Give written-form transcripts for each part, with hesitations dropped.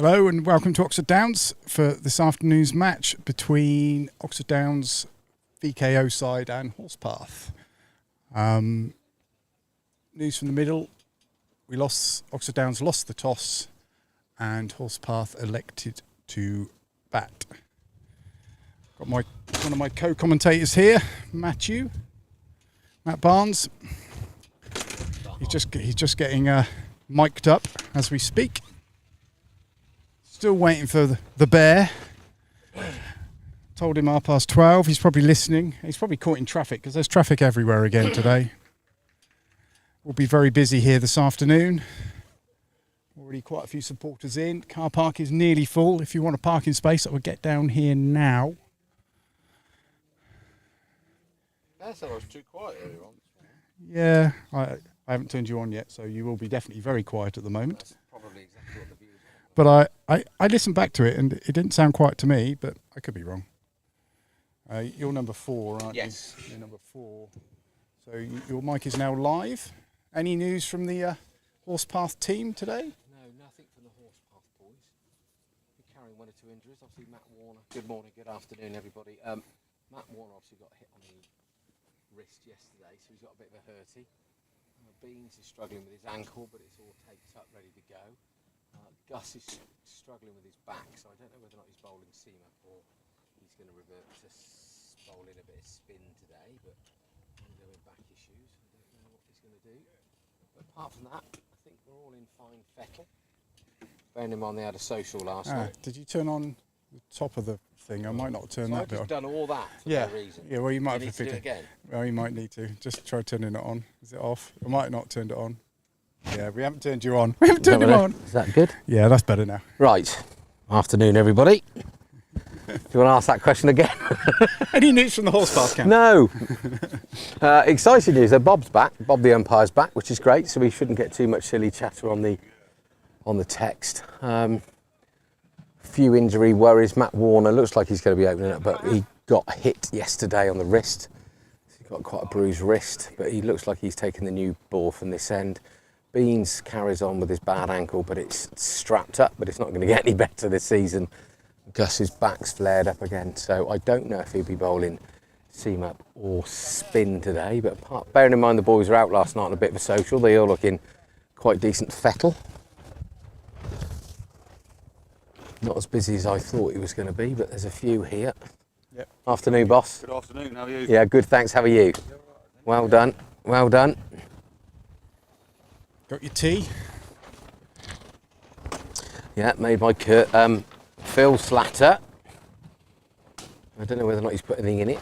Hello and welcome to Oxford Downs for this afternoon's match between Oxford Downs VKO side and Horspath. News from the middle, Oxford Downs lost the toss and Horspath elected to bat. Got one of my co-commentators here, Matt Barnes. He's just getting mic'd up as we speak. Still waiting for the bear. Told him 12:30. He's probably listening. He's probably caught in traffic because there's traffic everywhere again today. We'll be very busy here this afternoon. Already quite a few supporters in. Car park is nearly full. If you want a parking space, I would get down here now. That's I was too quiet earlier on. Yeah, I haven't turned you on yet, so you will be definitely very quiet at the moment. That's probably exactly what the views are. But I listened back to it and it didn't sound quiet to me, but I could be wrong. You're number 4, aren't yes. you? Yes. You're number 4. So your mic is now live. Any news from the Horspath team today? No, nothing from the Horspath boys. We're carrying 1 or 2 injuries. Obviously, Matt Warner. Good morning, good afternoon, everybody. Matt Warner obviously got hit on the wrist yesterday, so he's got a bit of a hurty. Beans is struggling with his ankle, but it's all taped up, ready to go. Gus is struggling with his back, so I don't know whether or not he's bowling seam up or he's going to revert to bowling a bit of spin today, but ongoing back issues. I don't know what he's going to do. But apart from that, I think we're all in fine fettle. Bearing in mind they had a social last night. Did you turn on the top of the thing? I might not turn that bit on. I've just done all that for no reason. Yeah, well you might have to do it again. Well, you might need to. Just try turning it on. Is it off? I might not turned it on. Yeah, we haven't turned you on. We haven't turned him on. Is that good? Yeah, that's better now. Right. Afternoon, everybody. Do you want to ask that question again? Any news from the Horspath camp? No. Exciting news. Bob's back. Bob the umpire's back, which is great. So we shouldn't get too much silly chatter on the text. Few injury worries. Matt Warner looks like he's going to be opening up, but he got hit yesterday on the wrist. He's got quite a bruised wrist, but he looks like he's taking the new ball from this end. Beans carries on with his bad ankle, but it's strapped up, but it's not going to get any better this season. Gus's back's flared up again, so I don't know if he'll be bowling seam up or spin today, but bearing in mind the boys were out last night on a bit of a social, they all look in quite decent fettle. Not as busy as I thought he was going to be, but there's a few here. Yep. Afternoon, boss. Good afternoon, how are you? Yeah, good, thanks. How are you? Well done, well done. Got your tea? Yeah, made by Phil Slatter. I don't know whether or not he's put anything in it.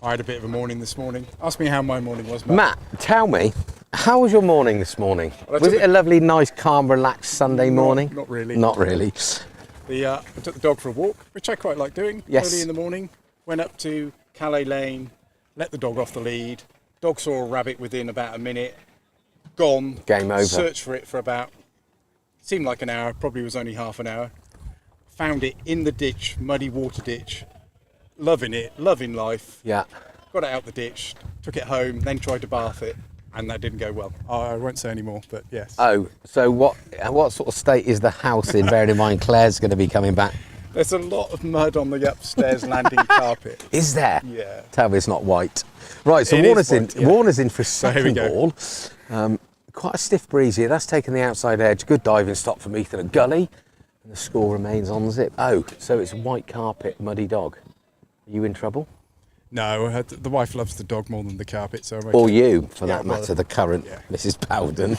I had a bit of a morning this morning. Ask me how my morning was, Matt. Matt, tell me, how was your morning this morning? Well, was it a lovely, nice, calm, relaxed Sunday morning? Not really. Not really. I took the dog for a walk, which I quite like doing. Yes. Early in the morning. Went up to Calais Lane, let the dog off the lead. Dog saw a rabbit within about a minute. Gone. Game over. Searched for it for about, seemed like an hour, probably was only half an hour. Found it in the ditch, muddy water ditch. Loving it, loving life. Yeah. Got it out the ditch, took it home, then tried to bath it, and that didn't go well. I won't say any more, but yes. Oh, so what sort of state is the house in, bearing in mind Claire's going to be coming back? There's a lot of mud on the upstairs landing carpet. Is there? Yeah. Tell me it's not white. Right, so It Warner's is white, in. yeah. Warner's in for a So here we second go. ball. Quite a stiff breeze here. That's taken the outside edge. Good diving stop from Ethan at gully, and the score remains on zip. Oh, so it's white carpet, muddy dog. Are you in trouble? No, the wife loves the dog more than the carpet, so I'm okay. Or you, for Yeah, that well, matter, the current yeah. Mrs. Bowden.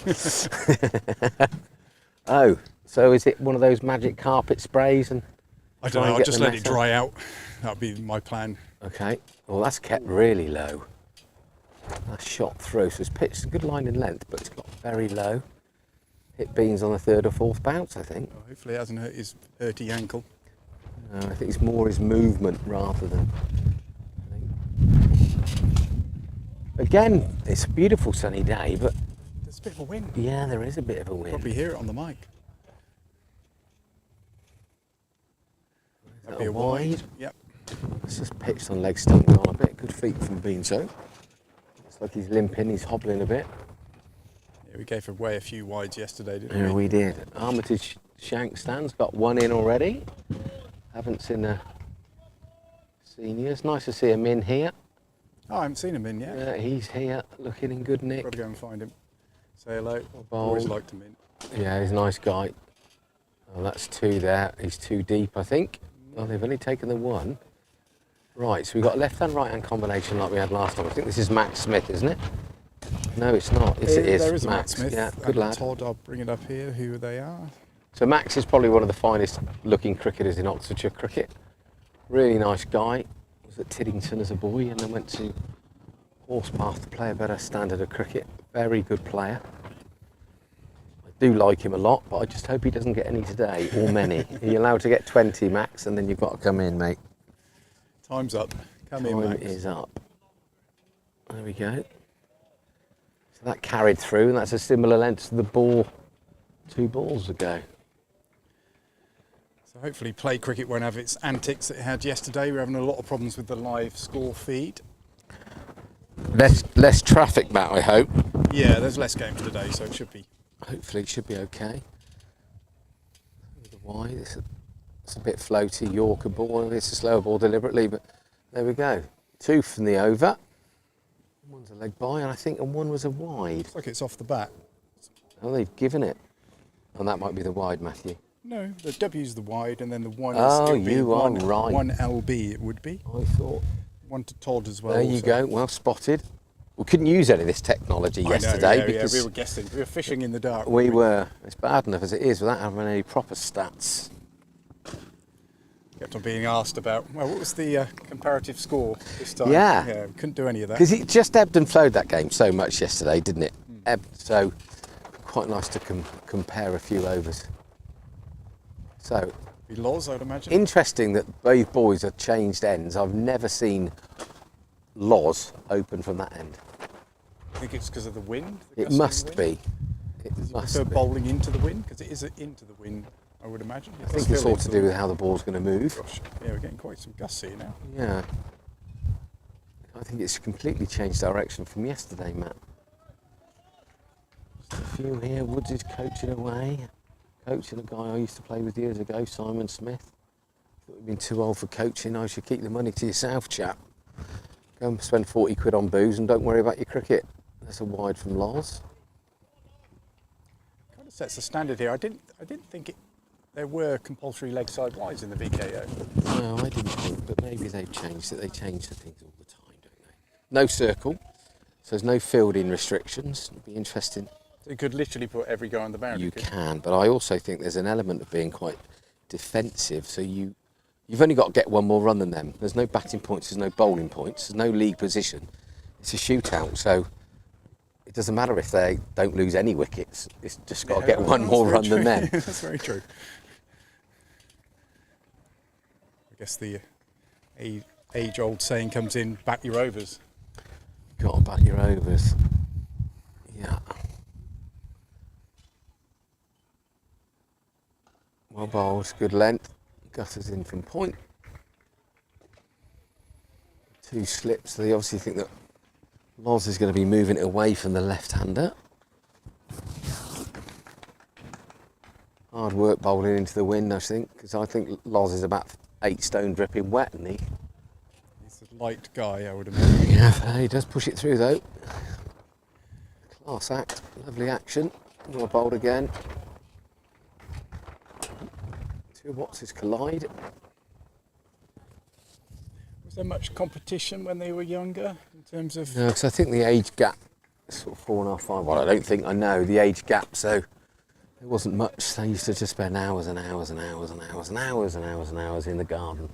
Oh, so is it one of those magic carpet sprays? And I try don't and know, I'll get just the let mess it dry out. That'll be my plan. Okay, well that's kept really low. That's shot through, so it's pitched a good line in length, but it's got very low. Hit Beans on the 3rd or 4th bounce, I think. Well, hopefully it hasn't hurt his hurty ankle. I think it's more his movement rather than. I think. Again, it's a beautiful sunny day, but There's a bit of a wind. yeah, there is a bit of a wind. Probably hear it on the mic. That'd be a wide. wide. Yep. It's just pitched on leg stump on a bit. Good feet from Beanso. Looks like he's limping, he's hobbling a bit. Yeah, we gave away a few wides yesterday, didn't Yeah, we? we did. Armitage Shank stands got one in already. Haven't seen the seniors. Nice to see him in here. Oh, I haven't seen him in yet. Yeah, he's here, looking in good nick. Got to go and find him. Say hello. Bold. Always liked him in. Yeah, he's a nice guy. Oh, that's 2 there. He's 2 deep, I think. Oh, they've only taken the 1. Right, so we've got a left-hand, right-hand combination like we had last time. I think this is Max Smith, isn't it? No, it's not. Yes, it is. There is a Max. Matt Smith. Yeah, good and lad. Todd, I'll bring it up here, who they are. So Max is probably one of the finest looking cricketers in Oxfordshire cricket. Really nice guy. Was at Tiddington as a boy and then went to Horspath to play a better standard of cricket. Very good player. I do like him a lot, but I just hope he doesn't get any today, or many. You're allowed to get 20, Max, and then you've got to come in, mate. Time's up. Come in, Time Max. is up. There we go. So that carried through, and that's a similar length to the ball 2 balls ago. So hopefully play cricket won't have its antics that it had yesterday. We're having a lot of problems with the live score feed. Less traffic, Matt, I hope. Yeah, there's less games today, so it should be. Hopefully it should be okay. With the wide, it's a bit floaty, Yorker ball. It's a slower ball deliberately, but there we go. 2 from the over. One's a leg by, and I think one was a wide. Looks like it's off the bat. Oh, they've given it. And that might be the wide, Matthew. No, the W's the wide, and then the 1 is Oh, it'll be you are one, right. 1 LB it would be. I thought. 1 to Todd as well. There you also. go, well spotted. We couldn't use any of this technology yesterday because we were guessing. We were fishing in the dark. we were. It's bad enough as it is without having any proper stats. Kept on being asked about, well, what was the comparative score this time? Yeah. Yeah, we couldn't do any of that. Because it just ebbed and flowed that game so much yesterday, didn't it? Ebbed, so quite nice to compare a few overs. So Be Loz, I'd imagine. interesting that both boys have changed ends. I've never seen Loz open from that end. I think it's because of the wind. the It gusting must wind. be. It must So be. bowling into the wind, because it is into the wind, I would imagine. I think it's all to do with how the ball's going to move. Gosh, yeah, we're getting quite some gusts here now. Yeah. I think it's completely changed direction from yesterday, Matt. Just a few here. Woods is coaching away. Coaching a guy I used to play with years ago, Simon Smith. Thought you'd been too old for coaching. I should keep the money to yourself, chap. Go and spend 40 quid on booze and don't worry about your cricket. That's a wide from Loz. Kind of sets the standard here. I didn't think there were compulsory leg side wides in the VKO. No, I didn't think, but maybe they've changed it. They change the things all the time, don't they? No circle, so there's no fielding restrictions. It'll be interesting. So you could literally put every guy on the boundary. You couldn't can, but I also think there's an element of being quite defensive. So you've only got to get one more run than them. There's no batting points, there's no bowling points, there's no league position. It's a shootout, so it doesn't matter if they don't lose any wickets. It's just got to get one that's more very run true. than them. That's very true. I guess the age-old saying comes in: back your overs. Got to bat your overs. Yeah. Well bowled, good length. Gutters in from point. 2 slips. They obviously think that Loz is going to be moving it away from the left-hander. Hard work bowling into the wind, I think, because I think Loz is about 8 stone dripping wet, isn't he? He's a light guy, I would imagine. Yeah, he does push it through though. Class act, lovely action. Well bowled again. 2 Wattses collide. Was there much competition when they were younger in terms of? No, because I think the age gap is sort of 4.5, 5. Well, I don't think I know the age gap, so there wasn't much. They used to just spend hours and hours and hours and hours and hours and hours and hours in the garden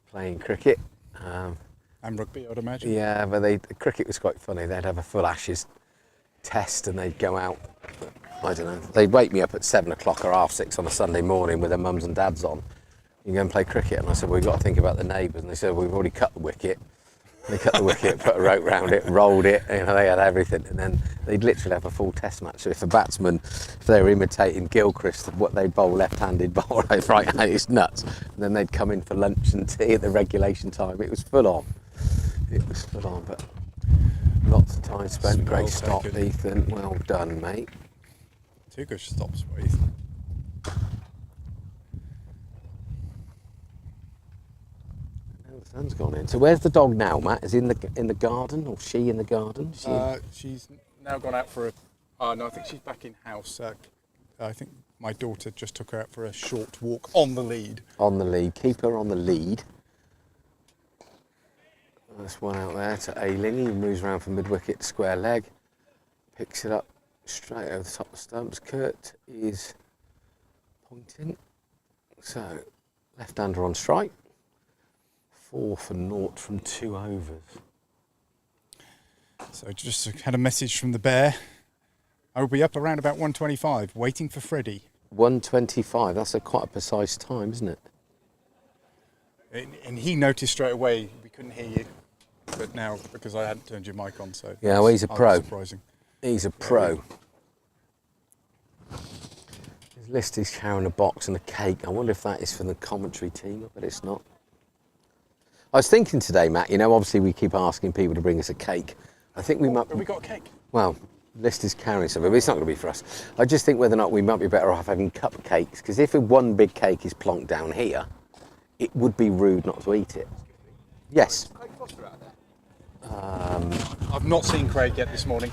playing cricket. And rugby, I would imagine. Yeah, but the cricket was quite funny. They'd have a full Ashes test and they'd go out. I don't know. They'd wake me up at 7 o'clock or 6:30 on a Sunday morning with their mums and dads on. You go and play cricket, and I said, well, we've got to think about the neighbours. And they said, well, we've already cut the wicket. They cut the wicket, put a rope round it, rolled it. You know, they had everything, and then they'd literally have a full test match. So if a batsman, if they were imitating Gilchrist, what they'd bowl left-handed, bowl right-handed, it's nuts. And then they'd come in for lunch and tea at the regulation time. It was full on. It was full on, but Lots of time spent. Well Great stop, taken. Ethan. Well done, mate. 2 good stops for Ethan. Now the sun's gone in. So where's the dog now, Matt? Is he in the garden, or she in the garden? She's now gone out for a... Oh, no, I think she's back in house. I think my daughter just took her out for a short walk on the lead. On the lead. Keep her on the lead. That's one out there to Ailing. He moves around from mid-wicket to square leg. Picks it up straight over the top of the stumps. Kurt is pointing. So, left-hander on strike. 4 for naught from 2 overs. So just had a message from the bear. I will be up around about 125, waiting for Freddie. 125. That's quite a precise time, isn't it? And he noticed straight away we couldn't hear you. But now, because I hadn't turned your mic on, so... Yeah, well, he's a pro. Surprising. He's a pro. His list is carrying a box and a cake. I wonder if that is for the commentary team, but it's not. I was thinking today, Matt, you know, obviously we keep asking people to bring us a cake. I think we might... Have we got a cake? Well, list is carrying something, but it's not going to be for us. I just think whether or not we might be better off having cupcakes, because if one big cake is plonked down here, it would be rude not to eat it. Yes. I've not seen Craig yet this morning.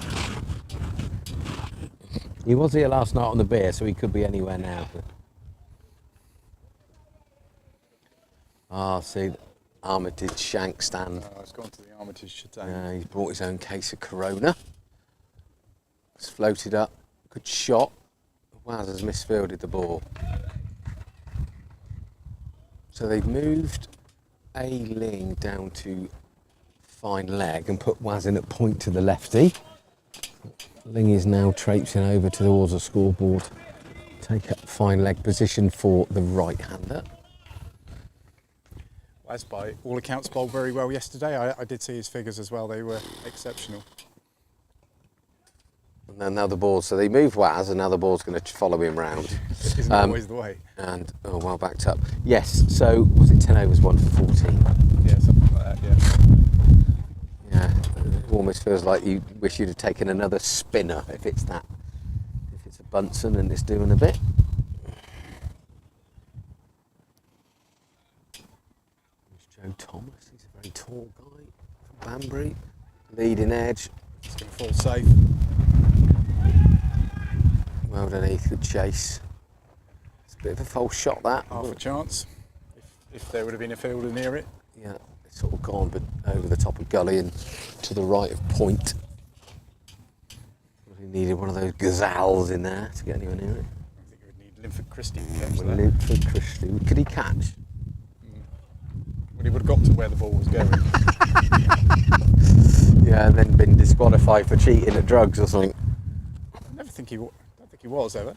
He was here last night on the beer, so he could be anywhere now. See, Armitage Shank stand. It's gone to the Armitage today. Yeah, he's brought his own case of Corona. It's floated up. Good shot. Waz has misfielded the ball. So they've moved A-Ling down to fine leg and put Waz in at point to the lefty. Ling is now traipsing over towards the scoreboard. Take up fine leg position for the right-hander. Waz, by all accounts, bowled very well yesterday. I did see his figures as well. They were exceptional. And then now the ball. So they move Waz, and now the ball's going to follow him round. Isn't always the way. And, oh, well backed up. Yes, so was it 10 overs, 1 for 14? Yeah, something like that, yeah. Yeah, it almost feels like you wish you'd have taken another spinner if it's that. If it's a Bunsen and it's doing a bit. There's Joe Thomas, he's a very tall guy from Banbury. Leading edge. It's going to fall safe. Well done, Heath, good chase. It's a bit of a false shot, that. Half a chance, if there would have been a fielder near it. Yeah, it's sort of gone, but over the top of gully and to the right of point. He needed one of those gazelles in there to get anyone near it. I think you would need Linford Christie to catch that. Linford Christie. Could he catch? Well, he would have got to where the ball was going. Yeah, and then been disqualified for cheating at drugs or something. I don't think he was ever.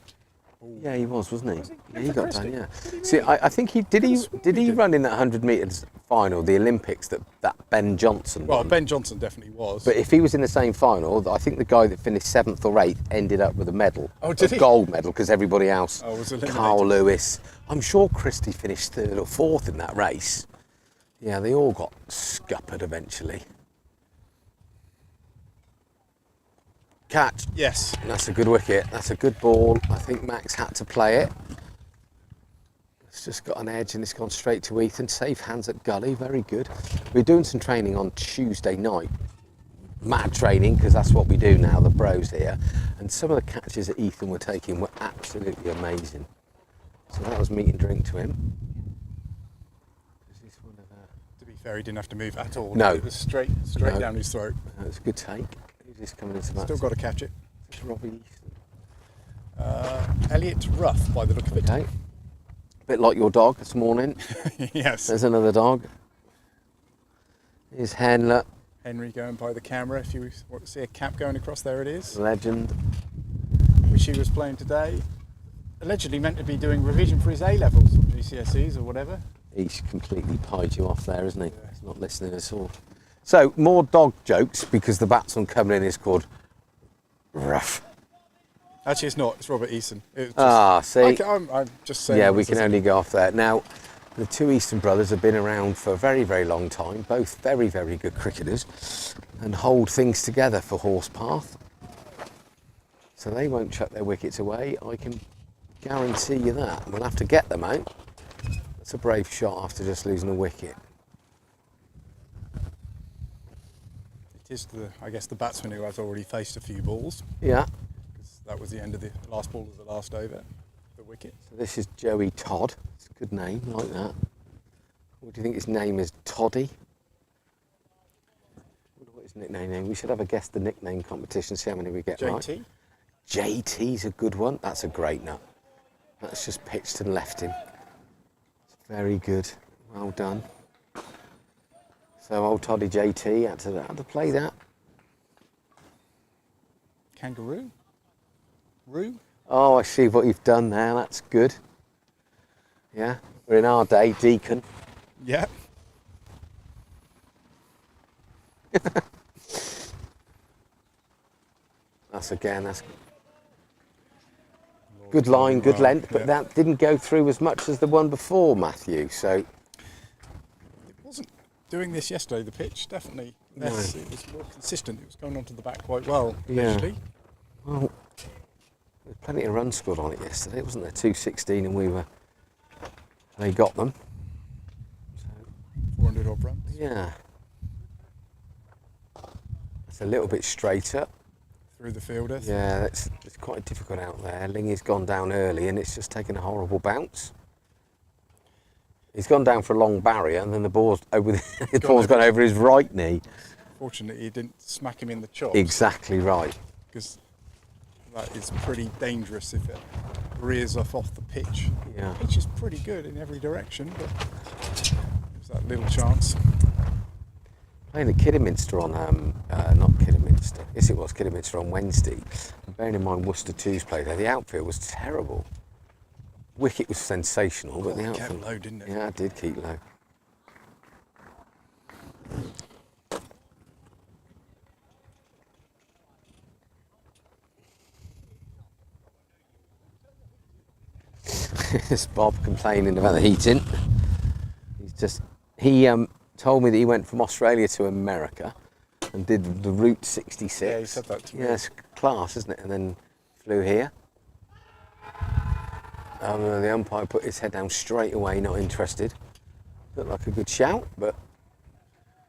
Yeah, he was, wasn't he? Was he? Yeah, he Linford got Christie? done. Yeah. See, I think he did. He run in that 100 metres final, the Olympics that Ben Johnson Well, won. Ben Johnson definitely was. But if he was in the same final, I think the guy that finished 7th or 8th ended up with a medal. Oh, did a he? gold medal, because everybody else, was eliminated. Carl Lewis, I'm sure Christie finished 3rd or 4th in that race. Yeah, they all got scuppered eventually. Catch. Yes. That's a good wicket. That's a good ball. I think Max had to play it. It's just got an edge and it's gone straight to Ethan. Safe hands at gully. Very good. We're doing some training on Tuesday night. Mad training, because that's what we do now, the pros here. And some of the catches that Ethan were taking were absolutely amazing. So that was meat and drink to him. To be fair, he didn't have to move at all. No. It was straight No. down his throat. It's a good take. Who's this coming into that? Still got to catch it. It's Robbie Easton. Elliot Ruff, by the look of it. Okay. A bit like your dog this morning. Yes. There's another dog. Here's Henler. Henry going by the camera. If you want to see a cap going across, there it is. Legend. Which he was playing today. Allegedly meant to be doing revision for his A-levels or GCSEs or whatever. He's completely pied you off there, isn't he? Yeah. He's not listening at all. So, more dog jokes, because the batsman coming in is called Ruff. Actually, it's not. It's Robert Eason. It was just, See? I'm just saying. Yeah, we can only go off there. Now, The two Easton brothers have been around for a very, very long time, both very, very good cricketers and hold things together for Horspath. So they won't chuck their wickets away, I can guarantee you that. We'll have to get them out. That's a brave shot after just losing a wicket. It is, I guess, the batsman who has already faced a few balls. Yeah. Because that was the end of the last ball of the last over, the wicket. So this is Joey Todd. It's a good name, like that. What do you think his name is? Toddy? I wonder what his nickname is. We should have a guess the nickname competition, see how many we get right. JT? JT's a good one. That's a great nut. That's just pitched and left him. It's very good. Well done. So old Toddy JT had to play that. Kangaroo? Roo? Oh, I see what you've done there. That's good. Yeah, we're in our day, Deacon. Yeah. That's good line, good length, but that didn't go through as much as the one before, Matthew. So it wasn't doing this yesterday, the pitch, definitely less. No. It was more consistent. It was going onto the back quite well, actually. Well, there's plenty of runs scored on it yesterday, wasn't there? 216 and they got them. So, 400 odd runs. Yeah. It's a little bit straighter. Through the fielder. Yeah, it's quite difficult out there. Lingy's gone down early and it's just taken a horrible bounce. He's gone down for a long barrier and then the ball's gone over his right knee. Fortunately, he didn't smack him in the chops. Exactly right. Because that is pretty dangerous if it rears off the pitch. Yeah. The pitch is pretty good in every direction, but there's that little chance. Playing at Kidderminster on, not Kidderminster, yes it was Kidderminster on Wednesday. And bearing in mind Worcester 2's played there, the outfield was terrible. Wicket was sensational, but the outfield... It kept low, didn't it? Yeah, it did keep low. There's Bob complaining about the heating. He told me that he went from Australia to America and did the Route 66. Yeah, he said that to me. Yeah, it's class, isn't it? And then flew here. The umpire put his head down straight away, not interested. Looked like a good shout, but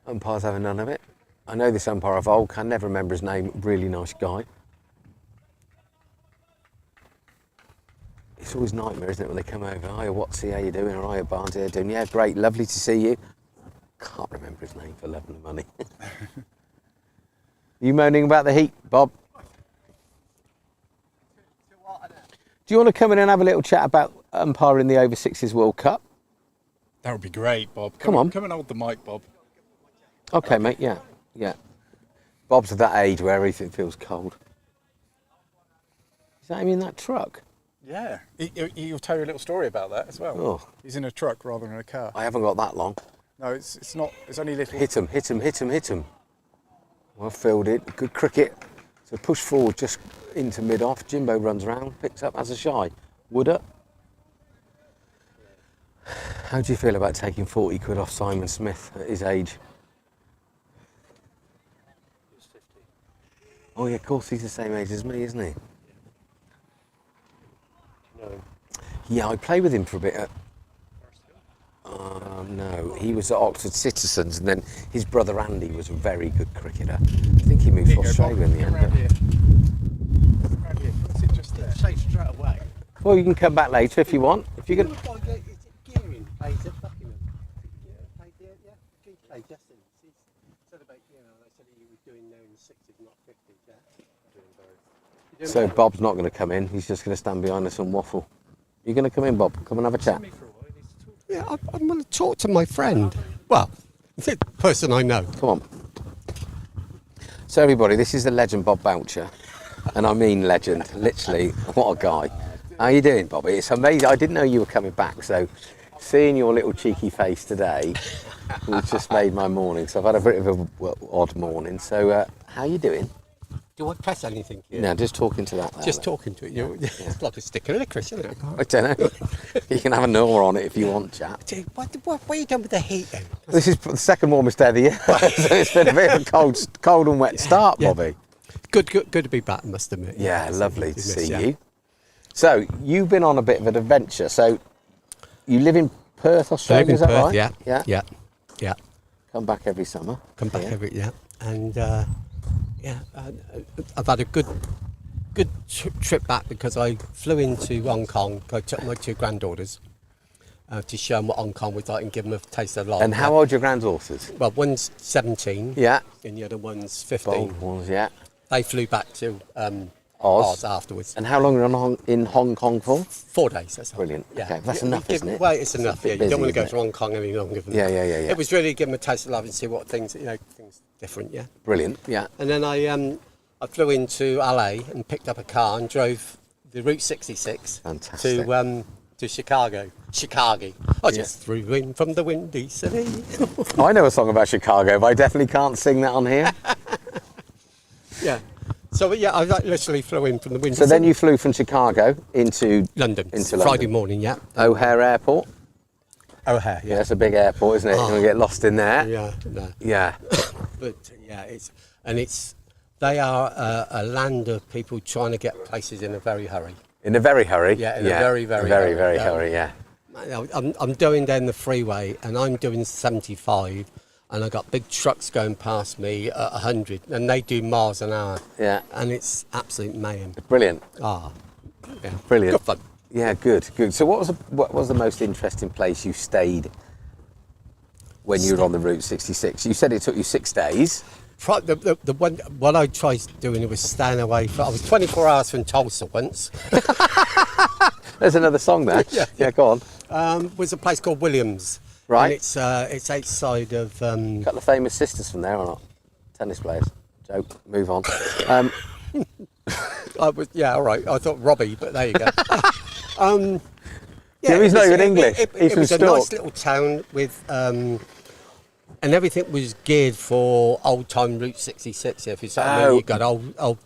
umpire's having none of it. I know this umpire of old, can never remember his name, really nice guy. It's always a nightmare, isn't it, when they come over? Hiya, Watsy, how you doing? Or hiya, Barnes, how you doing? Yeah, great, lovely to see you. Can't remember his name for love and money. You moaning about the heat, Bob? Do you want to come in and have a little chat about umpiring the Over Sixes World Cup? That would be great, Bob. Come on. Come and hold the mic, Bob. Okay, mate, yeah. Bob's at that age where everything feels cold. Is that him in that truck? Yeah. He'll tell you a little story about that as well. Oh. He's in a truck rather than a car. I haven't got that long. No, it's not. It's only little. Hit him. Well fielded. Good cricket. So push forward just into mid-off. Jimbo runs around, picks up, has a shy. Wood-up. How do you feel about taking 40 quid off Simon Smith at his age? He's 50. Oh yeah, of course he's the same age as me, isn't he? No. Yeah, I played with him for a bit at... no, he was at Oxford Citizens, and then his brother Andy was a very good cricketer. I think he moved to Australia in the end. Around here. What's it just there? Say straight away. Well, you can come back later if you want. If you're going. Gearing plays at Buckingham. Played Justin. He said about gearing. I said he was doing there in the 60s, not 50s. Yeah. So Bob's not going to come in. He's just going to stand behind us and waffle. You're going to come in, Bob? Come and have a chat. Yeah, I'm going to talk to my friend. Well, the person I know. Come on. So everybody, this is the legend Bob Boucher. And I mean legend, literally. What a guy. How you doing, Bobby? It's amazing. I didn't know you were coming back, so seeing your little cheeky face today has just made my morning. So I've had a bit of an odd morning. So how you doing? Do I press anything here? No, just talking to that. There, Just then. talking to it. It's like a stick of licorice, isn't it? I don't know. You can have a gnaw on it if you want, chap. Dude, what are you done with the heat then? This is the second warmest day of the year, so it's been a bit of a cold and wet start, Yeah. Bobby. Good to be back, I must admit. Yeah, lovely to Miss, see yeah. you. So you've been on a bit of an adventure. So you live in Perth, Australia, is that right? Yeah. Come back every summer. Come back and I've had a good trip back because I flew into Hong Kong. I took my 2 granddaughters to show them what Hong Kong was like and give them a taste of life. And how old are your granddaughters? Well, one's 17. Yeah. And the other one's 15. Bold ones, yeah. They flew back to Oz afterwards. And how long are you in Hong Kong for? 4 days. That's all. Brilliant. Yeah. Okay, that's enough, isn't it? Well, it's enough. a Yeah, bit you don't want to busy, go isn't to Hong Kong any longer than Yeah, that. yeah. It was really give them a taste of life and see what things, things different. Yeah. Brilliant, yeah. And then I flew into LA and picked up a car and drove the Route 66 Fantastic. to Chicago. I just threw in from the windy city. I know a song about Chicago, but I definitely can't sing that on here. Yeah. So I literally flew in from the windy So city. then you flew from Chicago into London. Into Friday London. morning, yeah. O'Hare Airport. O'Hare, Yeah, it's a big airport, isn't it? You're going to get lost in there. Yeah, no. Yeah. But they are a land of people trying to get places in a very hurry. In a very hurry. Yeah, in a very, very very, hurry, very yeah. hurry, yeah. I'm doing down the freeway and I'm doing 75 and I got big trucks going past me at 100 and they do miles an hour. Yeah. And it's absolute mayhem. Brilliant. Yeah. Brilliant. Good fun. Yeah, good. So what was the most interesting place you stayed when you were on the Route 66? You said it took you 6 days. The one what I tried doing was staying away I was 24 hours from Tulsa once. There's another song there. Yeah, go on. Was a place called Williams. Right. And it's outside of A couple of famous sisters from there or not? Tennis players. Joke. Move on. all right. I thought Robbie, but there you go. Yeah, he's not even English. He's It from was a Stork. nice little town with, and everything was geared for old time Route 66. If you know what I mean, you got old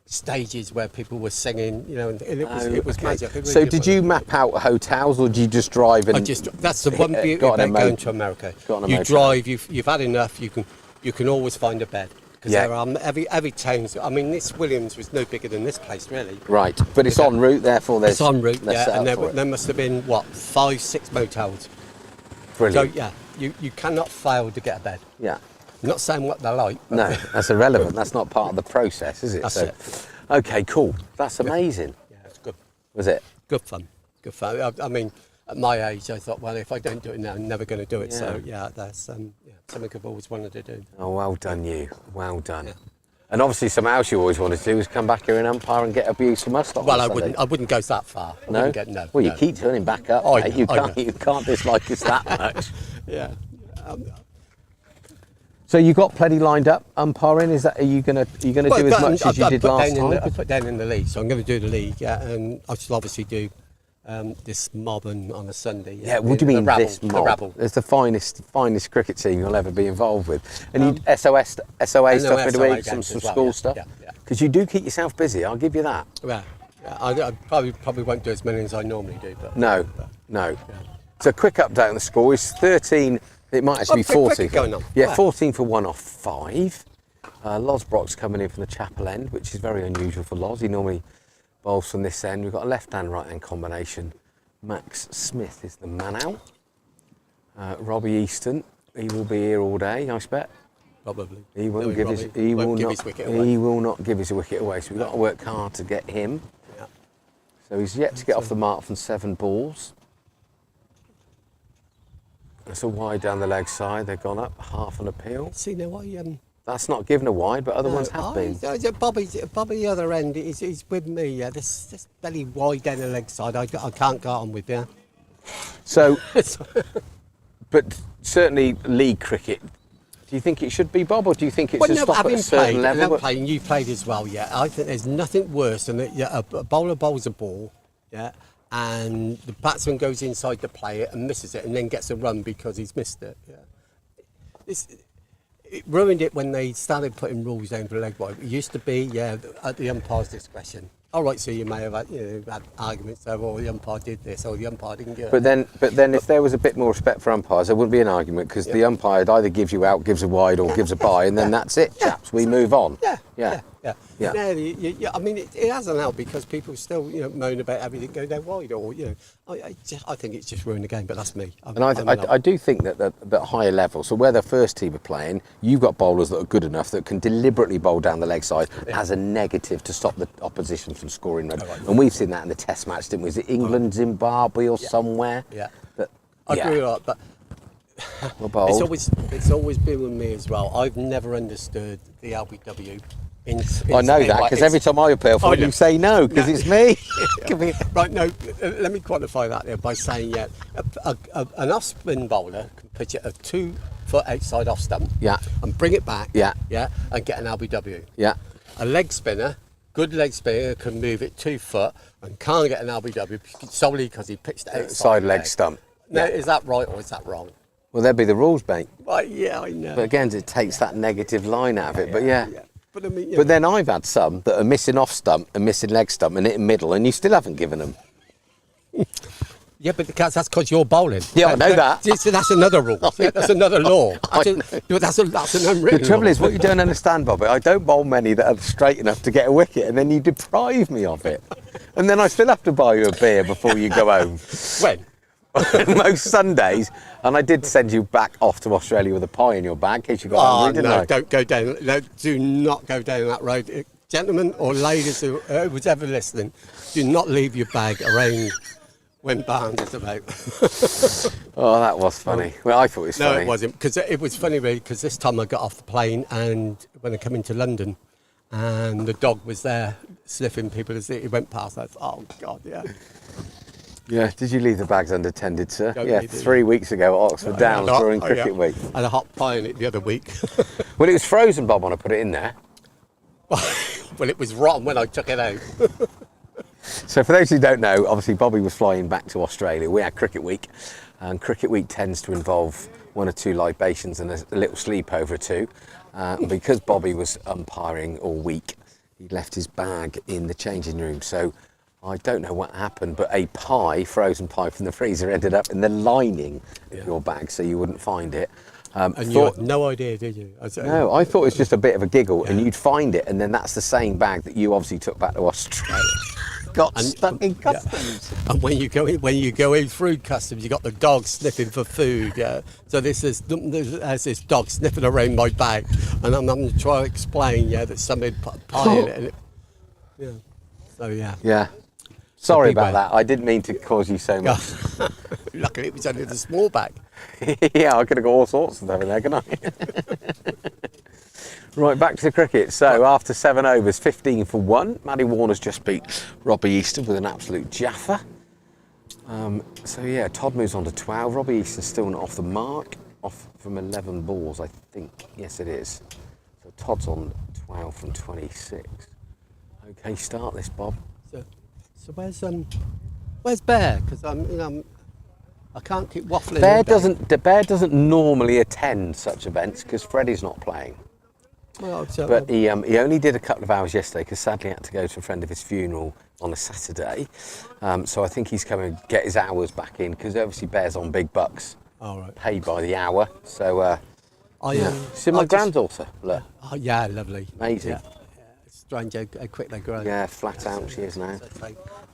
stages where people were singing, and it was magic. It So really did was. you map out hotels or did you just drive and... That's the one beauty got an about going emo- to America. got an You emotion. drive, you've had enough. You can always find a bed because Yeah. there are every town. I mean, this Williams was no bigger than this place, really. Right, but it's en route, therefore there's... It's en route, they're set yeah, and up for it. there must have been 5-6 motels. Brilliant. So yeah, you cannot fail to get a bed. Yeah. I'm not saying what they're like. But No, that's irrelevant. That's not part of the process, is it? That's it. Okay, cool. That's amazing. Yeah, it's good. Was it? Good fun. Good fun. I mean, at my age, I thought, well, if I don't do it now, I'm never going to do it. Yeah. So yeah, that's something I've always wanted to do. Oh, well done you. Well done. Yeah. And obviously something else you always wanted to do is come back here and umpire and get abuse from us. Well, I wouldn't go that far. I No? wouldn't get, no. Well, you no. keep turning back up, I mate. know, You can't dislike us that much. Yeah. So you got plenty lined up umpiring. Are you gonna do as much as you did last time? I put down in the league, so I'm going to do the league. Yeah, and I should obviously do this mob on a Sunday. Yeah, what do you mean the rabble, this mob? The rabble. It's the finest cricket team you'll ever be involved with. And you SOA stuff SOA midweek, some games as well, school yeah, stuff. yeah, yeah. Because you do keep yourself busy, I'll give you that. Yeah, I probably won't do as many as I normally do. But No. So quick update on the score is 13. It might actually be quick 14. going on. Yeah, Wow. 14 for 1 off 5. Losbrock's coming in from the Chapel end, which is very unusual for Los. He normally bowls from this end. We've got a left-hand, right-hand combination. Max Smith is the man out. Robbie Easton, he will be here all day, I expect. Probably. He won't Knowing give Robbie, his. He will won't give not. his wicket away. He will not give his wicket away. So we've got to work hard to get him. Yeah. So he's yet to get off the mark from 7 balls. That's a wide down the leg side. They've gone up half an appeal. See now, That's not given a wide, but other ones have been. Bobby, the other end, he's with me. Yeah, this belly wide down the leg side. I can't get on with. Yeah. So, but certainly league cricket. Do you think it should be, Bob, or do you think it's just stop at a certain level? Playing, you played as well, yeah. I think there's nothing worse than a bowler bowls a ball, yeah, and the batsman goes inside to play it and misses it, and then gets a run because he's missed it. Yeah, it ruined it when they started putting rules down for leg wide. It used to be, at the umpire's discretion. All right, so you may have had arguments over, oh, the umpire did this, or the umpire didn't do it. But then, if there was a bit more respect for umpires, there wouldn't be an argument because the umpire either gives you out, gives a wide, or gives a bye, and then that's it, chaps. We move on. Yeah. I mean, it hasn't helped because people still, moan about everything going down wide, or I think it's just ruined the game. But that's me. I do think that higher level, so where the first team are playing, you've got bowlers that are good enough that can deliberately bowl down the leg side as a negative to stop the opposition from scoring runs. And we've seen that in the Test match, didn't we? Was it England, Zimbabwe, or somewhere? Yeah. I agree with that, but it's always been with me as well. I've never understood the LBW. I know that because every time I appeal for it, you say no because it's me. Right, no, let me quantify that there by saying, an off-spin bowler can pitch it a 2 foot outside off stump and bring it back and get an LBW. Yeah. A leg spinner, good leg spinner, can move it 2 foot and can't get an LBW solely because he pitched it outside leg stump. Now, is that right or is that wrong? Well, there'd be the rules, mate. Well, yeah, I know. But again, it takes that negative line out of it. But yeah. But, I mean, but then I've had some that are missing off stump and missing leg stump and hitting middle, and you still haven't given them. Yeah, but that's because you're bowling. Yeah, I know that. So that's another rule. That's another law. That's an unwritten The trouble law. is, what you don't understand, Bobby, I don't bowl many that are straight enough to get a wicket, and then you deprive me of it. And then I still have to buy you a beer before you go home. When? Most Sundays, and I did send you back off to Australia with a pie in your bag in case you got hungry, didn't I? Don't go down. No, do not go down that road, gentlemen or ladies who's ever listening. Do not leave your bag around when Barnes is about. Oh, that was funny. Well, I thought it was funny. No, it wasn't, because it was funny really. Because this time I got off the plane and when I came into London, and the dog was there sniffing people as he went past. I thought, oh God, yeah. Yeah, did you leave the bags unattended, sir? Yeah, 3 weeks ago at Oxford Downs during cricket week. I had a hot pie in it the other week. Well, it was frozen, Bob, when I put it in there. Well, it was rotten when I took it out. So for those who don't know, obviously Bobby was flying back to Australia. We had cricket week, and cricket week tends to involve 1 or 2 libations and a little sleepover too. Because Bobby was umpiring all week, he left his bag in the changing room. So I don't know what happened, but a pie, frozen pie from the freezer, ended up in the lining of your bag, so you wouldn't find it. And you had no idea, did you? No, I thought it was just a bit of a giggle, and you'd find it, and then that's the same bag that you obviously took back to Australia. Got stuck in customs. Yeah. And when you go in through customs, you got the dog sniffing for food. Yeah. So there's this dog sniffing around my bag, and I'm going to try to explain, that somebody put a pie in it. And So Yeah. Sorry about that. I didn't mean to cause you so much. Luckily, it was only the small bag. Yeah, I could have got all sorts of stuff in there, couldn't I? Right, back to the cricket. So after 7 overs, 15 for 1, Matty Warner's just beat Robbie Easton with an absolute jaffer. Todd moves on to 12. Robbie Easton's still not off the mark, off from 11 balls, I think. Yes, it is. So Todd's on 12 from 26. Okay, start this, Bob. So where's Bear? Because I can't keep waffling. Bear doesn't normally attend such events because Freddie's not playing. Well, but he only did a couple of hours yesterday because sadly he had to go to a friend of his funeral on a Saturday. So I think he's coming to get his hours back in because obviously Bear's on big bucks, paid by the hour. So see my granddaughter. Look. Oh yeah, lovely. Amazing. Yeah. Strange how quick they grow. Yeah, flat out she is now.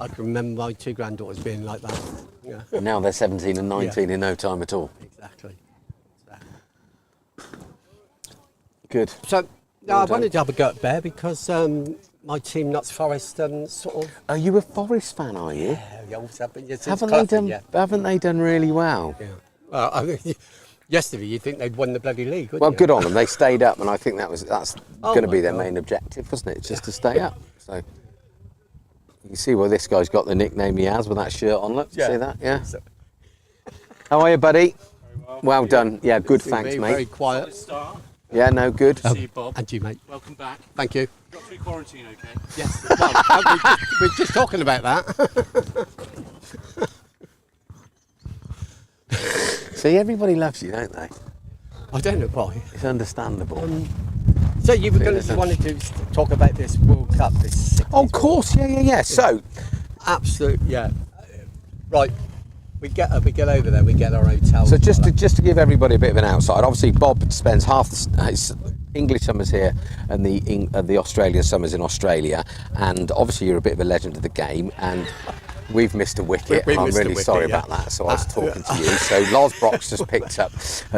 I can remember my 2 granddaughters being like that. Yeah. And now they're 17 and 19 in no time at all. Exactly. Good. So, I wanted to have a go at Bear because my team, Notts Forest, sort of... Are you a Forest fan, are you? Yeah, also, haven't they done really well? Yeah. Well, I mean, yesterday you'd think they'd won the bloody league, Well, good on them. They stayed up, and I think that's going to be their main objective, wasn't it? Just to stay up. So you can see where this guy's got the nickname he has with that shirt on. Look, see that? Yeah. How are you, buddy? Very well done. Yeah, good. Thanks, mate. Very quiet. Yeah, no, good. See you, Bob. And you, mate. Welcome back. Thank you. Got through quarantine, okay? Yes. Well, we're just talking about that. See, everybody loves you, don't they? I don't know why. It's understandable. So you were going to wanted to talk about this World Cup, this 60s Oh, of course, yeah. So, absolute, yeah. Right, we get over there, we get our hotel. so just to give everybody a bit of an outside, obviously Bob spends half his English summers here and the Australian summers in Australia, and obviously you're a bit of a legend of the game, and we've missed a wicket. We I'm missed a really wicket, sorry yeah. about that. So I was talking to you. So Lars Brock's just picked up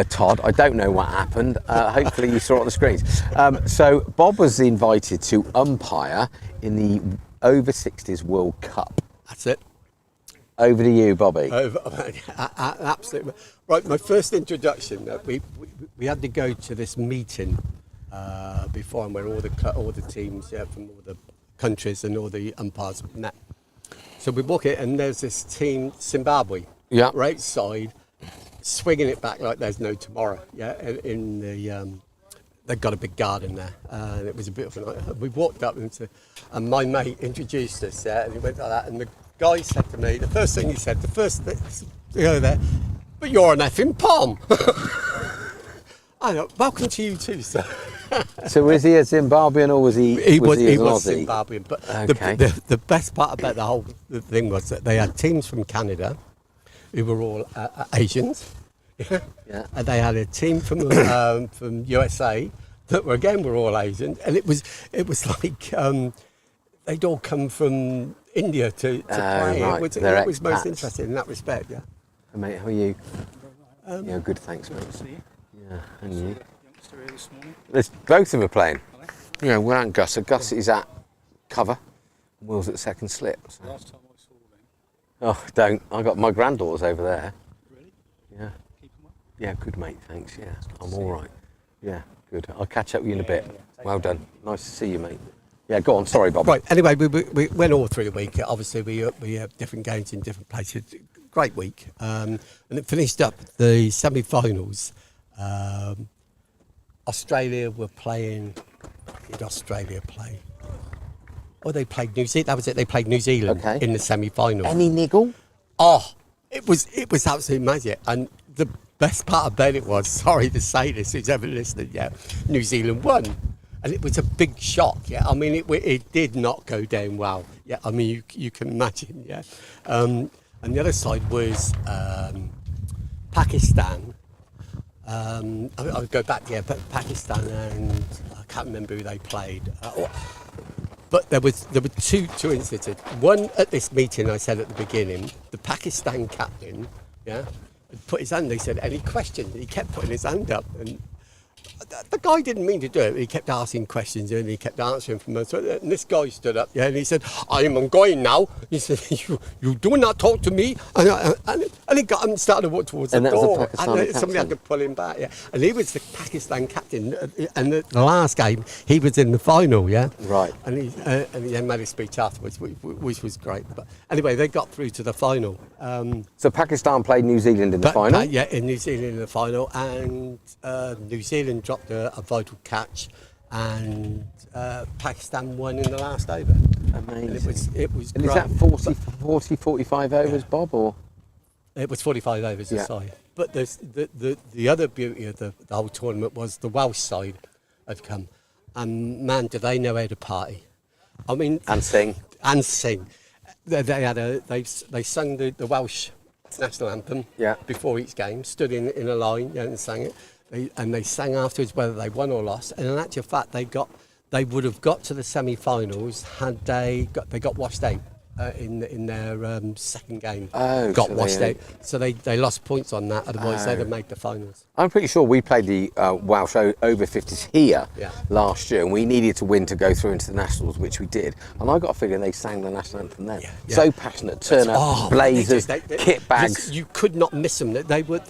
Todd. I don't know what happened. Hopefully you saw it on the screens. So Bob was invited to umpire in the over 60s World Cup. That's it. Over to you, Bobby. Absolutely. Right, my first introduction, we had to go to this meeting before, where all the teams from all the countries and all the umpires met. So we walk in, and there's this team, Zimbabwe, right side, swinging it back like there's no tomorrow. Yeah, in the they've got a big garden there, and it was a bit of a night. We walked up and my mate introduced us, and he went like that, and the guy said to me, the first thing he said, there, but you're an effing palm. I know, welcome to you too, sir. So was he a Zimbabwean or was he? He was Aussie? Zimbabwean, but Okay. the best part about the whole thing was that they had teams from Canada, who were all Asians. Yeah. And they had a team from USA that were all Asian, and it was like they'd all come from India to play. Right. It was most expats. interesting in that respect. Yeah. Hey, mate, how are you? Yeah, good, thanks, mate. Yeah, and you? Both of them are playing. Yeah, Will and Gus. So Gus is at cover, and Will's at second slip. So. Last time I saw them. Oh, don't. I got my granddaughter's over there. Really? Yeah. Keep them up? Yeah, good, mate, thanks. Yeah, I'm all right. Yeah, good. I'll catch up with you in a bit. Well done. Nice to see you, mate. Yeah, go on. Sorry, Bob. Right. Anyway, we went all through the week. Obviously, we have different games in different places. Great week, and it finished up the semi-finals. Australia were playing. Did Australia play? Oh, they played New Zealand. That was it. They played New Zealand in the semi-final. Any niggle? Oh, it was absolutely magic. And the best part about it was, sorry to say this, who's ever listening, New Zealand won. And it was a big shock, I mean, it did not go down well. Yeah, I mean, you can imagine, And the other side was Pakistan. I'll go back, Pakistan, and I can't remember who they played. But there were two instances. One at this meeting, I said at the beginning, the Pakistan captain, had put his hand. They said, "Any questions?" He kept putting his hand up, and the guy didn't mean to do it. He kept asking questions, and he kept answering from us. And this guy stood up, and he said, "I am going now." He said, "You do not talk to me." And he got him and started to walk towards the door. And somebody had to pull him back, And he was the Pakistan captain. And the last game, he was in the final, Right. And he then made a speech afterwards, which was great. But anyway, they got through to the final. So Pakistan played New Zealand in the final? In New Zealand in the final. And New Zealand dropped a vital catch, and Pakistan won in the last over. Amazing. And it was and great. is that 45 overs, Bob, or? It was 45 overs aside. But the other beauty of the whole tournament was the Welsh side had come, and man, do they know how to party. I mean, And sing. They sung the Welsh national anthem before each game, stood in a line and sang it. They sang afterwards whether they won or lost. And in actual fact, they would have got to the semi-finals had they got washed out in their second game. Got washed out. So they lost points on that. Otherwise, they'd have made the finals. I'm pretty sure we played the Welsh over 50s here last year, and we needed to win to go through into the nationals, which we did. And I got a feeling they sang the national anthem then. So passionate, turn up, blazers, kit bags. You could not miss them. They were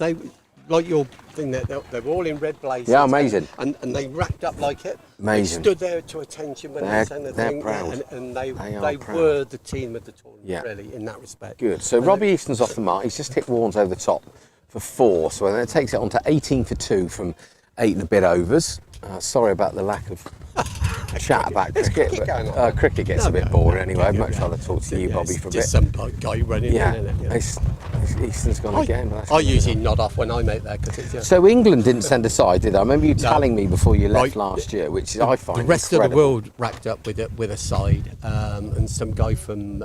like your thing. They were all in red blazers. Yeah, amazing. And they racked up like it. Amazing. They stood there to attention when they sang the thing. Proud. And they proud. were the team of the tournament, really, in that respect. Good. So Robbie Easton's off the mark. He's just hit Warnes over the top for 4. So that takes it on to 18 for 2 from 8 and a bit overs. Sorry about the lack of chat about cricket. cricket going on, But, then? cricket gets a bit boring anyway. I'd much rather talk to you, Bobby, it's for a just bit. some guy running Yeah, in, isn't it? Easton's gone again. But that's I gonna be usually enough. nod off when I make that because it's So England didn't send a side, did they? I remember you telling me before you left Right. last year, which I find the rest incredible. of the world racked up with a side, and some guy from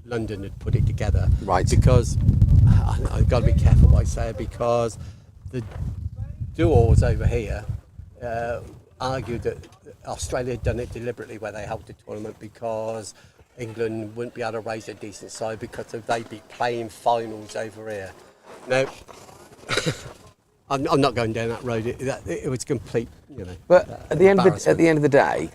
London had put it together. Right. Because I've got to be careful what I say, because the duos over here argued that Australia had done it deliberately where they held the tournament because England wouldn't be able to raise a decent side because they'd be playing finals over here. Now, I'm not going down that road. It was complete, But at the end of embarrassment. the day,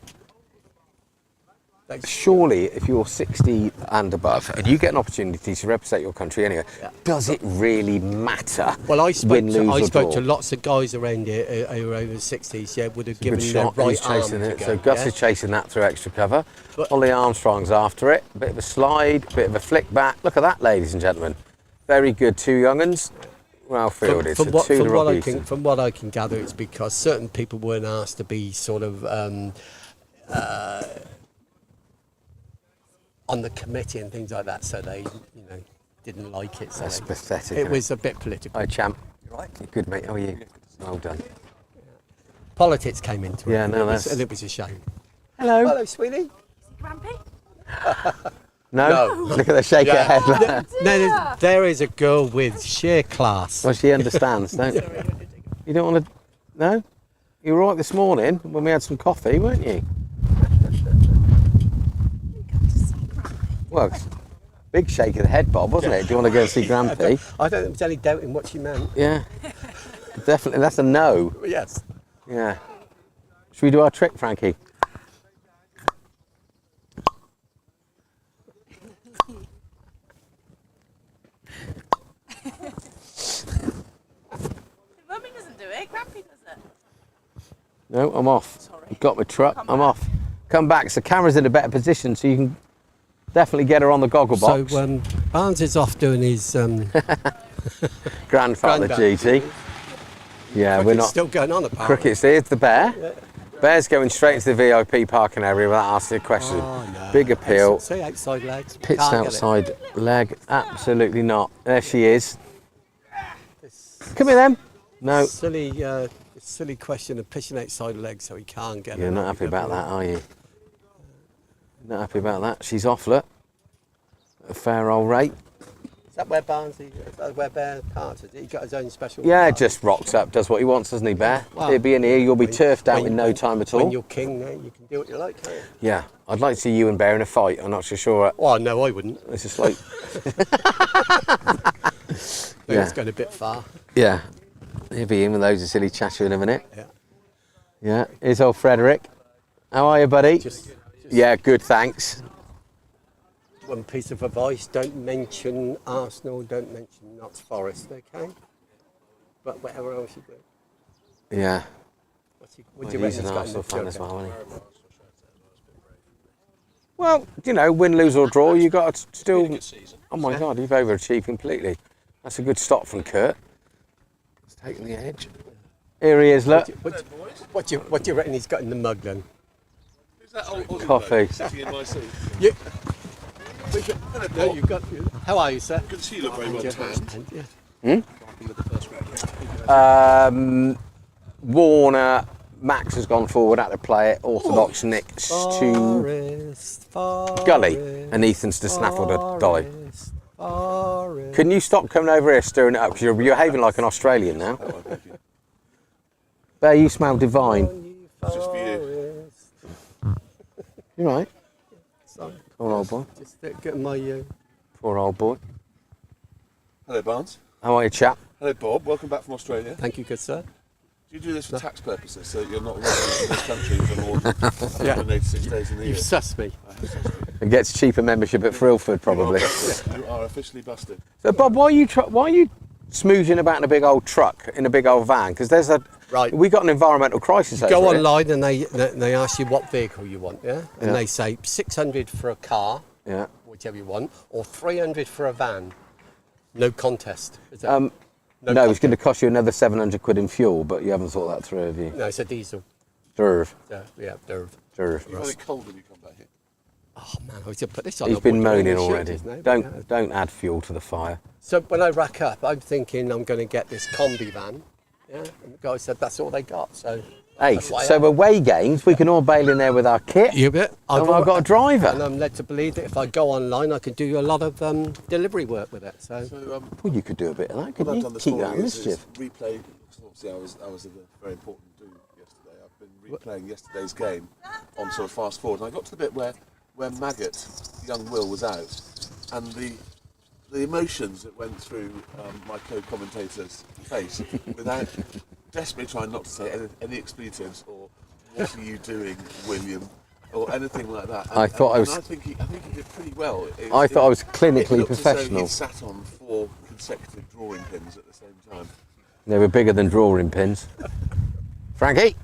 surely if you're 60 and above and you get an opportunity to represent your country anyway, does it really matter? Well, I win, lose, or spoke to draw? lots of guys around here who are over the 60s. Yeah, would have given Good their shot. Who's right arm chasing to it? go, So Gus yeah? is chasing that through extra cover. But- Ollie Armstrong's after it. A bit of a slide, bit of a flick back. Look at that, ladies and gentlemen. Very good. Two young uns. Well fielded. From So what, two from, to what Rob I can, Easton. from what I can gather, it's because certain people weren't asked to be sort of on the committee and things like that, so they, didn't like it. So That's they- pathetic, It isn't was a bit political. Hi, champ. You right? You're good, mate. How are you? Well done. Politics came into it. Yeah, no, and it was a shame. Hello. Hello, sweetie. No? No. Look at the shake her head. No, there is a girl with sheer class. Well, she understands, don't you? You don't want to... No? You were right this morning when we had some coffee, weren't you? Well, big shake of the head, Bob, wasn't it? Do you want to go and see Grampy? I don't was any doubt in what she meant. Yeah. Definitely, that's a no. Yes. Yeah. Should we do our trick, Frankie? Mummy doesn't do it, Grampy does it. No, I'm off. Got my truck, I'm off. Come back, so camera's in a better position, so you can definitely get her on the goggle box. So Barnes is off doing his Grandfather Grandad. duty. Yeah, we're cricket's not... still going on apparently. Cricket's here's the bear. Bear's going straight to the VIP parking area without asking a question. Oh, no. Big appeal. Say outside legs. Pits Can't get it. outside leg. Absolutely not. There she is. Come here then. No. Silly question of pitching outside legs, so he can't get it. You're not happy about that, are you? Not happy about that. She's off, look. At a fair old rate. Is that where Barnes? Is that where Bear parts? Has he got his own special? Yeah, part? just rocks up, does what he wants, doesn't he, Bear? Well, He'll be in here, you'll be when- turfed out when- in no time at When all. you're king, you can do what you like, can't you? Yeah, I'd like to see you and Bear in a fight. I'm not so sure. Oh no, I wouldn't. It's just like, Yeah. It's going a bit far. yeah. He'll be in with loads of silly chatter in a minute. Yeah. Yeah, here's old Frederick. How are you, buddy? Just Yeah, good, thanks. one piece of advice: don't mention Arsenal, don't mention Notts Forest, okay? But whatever else you do. Yeah. What do you He's reckon an he's got in Arsenal the fan as joker? well, isn't he? Well, you know, win, lose or draw, you got to still... Oh my God, you've overachieved completely. That's a good stop from Kurt. He's taking the edge. Here he is, look. What do you reckon he's got in the mug then? Who's that old Aussie Coffee. bloke sitting in my seat? You, no, you've got. How are you, sir? Good to see you look very well tanned. Yeah. With the first round. Warner, Max has gone forward, had to play it. Orthodox Nick to Forest, Gully, and Ethan's to Snaffle to Dolly. Forest. Can you stop coming over here stirring it up? Because you're behaving like an Australian now. Bear, you smell divine. Just for you. You right? Sorry, Poor old boy. just getting my. Poor old boy. Hello, Barnes. How are you, chap? Hello, Bob. Welcome back from Australia. Thank you, good sir. Do you do this for tax purposes, so you're not resident in this country for more than 186 days in the year? You've sussed me. And gets cheaper membership at Frilford, probably. You are officially busted. So, Bob, why are you smoozing about in a big old truck, in a big old van? Because there's a... Right. We got an environmental crisis over Go here. online and they ask you what vehicle you want, yeah? And Yeah. they say 600 for a car, Yeah. whichever you want, or 300 for a van. No contest. Is that, No, it's contest. going to cost you another 700 quid in fuel, but you haven't thought that through, have you? No, it's a diesel. Derv. Yeah, Derv. Derv. You find it cold when you come back here. Oh man, I should put this on. He's I been wouldn't moaning really already. shoot this now, but yeah. Don't add fuel to the fire. So when I rack up, I'm thinking I'm going to get this combi van. Yeah, and the guy said that's all they got. So. Hey, That's why so away games, we can all bail in there with our kit. You bet. And I've got a driver. And I'm led to believe that if I go online, I can do a lot of delivery work with it. So. Well, you could do a bit of that, What couldn't I've you? done this Keep that morning is mischief. replay. Obviously, I was at a very important do yesterday. I've been replaying yesterday's game on sort of fast forward. And I got to the bit where Maggot, young Will, was out, and the emotions that went through my co-commentator's face without desperately trying not to say any expletives or "What are you doing, William?" or anything like that. And, I think he did pretty well. I thought I was clinically it looked professional. As though he'd sat on 4 consecutive drawing pins at the same time. They were bigger than drawing pins. Frankie?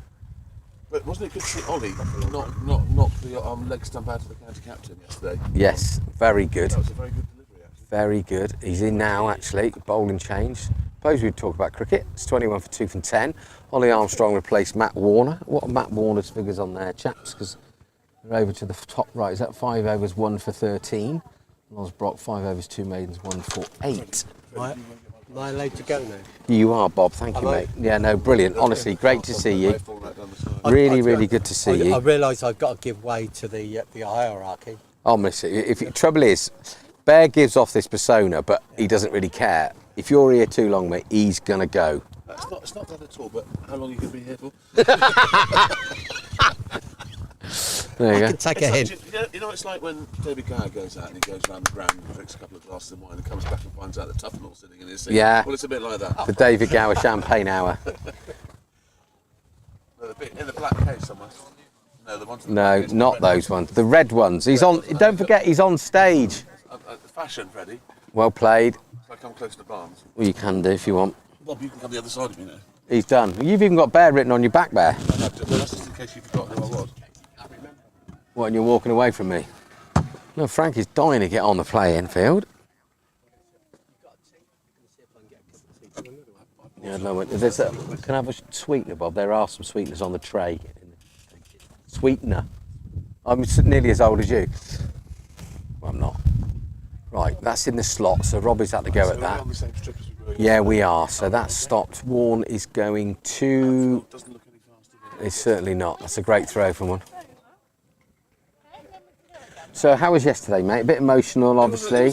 But wasn't it good to see Ollie knock the leg stump out of the county captain yesterday? Yes, very good. That was a very good delivery, actually. Very good. He's in now, actually. Bowling change. Suppose we'd talk about cricket. It's 21 for 2 from 10. Ollie Armstrong replaced Matt Warner. What are Matt Warner's figures on there, chaps? Because we're over to the top right. Is that 5 overs, 1 for 13? Loz Brock, 5 overs, 2 maidens, 1 for 8. Am I allowed to go now? You are, Bob. Thank you, mate. Yeah, no, brilliant. Honestly, great to see you. Really good to see you. I realise I've got to give way to the hierarchy. I'll miss it. Trouble is, Bear gives off this persona, but he doesn't really care. If you're here too long, mate, he's gonna go. It's not that at all, but how long are you going to be here for? There you go. I can take a hint. You know, it's like when David Gower goes out and he goes around the ground and drinks a couple of glasses of wine and comes back and finds out that Tufnell's sitting in his seat. Yeah. Well, it's a bit like that. The David Gower champagne hour. In the black case somewhere. No, the ones in the No, black case, not red those ones. The red ones. He's on. Don't forget, he's on stage. Fashion, Freddie. Well played. If I come close to Barnes. Well, you can do if you want. Bob, you can come the other side of me now. He's done. You've even got Bear written on your back, Bear. Well, that's just in case you forgot who I was. What, and you're walking away from me? No, Frankie's dying to get on the playing field. Yeah, no, there's a, can I have a sweetener, Bob? There are some sweeteners on the tray. Sweetener. I'm nearly as old as you. Well, I'm not. Right, that's in the slot, so Robbie's had to go at that. Yeah, we are. So that's stopped. Warren is going to... Doesn't look any faster. It's certainly not. That's a great throw from one. So how was yesterday, mate? A bit emotional, obviously.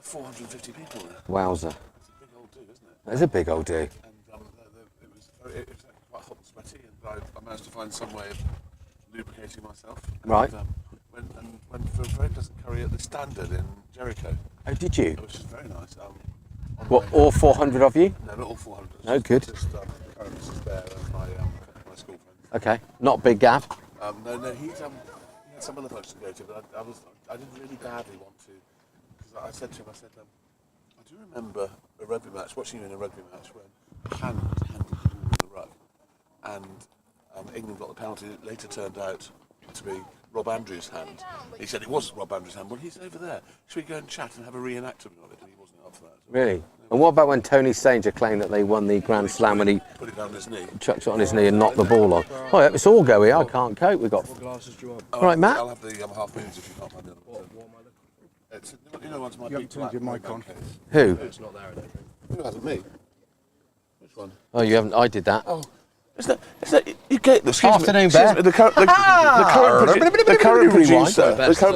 450 people there. Wowzer. It's a big old do, isn't it? That's a big old do. And it was quite hot and sweaty, and I managed to find some way of lubricating myself. Right. And went for a very pleasant curry at the Standard in Jericho, Oh, did you? which is very nice. What, all 400 of you? No, not all 400. Oh, good. Just current Mrs. Bear and my school friends. Okay, not Big Gav. No, he had some other folks to go to, but I didn't really badly want to, because I said to him, I do remember a rugby match, watching you in a rugby match when Hand handed the ball in the ruck, and England got the penalty. It later turned out to be Rob Andrews' hand. He said it wasn't Rob Andrews' hand. Well, he's over there. Should we go and chat and have a reenactment of it? And he wasn't up for that. Really? And what about when Tony Stanger claimed that they won the Grand Slam when he Put it down his knee. chucks it on his knee and knocked the ball on? Oh, yeah, it's all go here. I can't cope. We've got... What glasses do you want? All right, Matt. I'll have the half moons if you can't find the other one. You know, one's my You big haven't turned black your mic on. case. Who? It's not there, I don't think. Who hasn't? Me? Which one? Oh, you haven't... I did that. Oh. Is that you get excuse Afternoon, me, Bear. excuse me, the current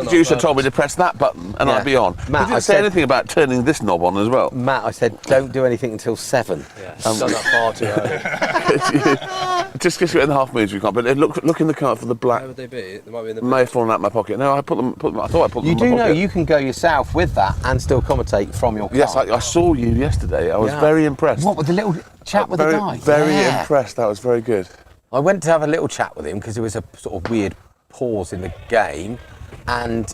producer told me to press that button and Yeah. I'd be on. Matt, He I didn't say said- anything about turning this knob on as well. Matt, I said, don't do anything until 7. Yeah, done that far too early. Just because you're in the half moons we can't. But look in the cart for the black. Where would they be? They might be in the. May have fallen out of my pocket. No, I put them. I thought I put them. You in my do know pocket. you can go yourself with that and still commentate from your car. Yes, I saw you yesterday. I was Yeah. very impressed. What, with the little chat with very, the guy? Very Yeah. impressed. That was very good. I went to have a little chat with him because there was a sort of weird pause in the game, and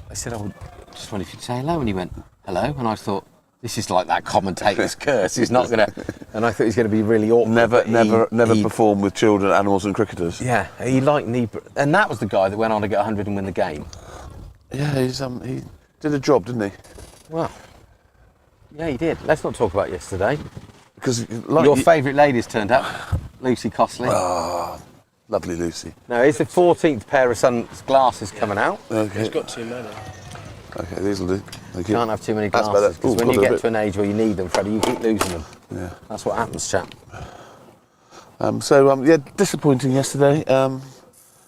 I said, "Oh, just wondered if you'd say hello." And he went, "Hello," and I thought, "This is like that commentator's curse. He's not gonna." And I thought he was going to be really awkward. Never he- perform with children, animals, and cricketers. Yeah, he liked me, and that was the guy that went on to get 100 and win the game. Yeah, he did a job, didn't he? Well, yeah, he did. Let's not talk about yesterday. Because Your favourite lady's turned up, Lucy Costley. Lovely Lucy. Now, here's the 14th pair of glasses coming out. Okay. He's got too many. Okay, these will do. Thank you. Can't have too many That's glasses, better. because Ooh, when you got a get bit. to an age where you need them, Freddie, you keep losing them. Yeah. That's what happens, chap. Yeah, disappointing yesterday.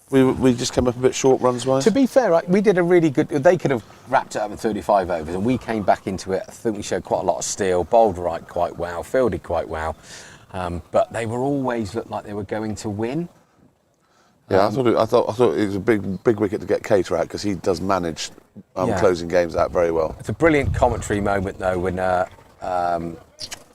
We just came up a bit short runs-wise. To be fair, we did a really good... They could have wrapped it up in 35 overs, and we came back into it. I think we showed quite a lot of steel, bowled right quite well, fielded quite well. But they were always looked like they were going to win. Yeah, I thought it was a big wicket to get Cater out, because he does manage closing games out very well. It's a brilliant commentary moment, though, when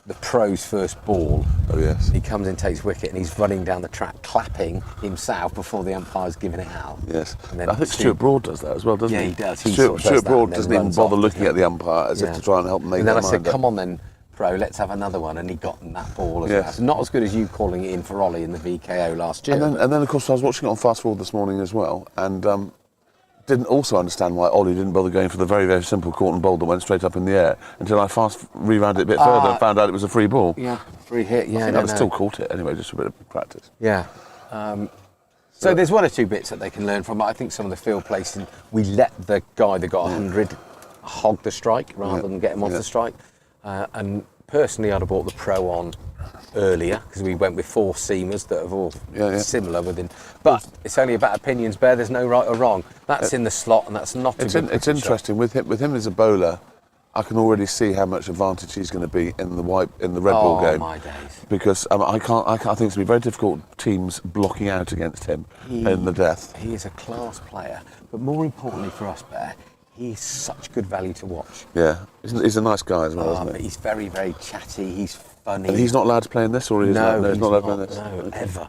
the pro's first ball. Oh yes. He comes in, takes wicket, and he's running down the track, clapping himself before the umpire's giving it out. Yes. And then I think Stuart Broad does that as well, doesn't he? Yeah, he does. He Stuart sort of does that Broad and then doesn't even runs bother off, looking doesn't at the umpire as if to try and help them make And then their I said, mind up. come on then, pro, let's have another one. And he got that ball as well. Yes. It's not as good as you calling it in for Ollie in the VKO last year. And then, of course, I was watching it on Fast Forward this morning as well, and didn't also understand why Ollie didn't bother going for the very, very simple caught and bowled that went straight up in the air until I rewound it a bit further and found out it was a free ball. Yeah, free hit, yeah. I still caught it anyway, just a bit of practice. Yeah. So there's one or two bits that they can learn from. I think some of the field placing, we let the guy that got 100 hog the strike rather than get him off the strike. And personally, I'd have brought the pro on earlier, because we went with 4 seamers that are all similar within. But it's only about opinions, Bear. There's no right or wrong. That's in the slot, and that's not. It's interesting with him as a bowler. I can already see how much advantage he's going to be in the red ball game. Oh my days! Because I think it's going to be very difficult teams blocking out against him in the death. He is a class player, but more importantly for us, Bear, he's such good value to watch. Yeah, he's a nice guy as well, isn't But he? he's very, very chatty. He's funny. And he's not allowed to play in this, or he's no, he's not allowed to play in this. No, ever.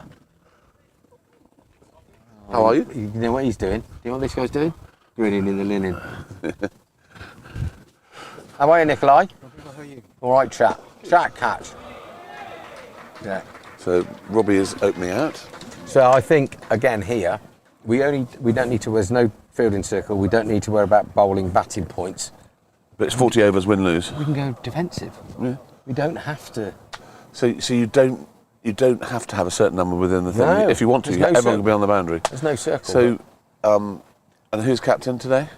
How are you? You know what he's doing? Do you know what this guy's doing? Grinning in the linen. How are you, Nikolai? How are you? All right, chap. Chat catch. Yeah. So Robbie is opening out. So I think again here, we don't need to. There's no fielding circle. We don't need to worry about bowling batting points. But it's 40 overs, win lose. We can go defensive. Yeah. We don't have to. So you don't have to have a certain number within the thing. No, If you want to, there's no everyone can be on the boundary. There's no circle. So, and who's captain today?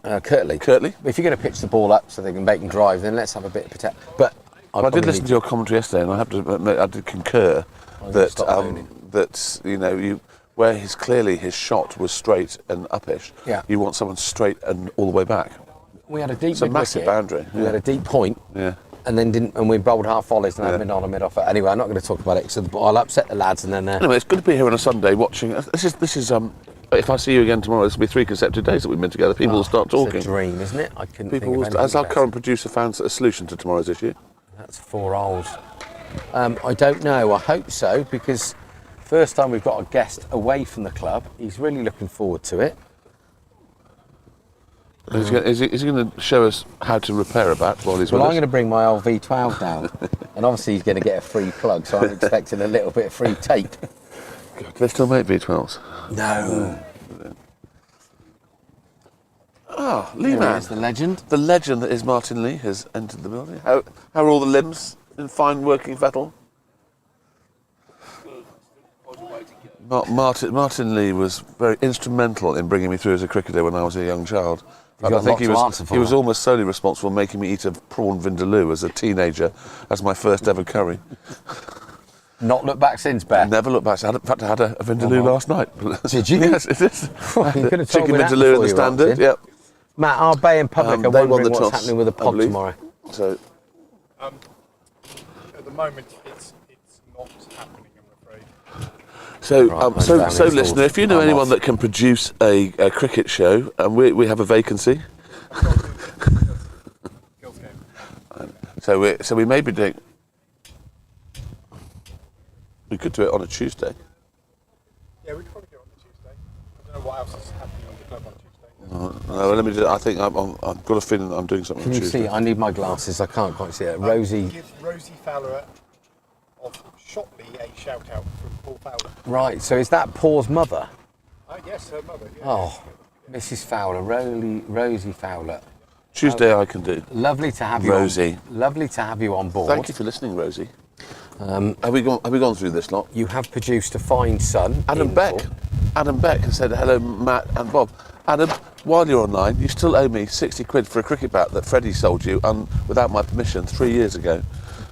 Curtley. Curtley. If you're going to pitch the ball up so they can make them drive, then let's have a bit of protect. But I did listen to your commentary yesterday, and I have to admit, I did concur that where his shot was straight and uppish. Yeah. You want someone straight and all the way back. We had a deep. It's a massive boundary. We had a deep point. Yeah. And we bowled half volleys and had mid on and mid off. Anyway, I'm not going to talk about it because I'll upset the lads and then. Anyway, it's good to be here on a Sunday watching. This is. If I see you again tomorrow, this will be 3 consecutive days that we've been together. People will start talking. It's a dream, isn't it? I couldn't People think of will, as our anything current producer found a solution to tomorrow's issue. That's 4 holes. I don't know. I hope so, because first time we've got a guest away from the club. He's really looking forward to it. Is he going to show us how to repair a bat while he's with Well, us? I'm going to bring my old V12 down, and obviously he's going to get a free plug, so I'm expecting a little bit of free tape. Do they still make V12s? No. Ah, Lee There Man. he is, the legend. The legend that is Martin Lee has entered the building. How are all the limbs in fine working fettle? Martin Lee was very instrumental in bringing me through as a cricketer when I was a young child. You've got a lot to answer for he was that. almost solely responsible for making me eat a prawn vindaloo as a teenager, as my first ever curry. Not looked back since, Bear. Never looked back. In fact, I had a vindaloo last night. Did you? Yes, it is. You could have told Chicken me that vindaloo in before the you standard. walked in. Yep. Matt, our Bay in public are They won wondering the what's toss, happening with the I pod believe. tomorrow. So At the moment, it's not happening, I'm afraid. So, Right, I'm so down in listener, if you know I'm anyone off. that can produce a cricket show, and we have a vacancy. Girls' game. So we may be doing. We could do it on a Tuesday. Yeah, we could probably do it on the Tuesday. I don't know what else is happening on the club on Tuesday. No, let me do. I think I've got a feeling that I'm doing something Can on you Tuesday. see? I need my glasses. I can't quite see it. Rosie. Give Rosie Fowler of Shotley a shout out from Paul Fowler. Right. So is that Paul's mother? Yes, her mother. Yeah. Oh, Mrs. Fowler, Rosie Fowler. Tuesday I can do. Lovely to have you, Rosie. Lovely to have you on board. Thank you for listening, Rosie. Have we gone through this lot? You have produced a fine son. Adam Beck has said hello, Matt and Bob. Adam, while you're online, you still owe me 60 quid for a cricket bat that Freddie sold you without my permission 3 years ago.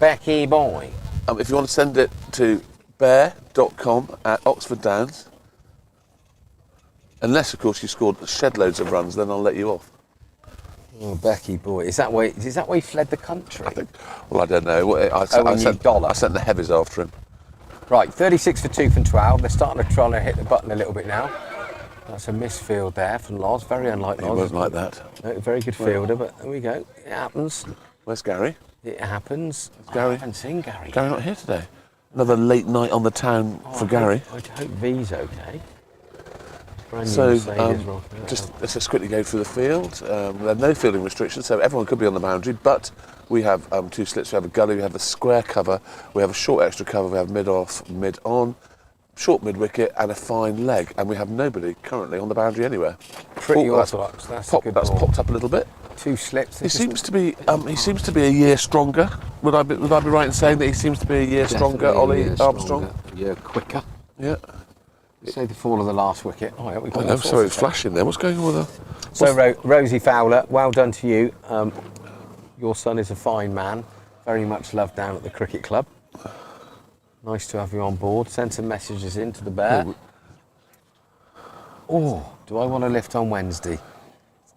Becky boy. If you want to send it to bear.com at Oxford Downs, unless of course you scored shed loads of runs, then I'll let you off. Oh, Becky boy, is that why he fled the country? I think. Well, I don't know. I sent the heavies after him. Right, 36 for 2 from 12. They're starting to try and hit the button a little bit now. That's a misfield there from Loz. Very unlike Loz. He wasn't like that. No, very good fielder, but there we go. It happens. Where's Gary? It happens. Gary? I haven't seen Gary. Gary not here today. Another late night on the town for Gary. I hope V's okay. Brand new So, Mercedes, right? let's just quickly go through the field. There are no fielding restrictions, so everyone could be on the boundary, but we have 2 slits. We have a gully, we have a square cover, we have a short extra cover, we have mid-off, mid-on, short mid-wicket, and a fine leg, and we have nobody currently on the boundary anywhere. Pretty orthodox. That's a good That's ball. popped up a little bit. 2 slips. He seems to be a year stronger. Would I be right in saying that he seems to be a year stronger, Ollie Armstrong? Yeah, quicker. Yeah. Say the fall of the last wicket. Oh, yeah, we got I know, sorry, it's flashing there. What's going on with her? So, Rosie Fowler, well done to you. Your son is a fine man. Very much loved down at the cricket club. Nice to have you on board. Send some messages in to the bear. Oh, do I want to lift on Wednesday?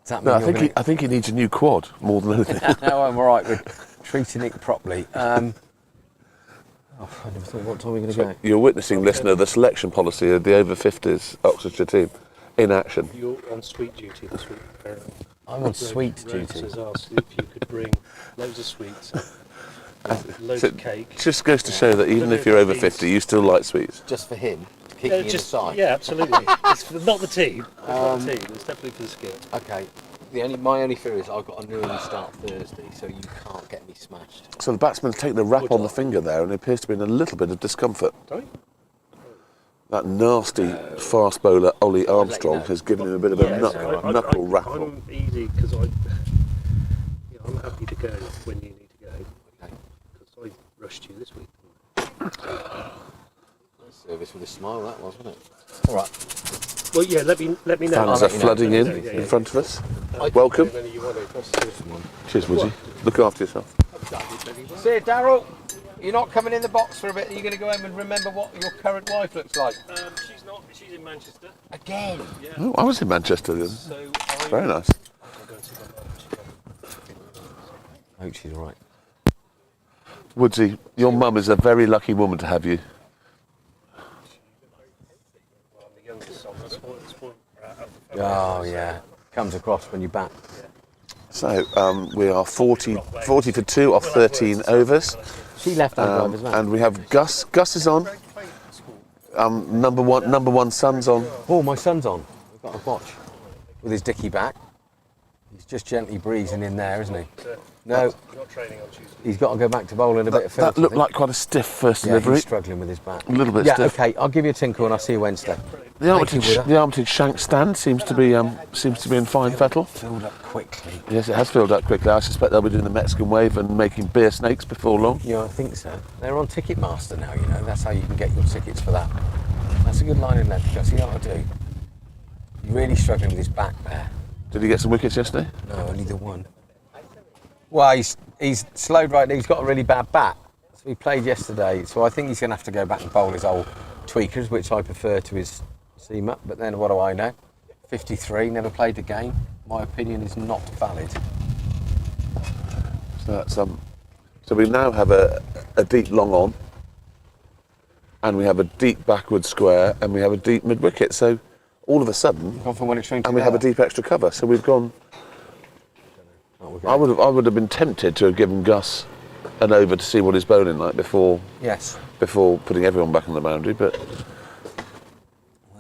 Does that mean I think he needs a new quad more than anything. No, I'm all right with treating it properly. I never thought what time we're going to go. You're witnessing, listener, the selection policy of the over 50s Oxfordshire team in action. You're on sweet duty this week, apparently. I'm on sweet Rose duty. has asked if you could bring loads of sweets, loads of cake. It just goes to show that even if you're over 50, you still like sweets. Just for him, to kick you in the side. Yeah, absolutely. It's for, not the team. It's not the team. It's definitely for the skit. Okay. My only fear is I've got an early start Thursday, so you can't get me smashed. So the batsman's taken the wrap on the finger there, and it appears to be in a little bit of discomfort. Sorry? That nasty fast bowler Ollie Armstrong has given him a bit of a knuckle rattle. I'm easy because I'm happy to go when you need to go. Because I rushed you this week. Nice service with a smile, that was, wasn't it? All right. Well, yeah. Let me know. Fans are flooding in front of us. Welcome. Cheers, Woody. Look after yourself. See you, Darryl. You're not coming in the box for a bit. Are you going to go home and remember what your current wife looks like? She's not. She's in Manchester. Again? Yeah. Oh, I was in Manchester the other. So Very nice. I'll go and see my mum. I hope she's all right. Woodsy, your mum is a very lucky woman to have you. Well, I'm the youngest son. That's what Oh, yeah. Comes across when you bat. So we are 40 for 2 off 13 overs. She left hand drive as well. And we have Gus. Gus is on. Number one son's on. Oh, my son's on. We've got a watch with his dicky back. He's just gently breezing in there, isn't he? No, Not training on Tuesday. he's got to go back to bowling a bit of That filth. looked like quite a stiff first yeah, delivery. he's struggling with his back. A little bit Yeah, stiff. okay. I'll give you a tinkle and I'll see you Wednesday. The Thank you, Wooder. Armitage shank stand seems to be in fine fettle. Filled up quickly. Yes, it has filled up quickly. I suspect they'll be doing the Mexican wave and making beer snakes before long. Yeah, I think so. They're on Ticketmaster now, you know. That's how you can get your tickets for that. That's a good line in length, Gus. You know what I do? You're really struggling with his back there. Did he get some wickets yesterday? No, only the one. Well, he's slowed right now. He's got a really bad bat. So he played yesterday. So I think he's going to have to go back and bowl his old tweakers, which I prefer to his seam up. But then what do I know? 53, never played the game. My opinion is not valid. So that's so we now have a deep long on, and we have a deep backward square, and we have a deep mid wicket. So all of a sudden, Gone from one extreme to and we the have a other. deep extra cover. So we've gone. I would have been tempted to have given Gus an over to see what he's bowling like before Yes. putting everyone back on the boundary, but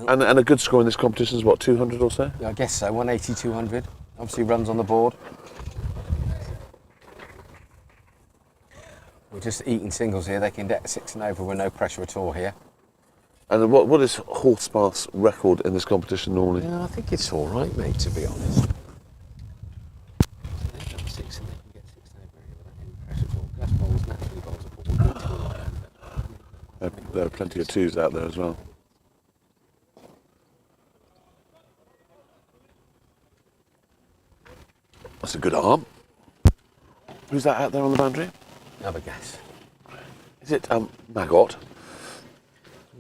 and a good score in this competition is what, 200 or so? I guess so. 180, 200. Obviously runs on the board. We're just eating singles here. They can get 6 and over with no pressure at all here. And what is Horspath's record in this competition normally? Yeah, I think it's all right, mate, to be honest. They've done 6 and they can get 6 over here without any pressure at all. Gus bowls naturally bowls a ball. there are plenty of twos out there as well. That's a good arm. Who's that out there on the boundary? Have a guess. Is it Maggot?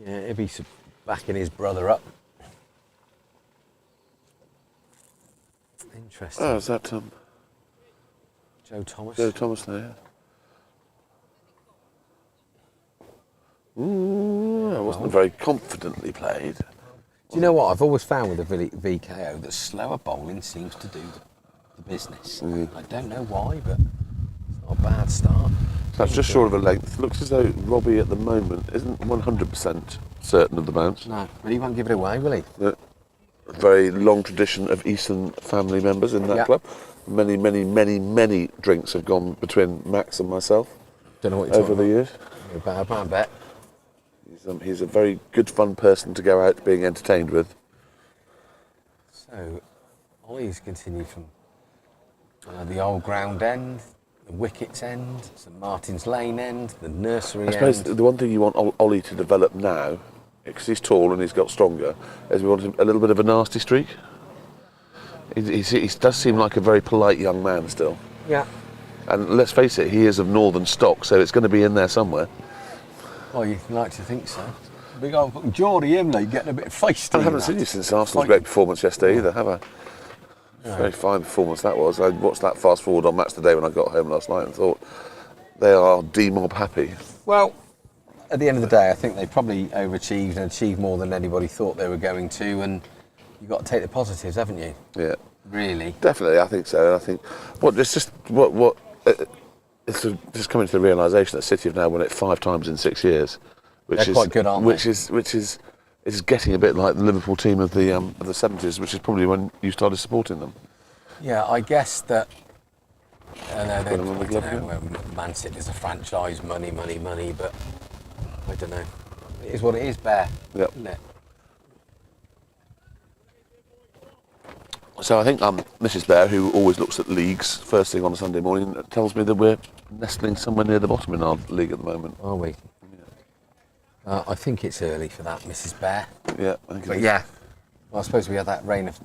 Yeah, he'll be backing his brother up. Interesting. Oh, is that Joe Thomas. Joe Thomas there? Ooh, that wasn't very confidently played. Do you know what? I've always found with the VKO that slower bowling seems to do the business. I don't know why, but it's not a bad start. So that's just short of a length. Looks as though Robbie at the moment isn't 100% certain of the bounce. No, but he won't give it away, will he? A very long tradition of Eastern family members in that club. Many, many, many, many drinks have gone between Max and myself Don't know what you're over the years. Bad man, bet. He's a very good, fun person to go out being entertained with. So, Ollie's continued from the old ground end, the wickets end, St Martin's Lane end, the nursery I suppose end. the one thing you want Ollie to develop now, because he's tall and he's got stronger, is we want him a little bit of a nasty streak. He does seem like a very polite young man still. Yeah. And let's face it, he is of northern stock, so it's going to be in there somewhere. Oh, you'd like to think so. Big old Geordie, him, like, getting a bit feisty. I haven't seen you since Arsenal's great performance yesterday either, have I? No. Very fine performance that was. I watched that fast forward on Match Today when I got home last night and thought, they are D-mob happy. Well, at the end of the day, I think they probably overachieved and achieved more than anybody thought they were going to, and you've got to take the positives, haven't you? Yeah. Really? Definitely, I think so. I think it's just coming to the realisation that City have now won it 5 times in 6 years, which They're is quite good, aren't which they? is getting a bit like the Liverpool team of the 70s, which is probably when you started supporting them. Yeah, I guess that. Man City is a franchise, money, but I don't know. It is what it is, Bear. Yep. Isn't it? So I think Mrs. Bear, who always looks at leagues first thing on a Sunday morning, tells me that we're nestling somewhere near the bottom in our league at the moment. Are we? Yeah. I think it's early for that, Mrs. Bear. Yeah, I think it But is. yeah, well, I suppose we had that reign of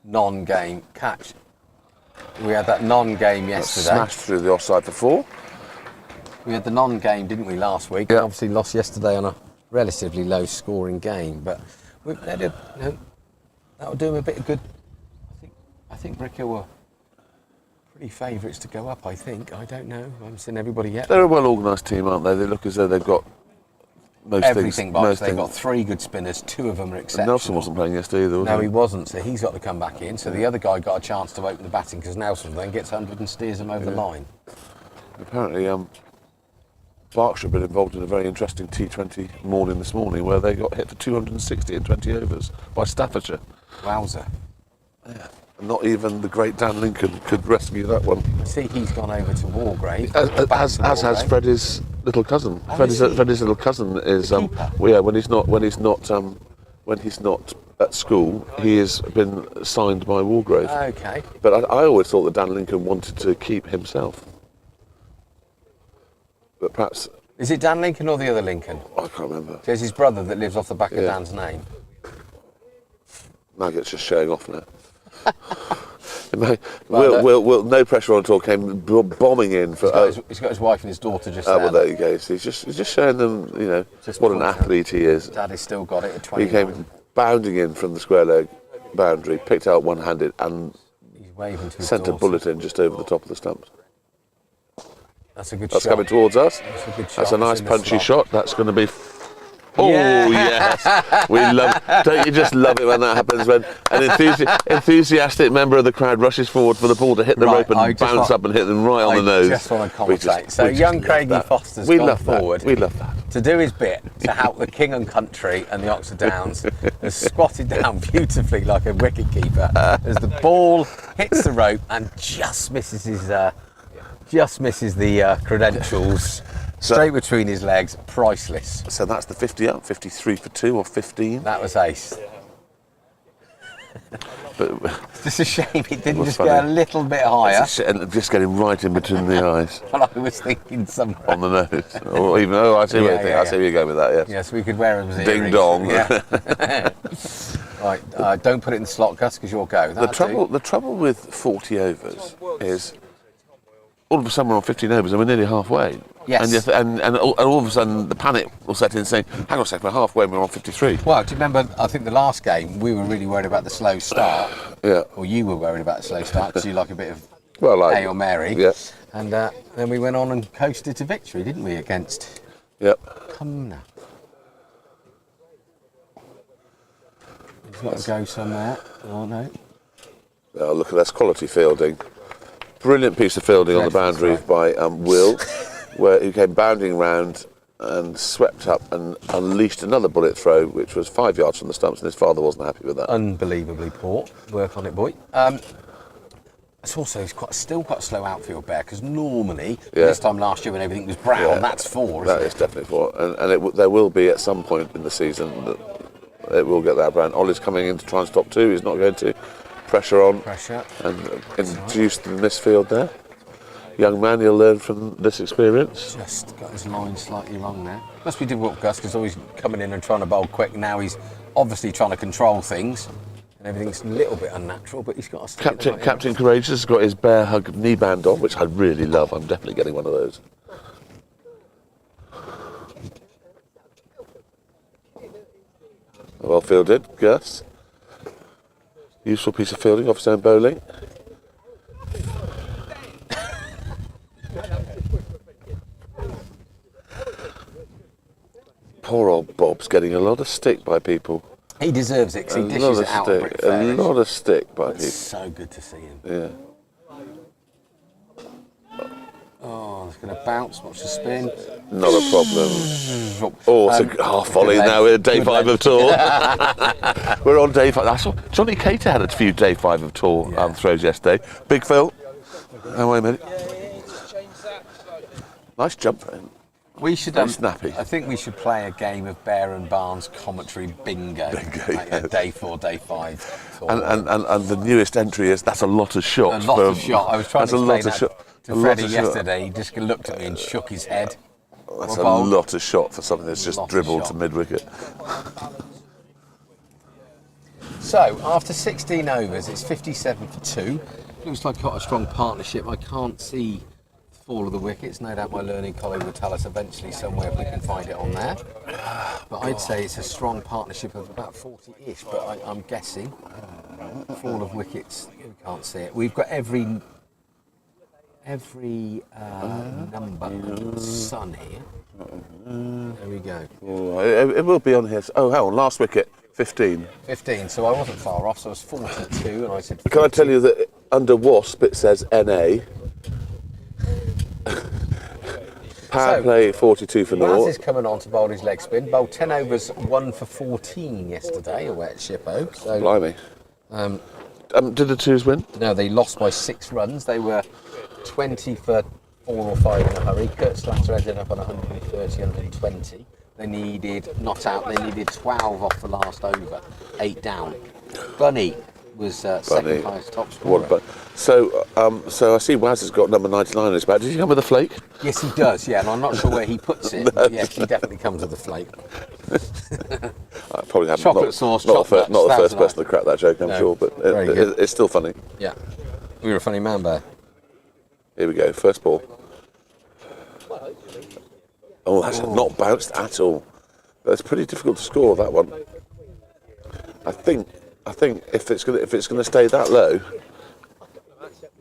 non-game catch. We had that non-game yesterday. Smashed through the offside for 4. We had the non-game, didn't we, last week? Yeah. Obviously lost yesterday on a relatively low-scoring game, but that'll do them a bit of good. I think Bricker were pretty favourites to go up, I think. I don't know. I haven't seen everybody yet. They're a well-organised team, aren't they? They look as though they've got most Everything, things. box. Most They've things. got 3 good spinners, 2 of them are And exceptional. Nelson wasn't playing yesterday either, was No, he? he wasn't, so he's got to come back in. So the other guy got a chance to open the batting because Nelson then gets 100 and steers him over the line. Apparently, Berkshire have been involved in a very interesting T20 morning this morning where they got hit for 260 in 20 overs by Staffordshire. Wowzer. Yeah. Not even the great Dan Lincoln could rescue that one. See, he's gone over to Wargrave. As has Freddie's little cousin. Oh, Freddie's is he? little cousin is keeper? well, yeah, when he's not at school, he has been signed by Wargrave. Okay. But I always thought that Dan Lincoln wanted to keep himself. But perhaps Is it Dan Lincoln or the other Lincoln? I can't remember. There's his brother that lives off the back of Yeah. Dan's name. Maggot's just showing off now. Well, Will, no pressure on at all, came bombing in for. He's got his wife and his daughter just Oh, there. well, there you go. So he's just showing them, Just what an points out. athlete he is. Daddy's still got it at He 29. came bounding in from the square leg boundary, picked out one-handed, and He's waving to his sent a daughter. bullet in just over the top of the stumps. That's a good That's shot. coming towards us. That's a good shot. That's a nice It's in the punchy slot. shot. That's going to be. Oh Yeah. yes, we love. Don't you just love it when that happens? When an enthusiastic member of the crowd rushes forward for the ball to hit the rope I and just bounce want- up and hit them right on the nose. I just want to We just- commentate. So we just young love Craigie that. Foster's We gone love that. forward We love that. to do his bit to help the King and Country and the Oxford Downs. Has squatted down beautifully like a wicketkeeper as the ball hits the rope and just misses the credentials. Straight between his legs, priceless. So that's the 50 up, 53 for 2 or 15. That was ace. But It's just a shame it didn't was just funny. go a little bit higher. and just getting right in between the eyes, Well, I was thinking some. on the nose, or even I see where you think. I see where you go with that. Yes. Yes, we could wear them as Ding earrings. dong. Yeah. Right, don't put it in the slot, Gus, because you'll go. The trouble with 40 overs is all of a sudden we're on 15 overs and we're nearly halfway. Yes. And all of a sudden the panic will set in saying, hang on a second, we're halfway and we're on 53. Well, do you remember, I think the last game, we were really worried about the slow start. Yeah. Or you were worried about the slow start because you like a bit of Well, like, Hail Mary. Yeah. And then we went on and coasted to victory, didn't we, against Yep. Cumnor. He's got to go somewhere. Oh, no. Oh, look at this quality fielding. Brilliant piece of fielding on the boundary by Will, where he came bounding round and swept up and unleashed another bullet throw, which was 5 yards from the stumps, and his father wasn't happy with that. Unbelievably poor. Work on it, boy. It's also still quite a slow outfield Bear, because normally, this time last year when everything was brown, that's 4, isn't That it? is definitely 4. And there will be at some point in the season that it will get that brown. Ollie's coming in to try and stop 2. He's not going to. Pressure on. Pressure. And induced the misfield there. Young man, you'll learn from this experience. Just got his line slightly wrong there. Must be difficult, Gus, because always coming in and trying to bowl quick. Now he's obviously trying to control things, and everything's a little bit unnatural, but he's got to stick it the right Captain Courageous has got his bear hug knee band on, which I really love. I'm definitely getting one of those. Well fielded, Gus. Useful piece of fielding off his own bowling. Poor old Bob's getting a lot of stick by people. He deserves it, because he A dishes lot it out. of stick. A lot of stick by It's people. so good to see him. Yeah. Oh, it's going to bounce. Watch the spin. Not a problem. Oh, it's a half volley good now. leg. We're at day Good 5 leg. of tour. We're on day 5. I saw Johnny Cater had a few day 5 of tour throws yesterday. Big Phil. Oh, wait a minute. Nice jump for him. We should. Very snappy. I think we should play a game of Bear and Barnes commentary bingo. Like a day 4, day 5. Tour. And the newest entry is that's a lot of A shots. lot of shot. I was trying to explain that to a lot Freddie of shot. yesterday. He just looked at me and shook his head. That's We're a bold. lot of shot for something that's just Lot of dribbled shot. to mid-wicket. So, after 16 overs, it's 57 for 2. Looks like quite a strong partnership. I can't see the fall of the wickets. No doubt my learning colleague will tell us eventually somewhere if we can find it on there. But I'd say it's a strong partnership of about 40-ish, but I'm guessing. Fall of wickets, we can't see it. We've got every number under the sun here. There we go. Oh, it will be on here. Oh, hang on, last wicket, 15. 15, so I wasn't far off, so I was 42, and I said 40. Can I tell you that under Wasp it says NA? Power So, play 42 for Raz is naught. coming on to bowl his leg spin. Bowled 10 overs, 1 for 14 yesterday away at Shippo. So, Blimey. Did the twos win? no, they lost by 6 runs. They were 20 for 4 or 5 in a hurry. Kurt Slatter ended up on 130, 120. They needed, not out, they needed 12 off the last over. 8 down. Bunny was second highest top scorer. What about, so I see Waz has got number 99 on his back. Did he come with a flake? Yes, he does, yeah, and I'm not sure where he puts it. But yes, he definitely comes with a flake. I probably haven't. Chocolate sauce, Not the chocolate, first that's person to crack that joke, I'm No, sure, but very good. it's still funny. Yeah. You're a funny man, Bear. Here we go, first ball. Oh, that's not bounced at all. That's pretty difficult to score, that one. I think if it's gonna stay that low,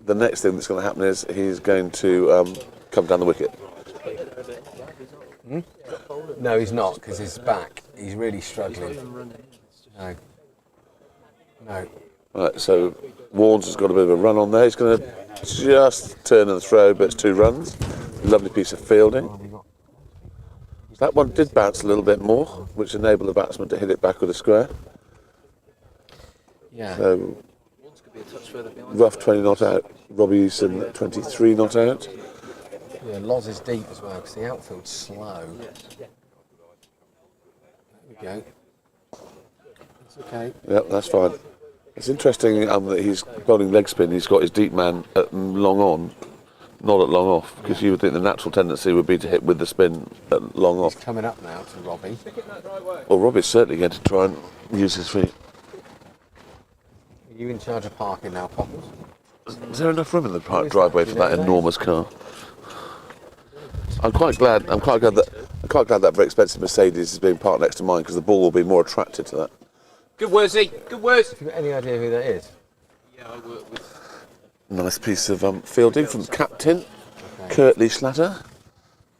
the next thing that's going to happen is he's going to come down the wicket. No, he's not, because his back, he's really struggling. No. No. Right, so Warnes has got a bit of a run on there. He's going to just turn and throw, but it's 2 runs. Lovely piece of fielding. That one did bounce a little bit more, which enabled the batsman to hit it back with a square. Yeah. So, rough 20 not out. Robbie Eason 23 not out. Yeah, Loz is deep as well, because the outfield's slow. There we go. It's okay. Yep, that's fine. It's interesting that he's bowling leg spin. He's got his deep man at long on, not at long off, because you would think the natural tendency would be to hit with the spin at long He's off. coming up now to Robbie. Well, Robbie's certainly going to try and use his feet. Are you in charge of parking now, Popples? Is there enough room in the driveway for that enormous car? I'm quite glad that very expensive Mercedes is being parked next to mine, because the ball will be more attracted to that. Good Worsey, good words. Have you got any idea who that is? Yeah, I work with. Nice piece of fielding from captain Curtley Slatter,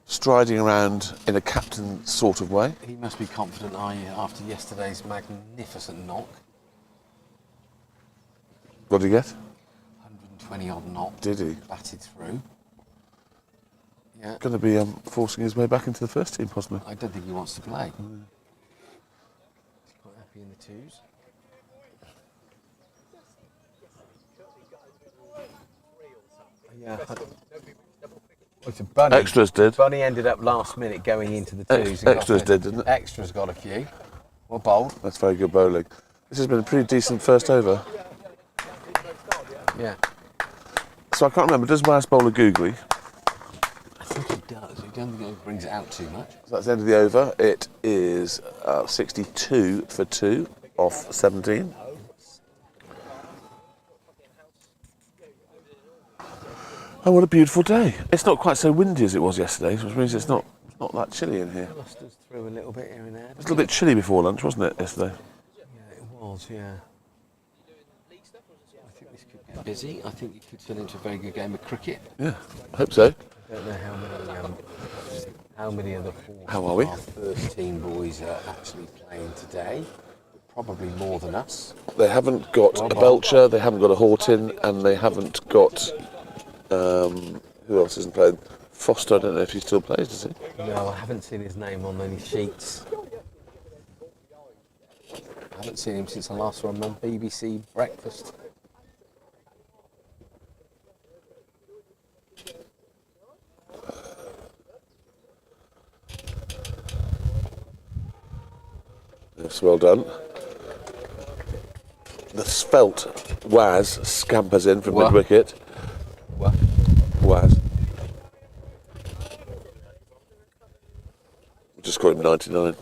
striding around in a captain sort of way. He must be confident, after yesterday's magnificent knock. What did he get? 120 odd knock. Did he? Batted through. Yeah. Going to be forcing his way back into the first team, possibly. I don't think he wants to play. He's quite happy in the twos. Yeah. Bunny. Extras did. Bunny ended up last minute going into the twos. Extras did, didn't it? Extras got a few. Well bowled. That's very good bowling. This has been a pretty decent first over. Yeah. So I can't remember, does Waz bowl a googly? I think he does. He don't think it brings it out too much. So that's the end of the over. It is 62 for 2 off 17. Oh, what a beautiful day. It's not quite so windy as it was yesterday, which means it's not that chilly in here. Clusters through a little bit here and there. It was a little bit chilly before lunch, wasn't it, yesterday? Yeah, it was, yeah. I think this could get busy. I think it could turn into a very good game of cricket. Yeah, I hope so. I don't know how many of the How are we? first team boys are actually playing today. Probably more than us. They haven't got a Belcher, they haven't got a Horton, and they haven't got... who else isn't playing? Foster, I don't know if he still plays, does he? No, I haven't seen his name on any sheets. I haven't seen him since I last saw him on BBC Breakfast. Yes, well done. The svelte Waz scampers in from What? mid-wicket. What? Waz. Just call him 99.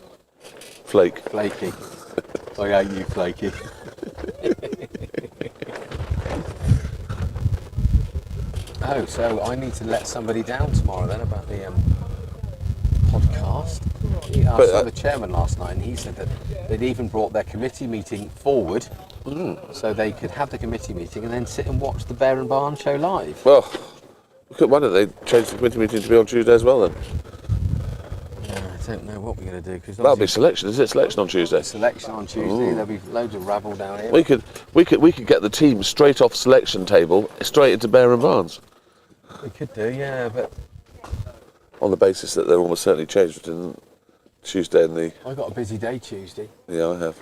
Flake. Flaky. I hate you, Flaky. Oh, so I need to let somebody down tomorrow then about the podcast. I saw the chairman last night and he said that they'd even brought their committee meeting forward so they could have the committee meeting and then sit and watch the Bear and Barn show live. Well, why don't they change the committee meeting to be on Tuesday as well then? Yeah, I don't know what we're going to do because That'll be selection, is it? Selection on Tuesday. selection on Tuesday. There'll be loads of rabble down here. We could get the team straight off selection table, straight into Bear and Barnes. We could do, yeah, but On the basis that they're almost certainly changed between Tuesday and the... I've got a busy day Tuesday. Yeah, I have.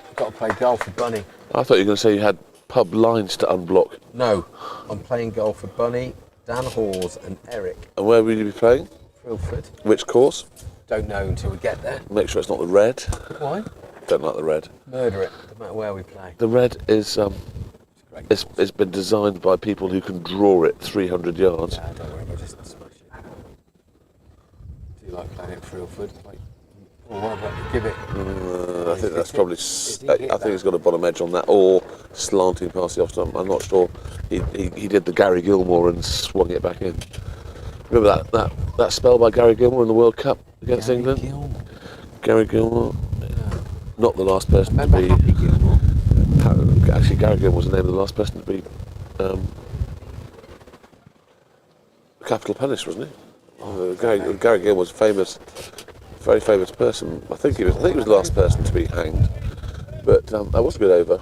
I've got to play golf with Bunny. I thought you were going to say you had pub lines to unblock. No, I'm playing golf with Bunny, Dan Hawes and Eric And where will you be playing? Frilford. Which course? Don't know until we get there. Make sure it's not the red. Why? Don't like the red. Murder it, no matter where we play. The red is Great. it's been designed by people who can draw it 300 yards. Yeah, don't worry, we'll just smash it. Do you like playing at Frilford? Like, or what about give it? I think that's probably. I think it's got a bottom edge on that, or slanting past the off stump. I'm not sure. He did the Gary Gilmore and swung it back in. Remember that spell by Gary Gilmore in the World Cup against England? Gilmore. Gary Gilmore, not the last person to Remember be. Happy Gilmore? Actually, Gary Gilmore was the name of the last person to be capital punished, wasn't he? Gary Gilmore was famous. Very famous person. I think he was the last person to be hanged. But that was a good over.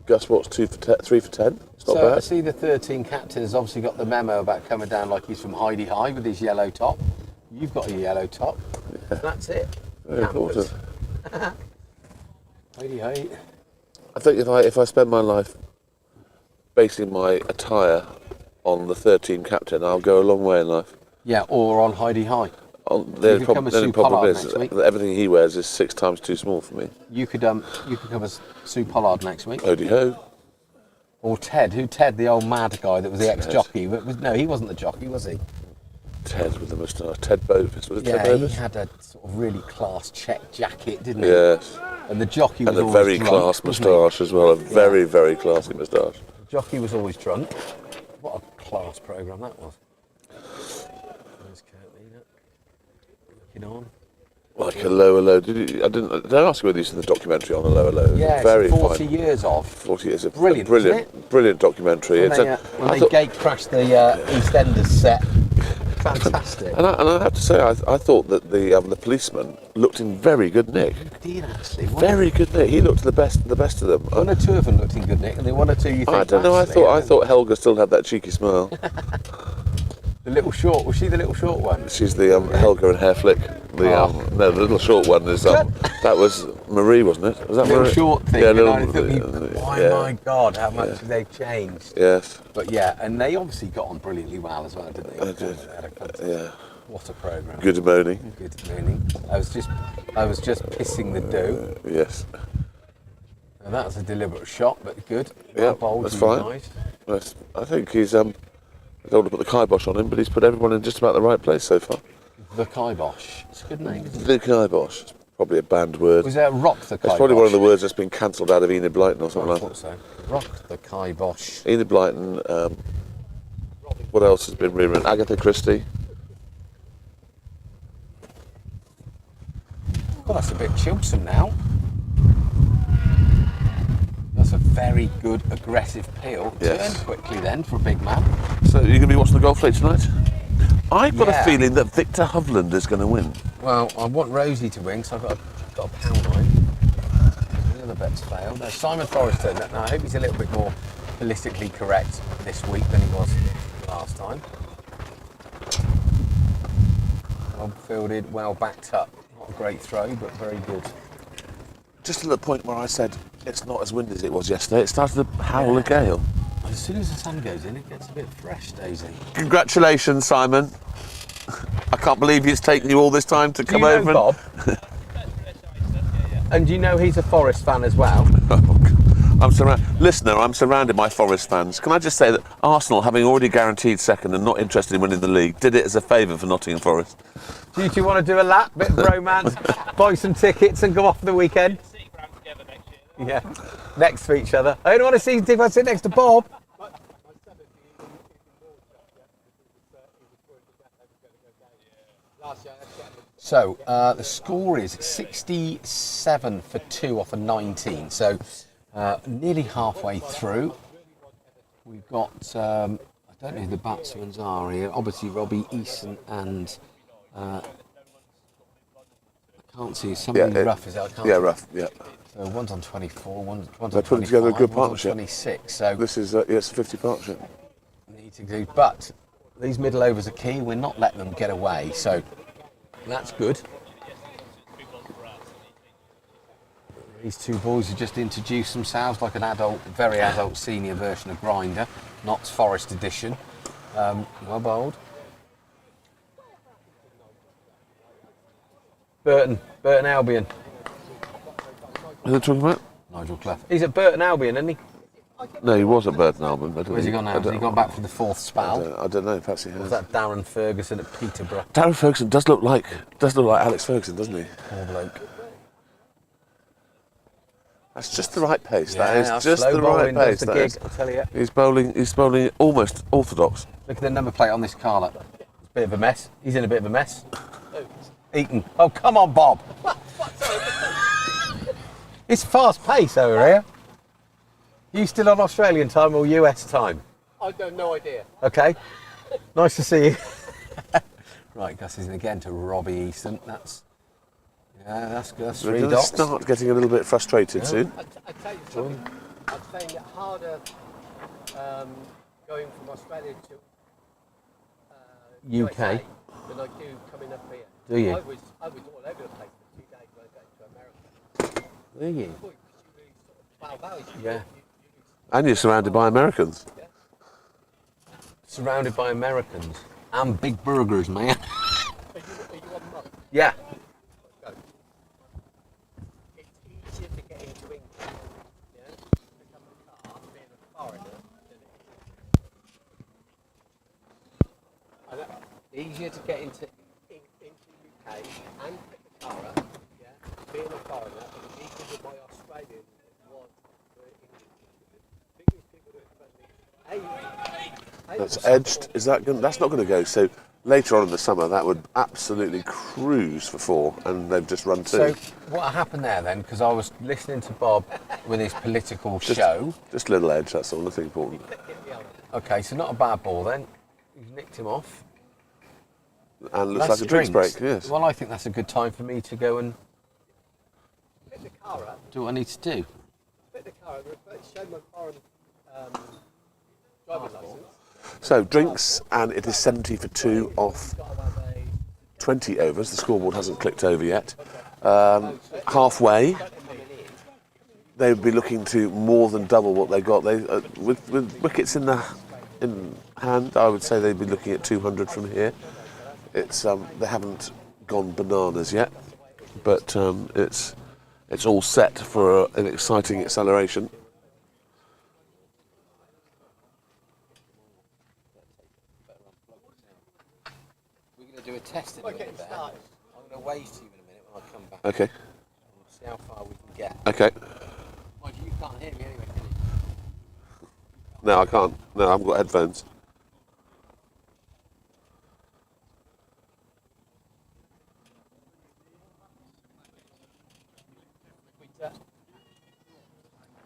Gus Watts 3 for 10. It's not So I bad. see the 13 captain has obviously got the memo about coming down like he's from Heidi High with his yellow top. You've got a yellow top. That's it. Very important. Heidi High. I think if I spend my life basing my attire on the 13 captain, I'll go a long way in life. Yeah, or on Heidi High. The could come as only Sue problem Pollard is next week. that everything he wears is 6 times too small for me. You could come as Sue Pollard next week. Odie ho. Or Ted. Ted, the old mad guy that was the ex-jockey? No, he wasn't the jockey, was he? Ted with the moustache. Ted Bovis. Was it Yeah, Ted he Bovis? had a sort of really class check jacket, didn't he? Yes. And the jockey was And a always very drunk, class wasn't he? moustache as well. A very, very classy moustache. The jockey was always drunk. What a class programme that was. There's Curtley, look. Looking on. Like a lower low. Did I ask you whether you seen the documentary on a lower low? Yeah, Very it's 40 fine. years of. 40 years. Brilliant, brilliant documentary. When they gate crashed the EastEnders set. Fantastic. And I have to say, I thought that the policeman looked in very good nick. He did actually. Very good nick. He looked the best of them. One or two of them looked in good nick, and the one or two you think. I don't know. I thought Helga still had that cheeky smile. The little short, was she the little short one? She's the Helga and hair flick. No, the little short one is that was Marie, wasn't it? Was that Little Marie? short thing. Yeah, And little, I thought, yeah. my God, how much have they changed? Yes. But yeah, and they obviously got on brilliantly well as well, didn't they? They did. They had a fantastic- Yeah. What a programme. Good moaning. Good morning. I was just pissing the dough. Yes. And that was a deliberate shot, but good. Yeah, Well bowled, that's really fine. nice. Yes. I think he's don't want to put the kibosh on him, but he's put everyone in just about the right place so far. The kibosh. It's a good name, isn't it? The kibosh. It's probably a banned word. Was there rock the kibosh? It's probably one of the words that's been cancelled out of Enid Blyton or something I like thought that. so. Rock the kibosh. Enid Blyton. What else has been rewritten? Agatha Christie. Well, that's a bit chillsome now. That's a very good aggressive peel. Yes. Turn quickly then for a big man. So you're going to be watching the golf late tonight? I've got Yeah. a feeling that Victor Hovland is going to win. Well, I want Rosie to win, so I've got a pound on him. The other bet's failed. No, Simon Forrester. Now, I hope he's a little bit more politically correct this week than he was last time. Well fielded, well backed up. Not a great throw, but very good. Just to the point where I said it's not as windy as it was yesterday. It started to howl a gale. As soon as the sun goes in, it gets a bit fresh, Daisy. Congratulations, Simon. I can't believe it's taken you all this time to come over. You know Bob? And you know he's a Forest fan as well. I'm surrounded by Forest fans. Can I just say that Arsenal, having already guaranteed second and not interested in winning the league, did it as a favour for Nottingham Forest. Do you two want to do a lap, bit of romance, buy some tickets and go off for the weekend? Yeah, next to each other. I don't want to see if I sit next to Bob. So the score is 67 for 2 off a 19. So nearly halfway through. We've got I don't know who the batsmen are here. Obviously Robbie Eason and I can't see something rough. Is that? I can't see. Rough. Yeah. So one's on 24, one's on 25, They're putting together a good one's on partnership. 26. So This is it's a 50 partnership. need to do, but these middle overs are key. We're not letting them get away, so that's good. These two boys have just introduced themselves like an adult, very adult senior version of Grinder, Notts Forest edition. Well bowled. Burton Albion. Who are they talking about? Nigel Clough. He's at Burton Albion, isn't he? No, he was at Burton Albion. Where's he gone now? Has he gone back for the fourth spell? I don't know. Perhaps he Was has. that Darren Ferguson at Peterborough? Darryl Ferguson does look like Alex Ferguson, doesn't he? Poor bloke. That's just the right pace. Yeah, that is just the right pace. The that gig, is. I'll tell you. He's bowling almost orthodox. Look at the number plate on this car. Look. It's a bit of a mess. He's in a bit of a mess. Eaton. Oh, come on, Bob. It's fast pace over here. You still on Australian time or US time? I've got no idea. Okay. Nice to see you. Right, Gus is in again to Robbie Easton. That's We're 3 going to dots. start getting a little bit frustrated soon. I tell you something, I'm finding it harder going from Australia to UK. USA than I do coming up here. Do you? I was all over the place for 2 days when I got to America. Do you? Boy, 'cause you really sort of plough valleys. Yeah. And you're surrounded by Americans. Surrounded by Americans and big burgers, man. Are you on Yeah. Go. It's easier to get into England, yeah, to pick up a car being a foreigner than it is. I know. Easier to get into. Into UK and pick the car up, yeah, being a foreigner, and even with my Australian was biggest people that friendly. That's edged. Is that going? That's not going to go. So later on in the summer, that would absolutely cruise for 4, and they've just run 2. So what happened there then? Because I was listening to Bob with his political show. Just a little edge. That's all. Nothing important. Okay, so not a bad ball then. You've nicked him off. And looks That's like a drinks break. Yes. Well, I think that's a good time for me to go and Pick the car up, do what I need to do. pick the car up, show my foreign driver's license. So drinks, and it is 70 for 2 off 20 overs. The scoreboard hasn't clicked over yet. Halfway, they would be looking to more than double what they got. They with wickets in hand, I would say they'd be looking at 200 from here. It's they haven't gone bananas yet, but it's all set for an exciting acceleration. We're going to do a test in a minute there. I'm going to wave to you in a minute when I come back. Okay. We'll see how far we can get. Okay. Mind you, you can't hear me anyway, can you? No, I can't. No, I haven't got headphones.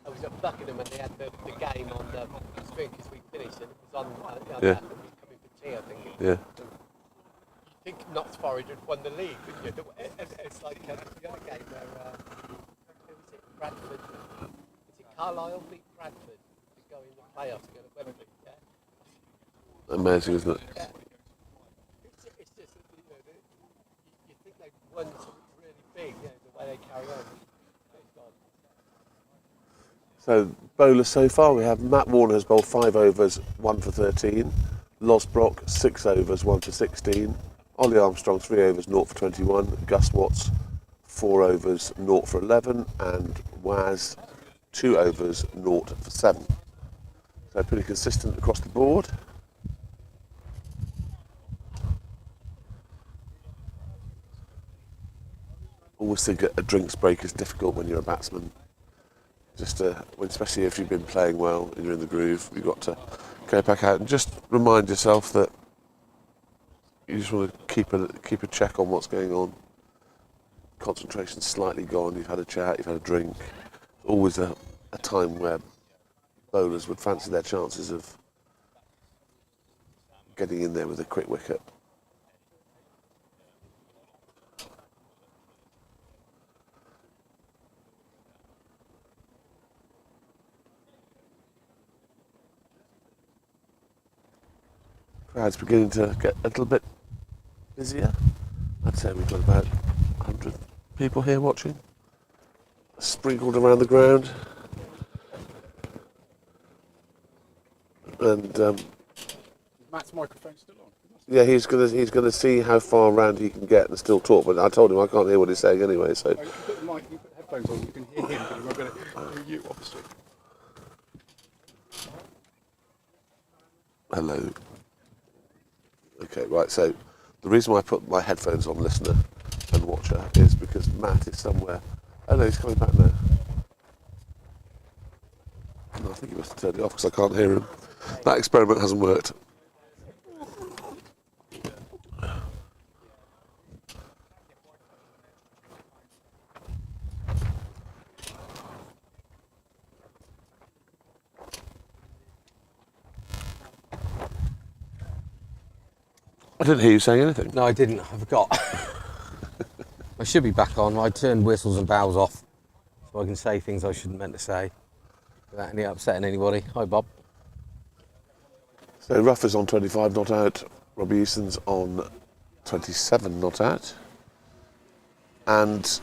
I was at Buckingham and they had the game on the screen because we finished and it was on. Yeah. It was coming for tea, I think. Yeah. You think Notts Forest had won the league, wouldn't you? It's like the other game where who was it? Bradford. Is it Carlisle beat Bradford to go in the playoffs to go to Wembley? Yeah. Amazing, isn't it? Yeah. It's just that, you think they've won something really big, the way they carry on. Thank God. So bowlers so far, we have Matt Warner has bowled 5 overs, 1 for 13. Losbrock 6 overs, 1 for 16. Ollie Armstrong 3 overs, 0 for 21. Gus Watts 4 overs, 0 for 11, and Waz 2 overs, 0 for 7. So pretty consistent across the board. Always think a drinks break is difficult when you're a batsman. Especially if you've been playing well and you're in the groove, you've got to go back out and just remind yourself that you just want to keep a check on what's going on. Concentration's slightly gone. You've had a chat, you've had a drink. Always a time where bowlers would fancy their chances of getting in there with a quick wicket. Crowd's beginning to get a little bit busier. I'd say we've got about 100 people here watching, sprinkled around the ground. And Matt's microphone's still on. yeah, he's gonna see how far around he can get and still talk. But I told him I can't hear what he's saying anyway. So You can put the mic, you put headphones on, you can hear him, but you're not going to hear you, obviously. hello. Okay, right. So the reason why I put my headphones on, listener and watcher, is because Matt is somewhere. Oh no, he's coming back now. No, I think he must have turned it off because I can't hear him. That experiment hasn't worked. I didn't hear you saying anything. No, I didn't. I forgot. I should be back on. I turned whistles and bows off so I can say things I shouldn't meant to say without any upsetting anybody. Hi, Bob. So Ruff is on 25 not out. Robbie Easton's on 27 not out. And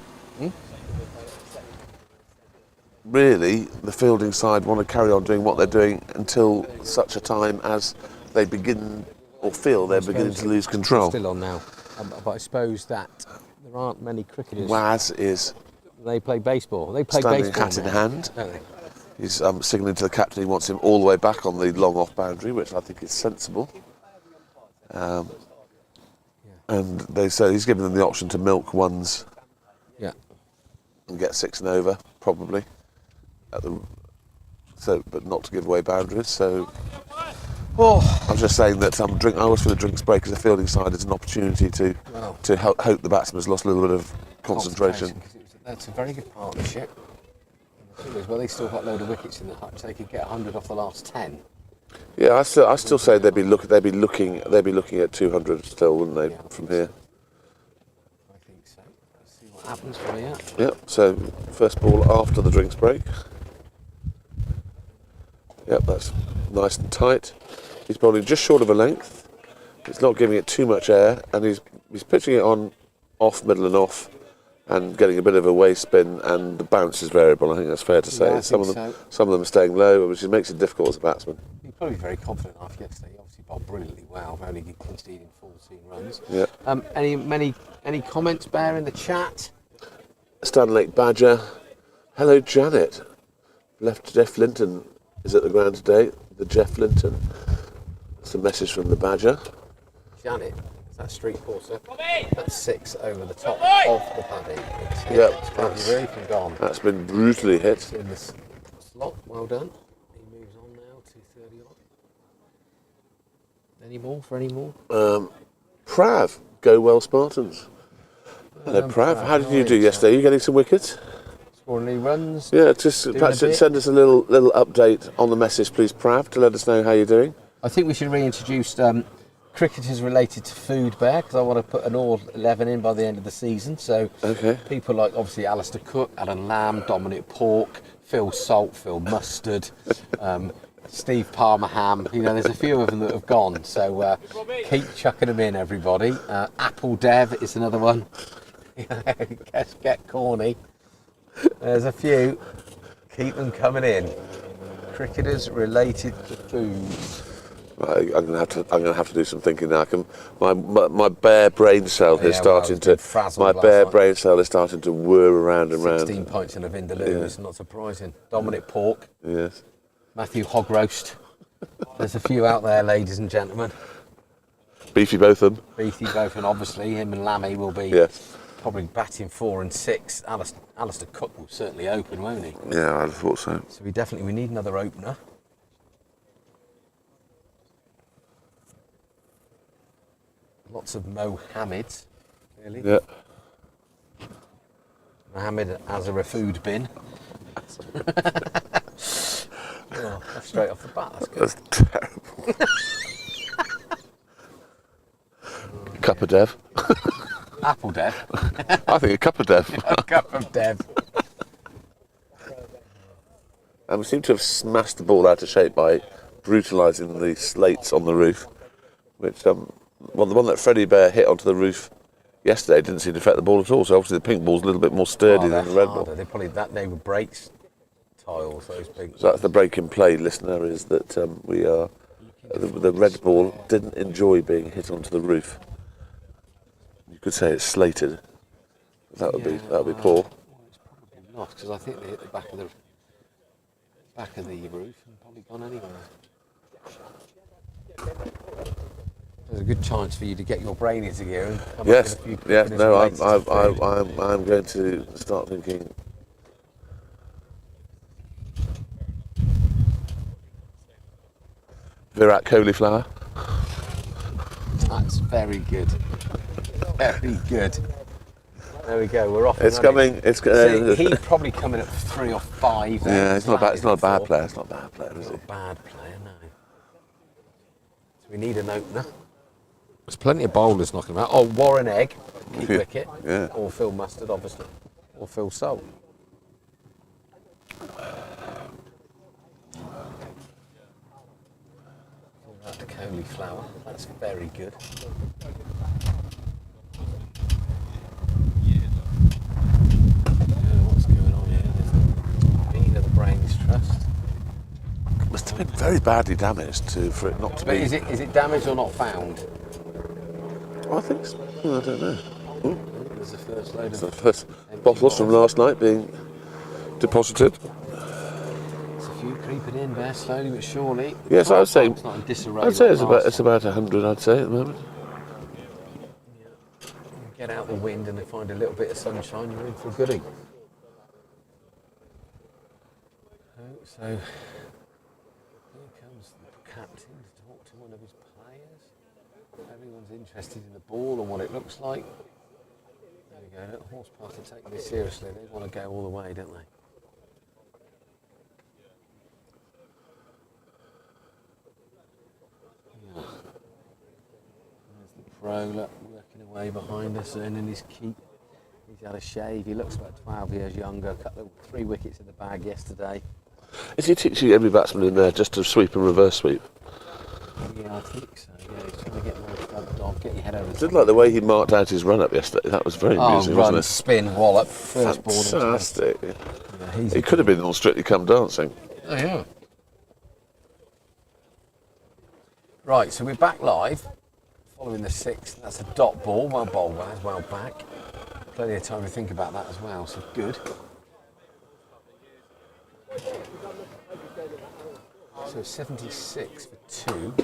really, the fielding side want to carry on doing what they're doing until such a time as they begin or feel they're beginning to lose control. Still on now. But I suppose that There aren't many cricketers. Waz is They play baseball. They play standing baseball hat in now, hand. don't they? He's signalling to the captain he wants him all the way back on the long off boundary, which I think is sensible. And they say he's given them the option to milk ones Yeah. and get 6 and over, probably. But not to give away boundaries. So I was just saying that I always feel a drinks break as a fielding side is an opportunity to hope the batsman's lost a little bit of concentration. That's a very good partnership. And the thing is, well, they still got a load of wickets in the hutch. They could get 100 off the last 10. Yeah, I still say they'd be looking at 200 still, wouldn't they, from here? I think so. Let's see what happens from here. Yep. So first ball after the drinks break. Yep, that's nice and tight. He's bowling just short of a length. He's not giving it too much air, and he's pitching it on off, middle and off, and getting a bit of a waist spin, and the bounce is variable. I think that's fair to say. Yeah, some of them are staying low, which makes it difficult as a batsman. He's probably very confident after yesterday. He obviously bowled brilliantly well, only conceding 14 runs. Yeah. Any comments, Bear, in the chat? Stanlake Badger. Hello, Janet. Left Jeff Linton is at the ground today. The Jeff Linton. That's a message from the Badger. Janet, is that street porter? That's 6 over the top of the paddy. It's hit. Yep, It's probably really from gone. That's been brutally hit. It's in the slot. Well done. He moves on now to 30 odd. Any more for any more? Prav, go well Spartans. Hello Prav, how did you do yesterday? Are you getting some wickets? Scoring any runs? Yeah, just perhaps send us a little update on the message, please, Prav, to let us know how you're doing. I think we should reintroduce cricketers related to food, Bear, because I want to put an all 11 in by the end of the season. So people like obviously Alistair Cook, Alan Lamb, Dominic Pork, Phil Salt, Phil Mustard, Steve Palmer Ham. You know, there's a few of them that have gone. So keep chucking them in, everybody. Apple Dev is another one. Get corny. There's a few. Keep them coming in. Cricketers related to food. I'm gonna have to do some thinking now. My bare brain cell is starting to whir around and round. 16 pints in a Vindaloo. It's not surprising. Dominic Pork. Yes. Matthew Hog Roast. There's a few out there, ladies and gentlemen. Beefy Botham. Beefy Botham, obviously. Him and Lammy will be probably batting 4 and 6. Alistair Cook will certainly open, won't he? Yeah, I thought so. So we need another opener. Lots of Mohammeds, really. Yeah. Mohammed has a food bin. That's straight off the bat. That's good. That's terrible. Cup of Dev. Apple Dev. I think a cup of Dev. A cup of Dev. And we seem to have smashed the ball out of shape by brutalising the slates on the roof, which the one that Freddie Bear hit onto the roof yesterday didn't seem to affect the ball at all. So obviously the pink ball's a little bit more sturdy than the red ball. They were brakes tiles. Those pink. So that's the break in play, listener, is that the red ball didn't enjoy being hit onto the roof. You could say it's slated. That would be poor. Well, it's probably not, because I think they hit the back of the roof and probably gone anywhere. There's a good chance for you to get your brain into gear and come up with a few I'm going to start thinking. Virat Cauliflower. That's very good. Very good. There we go. We're off. It's coming. He'd probably come in at 3 or 5. Yeah, it's not bad. It's not a bad player. It's not a bad player, is Not it? a bad player, no. So we need an opener. There's plenty of bowlers knocking about. Oh, Warren Egg, keep wicket. Yeah. Or Phil Mustard, obviously. Or Phil Salt. That cauliflower. That's very good. What's going on here? There's a Brains Trust. Must have been very badly damaged for it not to But be. is it damaged or not found? I think so. I don't know. Ooh. There's the first load The of first bottles from last night being deposited. There's a few creeping in there, slowly but surely. Yes, I would say. It's not in disarray. I'd say like it's last about 100. I'd say at the moment. time. Get out the wind and they find a little bit of sunshine, you're in for a goodie. So here comes the captain to talk to one of his players. Everyone's interested in the ball and what it looks like. There we go. Little Horspath are taking this seriously. They want to go all the way, don't they? Yeah. There's the pro working away behind us, earning his keep. He's had a shave. He looks about 12 years younger. A couple of 3 wickets in the bag yesterday. Is he teaching every batsman in there just to sweep and reverse sweep? Yeah, I think so. Yeah, he's trying to get more front dog, get your head over. I did like the way he marked out his run up yesterday. That was very amusing, run, wasn't it? spin, wallop, first ball. Fantastic. Yeah, he's He could have been on Strictly Come Dancing. Oh yeah. Right, so we're back live, following the sixth. That's a dot ball, well bowled, guys, well back. Plenty of time to think about that as well, so good. So 76 for 2,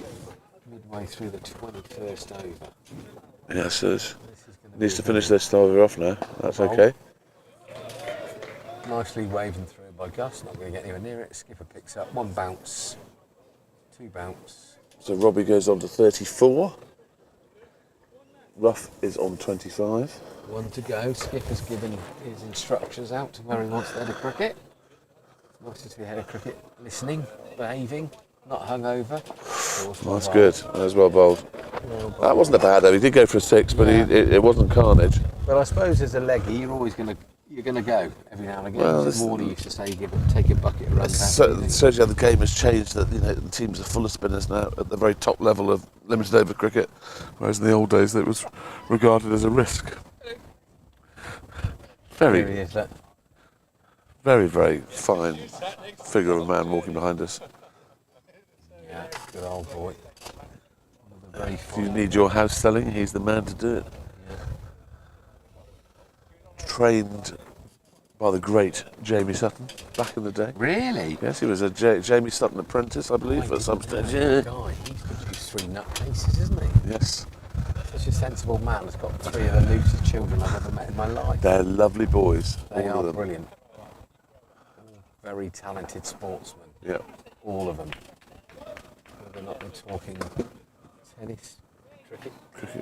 midway through the 21st over. Yes, it is. Needs to finish this over off now. That's okay. Nicely waving through by Gus, not going to get anywhere near it. Skipper picks up 1 bounce, 2 bounce. So Robbie goes on to 34. Ruff is on 25. 1 to go. Skipper's given his instructions out to where he wants the head of cricket. Nice to see the head of cricket listening, behaving, not hungover. That's good. That was well bowled. That wasn't a bad though. He did go for a 6, but it wasn't carnage. But I suppose as a leggy, you're always going to go every now and again. Well, Warner used to say, take a bucket of runs. So it shows you how the game has changed. That the teams are full of spinners now at the very top level of limited over cricket, whereas in the old days it was regarded as a risk. Very, very fine figure of a man walking behind us. Yeah, good old boy. If you need your house selling, he's the man to do it. Yeah. Trained by the great Jamie Sutton back in the day. Really? Yes, he was a Jamie Sutton apprentice, I believe, at some stage. Yeah. Guy, he's produced 3 nutcases, isn't he? Yes. Such a sensible man has got 3 of the loosest children I've ever met in my life. They're lovely boys. They all are of them. brilliant. Very talented sportsmen. Yeah. All of them. Whether or not we're talking tennis, cricket.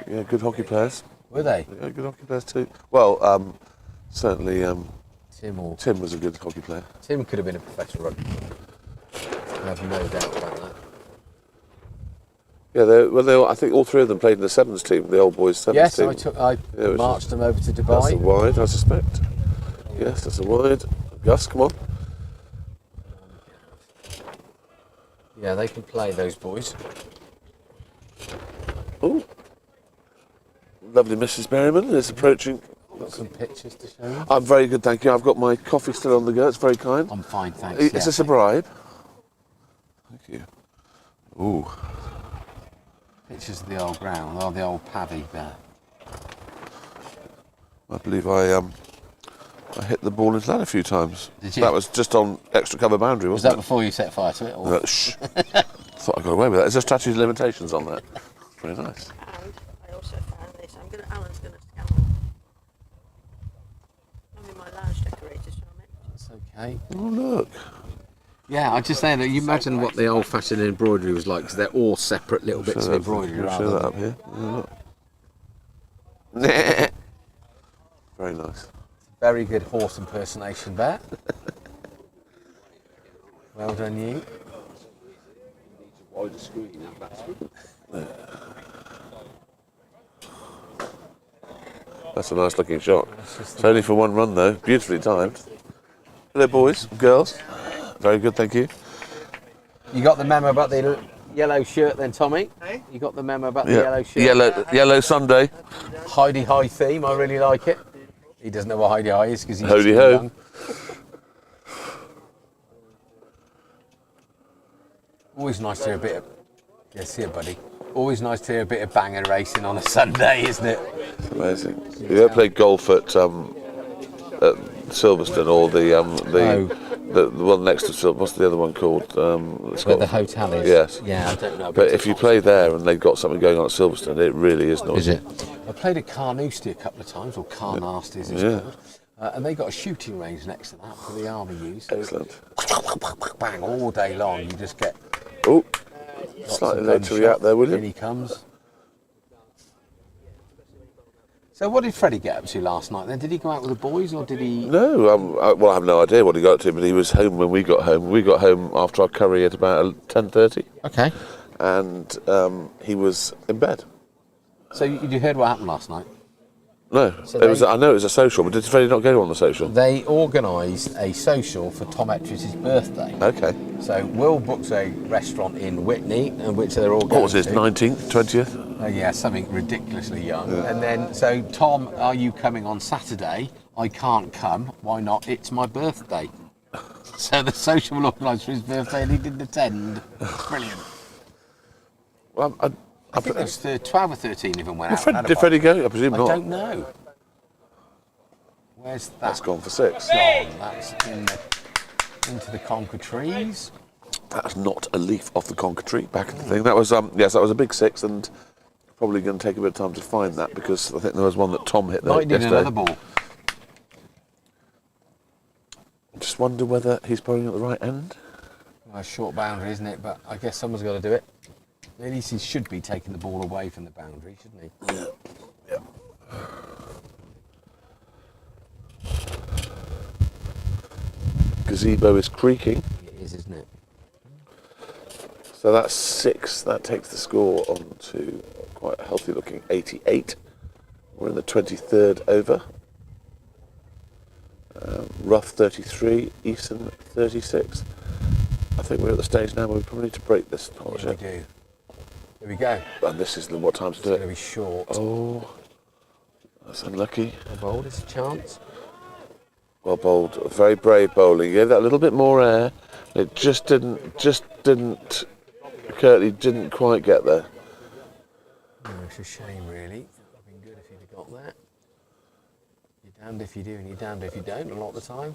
Yeah, good hockey players. Were they? Yeah, good hockey players too. Well, certainly Tim was a good hockey player. Tim could have been a professional rugby player. I have no doubt about that. Yeah, I think all 3 of them played in the Sevens team, the old boys Sevens team. Yes, I marched them over to Dubai. That's a wide, I suspect. Yes, that's a wide. Gus, come on. Yeah, they can play, those boys. Oh, lovely Mrs. Berryman is approaching. Got some pictures to show you. I'm very good, thank you. I've got my coffee still on the go. It's very kind. I'm fine, thanks. Is this a bribe? Thank you. Ooh. Pictures of the old ground, or the old paddy there. I believe I hit the ball into that a few times. Did you? That was just on extra cover boundary, Was wasn't that before you set fire to it? Or? Shh. Thought I got away with that. Is there statute of limitations on that? Very nice. And I also found this. Alan's going to scan only my lounge decorators from it. That's okay. Oh, look. Yeah, I'm just saying that you imagine what the old-fashioned embroidery was like, because they're all separate little bits of embroidery. Show that up here. Yeah, look. Very nice. Very good horse impersonation there. Well done, you. Wider screen, That's a nice looking shot. It's only for 1 run though. Beautifully timed. Hello, boys, girls. Very good, thank you. You got the memo about the yellow shirt then, Tommy? Hey? You got the memo about the yellow shirt? Yellow Sunday. Heidi High theme, I really like it. He doesn't know what Heidi High is because he's Hody too ho. young. Always nice to hear a bit of Yes, here, buddy. Always nice to hear a bit of banger racing on a Sunday, isn't it? Amazing. Have you ever played golf at Silverstone or the one next to Silverstone? What's the other one called? Where the hotel is. Yes. Yeah, I don't know. But if you play there and they've got something going on at Silverstone, it really is noisy. Is it? I played at Carnoustie a couple of times, or Carnasty as it's called. And they got a shooting range next to that for the army use. So Excellent. bang, all day long. You just get Oh, lots slightly of late to gunshot. react there, In William. he comes. So what did Freddie get up to last night then? Did he go out with the boys or did he... No, I have no idea what he got up to, but he was home when we got home. We got home after our curry at about 10:30, Okay. and he was in bed. So you heard what happened last night? No, So it was. I know it was a social, but did Freddie not go on the social? They organised a social for Tom Ettridge's birthday. Okay. So Will booked a restaurant in Whitney, and which they're all going What was his to. 19th, 20th? Yeah, something ridiculously young. And then, so Tom, are you coming on Saturday? I can't come. Why not? It's my birthday. So the social was organised for his birthday, and he didn't attend. Brilliant. Well, I think there was 12 or 13 even went out. and had a did Freddie bite. go? I presume I not. don't know. Where's that? That's gone for 6. Gone. That's into the conker trees. That's not a leaf off the conker tree. Back in the thing. That was yes, that was a big 6, and probably going to take a bit of time to find that because I think there was one that Tom hit there Might need yesterday. another ball. Just wonder whether he's bowling at the right end. Well, short boundary, isn't it? But I guess someone's got to do it. At least he should be taking the ball away from the boundary, shouldn't he? Yeah. Yeah. Gazebo is creaking. It is, isn't it? So that's 6. That takes the score on to quite a healthy looking 88. We're in the 23rd over. Rough 33, Easton 36. I think we're at the stage now where we probably need to break this Yeah, partnership. we do. Here we go. And this is what time to It's do going to it. be short. Oh, that's unlucky. How bold is a chance? Well bowled, very brave bowling. Gave that a little bit more air. It just didn't. Curtley didn't quite get there. Oh, it's a shame, really. It would have been good if he'd have got that. You're damned if you do and you're damned if you don't, a lot of the time.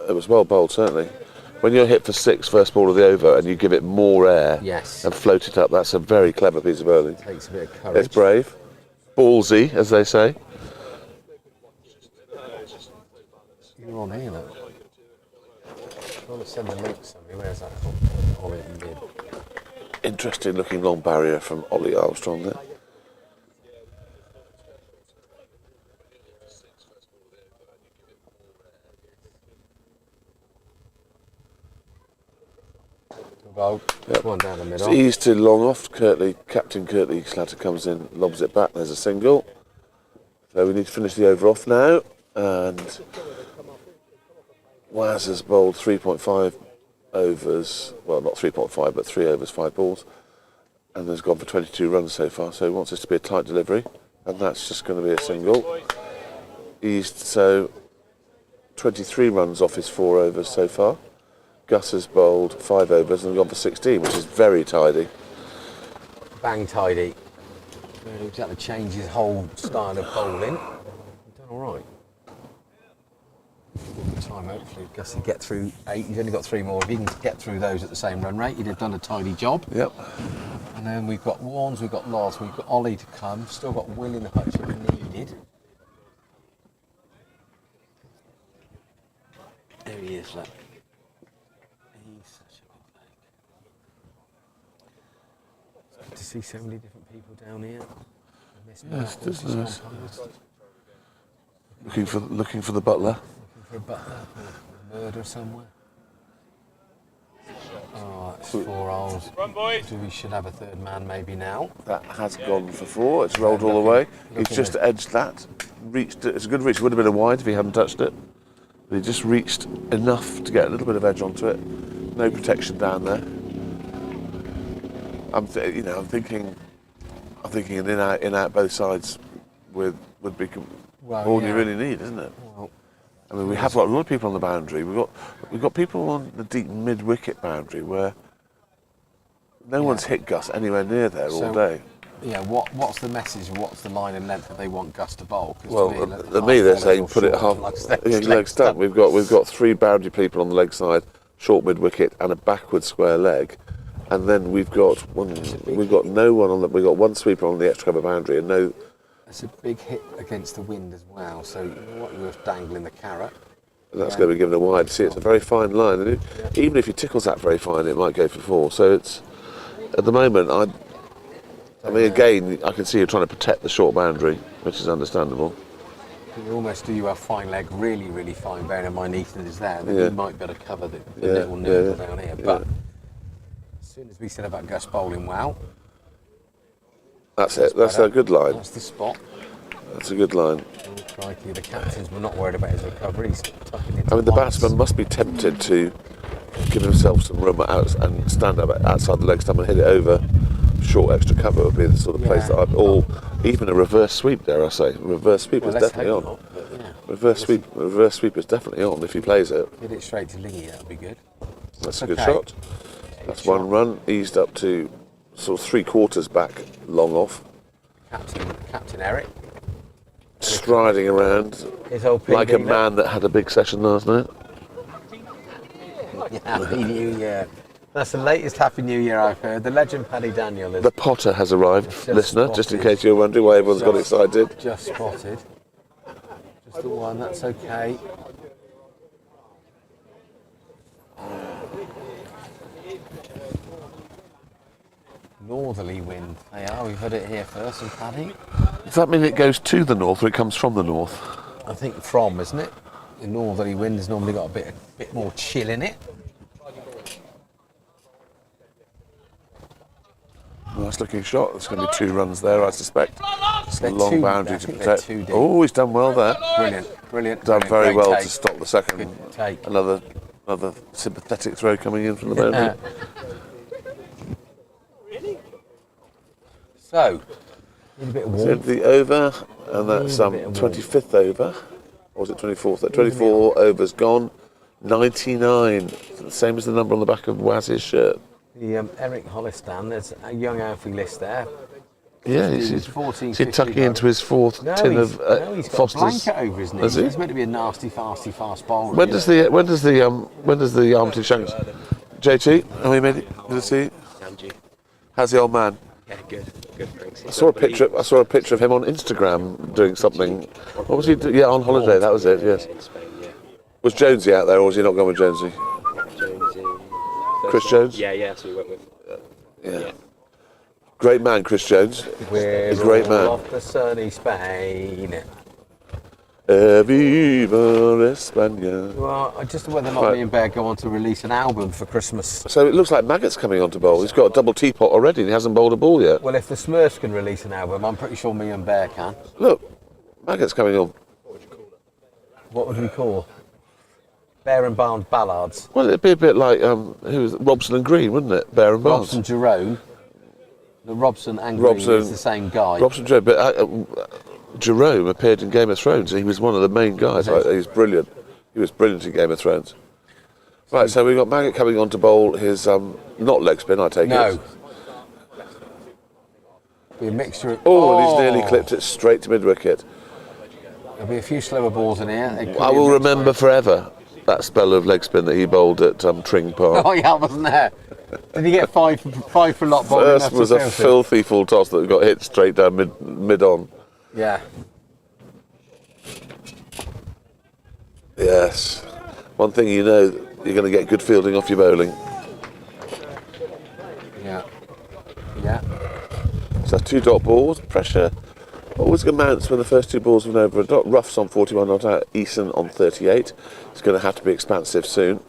It was well bowled, certainly. When you're hit for 6 first ball of the over and you give it more air Yes. and float it up, that's a very clever piece of bowling. Takes a bit of courage. It's brave, ballsy, as they say. You're on here, look. I want to send a link to somebody. Where's that from? Ollie and Mid. Interesting looking long barrier from Ollie Armstrong there. Well, Yep. one down the middle. It's eased to long off. Curtley, Captain Curtley Slatter comes in, lobs it back. There's a single. So we need to finish the over off now. And Waz has bowled 3.5 overs. Well, not 3.5, but 3 overs, 5 balls. And has gone for 22 runs so far. So he wants this to be a tight delivery. And that's just going to be a single. Eased, so 23 runs off his 4 overs so far. Gus has bowled 5 overs and gone for 16, which is very tidy. Bang tidy. He's had to change his whole style of bowling. He's done all right. Good time, hopefully. Gus will get through 8. He's only got 3 more. If he can get through those at the same run rate, he'd have done a tidy job. Yep. And then we've got Warnes, we've got Lars, we've got Ollie to come. Still got Will in the hutch if needed. There he is, look. He's such a good leg. Good to see so many different people down here. I miss Yes, Matt, it is who's nice. gone past. Looking for the butler. Looking for a butler or a murder somewhere. Oh, it's 4 holes. So we should have a third man maybe now. That has gone for 4. It's rolled all the way. He's just edged that. Reached it. It's a good reach. It would have been a wide if he hadn't touched it. But he just reached enough to get a little bit of edge onto it. No protection down there. I'm thinking an in out both sides would be Well, all yeah. you really need, isn't it? Well, I mean, we have got a lot of people on the boundary. We've got people on the deep mid wicket boundary where No one's hit Gus anywhere near there all So- day. Yeah, what's the message? What's the line and length that they want Gus to bowl? 'Cause Well, to me they're half saying ball put it short, half like leg stump. We've got 3 boundary people on the leg side, short mid wicket, and a backward square leg, and then we've got no one on the. We've got 1 sweeper on the extra cover boundary, and no. It's a big hit against the wind as well. So you know what, you're dangling the carrot. And that's going to be given a wide. See, it's a very fine line, and even if he tickles that very fine, it might go for 4. So it's at the moment. I mean, again, I can see you're trying to protect the short boundary, which is understandable. You almost do a fine leg, really, really fine, bearing in mind Ethan is there, then Yeah. you might be able to cover the Yeah, little noodle yeah, down here. yeah. But as soon as we said about Gus bowling well, That's it. That's a good line. that's the spot. That's a good line. Oh, crikey, the captains were not worried about his recovery. He's tucking into I mean, the whites. batsman must be tempted to give himself some room out and stand up outside the leg stump and hit it over. Short extra cover would be the sort of place Yeah. that or even a reverse sweep, dare I say. Reverse sweep Well, is let's definitely hope on. not, but yeah. Reverse sweep is definitely on if he plays it. Hit it straight to Lingy, that would be good. That's a good Okay. shot. That's 1 run, eased up to sort of 3/4 back, long off, Captain Eric. striding around His old like a PD, man that had a big session last night. Yeah, Happy New Year. That's the latest Happy New Year I've heard. The legend Paddy Daniel is The Potter has arrived, Just listener, just in spotted. case you're wondering why everyone's got excited. just spotted. Just the one, that's okay. Northerly wind. They are, we've had it here first, and Paddy. Does that mean it goes to the north or it comes from the north? I think from, isn't it? The northerly wind has normally got a bit more chill in it. Nice looking shot. There's going to be 2 runs there, I suspect. It's a They're long two- boundary I to think they're protect. 2 deep. Oh, he's done well there. Brilliant, brilliant. Done brilliant. very Great well take. to stop the second. Good take. Another sympathetic throw coming in from the boundary. So, need a bit of So warmth. the over, and that's Need a bit of 25th over. Or was it 24th? 24 overs gone. 99. The same as the number on the back of Waz's shirt. The Eric Hollistan, there's a young Alfie list there. Yeah, 15, he's 14, is he 15 tucking into his 4th tin of he's got a Foster's. blanket over his Has knees. he? He's meant to be a nasty, fast bowler. When does the Armitage Shanks? JT, how many minutes? Good to see you. How's the old man? Yeah, good, thanks. I saw a picture of him on Instagram doing something. What was he doing? Yeah, on holiday. That was it. Yes. In Spain, yeah. Was Jonesy out there, or was he not going with Jonesy? Jones in Chris Jones? Yeah, so we went with. Yeah. Great man, Chris Jones. We're He's a great all man. off the sunny Spain. Viva España. Well, just whether or not Right. me and Bear go on to release an album for Christmas. So it looks like Maggot's coming on to bowl. He's got a double teapot already and he hasn't bowled a ball yet. Well, if the Smurfs can release an album, I'm pretty sure me and Bear can. Look, Maggot's coming on. What would we call? Bear and Barnes Ballads. Well, it'd be a bit like who was it? Robson and Green, wouldn't it? Bear and Barnes. Robson Jerome. The Robson and Green Robson- is the same guy. Robson Joe, but Jerome appeared in Game of Thrones. He was one of the main guys. Right? He's brilliant. He was brilliant in Game of Thrones. Right, so we've got Maggot coming on to bowl his not leg spin, I take No. it. Be a mixture of. Oh, and he's nearly clipped it straight to mid wicket. There'll be a few slower balls in here. It could I be a will mixture. remember forever that spell of leg spin that he bowled at Tring Park. Oh yeah, I wasn't there. Did he get five for lot bowling? First That's was a filthy. filthy full toss that got hit straight down mid on. Yeah. Yes. One thing you know, you're going to get good fielding off your bowling. Yeah. Yeah. So 2 dot balls, pressure always amounts when the first 2 balls went over a dot. Ruff's on 41 not out, Eason on 38. It's going to have to be expansive soon.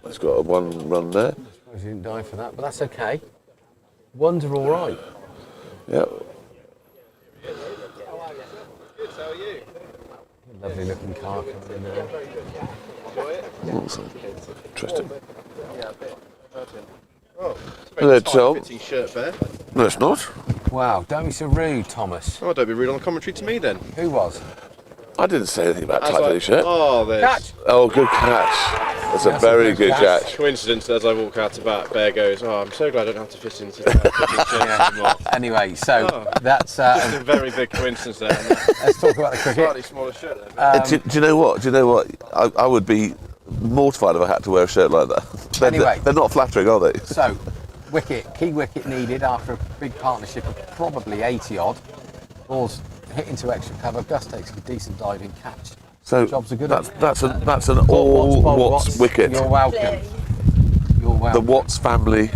It's got a 1 run there. I suppose he didn't die for that, but that's okay. Ones are all right. Yeah. Lovely looking car coming in there. Awesome. Interesting. Hello, Tom. Fitting shirt, Bear. No, it's not. Wow, don't be so rude, Thomas. Oh, don't be rude on the commentary to me then. Who was? I didn't say anything about That's tight like- fitting shirt. Oh, there's. Catch! Oh, good catch. That's a very good catch. Coincidence, as I walk out to bat, Bear goes, "Oh, I'm so glad I don't have to fit into the anymore." Anyway, so that's It's a very big coincidence there. let's talk about the cricket. Slightly smaller shirt there. Do you know what? I would be mortified if I had to wear a shirt like that. Anyway. They're not flattering, are they? So, key wicket needed after a big partnership of probably 80 odd. Balls hit into extra cover. Gus takes a decent diving catch. So Jobs are good. that's an all Watts wicket. You're welcome. You're welcome. The Watts family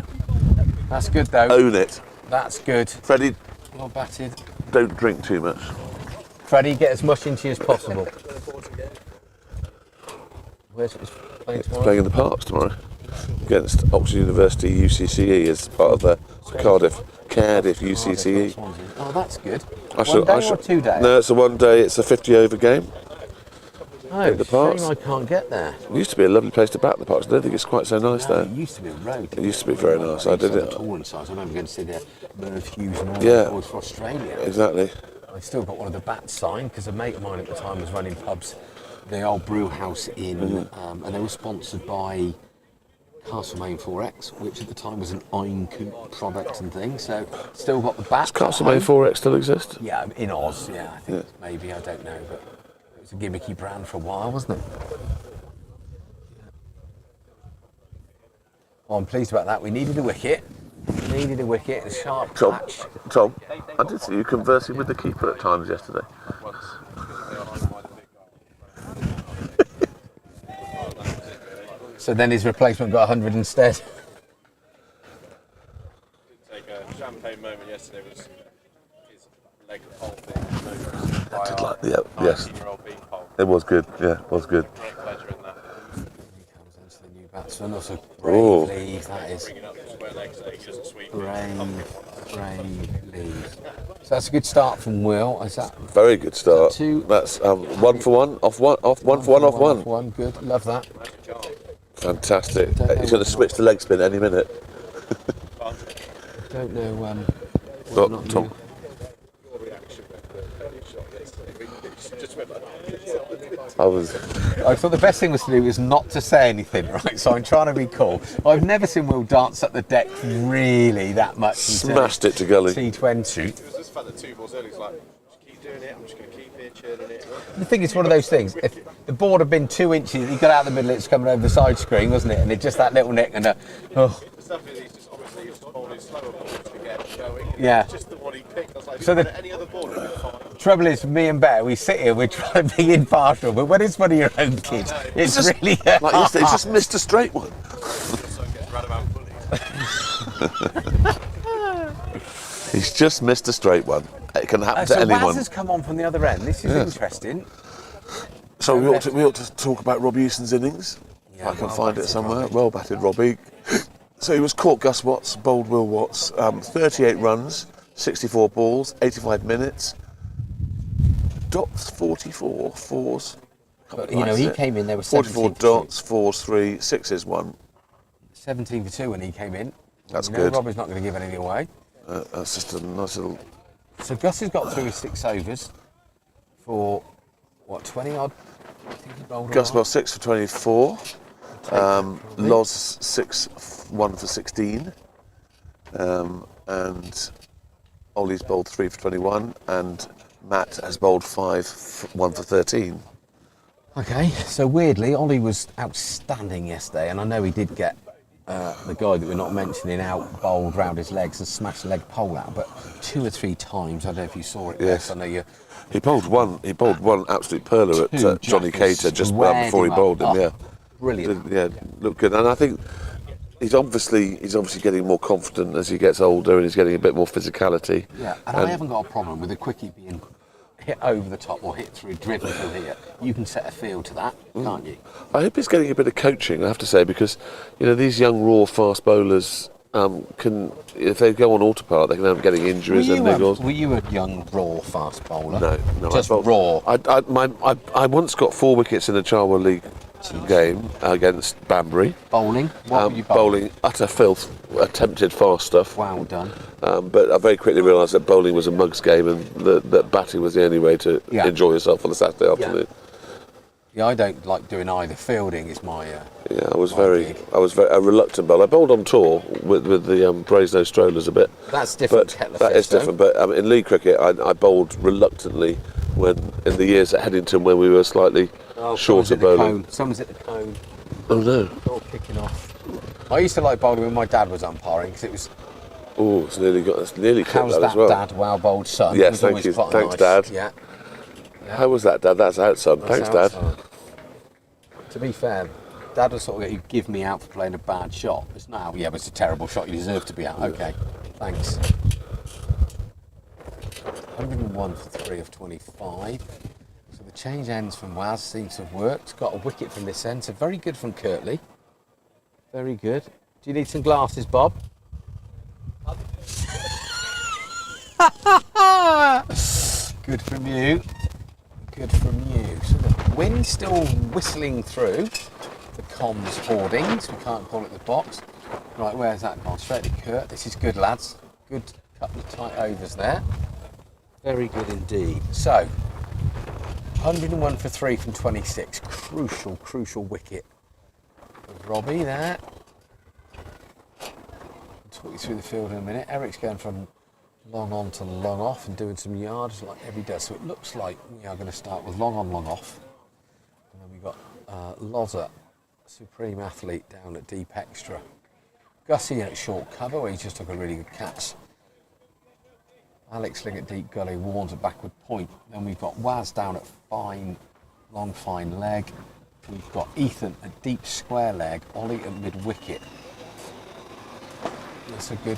That's good though. own it. That's good. Freddie, Well batted. don't drink too much. Freddie, get as much into you as possible. Where's it playing tomorrow? Playing in the Parks tomorrow against Oxford University UCCE as part of the Cardiff UCCE. Oh, that's good. I shall- One I day shall- or 2 days? No, it's a 1 day. It's a 50 over game. Oh, the Parks. shame I can't get there. It used to be a lovely place to bat the Parks. I don't think it's quite so nice No, there. it used to be a road. It used to be very nice. I did it. Touring sites. I remember going to see the Merv Hughes and all Yeah. the boys for Australia. Exactly. I still got one of the bats signed because a mate of mine at the time was running pubs, the old brew house in, and they were sponsored by Castlemaine 4X, which at the time was an Iron Coop product and thing. So still got the bat. Does Castlemaine 4X still exist? Yeah, in Oz. Yeah, I think maybe, I don't know, but it was a gimmicky brand for a while, wasn't it? Well, I'm pleased about that. We needed a wicket. A sharp catch. Tom, I did see you conversing with the keeper at times yesterday. So then his replacement got 100 instead. Take a champagne moment yesterday was his leg pole thing. I did like the yes. 19-year-old bean pole. It was good. Yeah, it was good. Great pleasure in that. He comes into the new batsman. Also Oh. brave leave, that is. Bringing up the square legs so he doesn't sweep. Brave leave. So that's a good start from Will. Is that Very good start. Two. That's 1 for 1, off 1, off 1 for 1, off 1. One, good. Love that. Fantastic. Don't know He's going what- to switch to leg spin any minute. Don't know. Look, not Tom. you. I thought the best thing was to do was not to say anything, right? So I'm trying to be cool. I've never seen Will dance up the deck really that much. Smashed it to gully. It T20. was just the fact that 2 balls early, he's like, just keep doing it, I'm just going to keep it, churning it. The thing is, one of those things. If the board had been 2 inches, he got out the middle, it's coming over the side screen, wasn't it? And it just that little nick and oh. The stuff is, he's just obviously used to bowling slower balls to get going. Yeah. It's just the one he picked. I was like, So so the- any other ball would have been fine. Trouble is, me and Bear, we sit here, we're trying to be impartial, but when it's one of your own kids, it's just- really Like yesterday, he's just missed a straight one. So he gets roundabout bullies. He's just missed a straight one. It can happen to So anyone. Waz has come on from the other end. This is interesting. So we ought to talk about Robbie Easton's innings. Yeah, I can well find it batted, somewhere. Robbie. Well batted, Robbie. So he was caught Gus Watts, bowled Will Watts, 38 runs, 64 balls, 85 minutes. Dots 44, fours. But, you know, he came in, there were 44 17 dots, fours 3, sixes 1. 17 for 2 when he came in. That's you know, good. Robbie's not going to give anything away. That's just a nice little. So Gus has got through his 6 overs for, what, 20 odd? I think he bowled Gus all bowled right. 6 for 24. Loz 1 for 16. And Ollie's bowled 3 for 21. And Matt has bowled 1 for 13. Okay, so weirdly, Ollie was outstanding yesterday, and I know he did get the guy that we're not mentioning out bowled round his legs and smashed the leg pole out, but 2 or 3 times, I don't know if you saw it. Yes. I know you. He bowled one absolute perler at Two Johnny jackals Cater just squared before he him bowled him. up. Yeah, Brilliant. Yeah, looked good. And I think he's obviously getting more confident as he gets older, and he's getting a bit more physicality. Yeah, and I haven't got a problem with a quickie being hit over the top or hit through, driven through here. You can set a field to that, can't you? I hope he's getting a bit of coaching, I have to say, because these young raw fast bowlers can, if they go on autopilot, they can end up getting injuries and niggles. Were you a young raw fast bowler? No, Just I bowled- raw. I once got 4 wickets in a Charwell League game against Banbury. Bowling? What were you bowling? Utter filth, attempted fast stuff. Well done. But I very quickly realised that bowling was a mug's game, and that batting was the only way to Yeah. enjoy yourself on a Saturday afternoon. Yeah, I don't like doing either. Fielding is my. Yeah, I was my very gig. reluctant bowler. I bowled on tour with the Brasenose Strollers a bit. That's different. But kettle of that fish, is different. But in league cricket, I bowled reluctantly when in the years at Headington when we were slightly shorter bowling. Someone's at the cone. Oh no! All kicking off. I used to like bowling when my dad was umpiring because it was. Oh, it's nearly clipped How's that that, as well. Dad? Well bowled, son. Yes, It was thank always you. quite Thanks, nice. Dad. Yeah. How was that, Dad? That's out, son. Thanks, That's Dad. outside. To be fair, Dad was sort of he'd give me out for playing a bad shot. It's now, yeah, but it's a terrible shot. You deserve to be out. Okay, thanks. 101 for 3 of 25. So the change ends from Waz seems to have worked. Got a wicket from this end. So very good from Curtley. Very good. Do you need some glasses, Bob? Good from you. Good from you. So the wind's still whistling through the comms hoardings. We can't call it the box. Right, where's that gone? Straight to Kurt. This is good, lads. Good couple of tight overs there. Very good indeed. So, 101 for 3 from 26. Crucial wicket. Robbie there. I'll talk you through the field in a minute. Eric's going from long on to long off and doing some yards like every day. So it looks like we are going to start with long on, long off. And then we've got Loza, supreme athlete, down at deep extra. Gussie at short cover where he just took a really good catch. Alex Ling at deep gully, Warnes at backward point. Then we've got Waz down at long fine leg. We've got Ethan at deep square leg, Ollie at mid wicket. That's a good,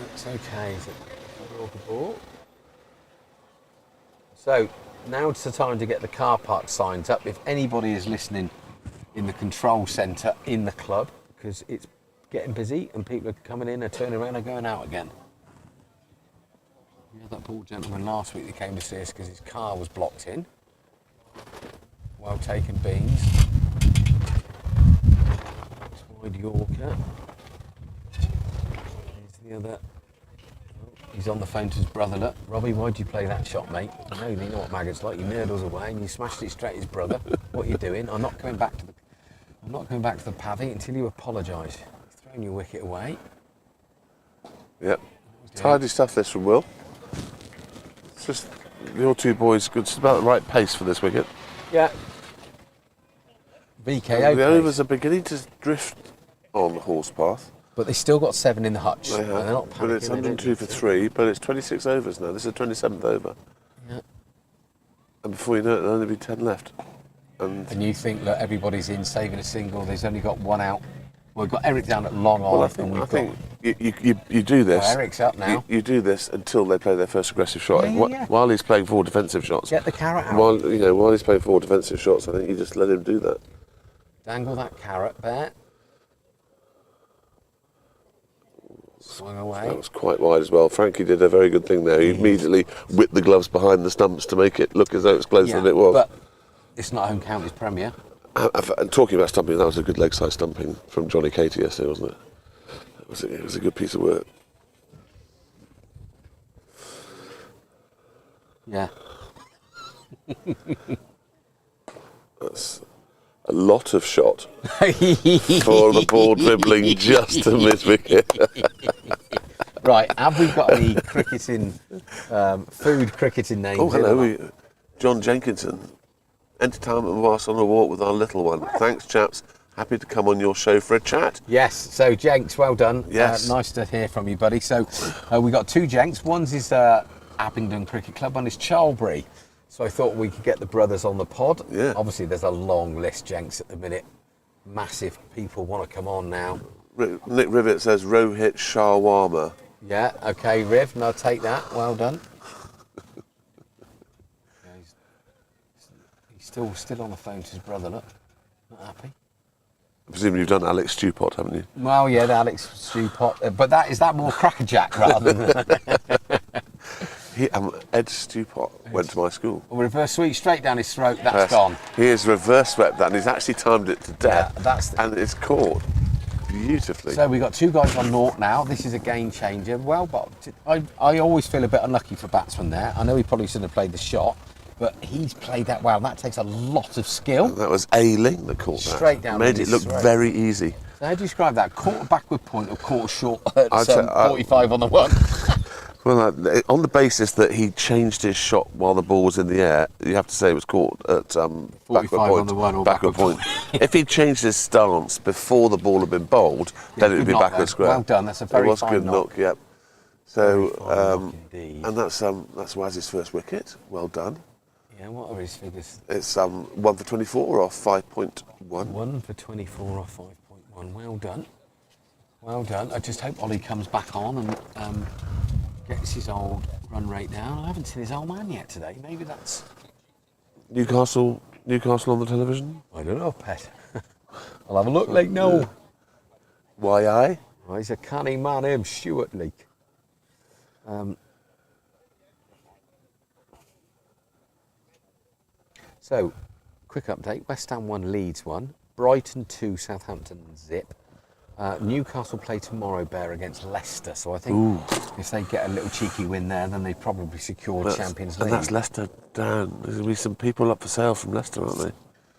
looks okay. Is it the ball? So now it's the time to get the car park signs up. If anybody is listening in the control centre in the club, because it's getting busy and people are coming in, are turning around and going out again. We had that poor gentleman last week that came to see us because his car was blocked in. Well taken, Beans. Wide Yorker. Here's the other. He's on the phone to his brother. Look, Robbie, why'd you play that shot, mate? I know you know what maggots like. You nerdles away and you smashed it straight at his brother. What are you doing? I'm not coming back to the pavy until you apologise. You've thrown your wicket away. Yep. Tidy stuff this from Will. It's just your two boys good. It's about the right pace for this wicket. Yeah. VKO. The overs are beginning to drift on Horspath. But they still got 7 in the hutch. They And they're not have, but it's panicking, they don't 102 need for to. 3, but it's 26 overs now. This is the 27th over. Yeah. And before you know it, there'll only be 10 left. And you think that everybody's in saving a single, there's only got one out. We've got Eric down at long on. Well, I think you do this. Well, Eric's up now. You do this until they play their first aggressive shot. Yeah. While he's playing 4 defensive shots. Get the carrot out. While he's playing 4 defensive shots, I think you just let him do that. Dangle that carrot there. Swung away. That was quite wide as well. Frankie did a very good thing there. He immediately whipped the gloves behind the stumps to make it look as though it was closer than it was. But it's not home counties Premier. And talking about stumping, that was a good leg side stumping from Johnny Katie yesterday, wasn't it? It was a good piece of work. Yeah. That's a lot of shot for the ball dribbling just to miss wicket. Right, have we got any cricketing, food cricketing names? Oh, hello, in? John Jenkinson. Entertainment whilst on a walk with our little one. Thanks, chaps. Happy to come on your show for a chat. Yes, so Jenks, well done. Yes. Nice to hear from you, buddy. So we got 2 Jenks. One's is Abingdon Cricket Club, one is Charlbury. So I thought we could get the brothers on the pod. Yeah. Obviously, there's a long list, Jenks, at the minute. Massive people want to come on now. Nick Rivet says Rohit Sharwarma. Yeah, okay, Riv, and I'll take that. Well done. Yeah, he's still on the phone to his brother, look. Not happy. I presume you've done Alex Stewpot, haven't you? Well, yeah, the Alex Stewpot. But is that more crackerjack rather than... Ed Stewpot went to my school. Reverse sweep straight down his throat, that's gone. He has reverse swept that and he's actually timed it to death. Yeah, and it's caught beautifully. So we've got 2 guys on naught now. This is a game changer. Well, but I always feel a bit unlucky for batsmen there. I know he probably shouldn't have played the shot. but he's played that well. That takes a lot of skill. That was Ailing that caught that. Straight down. Made it look very easy. So how do you describe that? Quarter backward point or quarter short at 45 on the one? Well, on the basis that he changed his shot while the ball was in the air, you have to say it was caught at 45 backward point. on the one or backward point. If he'd changed his stance before the ball had been bowled, then it would be backward square. Well done. That's a very fine fine knock. Yep. So, knock indeed. and that's Waz's first wicket. Well done. Yeah, what are his figures? It's 1 for 24 off 5.1. 1 for 24 off 5.1. Well done. Well done. I just hope Ollie comes back on and gets his old run rate down. I haven't seen his old man yet today. Maybe that's Newcastle on the television. I don't know, pet. I'll have a look, like no. Why I? Oh, he's a canny man, him, Stuart Leake. So, quick update. West Ham 1, Leeds 1. Brighton 2, Southampton 0. Newcastle play tomorrow, Bear, against Leicester. So I think if they get a little cheeky win there, then they probably secure Champions League. And that's Leicester down. There's going to be some people up for sale from Leicester, aren't they?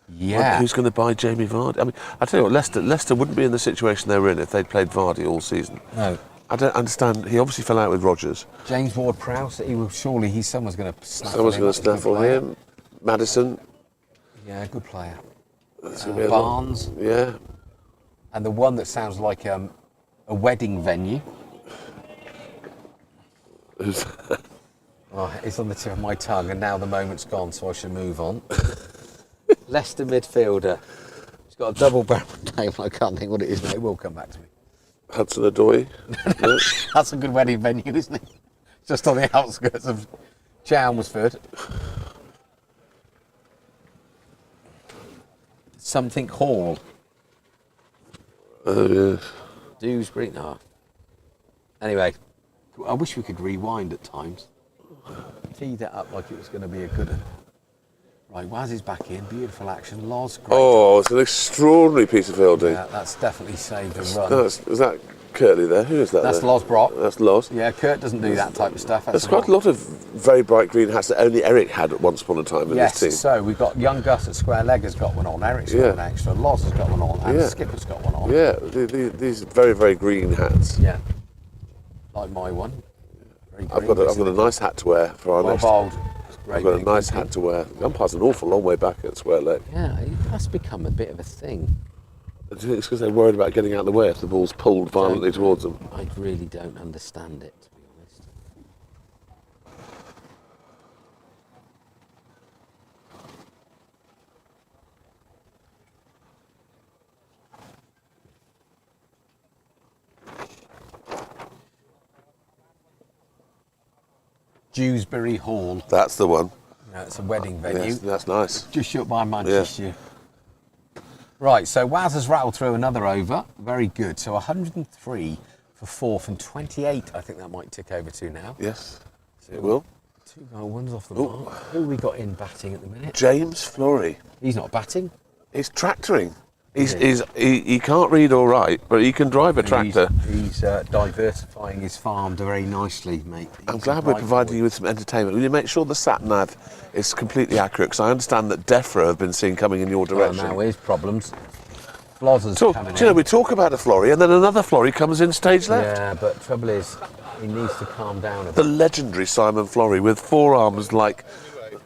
Yeah. Well, who's going to buy Jamie Vardy? I mean, I tell you what, Leicester wouldn't be in the situation they were in if they'd played Vardy all season. No. I don't understand. He obviously fell out with Rodgers. James Ward-Prowse, someone's going to snaffle Someone's going to snaffle him. Madison. Yeah, good player. Barnes. Yeah. And the one that sounds like a wedding venue. Oh, it's on the tip of my tongue, and now the moment's gone, so I should move on. Leicester midfielder. He's got a double-barreled name. I can't think what it is, mate. It will come back to me. Hudson-Odoi. Yeah. That's a good wedding venue, isn't it? Just on the outskirts of Chelmsford. Something Hall. Oh, yeah. Dewsbury? No. Anyway, I wish we could rewind at times. Teed it up like it was going to be a good one. Right, Waz is back in. Beautiful action. Loz, great. Oh, it's an extraordinary piece of fielding. Yeah, that's definitely saved a run. Is that Curtley there? Who is that? That's there? Loz Brock. That's Loz. Yeah, Kurt doesn't do that type of stuff. There's quite a lot of very bright green hats that only Eric had at once upon a time in yes, this team. So we've got young Gus at square leg has got one on, Eric's got one extra, Loz has got one on, and Skipper's got one on. Yeah, these very, very green hats. Yeah, like my one. Very I've got a nice hat to wear for our next. Bold. I've got a nice hat to wear. The umpire's an awful long way back at square leg. Yeah, it has become a bit of a thing. Do you think it's because they're worried about getting out of the way if the ball's pulled violently towards them? I really don't understand it, to be honest. Dewsbury Hall. That's the one. No, it's a wedding venue. Yes, that's nice. Just shut by Manchester. Yeah. Right, so Waz has rattled through another over. Very good. So 103 for fourth and 28, I think that might tick over to now. Yes, it will. 2 goal ones off the mark. Who we got in batting at the minute? James Flory. He's not batting. He's tractoring. He can't read or write, but he can drive a tractor. He's diversifying his farm very nicely, mate. I'm glad we're providing you with some entertainment. Will you make sure the sat-nav is completely accurate? Because I understand that DEFRA have been seen coming in your direction. Well, now here's problems. Flozzer's coming in. Do you know, we talk about a Flory and then another Flory comes in stage left. Yeah, but trouble is, he needs to calm down a bit. The legendary Simon Flory with forearms like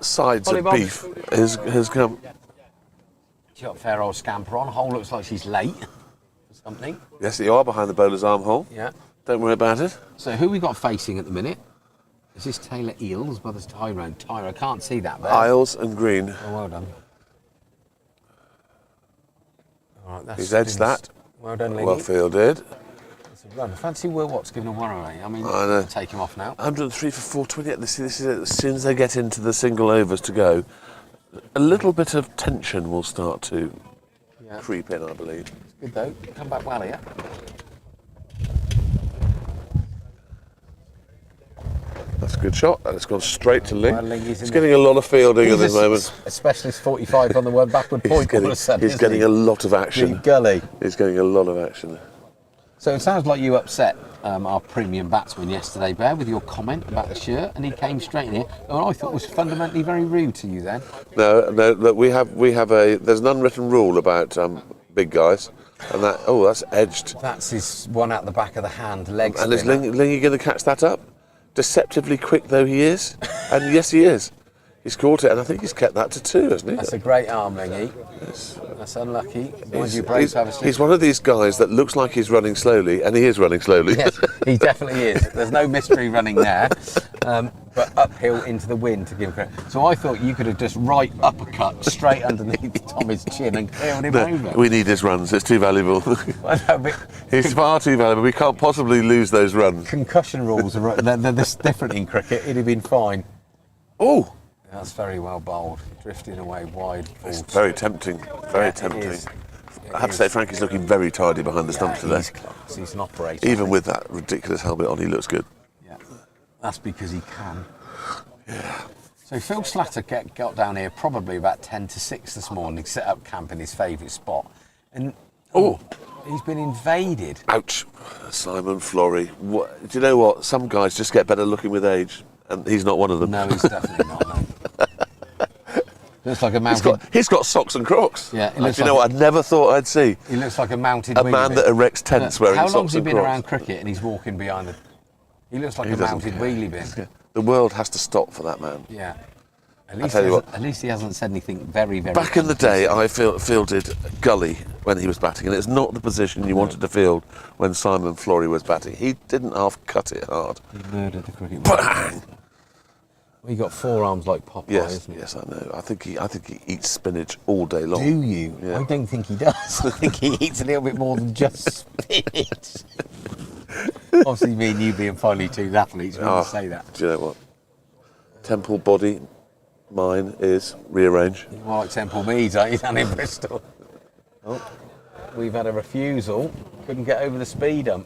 sides of beef has come. She's got a fair old scamper on. Hole looks like she's late for something. Yes, you are behind the bowler's armhole. Yeah. Don't worry about it. So who we got facing at the minute? Is this Taylor Eels? Well, there's Tyrone. I can't see that there. Isles and Green. Oh, well done. All right, that's He's edged that. Well done, Lee. Well fielded. That's a run. Fancy Will Watts giving a one away. I mean, I know. take him off now. 103 for 428. This is it. As soon as they get into the single overs to go, a little bit of tension will start to creep in, I believe. Good though. Come back well here. That's a good shot, and it's gone straight to Lee. Well, He's getting a lot of fielding at the moment. A specialist 45 on the one backward point. He's getting a lot of action. Big gully. He's getting a lot of action. So it sounds like you upset our premium batsman yesterday, Bear, with your comment about the shirt, and he came straight in here, and I thought was fundamentally very rude to you then. No, look, we have there's an unwritten rule about big guys, and that's edged. That's his one out the back of the hand, leg And is spinner. Lingy going to catch that up? Deceptively quick though he is, and yes he is. He's caught it, and I think he's kept that to 2, hasn't he? That's a great arm, Lingy. That's unlucky. Mind you, Braves have a He's one of these guys that looks like he's running slowly, and he is running slowly. Yes, he definitely is. There's no mystery running there, but uphill into the wind to give credit. So I thought you could have just right uppercut straight underneath Tommy's chin and cleared him over. We need his runs, it's too valuable. I know, but He's far too valuable, we can't possibly lose those runs. concussion rules are they're different in cricket. It'd have been fine. Oh! That's very well bowled, drifting away wide. It's balls. very tempting, very Yeah, it tempting. is. I have to say, Frankie's looking very tidy behind the stumps today. He's class. He's an operator. Even with that ridiculous helmet on, he looks good. Yeah, that's because he can. Yeah. So Phil Slatter got down here probably about 10 to 6 this morning, set up camp in his favourite spot, and he's been invaded. Ouch. Simon Flory. What, do you know what? Some guys just get better looking with age, and he's not one of them. No, he's definitely not. No. Looks like a mounted. He's got socks and Crocs. Yeah, he Do looks you know like what? I never thought I'd see He looks like a mounted. a wheelie man bin. that erects tents wearing How socks long's he and been Crocs. around cricket and he's walking behind the? He looks like He a doesn't mounted care. wheelie bin. Yeah. The world has to stop for that man. Yeah. At I least, tell he you hasn't, at least he hasn't said anything very, very. Back in the day, conclusive. I fielded Gully when he was batting, and it's not the position you wanted to field when Simon Flory was batting. He didn't half cut it hard. He murdered the cricket. Bang! He got forearms like Popeye, Yes, isn't he? yes, I know. I think he eats spinach all day long. Do you? Yeah. I don't think he does. I think he eats a little bit more than just spinach. Obviously, me and you being finely tuned athletes, we wouldn't say that. Do you know what? Temple body, mine is rearrange. You're more like Temple Meads, aren't you, down in Bristol? Oh, we've had a refusal. Couldn't get over the speed hump.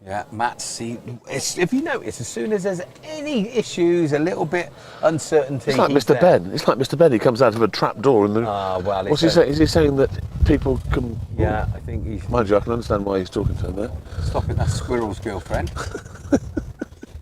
Yeah, Matt, see, if you notice, as soon as there's any issues, a little bit uncertainty. It's like he's Mr. there. Ben. It's like Mr. Ben. He comes out of a trap door in the. Ah, well, What's he saying? Is he saying that people can? Yeah, I think he's. Mind you, I can understand why he's talking to him there. Stop it, that's Squirrel's girlfriend.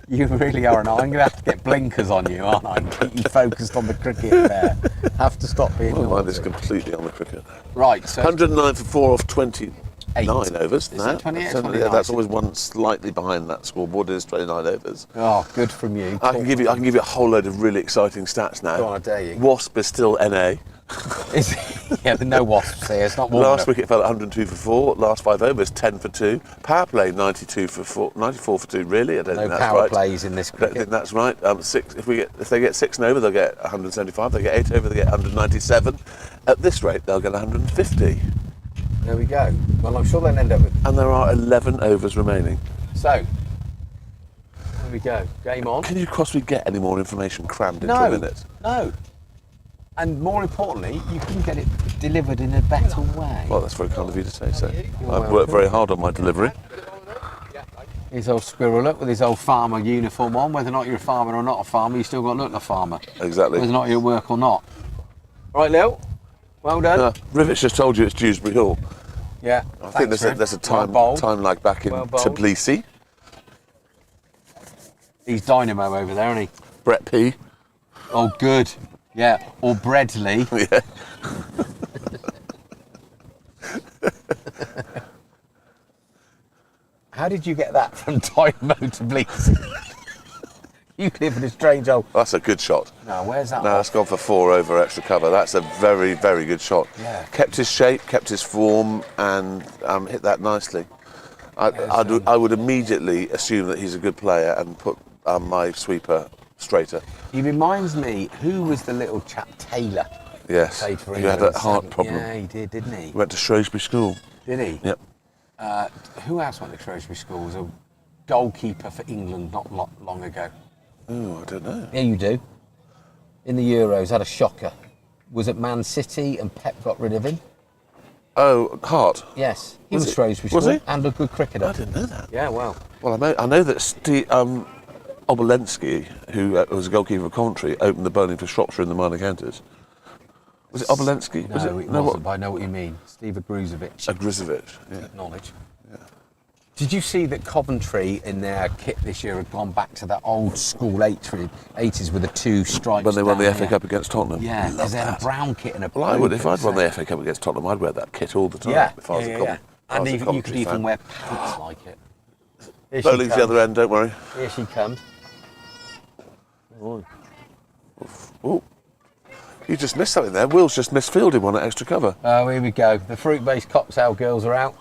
You really are, and I'm going to have to get blinkers on you, aren't I? And keep you focused on the cricket there. Have to stop being. My mind is naughty. completely on the cricket. Right, so 109 for 4 off 29 Eight. overs. Is No, it 28 or that's 29? that's always one slightly behind that scoreboard. It is 29 overs. Oh, good from you. I can give you a whole load of really exciting stats now. Go on, I dare you. Wasp is still NA. Yeah, there's no wasps here. It's not warm Last enough. wicket fell at 102 for 4. Last 5 overs 10 for 2. Power play 94 for 2. Really, I don't No think that's power right. plays in this I don't think cricket. that's right. If they get 6 and over, they'll get 175. They get 8 over, they get 197. At this rate, they'll get 150. There we go. Well, I'm sure they'll end up with. And there are 11 overs remaining. So, there we go. Game on. Can you possibly get any more information crammed into No. a minute? No. And more importantly, you couldn't get it delivered in a better way. Well, that's very kind of you to say so. I've welcome. worked very hard on my delivery. His old squirrel up with his old farmer uniform on. Whether or not you're a farmer or not a farmer, you still got to look like a farmer. Exactly. Whether or not you're at work or not. Right, Lil. Well done. Rivets just told you it's Dewsbury Hall. Yeah. I think there's a time lag back in Well bowled. Tbilisi. He's dynamo over there, isn't he? Brett P. Oh, good. Yeah. Or Breadley. Yeah. How did you get that from Dynamo to Tbilisi? You live in a strange old. That's a good shot. No, where's that? No, that's gone for 4 over extra cover. That's a very, very good shot. Yeah. Kept his shape, kept his form, and hit that nicely. I would immediately assume that he's a good player and put my sweeper straighter. He reminds me, who was the little chap, Taylor? Yes. Played for He had England a heart seven- problem. Yeah, he did, didn't he? He went to Shrewsbury School. Did he? Yep. Who else went to Shrewsbury School? Was a goalkeeper for England not long ago. Oh, I don't know. Yeah, you do. In the Euros, had a shocker. Was at Man City and Pep got rid of him. Oh, Hart. Yes, he Was was it? Shrewsbury Was School he? and a good cricketer. I didn't know that. Yeah, well. Well, I know that Obolensky, who was a goalkeeper for Coventry, opened the bowling for Shropshire in the minor counties. Was it Obolensky? No, Was it it? wasn't, but I know what you mean. Steve Agruzovic. Agrizovic. Yeah. Knowledge. Did you see that Coventry in their kit this year had gone back to that old school 80s with the 2 stripes? When they won the down FA here? Cup against Tottenham. Yeah, because they had a brown kit and a blue. Well, I would. If I'd won kit, the FA Cup against Tottenham, I'd wear that kit all the time. Yeah, If I was yeah. And you could even fan. wear pants like it. Here she Bowling's the comes. other end, don't worry. Here she comes. Oh, you just missed something there. Will's just misfielded one at extra cover. Oh, here we go. The fruit-based cocktail girls are out.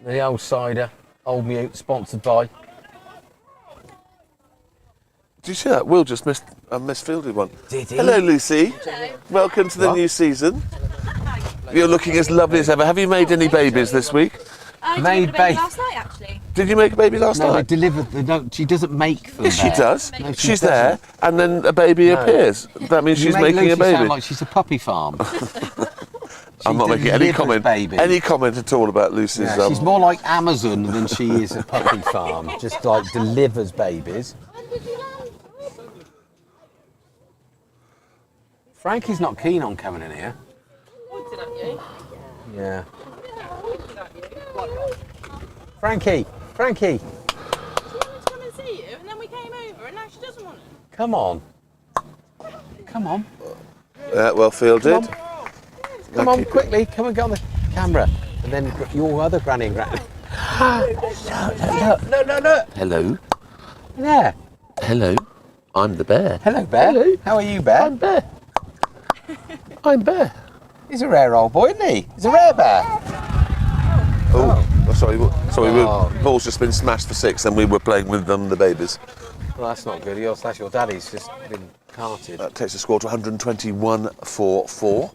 The old cider, Old Mute, sponsored by. Did you see that? Will just misfielded one. Did he? Hello, Lucy. Hello. Welcome to the What? new season. You're looking as lovely as ever. Have you made any babies this week? I Made delivered a baby bake. last night, actually. Did you make a baby last No, they night? delivered. They don't. She doesn't make them. Yes, she there. does. No, she She's there, doesn't. and then a baby No. appears. That means You she's make making Lucy a baby. sound like she's a puppy farm. I'm not making any delivers comment. babies. Any comment at all about Lucy's? Yeah, she's more like Amazon than she is a puppy farm. Just like delivers babies. Frankie's not keen on coming in here. Pointed at you. Yeah. Pointed at you. Frankie. She wanted to come and see you, and then we came over, and now she doesn't want to. Come on. Come on. Yeah, well fielded. Come on, quickly. Come and get on the camera. And then your other granny and granny. No. Hello. There. Hello. I'm the bear. Hello, Bear. Hello. How are you, Bear? I'm Bear. I'm Bear. He's a rare old boy, isn't he? He's a rare bear. Oh, sorry. Oh. Ball's just been smashed for 6, and we were playing with them, the babies. Well, that's not good. That's your daddy's just been carted. That takes the score to 121 for 4.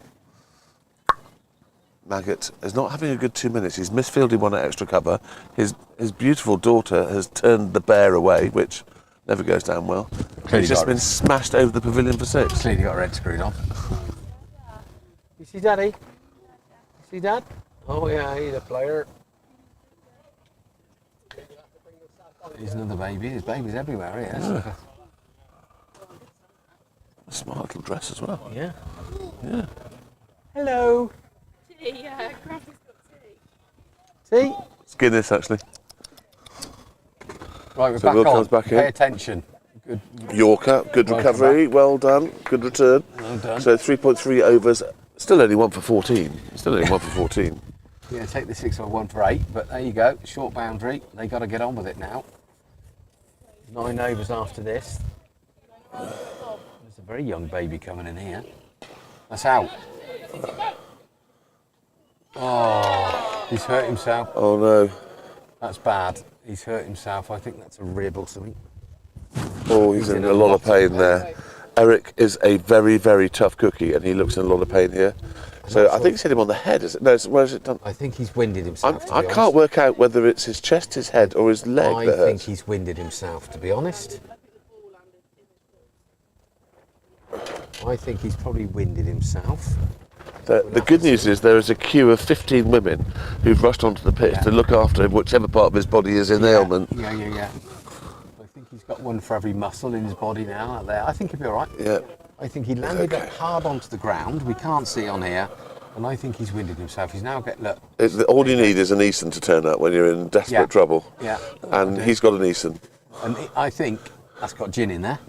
Maggot is not having a good 2 minutes. He's misfielded one at extra cover. His beautiful daughter has turned the bear away, which never goes down well. Clearly He's just got been it. smashed over the pavilion for 6. Clearly got her head screwed on. You see Daddy? You see Dad? Oh yeah, he's a player. He's another baby. There's babies everywhere here. Yeah. A smart little dress as well. Yeah. Yeah. Hello. Tea, Grandpa's got tea. See? It's Guinness, actually. Right, we're So back Will on. comes back Pay in. attention. Good. Yorker, good Welcome recovery, well done, good return. Well done. So 3.3 overs, still only 1 for 14. Still only 1 for 14. Yeah, take the 6 or 1 for 8, but there you go. Short boundary. They got to get on with it now. 9 overs after this. There's a very young baby coming in here. That's out. Oh, he's hurt himself. Oh no. That's bad. He's hurt himself. I think that's a rib or something. Oh, he's in a lot of pain there. Eric is a very, very tough cookie, and he looks in a lot of pain here. So I think it's hit him on the head, is it? No, where is it done? I think he's winded himself. I can't work out whether it's his chest, his head, or his leg I that think hurts. he's winded himself, to be honest. I think he's probably winded himself. The good news is there is a queue of 15 women who've rushed onto the pitch to look after him, whichever part of his body is in ailment. Yeah. I think he's got one for every muscle in his body now. Out there. I think he'll be all right. Yeah. I think he landed up hard onto the ground. We can't see on here. And I think he's winded himself. He's now look. All you need is an Eason to turn up when you're in desperate trouble. Yeah. And he's got an Eason. And I think that's got gin in there.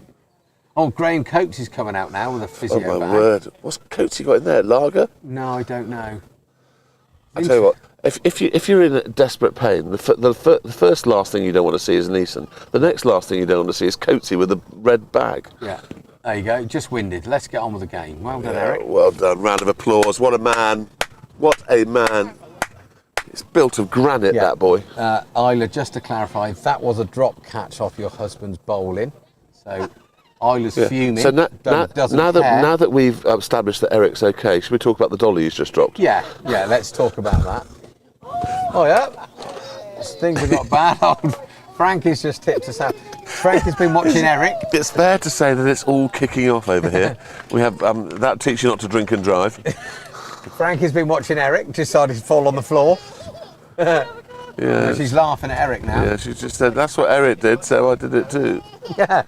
Oh, Graham Coates is coming out now with a physio Oh my bag. word! What's Coatsy got in there? Lager? No, I don't know. I tell you what. If you're in desperate pain, the last thing you don't want to see is an Eason. The next last thing you don't want to see is Coatsy with a red bag. Yeah. There you go. Just winded. Let's get on with the game. Well done, Eric. Well done. Round of applause. What a man! What a man! It's built of granite, that boy. Isla, just to clarify, that was a drop catch off your husband's bowling. So Isla's fuming. So doesn't now care. that we've established that Eric's okay, should we talk about the dolly he's just dropped? Yeah, let's talk about that. Oh yeah, things have got bad. Old Frank has just tipped us out. Frank has been watching Eric. It's fair to say that it's all kicking off over here. We have that teaches you not to drink and drive. Frank has been watching Eric, decided to fall on the floor. Yeah. She's laughing at Eric now. Yeah, she just said, that's what Eric did, so I did it too. Yeah.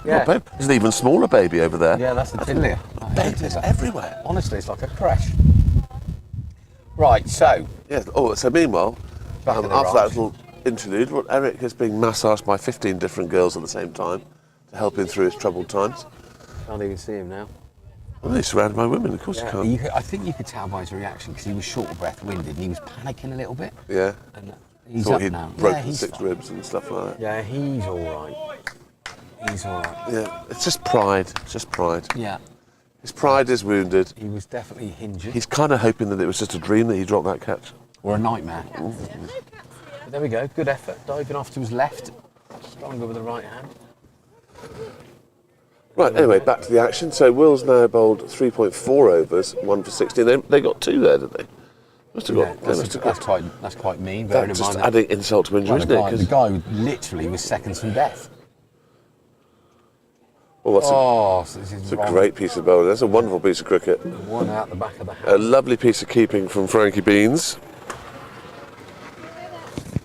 Oh, babe, there's an even smaller baby over there. Yeah, that's a tiddler. Babies everywhere. Honestly, it's like a crash. Right, so. Yeah. Oh, so meanwhile, Back in the after that ranch. little interlude. What Eric is being massaged by 15 different girls at the same time to help him through his troubled times. Can't even see him now. Well, he's surrounded by women, of course he can't. I think you could tell by his reaction because he was short of breath, winded, and he was panicking a little bit. Yeah. And he's Thought up he'd now. broken he's 6 fine. ribs and stuff like that. Yeah, he's all right. He's all right. Yeah, it's just pride. It's just pride. Yeah, His pride is wounded. he was definitely injured. He's kind of hoping that it was just a dream that he dropped that catch. Or a nightmare. But there we go. Good effort. Diving off to his left. Stronger with the right hand. Right, anyway, back to the action. So Will's now bowled 3.4 overs, 1 for 16. They got 2 there, did they? Must have got. That's quite mean. Bearing in That's just mind adding insult to injury, isn't it? the guy literally was seconds from death. Well, that's it's a great piece of bowling. That's a wonderful piece of cricket. One out the back of the hand. A lovely piece of keeping from Frankie Beans.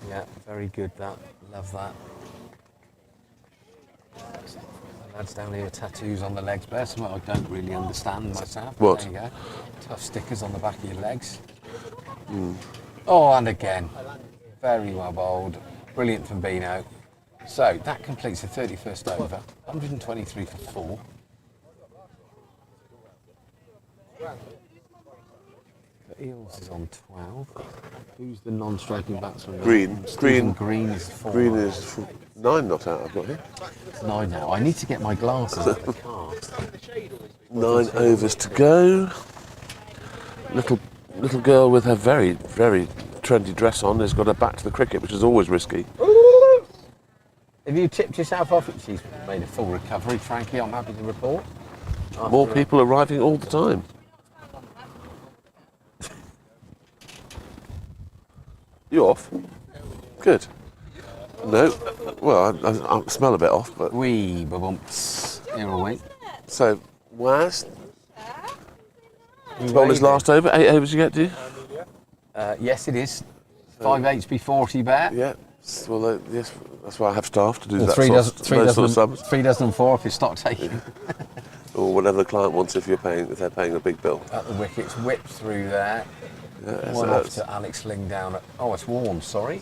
Yeah, very good. That. Love that. Lads down here, tattoos on the legs, but that's something I don't really understand myself. What? There you go. Tough stickers on the back of your legs. Oh, and again. Very well bowled. Brilliant from Bino. So, that completes the 31st over. 123 for 4. The Eels is on 12. Who's the non-striking batsman? Green. Green is 4. Green is 9 not out, I've got here. It's 9 now. I need to get my glasses at the cast. 9 overs to go. Little girl with her very, very trendy dress on has got her back to the cricket, which is always risky. Have you tipped yourself off? She's made a full recovery, frankly, I'm happy to report. More people arriving all the time. You off? Good. No. Well, I smell a bit off, but... Wee bumps. Here we wait. So, Waz, bowled his last over. 8 overs you get, do you? Yes, it is. 5 HP 40 bear. Yeah. Well, yes, that's why I have staff to do Well, that those sort of sums. 3 dozen and 4 if you stop taking. Or whatever the client wants if they're paying a big bill. At the wickets, whipped through there. Yeah, One off to Alex Ling down. Oh, it's warm, sorry.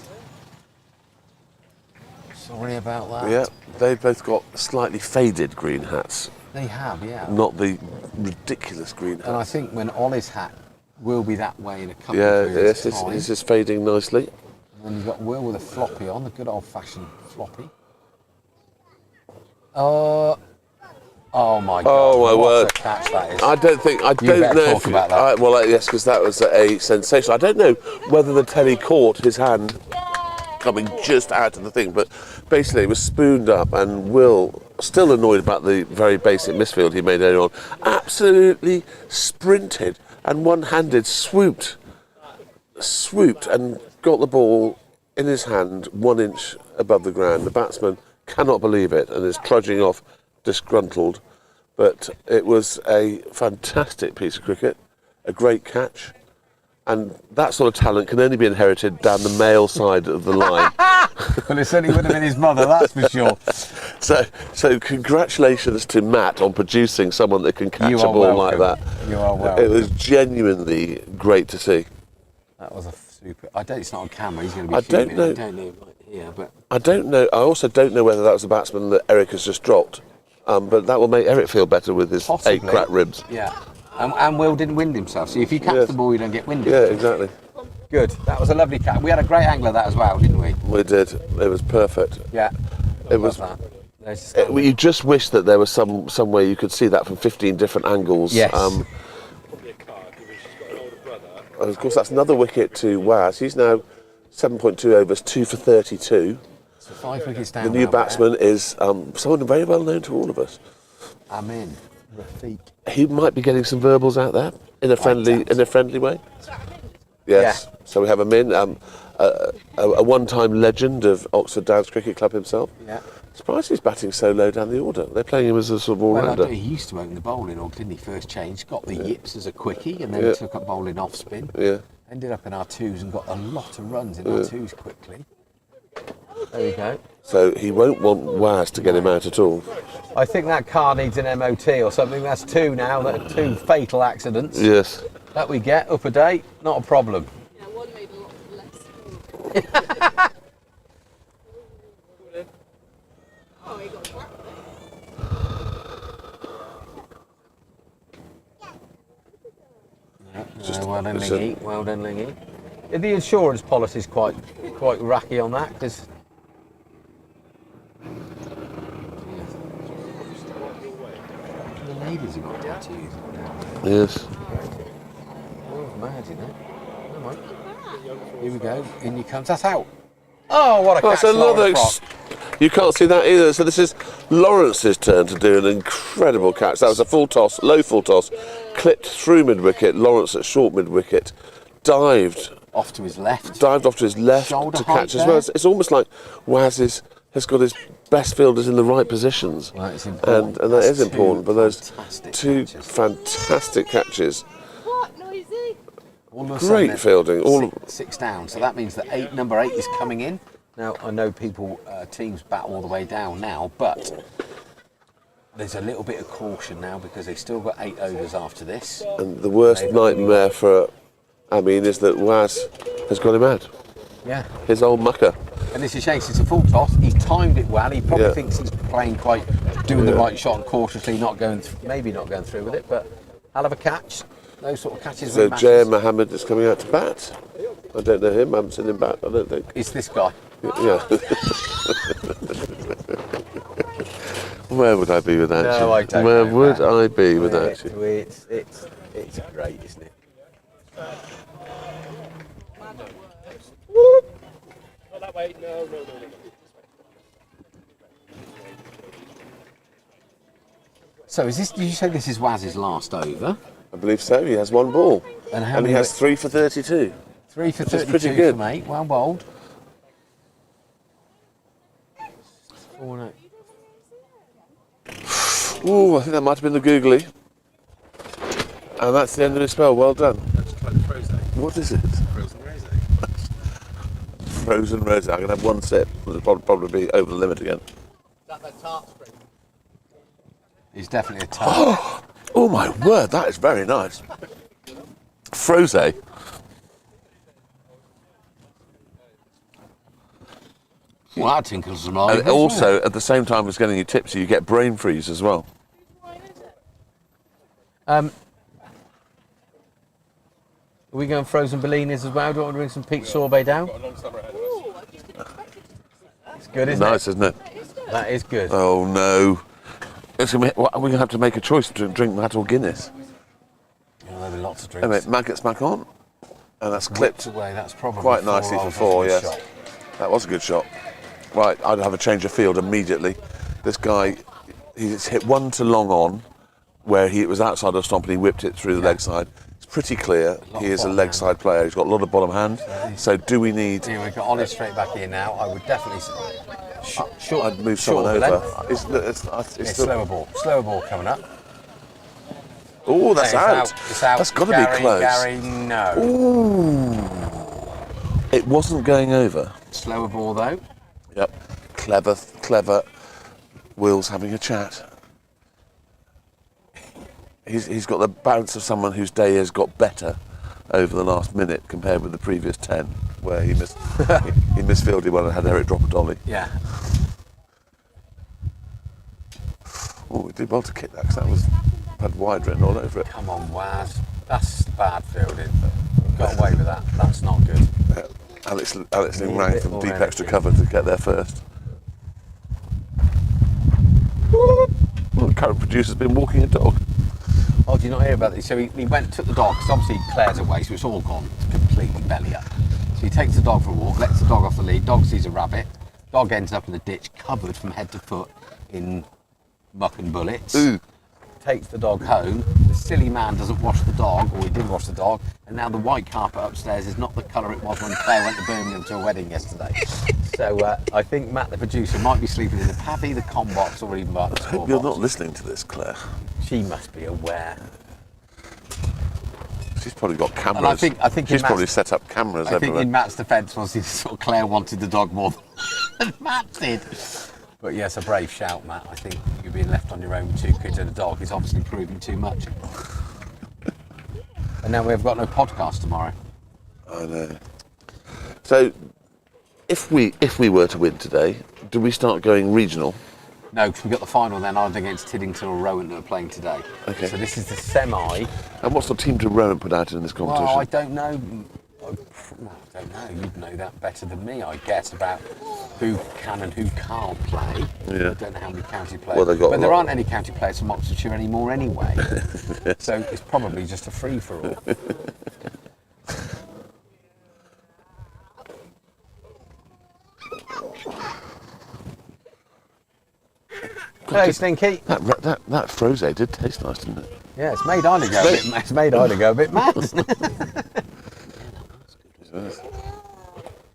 Sorry about that. Yeah, they've both got slightly faded green hats. They have, yeah. Not the ridiculous green hats. And I think when Ollie's hat will be that way in a couple yeah, of years' yes, time. this is fading nicely. And then you've got Will with a floppy on, the good old-fashioned floppy. Oh my God! Oh my what word! a catch that is. I don't better know. talk about that. Well, yes, because that was a sensation. I don't know whether the telly caught his hand coming just out of the thing, but basically it was spooned up, and Will, still annoyed about the very basic misfield he made earlier on, absolutely sprinted and one-handed swooped and got the ball in his hand 1 inch above the ground. The batsman cannot believe it and is trudging off disgruntled, but it was a fantastic piece of cricket, a great catch, and that sort of talent can only be inherited down the male side of the line. Well, it certainly would have been his mother, that's for sure. So congratulations to Matt on producing someone that can catch a ball like that. You are welcome. It was genuinely great to see. That was a super. It's not on camera. He's going to be fuming. I don't know here, but I don't know. I also don't know whether that was the batsman that Eric has just dropped. But that will make Eric feel better with his possibly 8 cracked ribs. Yeah, and Will didn't wind himself. So if you catch the ball, you don't get winded. Yeah, exactly. Good. That was a lovely catch. We had a great angle of that as well, didn't we? We did. It was perfect. Yeah. It was. That. You just wish that there was some way you could see that from 15 different angles. Yes. And of course, that's another wicket to Waz. He's now 7.2 overs, 2 for 32. So 5 wickets down. The new batsman is someone very well known to all of us. Amin. Rafiq. He might be getting some verbals out there in a friendly way. Yes. Yeah. So we have him in, a one-time legend of Oxford Downs Cricket Club himself. Yeah. Surprised he's batting so low down the order. They're playing him as a sort of all-rounder. He used to open the bowling, or didn't he? First change, got the yips as a quickie, and then took up bowling off spin. Yeah. Ended up in our twos and got a lot of runs in our twos quickly. There we go. So he won't want Waz to get him out at all. I think that car needs an MOT or something. That's 2 now. That's 2 fatal accidents. Yes. That we get up a day, not a problem. Yeah, one made a lot less. Well done, Lingy. Well done, Lingy. The insurance policy is quite racky on that because. The ladies have got tattoos. Yes. Oh, mad, you know. Come on. Here we go. In you comes. That's out. Oh, what a catch! That's another. Lawrence You can't see that either. So this is Lawrence's turn to do an incredible catch. That was a full toss, low full toss, clipped through mid wicket. Lawrence at short mid wicket, dived off to his left. Dived off to his left Shoulder to height catch as well. It's almost like Waz has got his best fielders in the right positions. Well, it's important. And that is important. But those two catches. fantastic catches. What noisy? All of a Great sudden, fielding. Six down. So that means that number 8 is coming in. Now, I know teams bat all the way down now, but there's a little bit of caution now because they've still got 8 overs after this. And the worst nightmare for Amin is that Waz has got him out. Yeah. His old mucker. And this is shame, it's a full toss. He's timed it well. He probably thinks he's playing doing the right shot and cautiously maybe not going through with it, but hell of a catch. Those sort of catches. So Jay Mohammed is coming out to bat. I don't know him. I haven't seen him bat. I don't think. It's this guy. Yeah. Where would I be without you? No, I don't. Where would I be without you? It's great, isn't it? That way, no. So did you say this is Waz's last over? I believe so. He has one ball. And he has 3 for 32. 3 for Which is 32 pretty good. from 8. Well bowled. 4-8. Ooh, I think that might have been the googly. And that's the end of his spell. Well done. What is it? Frozen rosé. Frozen rosé. I'm going to have one sip. It'll probably be over the limit again. He's definitely a tart. Oh my word, that is very nice. Frosé. Well, that tinkles some eyes. And also, at the same time as getting you tipsy, you get brain freeze as well. Are we going frozen Bellinis as well? Do you want to bring some peach sorbet down? Got a long summer ahead of us. It's good, isn't Nice, isn't it? That is good. Oh no. We're going to have to make a choice to drink that or Guinness. There'll be lots of drinks. Anyway, Matt gets back on. And that's clipped away. That's probably quite nicely for 4, yes. Shot. That was a good shot. Right, I'd have a change of field immediately. This guy, he's hit one to long on, where it was outside of stomp and he whipped it through the leg side. It's pretty clear he is a leg side player. He's got a lot of bottom hand. So do we need... Here we've got Ollie straight back here now. I would definitely... I'd move someone over. It's slower ball. Slower ball coming up. Oh, that's out. It's out. That's got to be close. Gary, no. Ooh. It wasn't going over. Slower ball though. Yep. Clever. Will's having a chat. He's got the bounce of someone whose day has got better over the last minute compared with the previous 10, where he missed he misfielded one and had Eric drop a dolly. Yeah. Oh, we did well to kick that because had wide written all over it. Come on, Waz. That's bad fielding. Got away with that. That's not good. Alex Ling rang from deep extra cover to get there first. Well, the current producer's been walking a dog. Oh, did you not hear about this? So he went, took the dog, because obviously Claire's away, so it's all gone completely belly up. So he takes the dog for a walk, lets the dog off the lead, dog sees a rabbit, dog ends up in the ditch, covered from head to foot in muck and bullets. Ooh. Takes the dog home, the silly man doesn't wash the dog, or he did wash the dog, and now the white carpet upstairs is not the colour it was when Claire went to Birmingham to a wedding yesterday. So I think Matt, the producer, might be sleeping in the pavvy, the com box, or even by the I score hope you're box. not listening to this, Claire. She must be aware. She's probably got cameras. And I think she's probably set up cameras I think everywhere. in Matt's defence was sort of Claire wanted the dog more than Matt did. But yes, a brave shout, Matt. I think you being left on your own with 2 kids and a dog is obviously proving too much. And now we've got no podcast tomorrow. I know. So, if we were to win today, do we start going regional? No, because we've got the final then either against Tiddington or Rowan that are playing today. Okay. So this is the semi. And what's the team to Rowan put out in this competition? Well, I don't know. I don't know. You'd know that better than me, I guess, about who can and who can't play. Yeah. I don't know how many county players. Well, they've got but a there lot. aren't any county players from Oxfordshire anymore anyway. So it's probably just a free-for-all. Hey, Stinky. That froze did taste nice, didn't it? Yeah, it's made Ida go a bit. It's made Ida go a bit mad.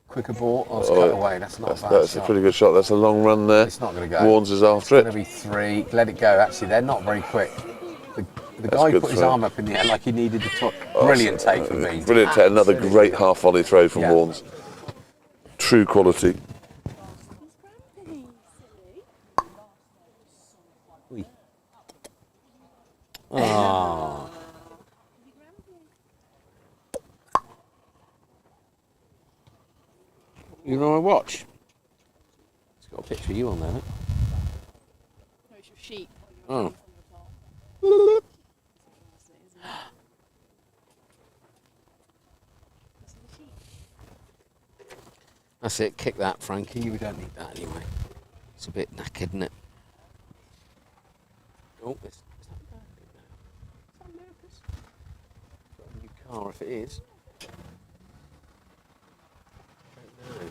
Quicker ball. Oh, it's cut away. That's not a bad That's shot. a pretty good shot. That's a long run there. It's not going to go. Warnes is after It's it. going to be 3. Let it go. Actually, they're not very quick. The guy good put his throw. arm up in the air like he needed to touch. Brilliant take from me. Brilliant take. Another great half volley throw from Yeah. Warnes. True quality. Oh. You know my watch? It's got a picture of you on there. No, it's your sheep. Oh. That's it, kick that, Frankie. We don't need that anyway. It's a bit knackered, isn't it? Oh, is that America's? Got a new car if it is. I don't know.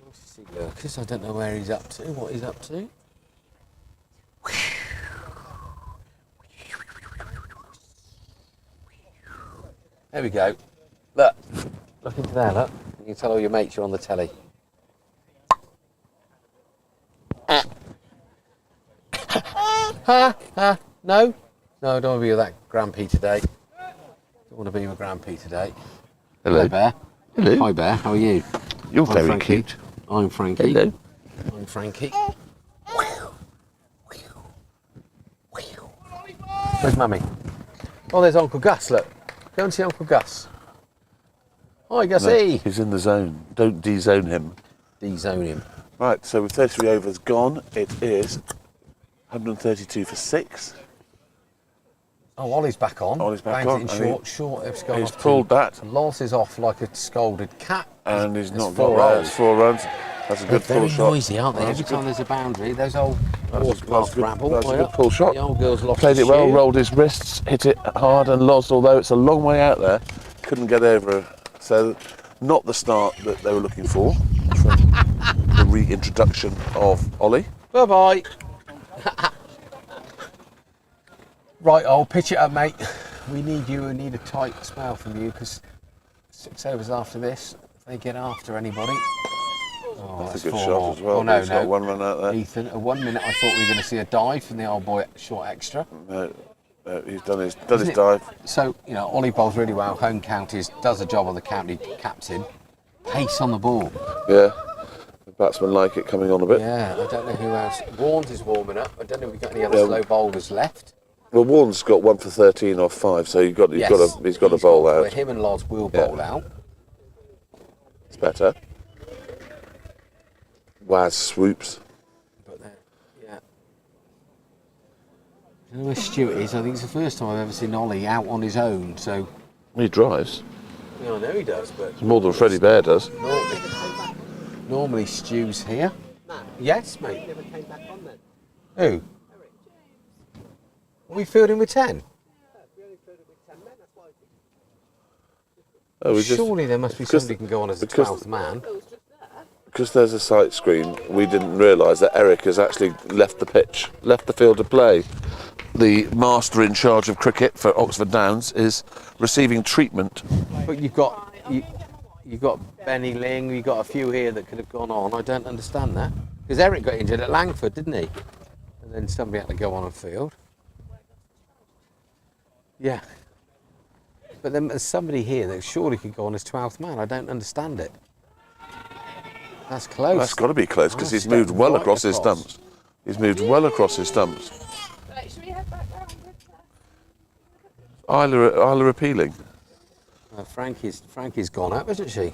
Nice to see Lurkers. I don't know where he's up to, what he's up to. There we go. Look. Look into there, look. You can tell all your mates you're on the telly. No? No, I don't want to be with that Grand P today. Don't want to be with Grand P today. Hello. Hi, Bear. Hello. Hi, Bear. How are you? You're I'm very Frankie. cute. I'm Frankie. Hello. I'm Frankie. Where's Mummy? Oh, there's Uncle Gus, look. Go and see Uncle Gus. Hi, Gussie. He's in the zone. Don't de-zone him. De-zone him. Right, so with 33 overs gone, it is 132 for 6. Oh, Ollie's back on. Ollie's back Bangs on. it in I mean, short. It's gone he's off pulled that. Loss is off like a scolded cat. And he's It's not 4 got that. rolls. It's 4 runs. That's a They're good pull very shot. noisy, aren't they? That's Every a time there's a boundary, those old That's Horspath good- rabble. that's a Oh, good yeah. pull shot. The old girl's lost Played his it well, shoe. rolled his wrists, hit it hard and lost, although it's a long way out there. Couldn't get over. So, not the start that they were looking for from the reintroduction of Ollie. Bye-bye. Right, I'll pitch it up, mate. We need you. We need a tight spell from you because 6 overs after this, if they get after anybody. Oh, That's a good 4 shot more. as well. Oh, no, He's got no. one run out there. Ethan, at 1 minute I thought we were going to see a dive from the old boy at short extra. No, he's done his Isn't it- dive. So, you know, Ollie bowls really well, home counties, does a job on the county captain. Pace on the ball. Yeah. The batsmen like it coming on a bit. Yeah, I don't know who else. Warnes is warming up. I don't know if we've got any other Yeah. slow bowlers left. Well, Warren's got 1 for 13 off 5, so he's got to He's bowl got- out. Him and Loz will Yeah. bowl out. It's better. Waz swoops. But yeah. You know where Stuart is? I think it's the first time I've ever seen Ollie out on his own. So, He drives. yeah, I know he does, but It's more than Freddie Bear does. normally Stu's here. Yes, mate. Never came back on then. Who? Are we fielding with 10? We only filled it with 10 men, that's why. Oh, we just, Surely there must be because- somebody who can go on as the because- 12th man. because there's a sight screen, we didn't realise that Eric has actually left the pitch, left the field to play. The master in charge of cricket for Oxford Downs is receiving treatment. But you've got Benny Ling, you've got a few here that could have gone on. I don't understand that. Because Eric got injured at Langford, didn't he? And then somebody had to go on and field. Yeah. But then there's somebody here that surely could go on as 12th man. I don't understand it. That's close. That's got to be close because Oh, he's moved stepped well right across his across. stumps. He's moved well across his stumps. Right, should we head back round? Isla appealing. Frankie's gone up, isn't she?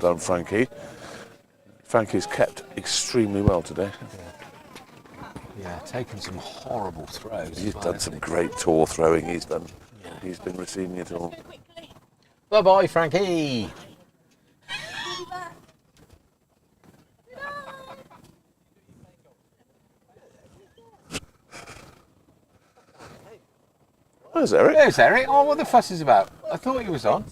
done Frankie. Frankie's kept extremely well today. Yeah, taken some horrible throws. He's done some great tour throwing. He's been receiving it all. Bye bye, Frankie. Where's Eric? There's Eric. Oh, what the fuss is about? I thought he was on.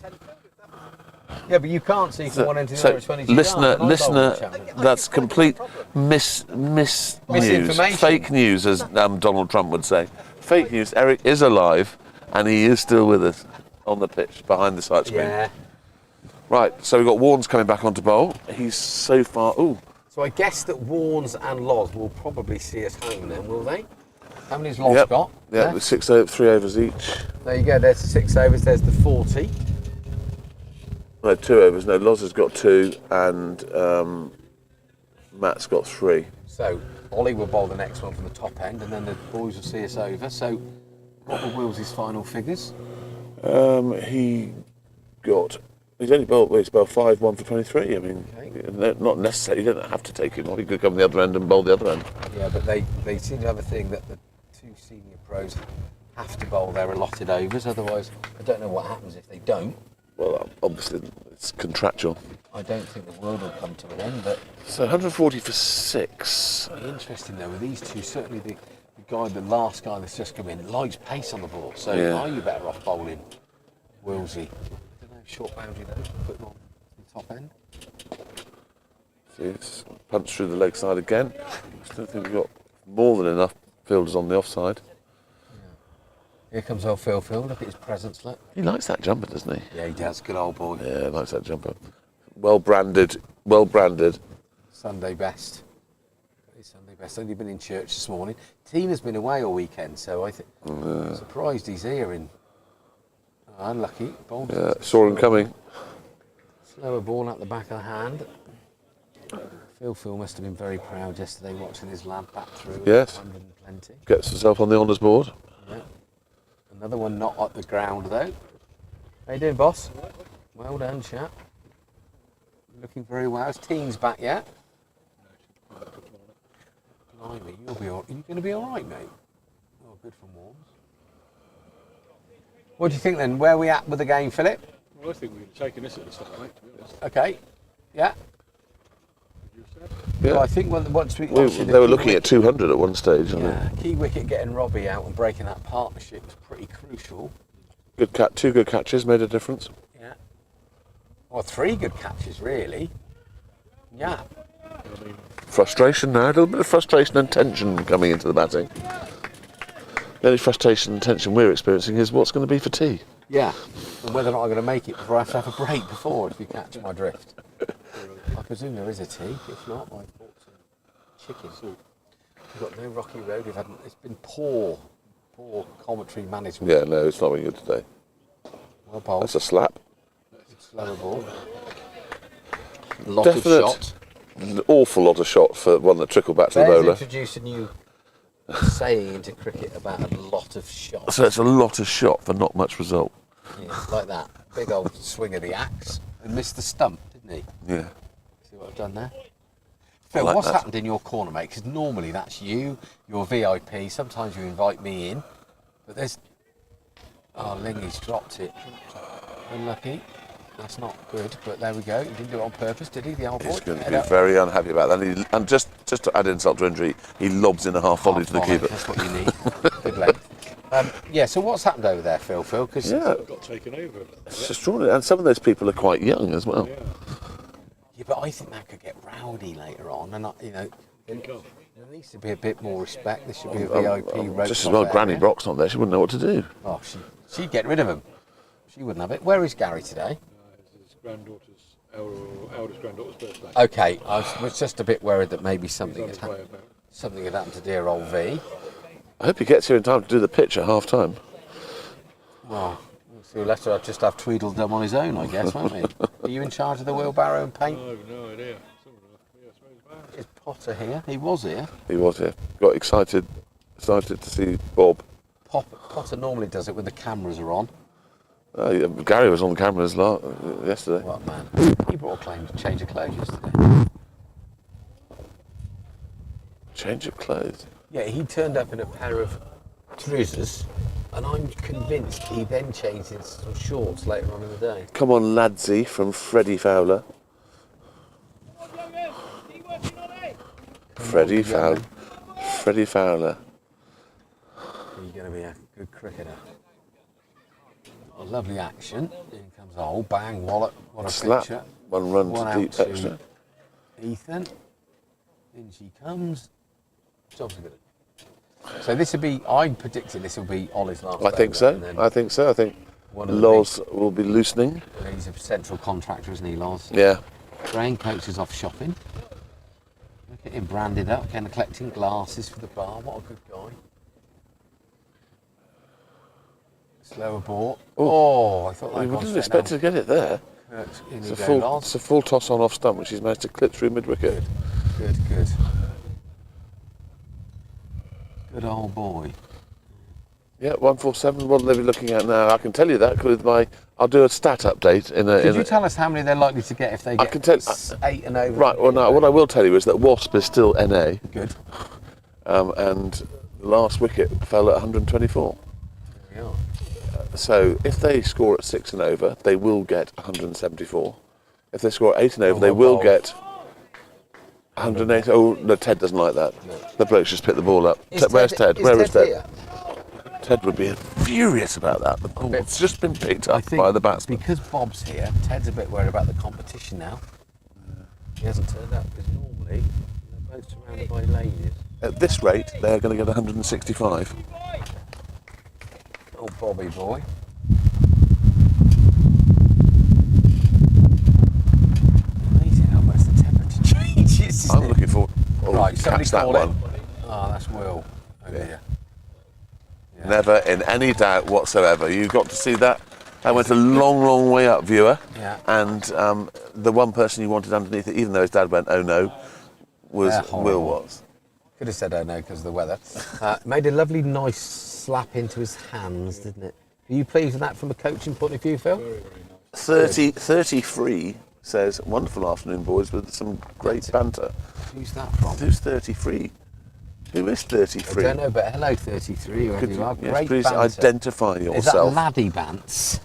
Yeah, but you can't see from one end to the other. It's 22 listener, that's complete news. Misinformation. Fake news, as Donald Trump would say. Fake news. Eric is alive, and he is still with us on the pitch behind the sight screen. Yeah. Right, so we've got Warnes coming back onto bowl. He's so far. Ooh. So I guess that Warnes and Loz will probably see us home then, will they? How many's Loz got? Yeah, with 3 overs each. There you go. There's the 6 overs. There's the 40. No, 2 overs. No, Loz has got 2, and Matt's got 3. So Ollie will bowl the next one from the top end, and then the boys will see us over. So what were Will's final figures? He's only bowled 5, 1 for 23. I mean, not necessarily. He didn't have to take him. Or he could come the other end and bowl the other end. Yeah, but they seem to have a thing that the 2 senior pros have to bowl their allotted overs. Otherwise, I don't know what happens if they don't. Well, obviously, it's contractual. I don't think the world will come to an end, but... So 140 for 6. Interesting, though, with these two, certainly the last guy that's just come in, likes pace on the ball. So are you better off bowling Willsey? I don't know, short boundary, though, put him on the top end. See, it's punched through the leg side again. Still think we've got more than enough fielders on the offside. Here comes old Phil. Look at his presence, look. He likes that jumper, doesn't he? Yeah, he does. Good old boy. Yeah, he likes that jumper. Well branded. Sunday best. He's Sunday best. Only been in church this morning. Team has been away all weekend, so I think surprised he's here in. Unlucky. Saw him coming. Slower ball at the back of the hand. Phil must have been very proud yesterday watching his lad bat through. Yes. 100 and plenty. Gets himself on the honours board. Yeah. Another one not at the ground though. How you doing, boss? Well done, chap. Looking very well. Is Team's back yet? Blimey, you'll be all, are you going to be all right, mate? Oh, good from Warnes. What do you think then? Where are we at with the game, Philip? Well, I think we've taken this at the start, mate, to be honest. Okay. Yeah. Yeah. Well, I think once we... They were looking at 200 at one stage. Yeah, key wicket getting Robbie out and breaking that partnership was pretty crucial. Good 2 good catches made a difference. Yeah. Well, 3 good catches, really. Yeah. Frustration now, a little bit of frustration and tension coming into the batting. The only frustration and tension we're experiencing is what's going to be for tea. Yeah, and whether or not I'm going to make it before I have to have a break before, if you catch my drift. I presume there is a tea. If not, I bought some chicken soup. We've got no Rocky Road. It's been poor commentary management. Yeah, no, it's not been good today. Well bowled. That's a slap. Slower ball. Lot of shot. An awful lot of shot for one that trickled back to the Bears bowler. introduced a new saying into cricket about a lot of shots. So it's a lot of shot for not much result. Yeah, like that. Big old swing of the axe. And missed the stump, didn't he? Yeah. See what I've done there? Phil, like what's that. happened in your corner, mate? Because normally that's you, you're VIP. Sometimes you invite me in. But there's... Oh, Lingy's dropped it. Unlucky. That's not good, but there we go. He didn't do it on purpose, did he, the old boy? He's going to be very unhappy about that. And just to add insult to injury, he lobs in a half volley to the keeper. That's what you need. Good length. Yeah, so what's happened over there, Phil? Because Got taken over. It's extraordinary. And some of those people are quite young as well. Yeah, but I think that could get rowdy later on, and there needs to be a bit more respect. There should be a VIP road. Just as well, Granny Brock's not there. She wouldn't know what to do. Oh, she'd get rid of him. She wouldn't have it. Where is Gary today? Eldest granddaughter's birthday. Okay, I was just a bit worried that maybe something had happened to dear old V. I hope he gets here in time to do the pitch at half time. Well, we'll have to just have Tweedledum on his own, I guess, won't we? Are you in charge of the wheelbarrow and paint? I have no idea. Is Potter here? He was here. He was here. Got excited to see Bob. Potter normally does it when the cameras are on. Yeah, Gary was on the cameras yesterday. What man? He brought a claim to change of clothes yesterday. Change of clothes. Yeah, he turned up in a pair of trousers, and I'm convinced he then changed into some shorts later on in the day. Come on, ladsy, from Freddie Fowler. Freddie Fowler. Freddie Fowler. He's going to be a good cricketer. A lovely action. In comes a whole bang, Wallop. What a Slap. picture. One run One to out deep to extra. Ethan. In she comes. Job's good. So this will be, I'm predicting this will be Ollie's last I think over, so. and then I think so. I think one of the Loz will be loosening. He's a central contractor, isn't he, Loz? Yeah. Brain coach is off shopping. Look at him branded up, kind of collecting glasses for the bar. What a good guy. Slower ball. Oh, I thought that We gone didn't straight expect down. to get it there. In It's you a, go, full, Loz. it's a full toss on off stump, which he's managed to clip through mid-wicket. Good. Good old boy. Yeah, 147. What are they looking at now? I can tell you that with I'll do a stat update in a. Could you tell us how many they're likely to get if they get can tell- 8 and over? Right. Well, no. What I will tell you is that Wasp is still NA, Good. and the last wicket fell at 124. There we are. So if they score at 6 and over, they will get 174. If they score at 8 and over, they will get 108. Oh no, Ted doesn't like that. The bloke's just picked the ball up. Where's Ted? Where is Ted? Here? Ted would be furious about that. The ball's just been picked up by the batsman. Because Bob's here, Ted's a bit worried about the competition now. He hasn't turned up because normally they're both surrounded by ladies. At this rate, they're going to get 165. Oh, Bobby boy. Amazing how much the temperature changes. I'm looking for. Oh, Right, somebody catch that call one. it. Oh, that's Will. Oh dear. Yeah. Never in any doubt whatsoever. You got to see that. That went a long, long way up, viewer. Yeah. And the one person you wanted underneath it, even though his dad went, oh no, was They're Will horrible. was. Could have said oh no because of the weather. Made a lovely, nice slap into his hands, didn't it? Are you pleased with that from a coaching point of view, Phil? 33 says, wonderful afternoon, boys, with some great banter. Who's that from? Who's 33? Who is 33? I don't know, but hello 33, whoever Could you are. yes, Great please banter. identify Is yourself. that Laddie Bants?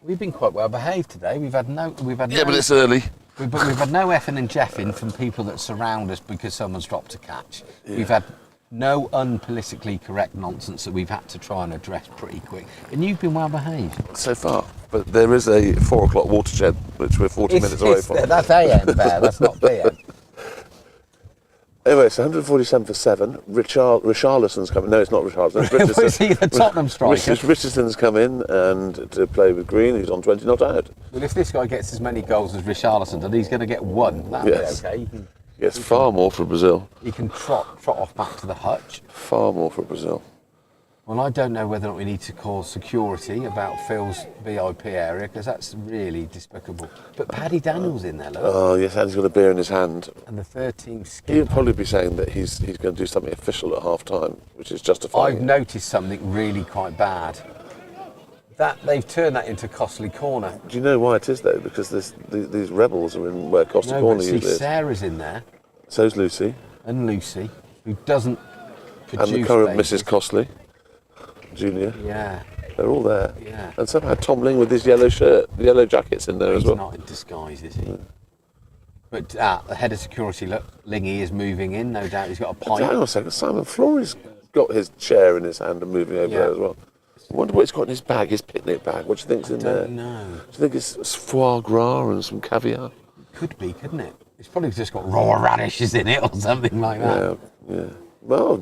We've been quite well behaved today. We've had no. But it's early. We've had no effing and jeffing from people that surround us because someone's dropped a catch. Yeah. We've had no unpolitically correct nonsense that we've had to try and address pretty quick. And you've been well behaved. So far. But there is a 4 o'clock watershed, which we're 40 minutes away from. That's AM there. That's not PM. Anyway, it's 147 for 7. Richarlison's coming. No, it's not Richarlison. It's Richardson. Was he the Tottenham striker? Richardson's come in and to play with Green, who's on 20 not out. Well, if this guy gets as many goals as Richarlison, then he's going to get 1. That'll Yes. be okay. Yes, far more for Brazil. He can trot off back to the hutch. Far more for Brazil. Well, I don't know whether or not we need to call security about Phil's VIP area because that's really despicable. But Paddy Daniels in there, look. Oh, yes, and he's got a beer in his hand. And the third team He'd skip. probably be saying that he's going to do something official at half time, which is justifying I've it. noticed something really quite bad. That they've turned that into Costley Corner. Do you know why it is, though? Because these rebels are in where Costa No, Corner but see, usually is. Sarah's in there So's Lucy. and Lucy, who doesn't produce And the current babies. Mrs. Costley, Junior. Yeah, They're all there. yeah. And somehow Tom Ling with his yellow shirt, the yellow jacket's in there as He's well. not in disguise, is he? But the head of security, look, Lingy is moving in. No doubt he's got a Hang pint. on a second, Simon Flory's got his chair in his hand and moving over Yeah. there as well. I wonder what he's got in his bag, his picnic bag. What do you think's in there? Don't know. Do you think it's foie gras and some caviar? Could be, couldn't it? It's probably just got raw radishes in it or something like that. Yeah. Well,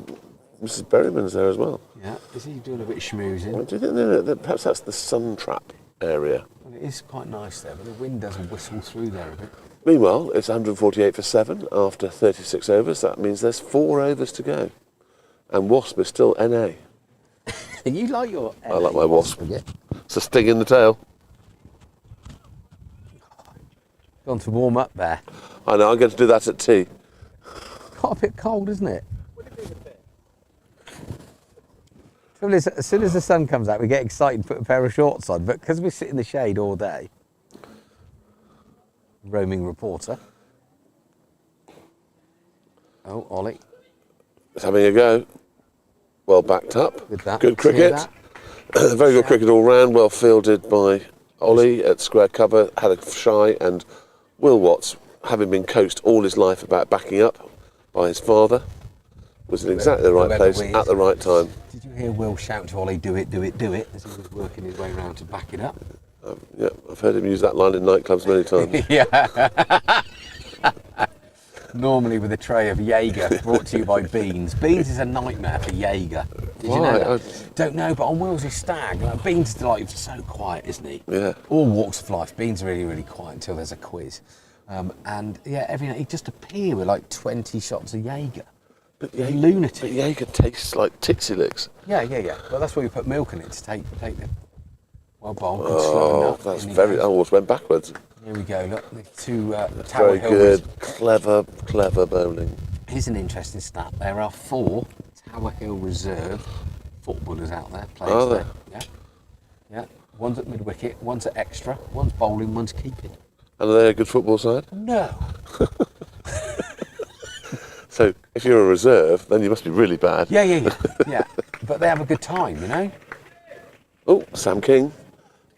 Mrs. Berryman's there as well. Yeah. Is he doing a bit of schmoozing? Well, do you think that perhaps that's the sun trap area? Well, it is quite nice there, but the wind does whistle through there a bit. Meanwhile, it's 148 for 7 after 36 overs. That means there's 4 overs to go. And Wasp is still NA. You like your... I like my Wasp. Yeah. It's a sting in the tail. Gone to warm up there. I know, I'm going to do that at tea. Got a bit cold, isn't it? Trouble is, as soon as the sun comes out, we get excited and put a pair of shorts on. But because we sit in the shade all day, roaming reporter. Oh, Ollie. It's having a go. Well backed up. With that. Good cricket. Very good cricket all round. Well fielded by Ollie at square cover. Had a shy, and Will Watts, having been coached all his life about backing up by his father, was in exactly the right place at the right time. Did you hear Will shout to Ollie, "Do it, do it, do it," as he was working his way around to back it up? Yeah, I've heard him use that line in nightclubs many times. Yeah. Normally with a tray of Jaeger, brought to you by Beans. Beans is a nightmare for Jaeger. Did you know that? Don't know, but on Will's stag, like, Beans is like so quiet, isn't he? Yeah. All walks of life. Beans are really, really quiet until there's a quiz. And yeah, every night he'd just appear with like 20 shots of Jaeger. But lunatic. But Jaeger tastes like Tixie Licks. Yeah. Well, that's why we put milk in it to take the well bowl. Oh, that's very. I almost went backwards. Here we go. Look, the two Very Tower Hill. good, clever bowling. Here's an interesting stat. There are 4 Tower Hill reserve footballers out there playing Are today. Yeah. One's at mid wicket, one's at extra, one's bowling, one's keeping. And are they a good football side? No. So if you're a reserve, then you must be really bad. Yeah. But they have a good time, you know. Oh, Sam King.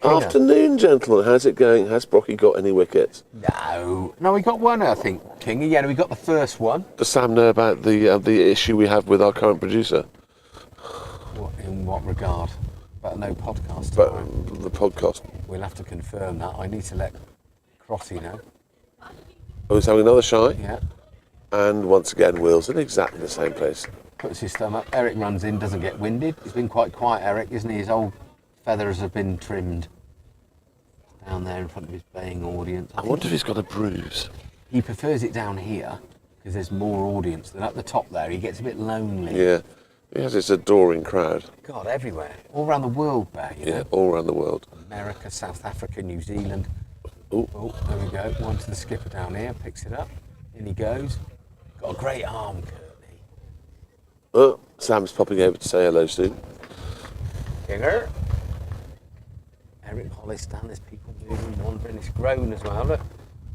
Kinger. Afternoon, gentlemen. How's it going? Has Brocky got any wickets? No, we got one, I think, King. Yeah, we got the first one. Does Sam know about the issue we have with our current producer? In what regard? About no podcast. But the podcast. We'll have to confirm that. I need to let Crotty know. Oh, he's having another shy. Yeah. And once again, Will's in exactly the same place. Puts his thumb up. Eric runs in, doesn't get winded. He's been quite quiet, Eric, isn't he? His old feathers have been trimmed down there in front of his baying audience. I wonder if he's got a bruise. He prefers it down here because there's more audience than up the top there. He gets a bit lonely. Yeah. He has this adoring crowd. God, everywhere. All around the world, Bear, you know? Yeah, all around the world. America, South Africa, New Zealand. Ooh. Oh, there we go. One to the skipper down here, picks it up. In he goes. Got a great arm, Curtley. Oh, Sam's popping over to say hello soon. Kinger. Eric Hollistan, there's people moving, wandering. It's grown as well, look.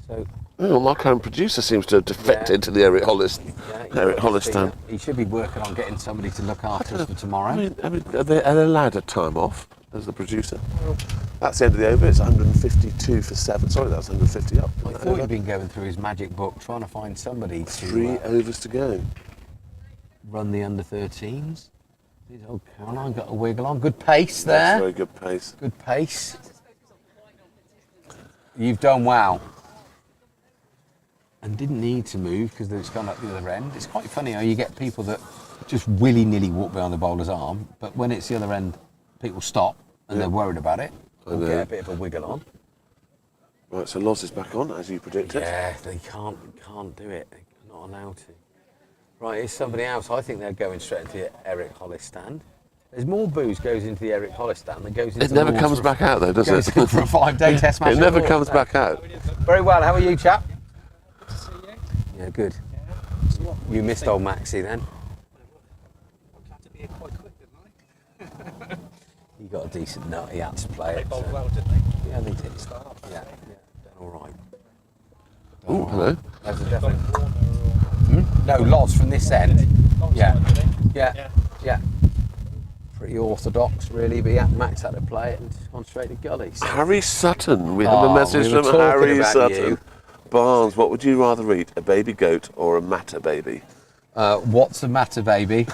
So. Oh, my current producer seems to have defected to the Eric Hollistan. He should be working on getting somebody to look after us for tomorrow. I mean, are they allowed a time off as the producer? That's the end of the over. It's 152 for 7. Sorry, that's 150 up. I thought he'd been going through his magic book, trying to find somebody to 3 overs to go. run the under-13s. Oh, Caroline got a wiggle on. Good pace there. That's very good pace. Good pace. You've done well. And didn't need to move because it's gone up the other end. It's quite funny how you get people that just willy-nilly walk behind the bowler's arm, but when it's the other end, people stop and they're worried about it. And get a bit of a wiggle on. Right, so Loz is back on, as you predicted. Yeah, they can't do it. They're not allowed to. Right, here's somebody else. I think they're going straight into the Eric Hollis stand. There's more booze goes into the Eric Hollis stand than goes into It never comes back out, though, does it? For a 5-day test match. It never comes back out. Very well. How are you, chap? Yeah, good. You missed old Maxie then. He got a decent nut. He had to play it. Bowled well, didn't they? Yeah, they did. Yeah, done all right. Oh, hello. There's a definite. No, Loz from this end. Yeah. Pretty orthodox, really. But yeah, Max had to play it and gone straight to gully. So. Harry Sutton. We have a message from Harry Sutton. You. Barnes, what would you rather eat, a baby goat or a matter baby? What's the matter, baby?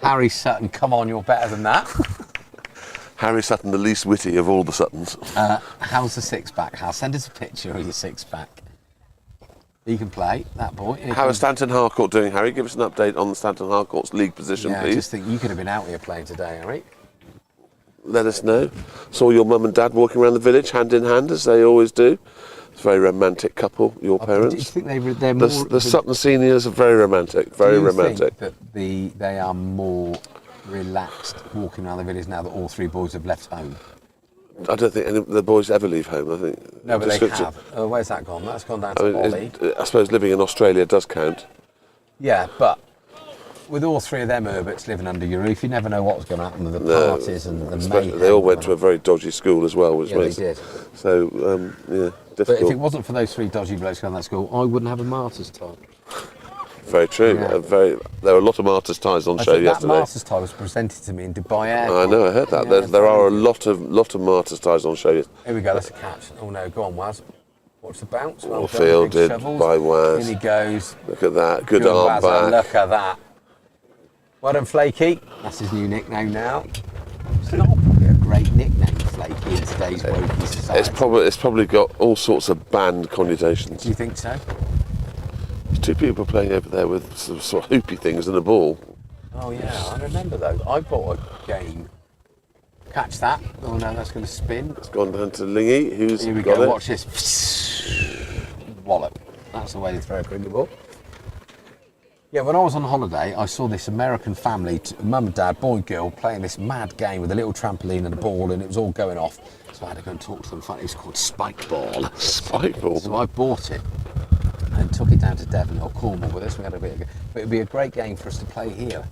Harry Sutton, come on, you're better than that. Harry Sutton, the least witty of all the Suttons. How's the six-pack? Send us a picture of your six-pack. You can play, that boy. How is Stanton Harcourt doing, Harry? Give us an update on the Stanton Harcourt's league position, please. I just think you could have been out here playing today, Harry. Let us know. Saw your mum and dad walking around the village, hand in hand, as they always do. It's a very romantic couple, your parents. Do you think they're more... The Sutton seniors are very romantic, very romantic. Do you think that they are more relaxed walking around the village now that all three boys have left home? I don't think any of the boys ever leave home, I think. No, but they have. Where's that gone? That's gone down to Ollie. I suppose living in Australia does count. Yeah, but with all three of them Herberts living under your roof, you never know what's going to happen with the parties and the mayhem. They all went to a very dodgy school as well, which Yeah, makes they did. So yeah, difficult. But if it wasn't for those three dodgy blokes going to that school, I wouldn't have a martyr's tie. Very true. Yeah. There were a lot of martyrs ties on show That yesterday. martyr's tie was presented to me in Dubai Airport. I know, I heard that. Yeah, there are a lot of martyrs ties on show yesterday. Here we go, that's a catch. Oh no, go on, Waz. Watch the bounce. Well done, Fielded big shovels. by Waz. In he goes. Look at that, good Waz, arm back. look at that. Well done, Flaky. That's his new nickname now. It's not probably a great nickname, Flaky, in today's wokey society. It's probably got all sorts of banned connotations. Do you think so? There's two people playing over there with some sort of hoopy things and a ball. Oh yeah, I remember though. I bought a game. Catch that. Oh no, that's going to spin. It's gone down to Lingy, who's Here we got go, it. watch this. Wallop. That's the way to throw a cricket ball. Yeah, when I was on holiday, I saw this American family, mum and dad, boy and girl, playing this mad game with a little trampoline and a ball, and it was all going off. So I had to go and talk to them. It was called Spike Ball. Spike ball? So I bought it and took it down to Devon or Cornwall with us. We had a bit of, but it'd be a great game for us to play here.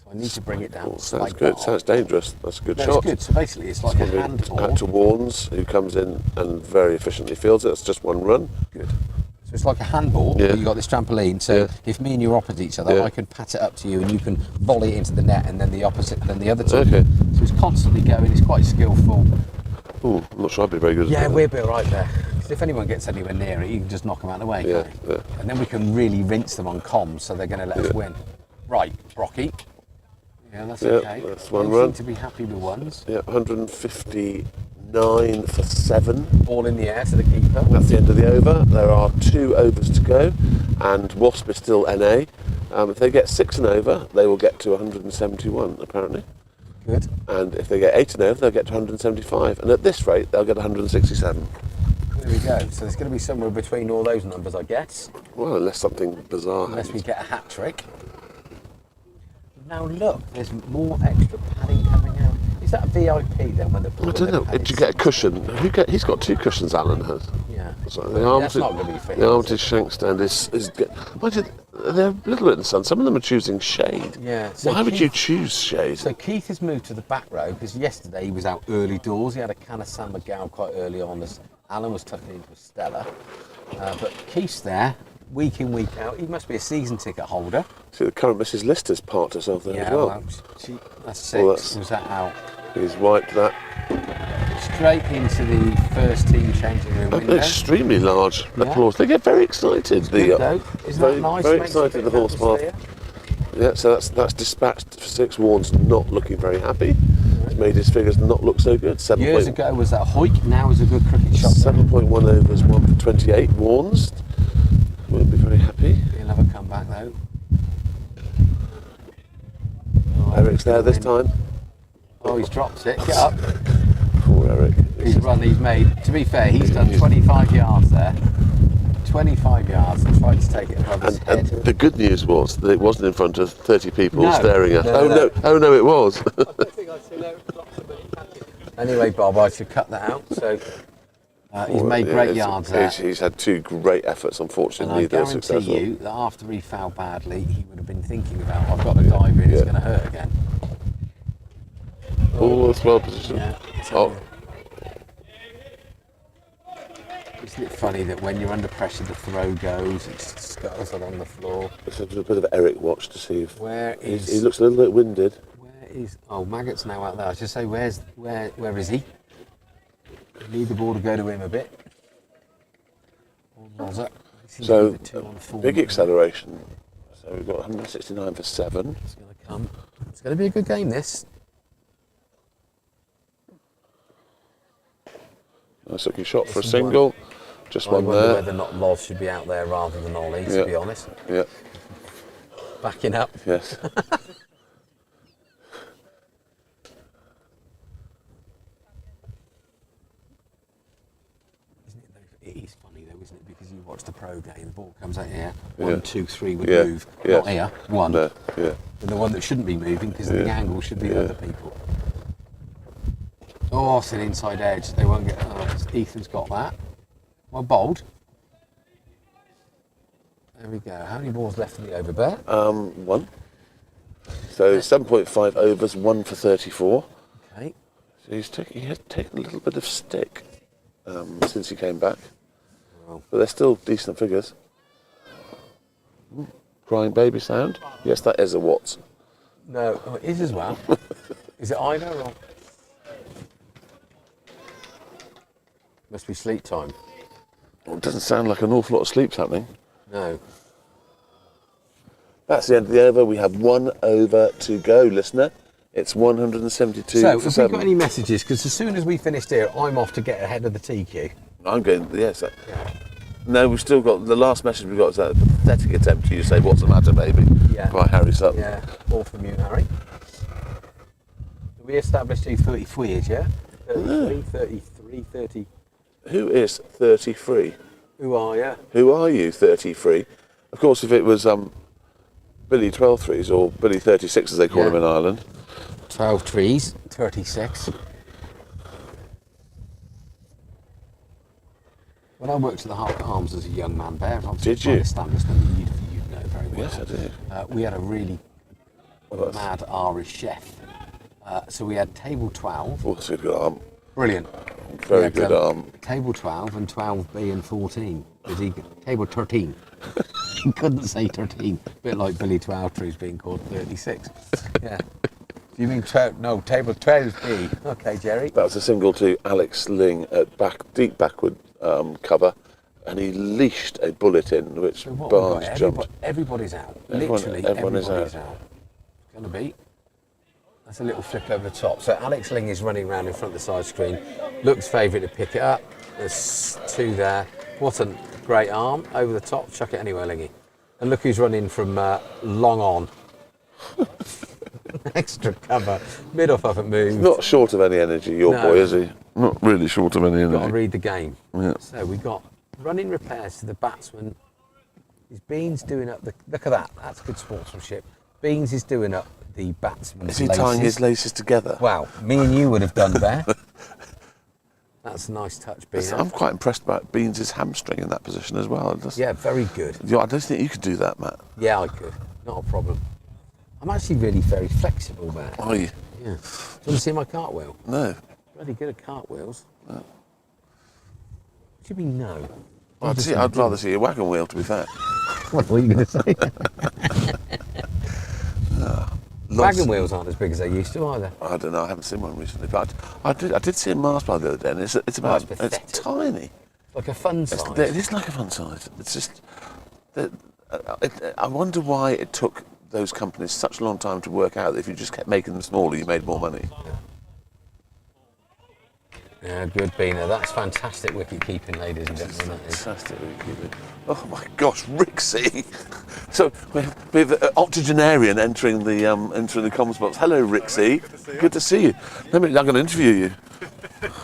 So I need to bring it down. Oh, sounds good. Sounds dangerous. That's a good shot. It's good. So basically, it's like a handball. Out to Warnes, who comes in and very efficiently fields it. It's just one run. Good. So it's like a handball, Yeah. but you've got this trampoline, so Yeah. if me and you are opposite each other, Yeah. I can pat it up to you and you can volley it into the net, and then the opposite, then the other two. Okay. So it's constantly going, it's quite skillful. Ooh, I'm not sure I'd be very good at Yeah, that. we'll be all right there. 'Cause if anyone gets anywhere near it, you can just knock them out of the way, Yeah, can't you? yeah. And then we can really rinse them on comms, so they're going to let us win. Right, Brocky. Yeah, that's Yeah, okay. that's one You run. seem to be happy with ones. Yeah, 159 for 7. Ball in the air to the keeper. That's the end of the over. There are 2 overs to go, and Wasp is still NA. If they get 6 and over, they will get to 171, apparently. Good. And if they get 8 and over, they'll get to 175. And at this rate, they'll get 167. There we go. So there's going to be somewhere between all those numbers, I guess. Well, unless something bizarre Unless we happens. get a hat trick. Now look, there's more extra padding coming out. Is that a VIP then when they're I don't know. Did you get a cushion? He's got 2 cushions, Alan has. Yeah. So That's not going to be fit. the armored shank stand is mind you, they're a little bit in the sun. Some of them are choosing shade. Yeah. So Why would Keith- you choose shade? So Keith has moved to the back row because yesterday he was out early doors. He had a can of San Miguel quite early on as Alan was tucking into a Stella. But Keith's there, week in, week out. He must be a season ticket holder. See, the current Mrs. Lister's parked herself there as well. That's 6. Well, that's- Was that out? He's wiped that. Straight into the first team changing room An window. extremely large Yeah. applause. They get very excited. Good though. Isn't very, that nice? very Makes it a excited. bit The happy to Horspath. see it. Yeah, so that's dispatched for 6. Warren's not looking very happy. He's made his figures not look so good. 7. Years ago was that Hoik, now is a good cricket shot. 7.1 overs, 1 for 28. Warren's won't be very happy. He'll have a comeback though. Oh, Eric's there this time. Oh, he's dropped it. Get up. Poor Eric. He's run, he's made, to be fair, he's done 25 yards there. 25 yards and tried to take it above his And head. the good news was that it wasn't in front of 30 people No. staring at. No, Oh no. no! Oh no! It was. Anyway, Bob, I should cut that out. So he's made great Yeah, yards there. He's had 2 great efforts. And Unfortunately, I neither are guarantee successful. you that after he fouled badly, he would have been thinking about, I've got to dive in, it's going to hurt again. Oh, that's well positioned. Yeah. Oh, Isn't it funny that when you're under pressure, the throw goes, it just scuttles along the floor? it's a bit of Eric watch to see if Where is... he looks a little bit winded. Where is... Oh, Maggot's now out there. I should say, where is he? We need the ball to go to him a bit. Or Loza. He seems to So be the 2 on 4. big acceleration. So we've got 169 for 7. It's going to come. It's going to be a good game, this. Nice looking shot for a This is single. Just I one wonder there. whether or not Loz should be out there rather than Ollie, to Yeah. be honest. Yeah. Backing up. Yes. It is funny though, isn't it? Because you watch the pro game, the ball comes out here, Yeah. 1, 2, 3 would Yeah. move. Yes. Not here, 1. There. Yeah. And the one that shouldn't be moving because the Yeah. angle should be Yeah. other people. Oh, it's an inside edge. They won't get. Oh, Ethan's got that. Well, bold. There we go. How many balls left in the over, Bear? 1. So 7.5 overs, 1 for 34. Okay. So he has taken a little bit of stick since he came back. Wow. But they're still decent figures. Crying baby sound? Yes, that is a Watts. No, oh, it is as well. Is it either or? Must be sleep time. Well, it doesn't sound like an awful lot of sleep's happening. No. That's the end of the over. We have 1 over to go, listener. It's 172 So, for have 7. we got any messages? Because as soon as we finished here, I'm off to get ahead of the TQ. I'm going, yes. Yeah. No, we've still got, the last message we got is that pathetic attempt to say, "What's the matter, baby?" Yeah. by Harry Sutton. Yeah, all from you, Harry. We established who 33 is, yeah? 33, 33, 30. Who is 33? Who are you? Who are you, 33? Of course, if it was Billy 12 threes or Billy 36, as they call him in Ireland. 12 trees, 36. When I worked at the Harker Arms as a young man there, Did you? Establishment you'd know very well. Yes, I do. We had a really mad Irish chef. So we had table 12. Oh, that's a good arm. Brilliant. Very We had, good arm. Table 12 and 12B and 14. Table 13. He couldn't say 13. Bit like Billy 12 trees being called 36. Yeah. Do you mean 12? No, table 12B. Okay, Jerry. That was a single to Alex Ling at deep backward cover, and he leashed a bullet in, which So what Barnes we've got, jumped. Everybody's out. Everyone- Literally, everyone is everybody's out. It's going to be. That's a little flick over the top. So Alex Ling is running around in front of the side screen. Looks favourite to pick it up. There's 2 there. What a great arm. Over the top. Chuck it anywhere, Lingy. And look who's running from long on. Extra cover. Mid-off haven't moved. Not short of any energy, your No. boy, is he? Not really short of any Got to energy. read the game. Yeah. So we got running repairs to the batsman. His Beans doing up the. Look at that. That's good sportsmanship. Beans is doing up the batsman's Is he laces. tying his laces together? Wow, me and you would have done there. That's a nice touch, Bean. I'm quite impressed about Beans' hamstring in that position as well. Yeah, very good. I don't think you could do that, Matt. Yeah, I could. Not a problem. I'm actually really very flexible there. Are you? Yeah. Do you want to see my cartwheel? No. Bloody good at cartwheels. No. What do you mean no? I'd rather see a wagon wheel, to be fair. What were you going to say? Wagon wheels aren't as big as they used to either. I don't know. I haven't seen one recently, but I did see a Mars bar the other day, and it's about it's tiny. Like a fun size. It is like a fun size. It's just that I wonder why it took those companies such a long time to work out that if you just kept making them smaller, you made more money. Yeah, good, Beaner. That's fantastic wicket keeping, ladies and gentlemen. Fantastic wicket keeping. Oh my gosh, Rixie! So we've octogenarian entering the comms box. Hello, Rixie. Good to see you. I'm going to interview you.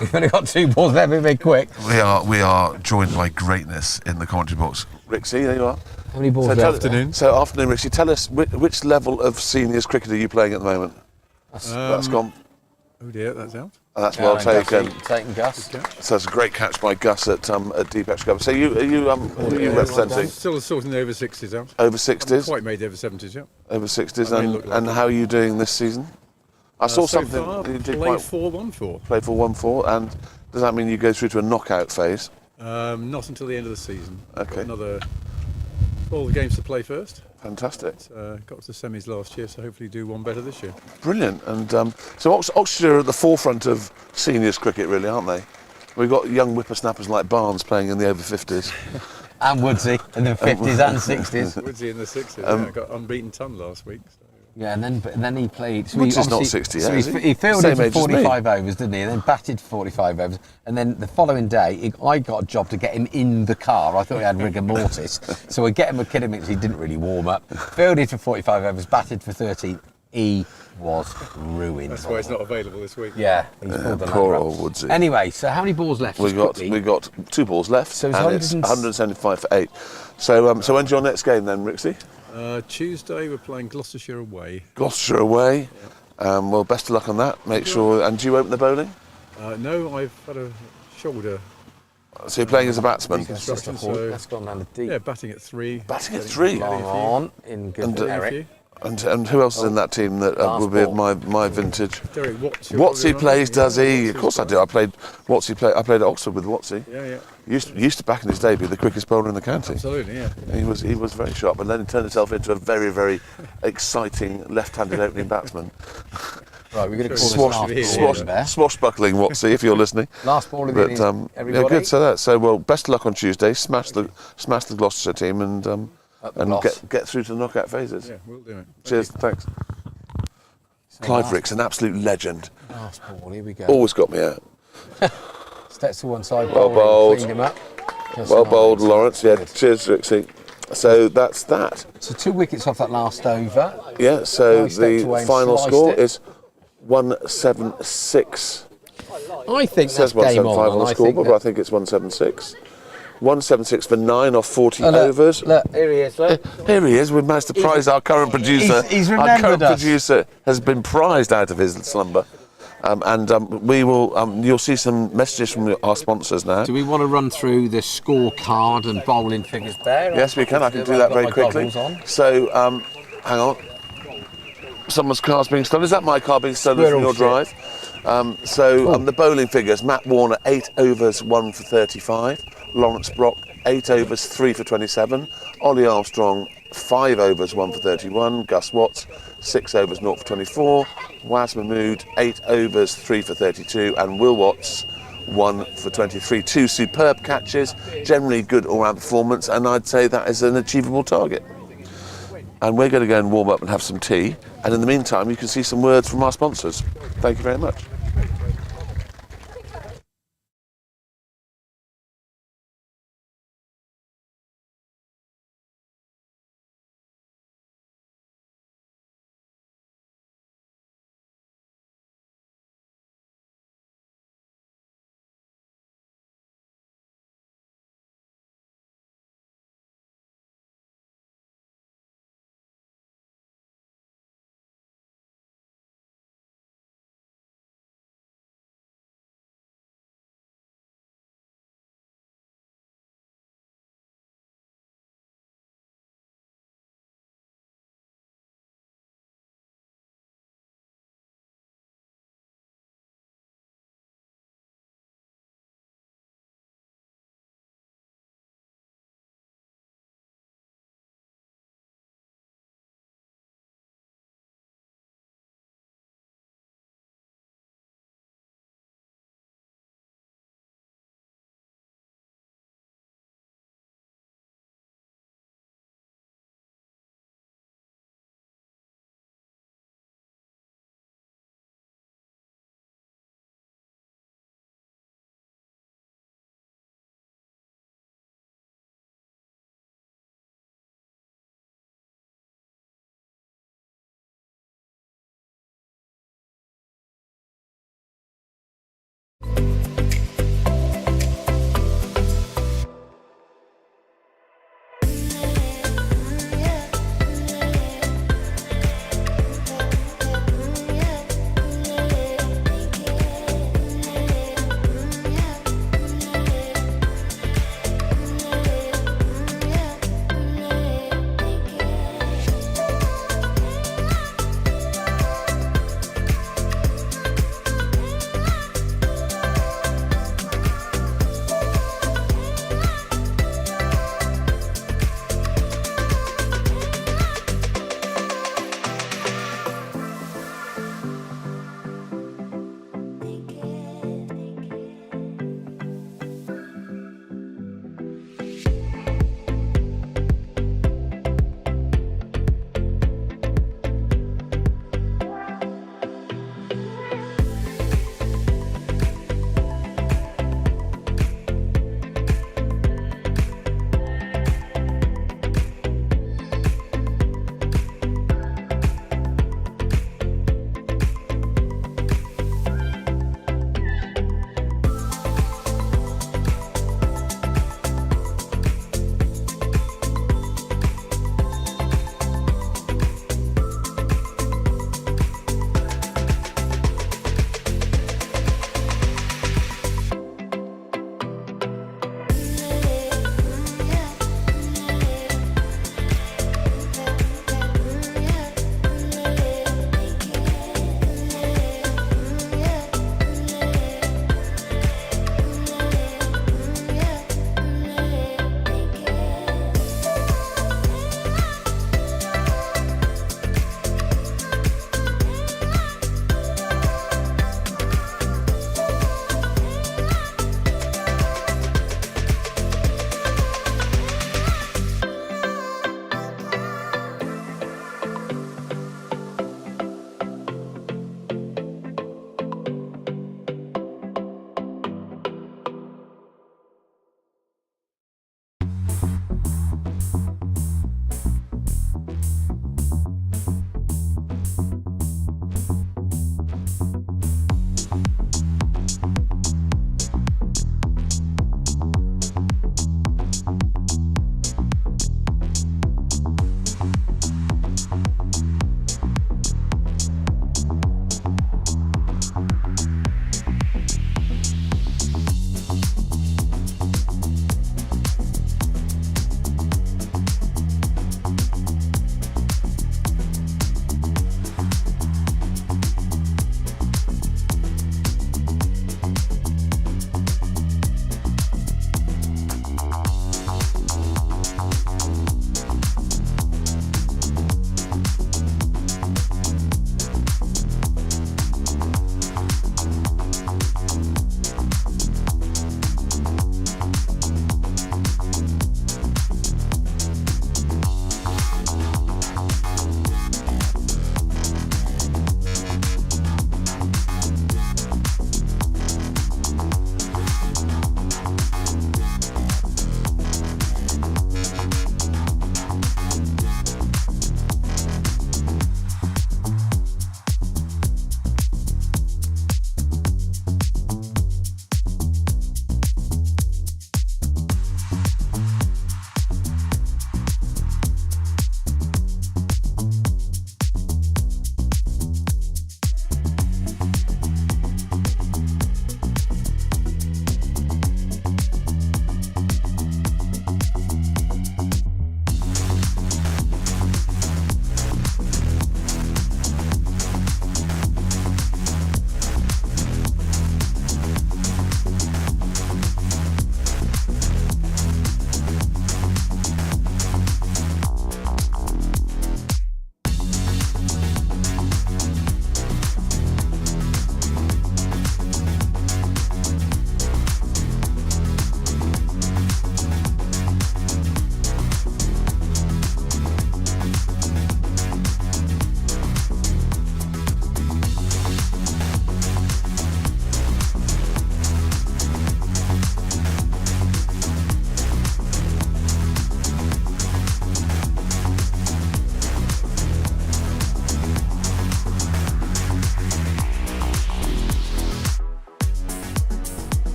We've only got 2 balls there, very quick. We are joined by greatness in the commentary box. Rixie, there you are. How many balls So afternoon? So afternoon, Rixie. Tell us which level of seniors cricket are you playing at the moment? That's gone. Oh dear, that's out. That's well taken. Taking Gus. So it's a great catch by Gus at deep extra cover. So who are you representing? Still sorting the over 60s out. Over 60s. Quite made over 70s yet. Over 60s, That may look like and how are you doing this season? I saw So something. far, You did played quite 4-1-4. played for 1-4, and does that mean you go through to a knockout phase? Not until the end of the season. Okay. Got another all the games to play first. Fantastic. Got to the semis last year, so hopefully do one better this year. Brilliant. And so Oxfordshire are at the forefront of seniors cricket, really, aren't they? We've got young whippersnappers like Barnes playing in the over 50s. And Woodsy in the 50s and 60s. Woodsy in the 60s. Got unbeaten ton last week. So. Yeah, and then he played. So Woodsy's not 60 yet, is he? He fielded Same for age as me. 45 overs, didn't he? And then batted for 45 overs. And then the following day, I got a job to get him in the car. I thought he had rigor mortis. So we get him a kid mix. He didn't really warm up. Fielded for 45 overs, batted for 13. He was ruined. That's why it's not available this week. Yeah, he's pulled the Poor ladder up. old Woodsy. Anyway, so how many balls left? We got 2 balls left, So it's and it's 175 for 8. So when's your next game then, Rixie? Tuesday we're playing Gloucestershire away. Gloucestershire away. Well, best of luck on that. Make sure. And do you open the bowling? No, I've had a shoulder So you're playing as a batsman. reconstruction. So That's gone down the deep. yeah, batting at 3. Batting at 3. Long on in good And, for Eric. And who else is in that team that would be of my vintage? Derek, Watsy plays, does he? Of course I do. I played at Oxford with Watsy. Yeah. Used to back in his day be the quickest bowler in the county. Absolutely, yeah. He was very sharp, and then he turned himself into a very, very exciting left-handed opening batsman. Right, we're going to call this last ball. Swashbuckling Watsy, if you're listening. Last ball of the innings, everybody. Yeah, good. So well, best of luck on Tuesday. Smash the Gloucestershire team and get through to the knockout phases. Yeah, we'll do it. Cheers, thanks. Clive Rick's an absolute legend. Last ball, here we go. Always got me out. Steps to one side, Well bowled. cleaned him up. Well bowled, Lawrence. Yeah, cheers, Rixie. So that's that. So 2 wickets off that last over. Yeah, so Nice step the away and final sliced score it. is 176. I think It says that's game 175 on. on the I scoreboard, think but I think it's 176. 176 for 9 off 40 overs. Look, here he is. Look. Here he is. We've managed to prize our current producer. He's our remembered current us. producer has been prized out of his slumber. We will. You'll see some messages from our sponsors now. Do we want to run through the scorecard and bowling figures there? Yes, we can. I can do that very quickly. So, hang on. Someone's car's being stolen. Is that my car being stolen from your drive? The bowling figures: Matt Warner, 8 overs, 1 for 35. Lawrence Brock, 8 overs, 3 for 27. Ollie Armstrong, 5 overs, 1 for 31. Gus Watts, 6 overs, 0 for 24. Waz Mahmood, 8 overs, 3 for 32. And Will Watts, 1 for 23. 2 superb catches, generally good all-round performance, and I'd say that is an achievable target. And we're going to go and warm up and have some tea. And in the meantime, you can see some words from our sponsors. Thank you very much.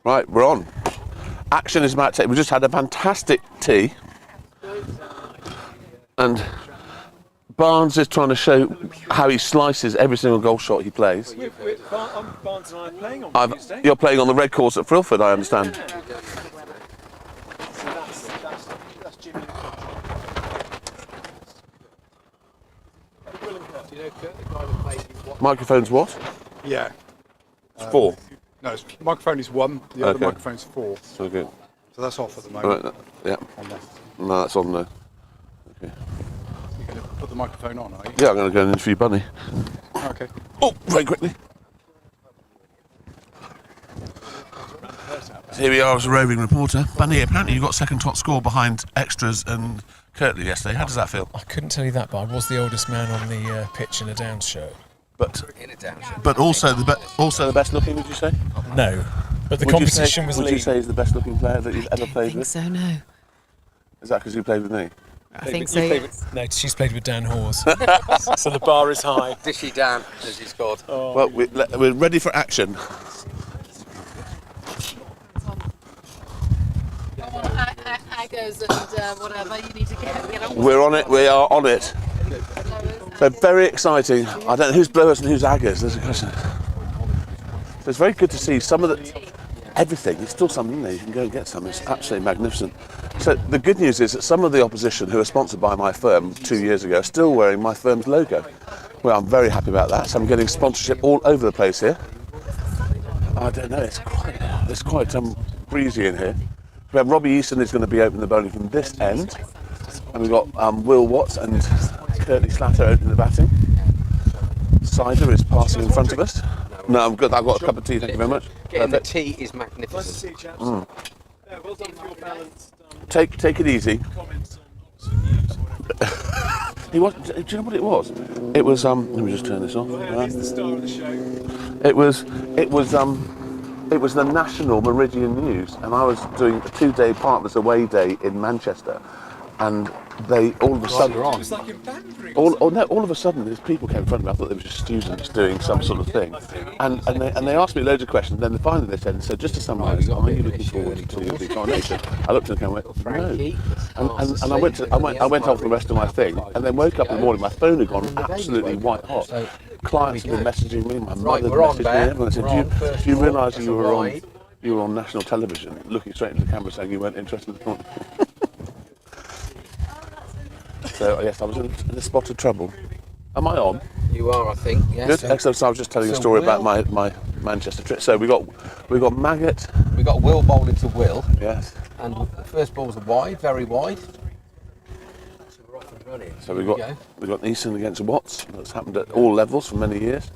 Right, we're on. Action is about to take. We just had a fantastic tee. And Barnes is trying to show how he slices every single golf shot he plays. Barnes and I are playing on Tuesday. You're playing on the red course at Frilford, I understand. So that's Jimmy. Do you know Kurt, the guy that played you what? Microphone's what? Yeah. It's 4. No, microphone is 1. The other microphone's 4. So good. So that's off at the moment. Right, yeah. On there. No, that's on there. Okay. You're going to put the microphone on, are you? Yeah, I'm going to go and interview Bunny. Okay. Oh, very quickly. Here we are as a roving reporter. Bunny, apparently you got second top score behind extras and Curtley yesterday. How does that feel? I couldn't tell you that, but I was the oldest man on the pitch in a Downs show. But also the best looking, would you say? No, but the competition was Would lean. you say he's the best looking player that you've ever played with? So no. Is that because you played with me? I think so. Yes. No, she's played with Dan Hawes. So the bar is high. Dishy Dan, as he's called. Well, we're ready for action. Aggers and whatever you need to get on. We're on it. We are on it. So very exciting. I don't know who's blowers and who's aggers. There's a question. So it's very good to see some of the everything. There's still some in there. You can go and get some. It's absolutely magnificent. So the good news is that some of the opposition who are sponsored by my firm 2 years ago are still wearing my firm's logo. Well, I'm very happy about that. So I'm getting sponsorship all over the place here. I don't know. It's quite breezy in here. We have Robbie Easton is going to be opening the bowling from this end, and we've got Will Watts and Curtley Slatter opening the batting. Cider is passing in front of us. No, I'm good. I've got a cup of tea. Thank you very much. Getting the tea is magnificent. Nice to see you, chaps. Well done for your balanced Take it easy. comments on Oxford News or whatever. Do you know what it was? It was let me just turn this off. Well, he's the star of the show. It was the National Meridian News, and I was doing a 2-day partners away day in Manchester, and they all of a sudden It was like in Banbury. all of a sudden these people came in front of me. I thought they were just students doing some sort of thing, and they asked me loads of questions. Then finally they said, "So just to summarise, are you looking forward to the coronation?" I looked at the camera and went, "No," and I went off the rest of my thing, and then woke up in the morning. My phone had gone absolutely white hot. Clients have been messaging me. My mother messaged me. Everyone said, "Do you realise you were on national television?" Looking straight into the camera, saying you weren't interested in the coronation. So yes, I was in a spot of trouble. Am I on? You are, I think. Yes. Good. Excellent. So I was just telling a story about my Manchester trip. So we got Maggot. We got Will bowling to Will, Yes. and the first ball was a wide, very wide. So we're off and running. So Here we got Easton against Watts. That's happened at all levels for many years.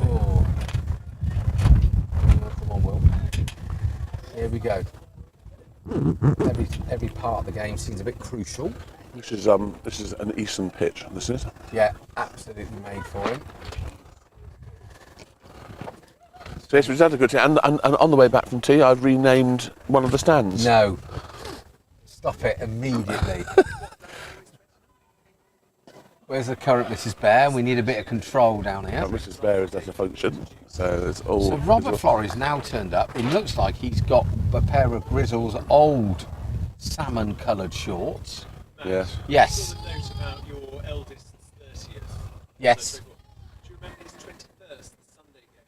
Oh, come on, Will. Here we go. Every part of the game seems a bit crucial. This is an Easton pitch. This is. Yeah, absolutely made for him. So yes, we've had a good tea. And on the way back from tea, I've renamed one of the stands. No. Stop it immediately. Where's the current Mrs. Bear? We need a bit of control down here. Mrs. Bear is at a function, so it's all. So Robert Flores now turned up. It looks like he's got a pair of Grizzle's old salmon-coloured shorts. Yes. Yes. Note about your eldest's 30th. Yes. Do you remember his 21st, the Sunday game?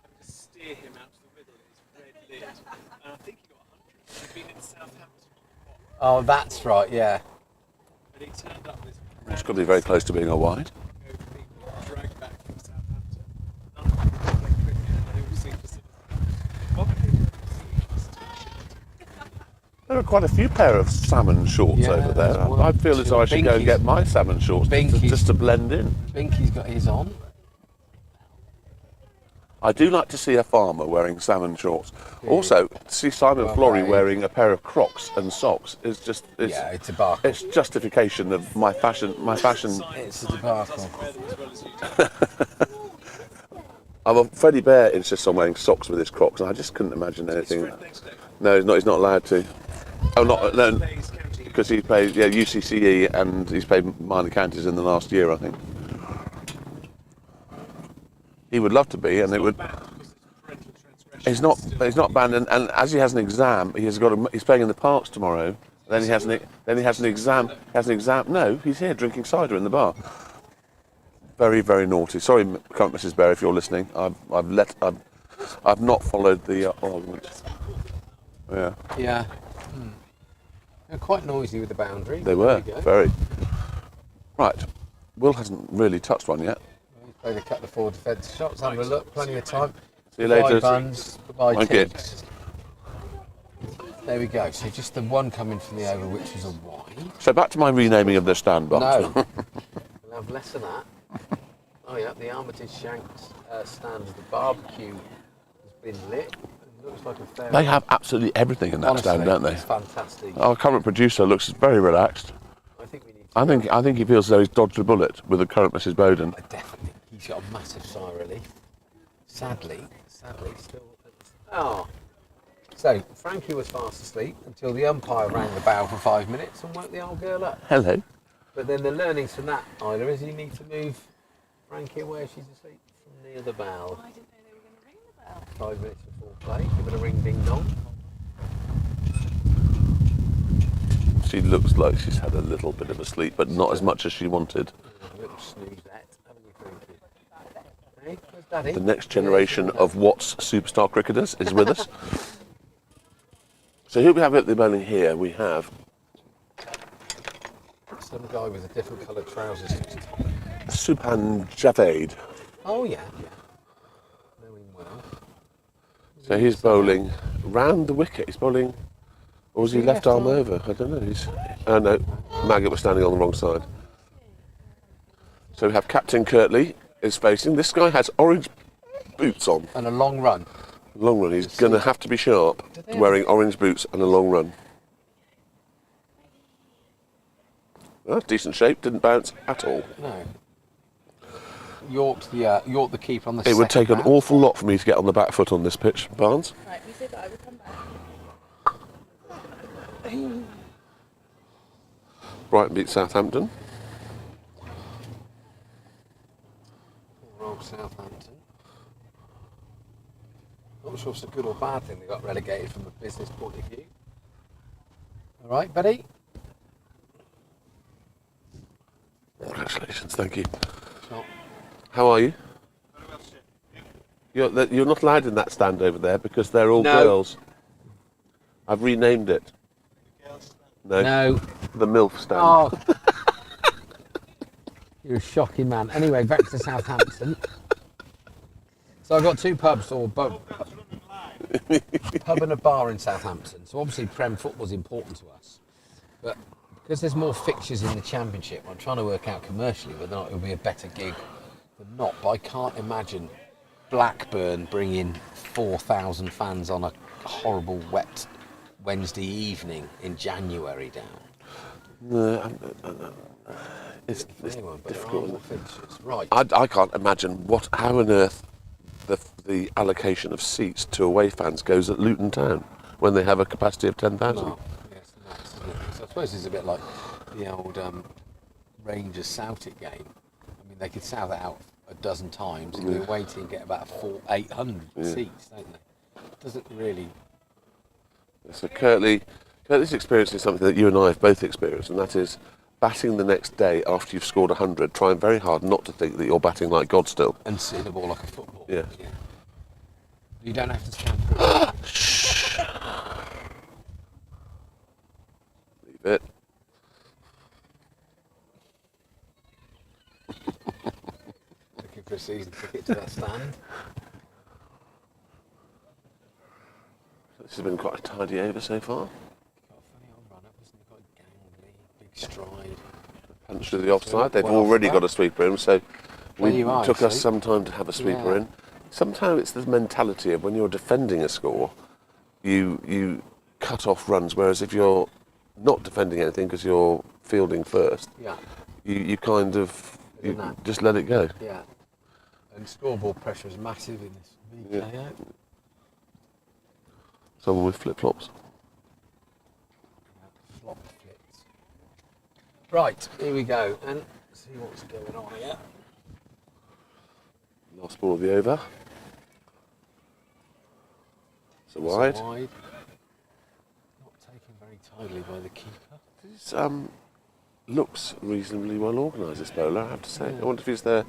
Having to steer him out to the middle in his red lid. And I think he got 100. He'd been in Southampton. Oh, that's right, yeah. And he turned up with It's got to be very close to being a wide. dragged back from Southampton. None of them could play cricket, and they all seemed to sort of There are quite a few pair of salmon shorts Yeah, over there. there's one, I feel as though I should go and Binky's- get my salmon shorts just to blend in. Binky's got his on. I do like to see a farmer wearing salmon shorts. Also, to see Simon Flory wearing a pair of Crocs and socks is just Yeah, it's a debacle. it's justification of my fashion. It's a debacle. Freddie Bear insists on wearing socks with his Crocs, and I just couldn't imagine anything. No, he's not allowed to. Oh, no, because he played UCCE and he's played minor counties in the last year, I think. He would love to be, and it would. He's not banned, and as he has an exam, he's playing in the Parks tomorrow. Then he has an exam. No, he's here drinking cider in the bar. Very, very naughty. Sorry, Mrs. Bear, if you're listening. I've not followed the argument. Yeah. Yeah. They're quite noisy with the boundary. They were very. Right. Will hasn't really touched one yet. He's played a couple of forward defence shots. Have a look. Plenty of time. See you later. Goodbye, Buns. Goodbye, Thank you. Tibbs. There we go. So just the one coming from the over, which was a wide. So back to my renaming of the stand box. No. We'll have less of that. Oh yeah, the Armitage Shanks stand. The barbecue has been lit. It looks like a fair. They have absolutely everything in that Honestly, stand, don't they? It's fantastic. Our current producer looks very relaxed. I think we need. I think he feels as though he's dodged a bullet with the current Mrs. Bowden. Definitely. He's got a massive sigh of relief. Sadly, still. Oh. So, Frankie was fast asleep until the umpire rang the bell for 5 minutes and woke the old girl up. Hello. But then the learnings from that, Isla, is you need to move Frankie where she's asleep from near the bell. I didn't know they were going to ring the bell. 5 minutes before play, give it a ring ding dong. She looks like she's had a little bit of a sleep, but not as much as she wanted. A little snoozette, haven't you, Frankie? Hey, where's Daddy? The next generation of Watts superstar cricketers is with us. So who we have at the bowling here? We have Some guy with a different coloured trousers. Supan Javed. Oh yeah. Know him well. So he's bowling round the wicket. He's bowling, or was he left arm over? I don't know. No, Maggot was standing on the wrong side. So we have Captain Curtley is facing. This guy has orange boots on. And a long run. Long run. He's going to have to be sharp, wearing orange boots and a long run. Oh, decent shape. Didn't bounce at all. No. York the keeper on the It would take an man. awful lot for me to get on the back foot on this pitch, Barnes. Right, we said that I would come back. Brighton beat Southampton. Poor old Southampton. Not sure if it's a good or bad thing they got relegated from a business point of view. All right, buddy. Congratulations, thank you. Shot. How are you? You're not allowed in that stand over there because they're all girls. I've renamed it. No. The MILF stand. Oh. You're a shocking man. Anyway, back to Southampton. So I've got two pubs, or both. Pub and a bar in Southampton. So obviously Prem football's important to us. But because there's more fixtures in the Championship, I'm trying to work out commercially whether or not it'll be a better gig than not. But I can't imagine Blackburn bringing 4,000 fans on a horrible wet Wednesday evening in January down. It's difficult. Right. I can't imagine how on earth the allocation of seats to away fans goes at Luton Town when they have a capacity of 10,000. No. Yes, nuts, isn't it? So I suppose it's a bit like the old Rangers Celtic game. I mean, they could sell that out a dozen times and the away team get about 800 seats, don't they? It doesn't really. So Curtley's experiencing something that you and I have both experienced, and that is batting the next day after you've scored 100, trying very hard not to think that you're batting like God still. And seeing the ball like a football. Yeah. You don't have to stand. Shh. Leave it. Looking for a season ticket to that stand. This has been quite a tidy over so far. Got a funny old run up, isn't it? Got a gangly, big stride. Punch to the offside. They've already got a sweeper in, so it took us some time to have a sweeper in. Sometimes it's the mentality of when you're defending a score, you cut off runs, whereas if you're not defending anything because you're fielding first, you kind of just let it go. Yeah. And scoreboard pressure is massive in this VKO. Someone with flip-flops. Flop flips. Right, here we go, and see what's going on here. Last ball of the over. So wide. Wide. Not taken very tidily by the keeper. He's, looks reasonably well organised, this bowler, I have to say. I wonder if he's there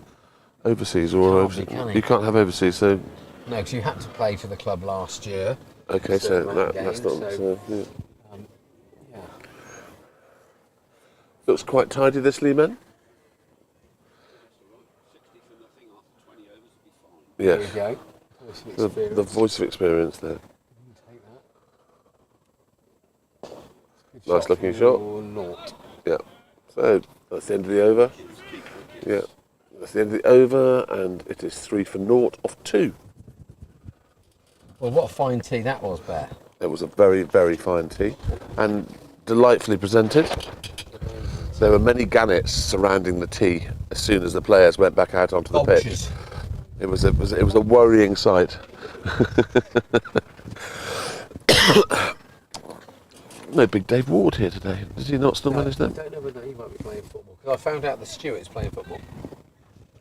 overseas or Can't be, can he? you can't have overseas, so No, because you had to play for the club last year. okay, so certain amount of that's not. games, So, yeah. Yeah. Looks quite tidy, this Lee man. There Yes, you go. Voice of the experience. voice of experience there. Take that. Good Nice looking shot. for naught. Yeah. So that's the end of the over. Yeah. That's the end of the over, and it is 3 for naught off 2. Well, what a fine tee that was, Bear. It was a very, very fine tee, and delightfully presented. There were many gannets surrounding the tee as soon as the players went back out onto the pitch. Vultures. It was a worrying sight. No big Dave Ward here today. Did he not still manage I that? don't know whether he might be playing football. Because I found out the Stewart's playing football.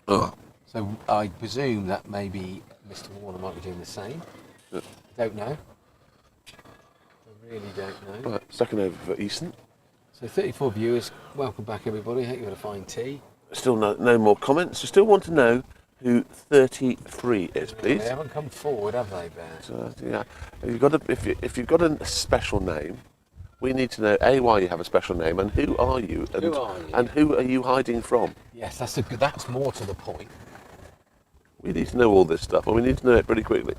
Oh. So I presume that maybe Mr. Warner might be doing the same. Yeah. Don't know. I really don't know. Right, second over for Easton. So 34 viewers. Welcome back, everybody. Hope you had a fine tea. Still no more comments. You still want to know who 33 is, please? They haven't come forward, have they, Bear? So, yeah, if you've got a special name, we need to know A, why you have a special name, and who are you, and Who are you? and who are you hiding from? Yes, that's more to the point. We need to know all this stuff, and we need to know it pretty quickly.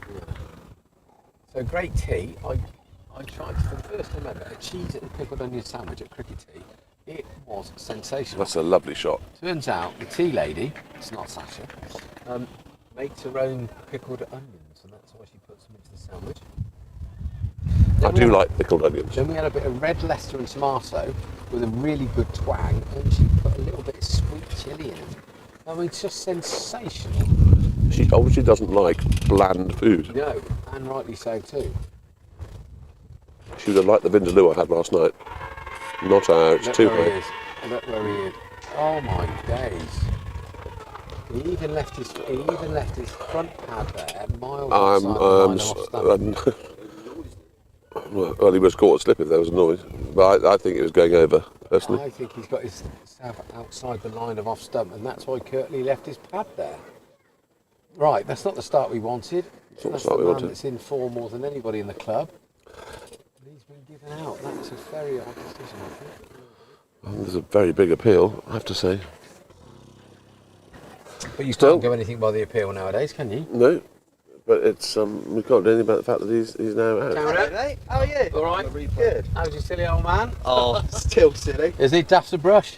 So great tea. I tried for the first time ever a cheese and pickled onion sandwich at Cricket Tea. It was sensational. That's a lovely shot. Turns out the tea lady, it's not Sasha, makes her own pickled onions, and that's why she puts them into the sandwich. I do like pickled onions. Then we had a bit of red Leicester and tomato with a really good twang, and she put a little bit of sweet chilli in it. I mean, it's just sensational. She obviously doesn't like bland food. No, and rightly so too. She would have liked the vindaloo I had last night. Not ours, Look too where he high. is. Look where he is. Oh my days. He even left his front pad there, miles outside the line of off stump. Well, he was caught asleep if there was a noise, but I think it was going over, personally. I think he's got himself outside the line of off stump, and that's why Curtley left his pad there. Right, that's not the start we wanted. It's not the That's start the we man wanted. that's in form more than anybody in the club. And he's been given out. That's a very odd decision, I think. There's a very big appeal, I have to say. But you Still- can't go anything by the appeal nowadays, can you? No, but it's we can't do anything about the fact that he's now out. Cameron? Mate, how are you? All right. Good. How's your silly old man? Oh, still silly. Is he daft a brush?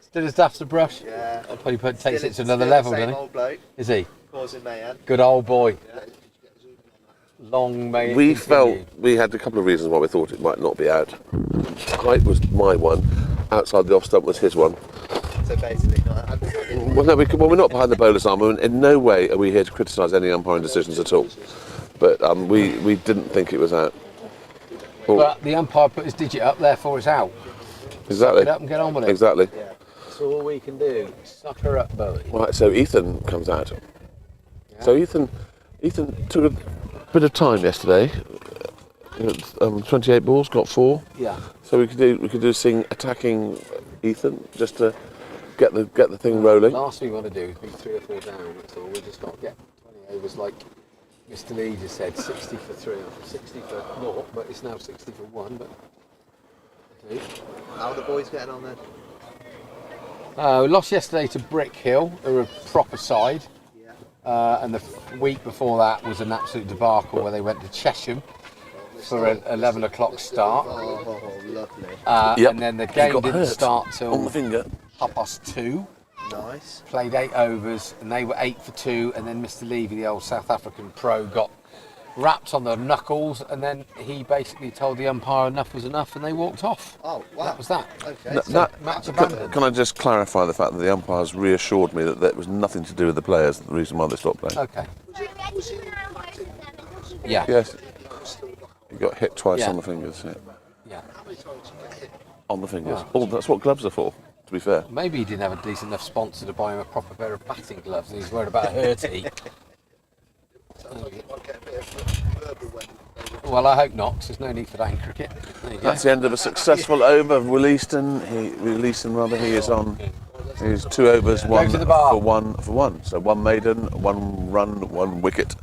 Still as daft a brush? Yeah. I'll probably takes Still- it to another still level, the same doesn't old bloke, he? Is he? causing mayhem. Good old boy. Yeah. Long may it We continue. felt we had a couple of reasons why we thought it might not be out. Height was my one, outside the off stump was his one. So basically, not Well, no, we're not behind the bowler's arm, and in no way are we here to criticise any umpiring decisions at all. But we didn't think it was out. Well, But the umpire put his digit up, therefore it's out. exactly. Get up and get on with it. Exactly. Yeah. That's all we can do. Suck her up, Bowie. Right, so Ethan comes out. So Ethan took a bit of time yesterday. 28 balls, got 4. Yeah. So we could do sing attacking Ethan just to get the thing rolling. Last thing we want to do is be 3 or 4 down. That's all. We just got to get 20 overs like Mr. Lee just said, 60 for 3 or 60 for 0, but it's now 60 for 1. But How are the boys getting on then? we lost yesterday to Brick Hill, who are a proper side. Yeah. And the week before that was an absolute debacle where they went to Chesham for an 11 o'clock start. Oh, lovely. Yep. And then the He game got didn't hurt start on till the finger. 2:30. Nice. Played 8 overs and they were 8 for 2, and then Mr. Levy, the old South African pro, got wrapped on the knuckles, and then he basically told the umpire enough was enough and they walked off. Oh, wow. That was that. Okay. No, so that- Match abandoned. Can I just clarify the fact that the umpires reassured me that it was nothing to do with the players, the reason why they stopped playing? Okay. Yeah. Yes. He got hit twice Yeah. on the fingers. Yeah. Yeah. On the fingers. Yeah. Oh, that's what gloves are for. to be fair. Maybe he didn't have a decent enough sponsor to buy him a proper pair of batting gloves and he's worried about a hurty. Well, I hope not, 'cause there's no need for that in cricket. There you go. That's the end of a successful over. Williston, he is on. He's 2 overs, one to the bar. for one. So 1 maiden, 1 run, 1 wicket.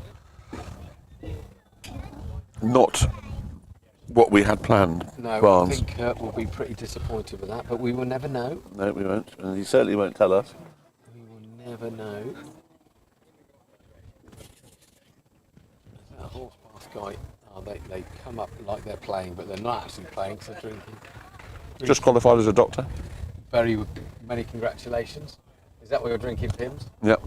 Not what we had planned, No, Barnes. I think Kurt will be pretty disappointed with that, but we will never know. No, we won't, and he certainly won't tell us. We will never know. That Horspath guy, they come up like they're playing, but they're not actually playing, because they're drinking. Just qualified as a doctor. Very many congratulations. Is that what you're drinking, Pims? Yep.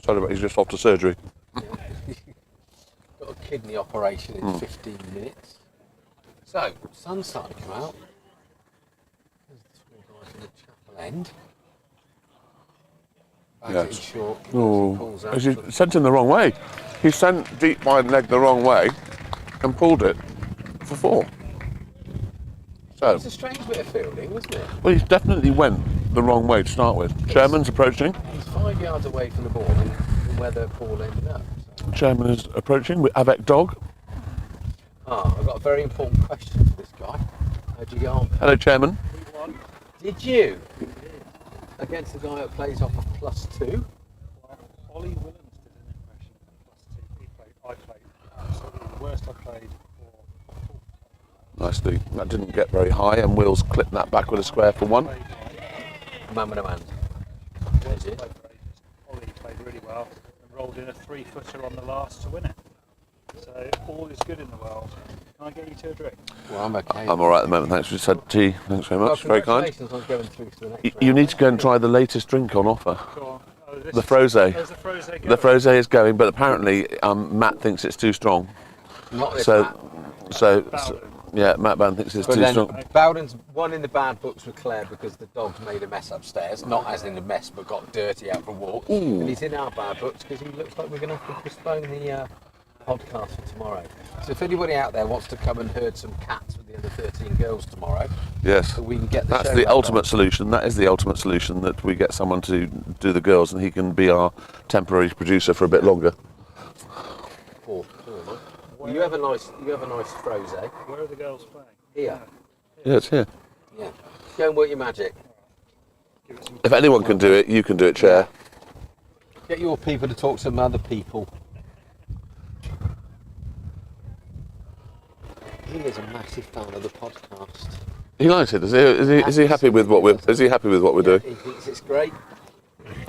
Sorry, but he's just off to surgery. Got a kidney operation in 15 minutes. So, sun's starting to come out. There's the small guy from the chapel end. Bags it in Yes. short. Oh, Pulls out he for- sent him the wrong way. He sent deep wide leg the wrong way and pulled it for 4. So, It's a strange bit of fielding, wasn't it? well, he definitely went the wrong way to start with. Chairman's approaching. He's 5 yards away from the ball and where the ball ended up. So. Chairman is approaching with avec dog. I've got a very important question for this guy. How'd you get on? Hello, Chairman. Did you? Against the guy that plays off of +2? Well, Ollie Williams did an impression of +2. I played. So the worst I played for. Nicely. That didn't get very high, and Will's clipped that back with a square for 1. Man with a man. Worst I played for ages. Ollie played really well and rolled in a 3-footer on the last to win it. So all is good in the world. Can I get you to a drink? Well, I'm okay. I'm all right at the moment. Thanks for your tea. Thanks very much. Very kind. Congratulations on going through to the next You round. need to go and try the latest drink on offer. Go on. Oh, this The is- Frosé. Oh, is the Frosé going? The Frosé is going, but apparently Matt thinks it's too strong. Not this So, Matt. so, Bowden. yeah, Matt Bowden thinks it's But too then strong. Bowden's won in the bad books with Claire because the dog's made a mess upstairs. Not as in a mess, but got dirty out for a walk. And he's in our bad books because he looks like we're going to have to postpone the podcast for tomorrow. So if anybody out there wants to come and herd some cats with the other 13 girls tomorrow, Yes, so we can get the that's show the back ultimate on. solution. That is the ultimate solution, that we get someone to do the girls and he can be our temporary producer for a bit longer. Poor man. Well, you have a nice frosé Where are the girls playing? here. Yeah, it's here. Yeah. Go and work your magic. Give it some. If anyone can do it, you can do it, Chair. Get your people to talk to some other people. He is a massive fan of the podcast. He likes it. Is he happy with what we're doing? He thinks it's great.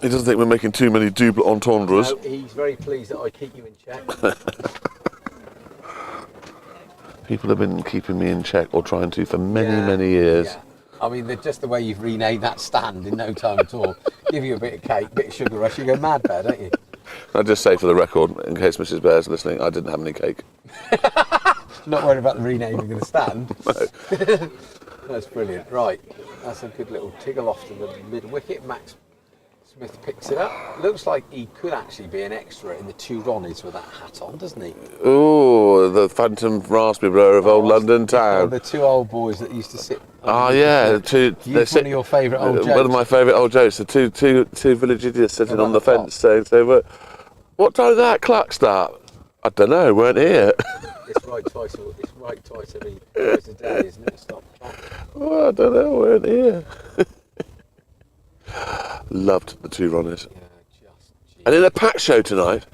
He doesn't think we're making too many double entendres. No, he's very pleased that I keep you in check. People have been keeping me in check, or trying to, for many, Yeah, many years. Yeah. I mean, just the way you've renamed that stand in no time at all. Give you a bit of cake, bit of sugar rush, you go mad there, don't you? I'll just say for the record, in case Mrs. Bear's listening, I didn't have any cake. Not worried about the renaming of the stand. No. That's brilliant. Right, that's a good little tiggle off to the mid wicket. Max Smith picks it up. Looks like he could actually be an extra in the 2 Ronnies with that hat on, doesn't he? Oh, the phantom raspberry blower of old London town. The 2 old boys that used to sit. Oh yeah, the two. Use one of your favourite old jokes. One of my favourite old jokes. The two village idiots sitting on the fence saying, "What time did that clock start?" I don't know. Weren't here. It's right twice a day, isn't it? Stop clock. Oh, I don't know. Weren't here. Loved the 2 Ronnies. Yeah, just. And in a pack show tonight.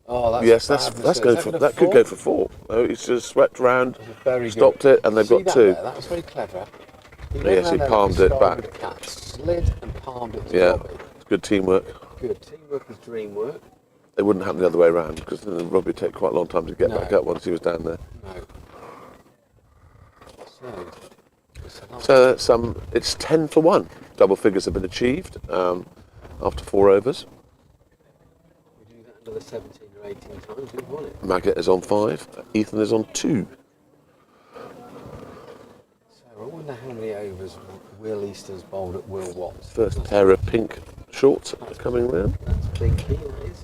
Oh, that's Yes, fabulous. that's Is going that for gonna that could fall? go for 4. No, he's just swept round, Very stopped good. it, and they've See got that 2. there? That was very clever. He Yes, he palmed it back. With the cat, slid and palmed it to Yeah, Robbie. it's good teamwork. Good teamwork is dream work. It wouldn't happen the other way around, because then Robbie would take quite a long time to get No. back up once he was down there. No. So it's 10 for 1. Double figures have been achieved after 4 overs. We do that another 17 or 18 times, we've won it. Maggot is on 5. Ethan is on 2. So I wonder how many overs Will Easter's bowled at Will Watts. First pair of pink shorts coming round. That's pinky, that is.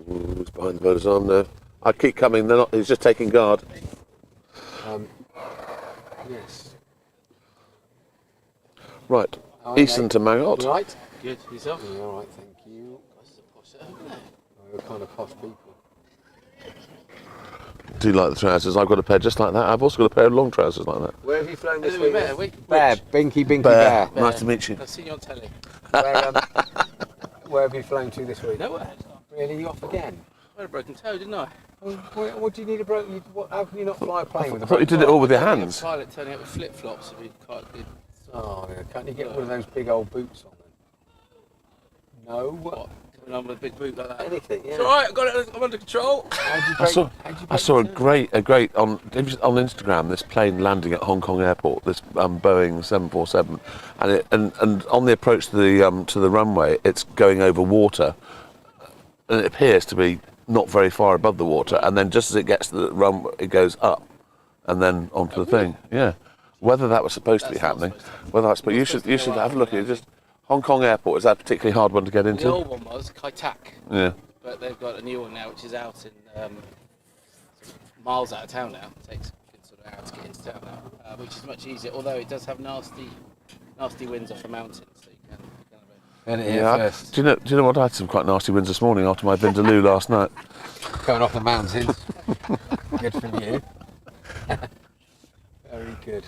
Who's behind the bowler's arm now? I keep coming. They're not. He's just taking guard. Yes. Right, Hi, Easton mate. to Maggot. You right? Good. Yourself? Yeah, all right, thank you. This is a posh set, isn't it? We're kind of posh people. Do you like the trousers? I've got a pair just like that. I've also got a pair of long trousers like that. Where have you flown this Who week? we met, have we? Bear, Binky Bear. Nice to meet you. I've seen you on telly. Where have you flown to this week? Nowhere. Really, you off again? I had a broken toe, didn't I? What do you need a broken? How can you not fly a plane with a I thought you did it all with your hands. Pilot turning up with flip flops would be quite good. Oh, yeah. Can't you get one of those big old boots on then? No. What? Coming on with a big boot like that? Anything, yeah. It's alright, I've got it, I'm under control. I saw a great on Instagram, this plane landing at Hong Kong airport, this Boeing 747, and on the approach to the runway, it's going over water, and it appears to be not very far above the water, and then just as it gets to the runway, it goes up, and then onto the thing. Yeah, whether that was supposed to be happening, but you should have a look at it. Just Hong Kong airport, is that a particularly hard one to get into? The old one was Kai Tak. Yeah. But they've got a new one now, which is out in miles out of town now. It takes a good sort of hour to get into town now, which is much easier. Although it does have nasty winds off the mountains, so you can have a Yeah. Do you know what? I had some quite nasty winds this morning after my Vindaloo last night. Going off the mountains. Good for you. Very good.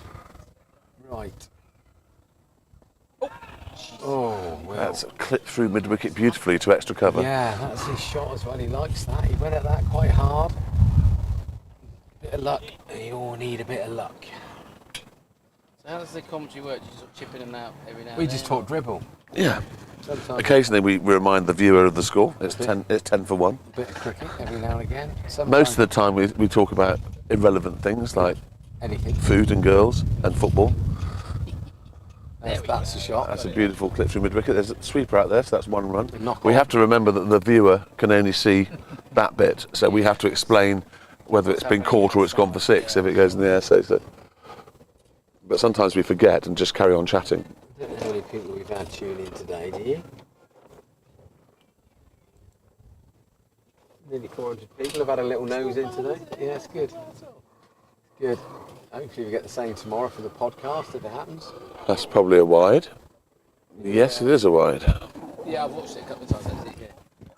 Right. Oh, well. That's clipped through mid-wicket beautifully to extra cover. Yeah, that's his shot as well. He likes that. He went at that quite hard. Bit of luck. You all need a bit of luck. So how does the commentary work? Do you sort of chip in and out every now and We then? just talk dribble. Yeah. Sometimes Occasionally we remind the viewer of the score. It's 10 for 1. a bit of cricket every now and again. Most of the time we talk about irrelevant things like anything. food and girls and football. That's a shot. That's a beautiful clip through mid-wicket. There's a sweeper out there, so that's one run. Knock We on. have to remember that the viewer can only see that bit, so we have to explain whether it's been caught or it's gone for 6 if it goes in the air. So. But sometimes we forget and just carry on chatting. I don't know how many people we've had tune in today, do you? Nearly 400 people have had a little nose in today. Yeah, it's good. Good. Hopefully we get the same tomorrow for the podcast if it happens. That's probably a wide. Yes, it is a wide. Yeah, I've watched it a couple of times actually.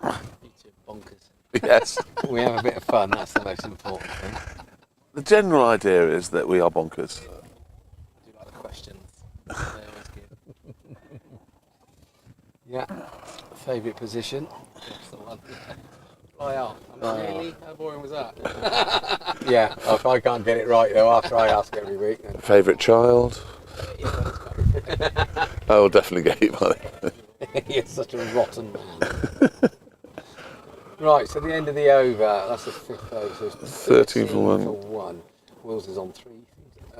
Yeah. You two bonkers. Yes. We have a bit of fun, that's the most important thing. The general idea is that we are bonkers. I do like the questions. They're always good. Yeah. Favourite position? That's the one. Fly off. Really? How boring was that? Yeah, if I can't get it right though after I ask every week. Then. Favourite child? I will definitely get you money. You're such a rotten man. Right, so the end of the over, that's the 5th over, so it's 13 for 1. Wills is on 3.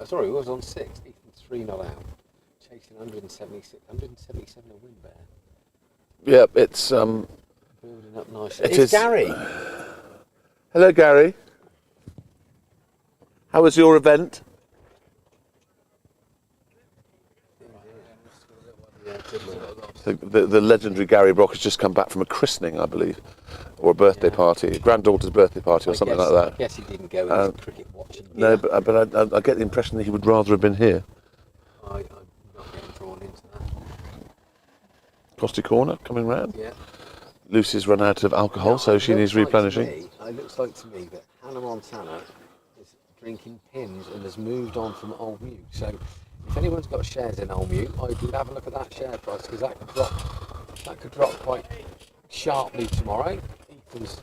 Sorry, Wills on 6. Ethan's 3 not out. Chasing 176. 177 a win there. Yep, it's Building up nicely. It It's is- Gary. Hello, Gary. How was your event? The legendary Gary Brock has just come back from a christening, I believe, or a birthday party, a granddaughter's birthday party, or something like I that. guess he didn't go in his cricket watching. No, but I get the impression that he would rather have been here. I'm not getting drawn into that. Costy Corner coming round. Yeah. Lucy's run out of alcohol, so she needs replenishing. It looks like to me that Hannah Montana is drinking pins and has moved on from Old Mute. So if anyone's got shares in Old Mute, I'd have a look at that share price because that could drop quite sharply tomorrow. Ethan's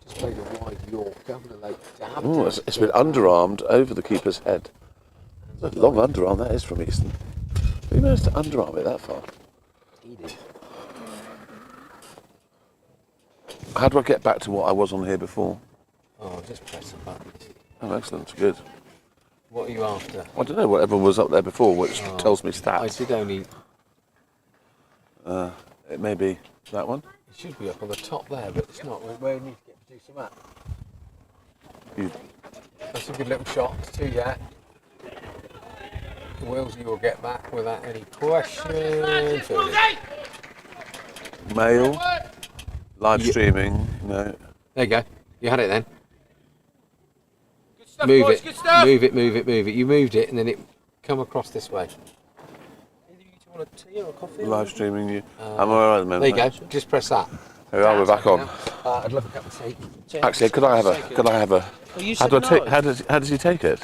just played a wide Yorker with a late dab. Ooh, it's been underarmed over the keeper's head. It's a long underarm that is from Easton. Who managed to underarm it that far? He did. How do I get back to what I was on here before? Oh, just press a button. Oh, excellent, good. What are you after? I don't know, whatever was up there before, which tells me I stats. did only. It may be that one. It should be up on the top there, but it's not. Where we need to get producer Matt. That's a good little shot. It's 2 yet. Willsy will get back without any question. Mail, live streaming, no. There you go. You had it then. Move boys, it. good stuff. Move it. You moved it, and then it come across this way. Either you two want a tea or a coffee? Live streaming you. I'm alright at the moment. There you go. Just press that. Here we are, we're back on. I'd love a cup of tea. Actually, could I have a? Oh, you How said do I take? no. How does he take it?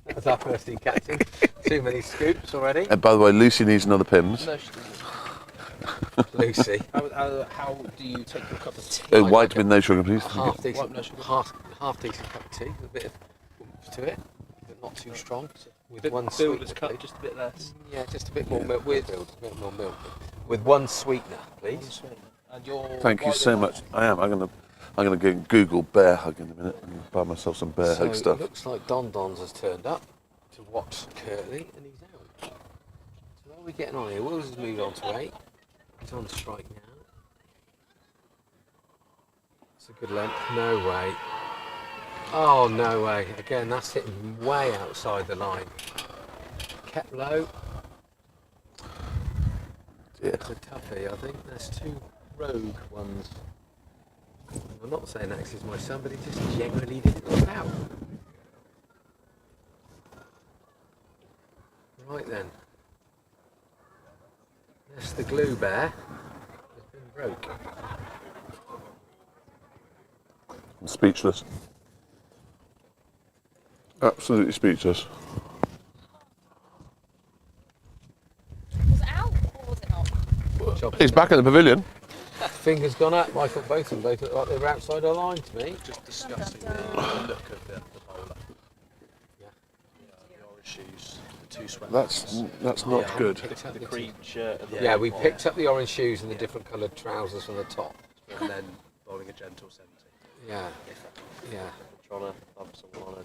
That's our first team captain. Too many scoops already. And by the way, Lucy needs another Pimm's. No, she doesn't. Lucy. How do you take your cup of tea? White with no sugar, please. Half White, decent, no sugar. half decent cup of tea with a bit of oomph to it, but not too strong. With Bit one builder's sweetener, cup, please. just a bit less. Yeah, just a bit more milk. With one sweetener, please. And your Thank you white so with much. I'm gonna go Google bear hug in a minute and buy myself some bear So hug stuff. it looks like Don Don's has turned up to watch Curtley, and he's out. So how are we getting on here? Wills has moved on to 8. He's on strike now. It's a good length. No way. Oh, no way. Again, that's hitting way outside the line. Kept low. Yeah. It's a toughie, I think. There's 2 rogue ones. I'm not saying that 'cause he's my son, but he just generally didn't look out. Right then. That's the glue bear. It's been broke. I'm speechless. Absolutely speechless. Was it out or was it not? He's back in the pavilion. Fingers gone up. I thought both of them looked like they were outside the line to me. Just discussing the look of the bowler. Yeah. The orange shoes, the 2 sweat. That's not good. The cream shirt. And the Yeah, we picked up the orange shoes and the different coloured trousers from the top. and then bowling a gentle 70. Yeah. Yeah. Trying to bump someone on a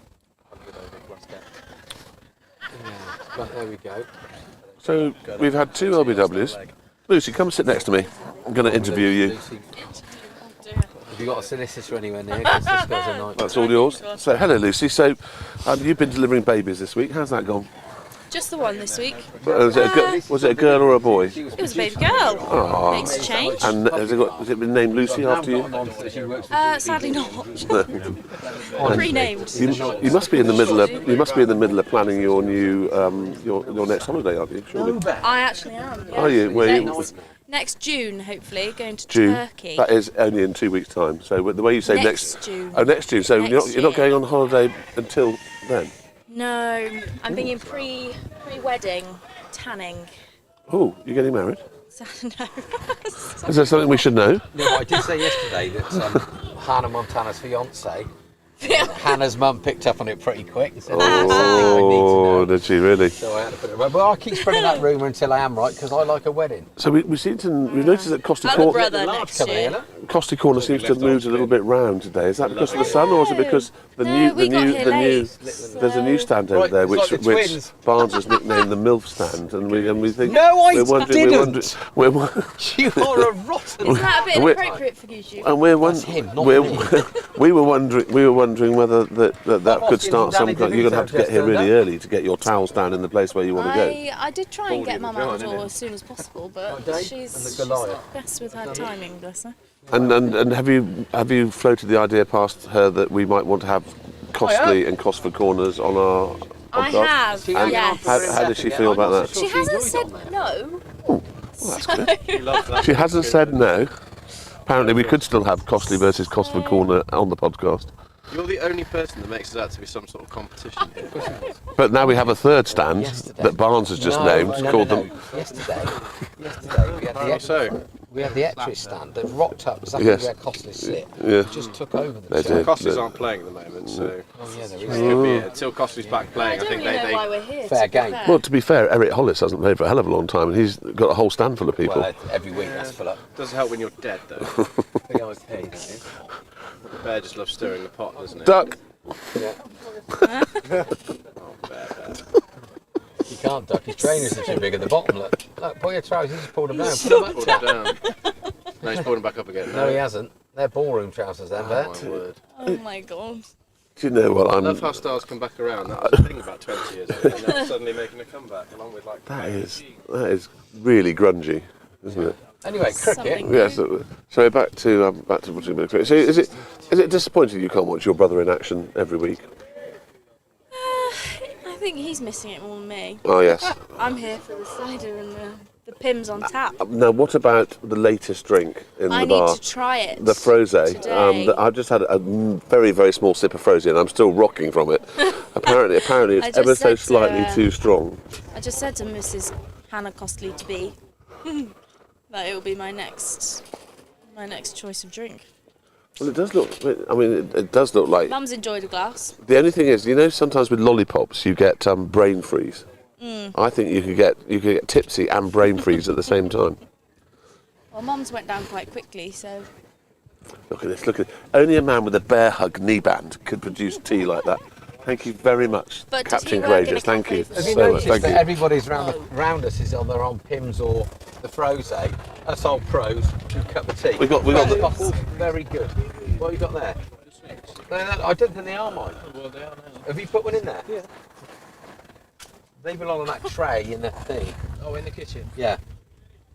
100 over last step. Yeah. But there we go. So we've had 2 LBWs. Lucy, come sit next to me. I'm going to interview you. Lucy, have you got a solicitor anywhere near? 'Cause this guy's a nightmare. That's all yours. So hello, Lucy. So you've been delivering babies this week. How's that gone? Just the one this week. Was it a girl or a boy? It was a baby girl. Oh. Makes a change. And has it been named Lucy after you? Sadly not. Renamed. You must be in the middle of planning your new your next holiday, aren't you? Surely. I actually am. Yeah. Are you? Where are you? Next June, hopefully, going to June. Turkey. That is only in 2 weeks' time. So the way you say Next June. Oh, next June. So Next you're not year. going on holiday until then. No, I'm thinking pre-wedding tanning. Oh, you're getting married? So, no. Is there something we should know? No, I did say yesterday that Hannah Montana's fiance, Hannah's mum picked up on it pretty quick and said, "That's something I need to know." Did she really? So I had to put it right. But I keep spreading that rumour until I am right because I like a wedding. So we've noticed that Other brother next year. Costy Corner seems to have moved a little bit round today. Is that because of the sun, or is it because there's a new stand over there which Barnes has nicknamed the MILF stand, and we think No, I we're wondering. didn't. We're wondering. You are a rotten. Isn't that a bit We're- inappropriate for you? And we're That's him, not we're, me. we were wondering whether that could start some. You're going to have to get here really early to get your towels down in the place where you want to go. I did try and get Mum out the door as soon as possible, but she's not best with her timing, bless her. And have you floated the idea past her that we might want to have Costly and Cosford Corners on our podcast? I have, And yes. how does she feel about that? She hasn't said no. Well, that's good. She hasn't said no. Apparently, we could still have Costly versus Cosford Corner on the podcast. You're the only person that makes it out to be some sort of competition here. But now we have a third stand that Barnes has just named, called them. Yesterday we had the Ettrish stand that rocked up exactly Yes. where Costley sit. Yeah. It just took over the They show. did. Costley's aren't playing at the moment, so there is. it could be until Costley's back playing. I don't think really know they why we're here. Fair to be game. fair. Well, to be fair, Eric Hollis hasn't played for a hell of a long time, and he's got a whole stand full of people. Well, every week that's full up. doesn't help when you're dead though. VIP, that is. The bear just loves stirring the pot, doesn't it? Duck. Yeah. Oh, bear. You can't duck. His trainers are too big at the bottom. Look, pull your trousers. He's pulled them down. Pulled it down. No, he's pulling back up again. No, he hasn't. They're ballroom trousers, then, Oh my word. Oh my god. Do you know what I I'm? love how stars come back around. That was a thing about 20 years ago. And now suddenly making a comeback along with like. That is really grungy, isn't it? Anyway, cricket. Something Yes. new. So back to watching a bit of cricket. So is it disappointing you can't watch your brother in action every week? I think he's missing it more than me. Oh yes. I'm here for the cider and the Pimm's on tap. Now, what about the latest drink in I the bar? need to try it. The Frosé. Today. I've just had a very, very small sip of Frosé and I'm still rocking from it. apparently I it's just ever so said to, slightly too strong. I just said to Mrs. Hannah Costley to be that it will be my next choice of drink. Well, it does look. I mean, it does look like. Mum's enjoyed a glass. The only thing is, sometimes with lollipops you get brain freeze. I think you could get tipsy and brain freeze at the same time. Well, Mum's went down quite quickly, so. Look at this. Look at only a man with a bear hug knee band could produce tea like that. Thank you very much, But did Captain he work in a Courageous. Thank you cafe Have you so much. noticed Thank that you. everybody's round us is on their own Pimm's or the Frosé? Us old pros, a cup of tea. We got the. Couples, very good. What have you got there? No, I don't think they are mine. Well, they are now. Have you put one in there? Yeah. They belong on that tray in the thing. Oh, in the kitchen. Yeah.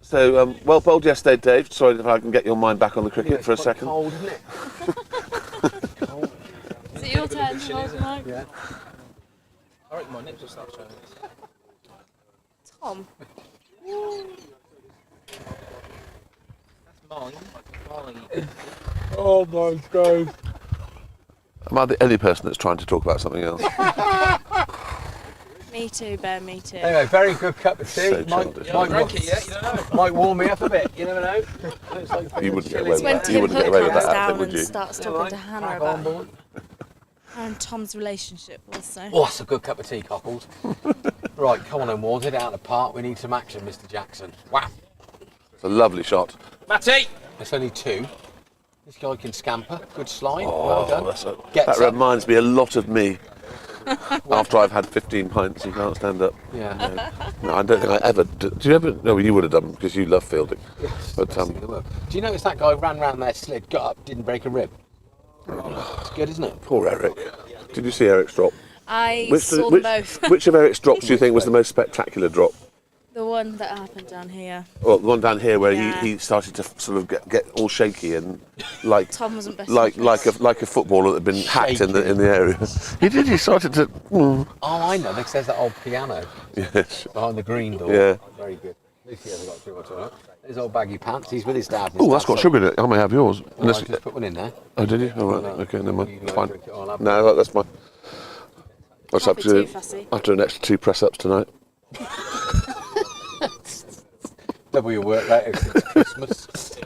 So well bowled yesterday, Dave. Sorry if I can get your mind back on the cricket Yeah, for a it's quite second. cold, isn't it? Is it your turn to hold the mic? Yeah. I reckon my nips will start showing. Tom. That's mine. Oh my God. Am I the only person that's trying to talk about something else? Me too, Bear, me too. Anyway, very good cup of tea. So childish. You haven't drank it yet, you don't know. Might warm me up a bit, you never know. It's like You wouldn't get chilli. away It's when You Tim wouldn't get Hook away with comes that, down would and you? starts Yeah, talking right, to Hannah back about on board. her and Tom's relationship also. Oh, that's a good cup of tea, Cockles. Right, come on then, Ward, hit it out of the park. We need some action, Mr. Jackson. Wow. It's a lovely shot. Matty! It's only two. This guy can scamper. Good slide. Oh, well done. that Gets up. reminds me a lot of me. After I've had 15 pints, you can't stand up. Yeah. No, I don't think I ever. Do you ever? No, you would have done because you love fielding. But Best thing in the world. Do you notice that guy ran round there, slid, got up, didn't break a rib? It's good, isn't it? poor Eric. Did you see Eric's drop? I saw them both. Which of Eric's drops do you think was the most spectacular drop? The one that happened down here. Well, the one down here where Yeah. he started to sort of get all shaky and like Tom wasn't best. like a footballer that had been hacked in the area. He did. He started to. Oh, I know. Because there's that old piano Yes. behind the green door. Yeah. Very good. At least he hasn't got too much on it. There's old baggy pants. He's with his dad. Oh, that's got sugar in it. I may have yours. Oh, I just put one in there. Oh, did you? All right. No. Okay, never mind. You It's can fine. drink it all up. No, that's fine. I just Can't have be too to fussy. after an extra 2 press-ups tonight. Double your work later 'cause it's Christmas.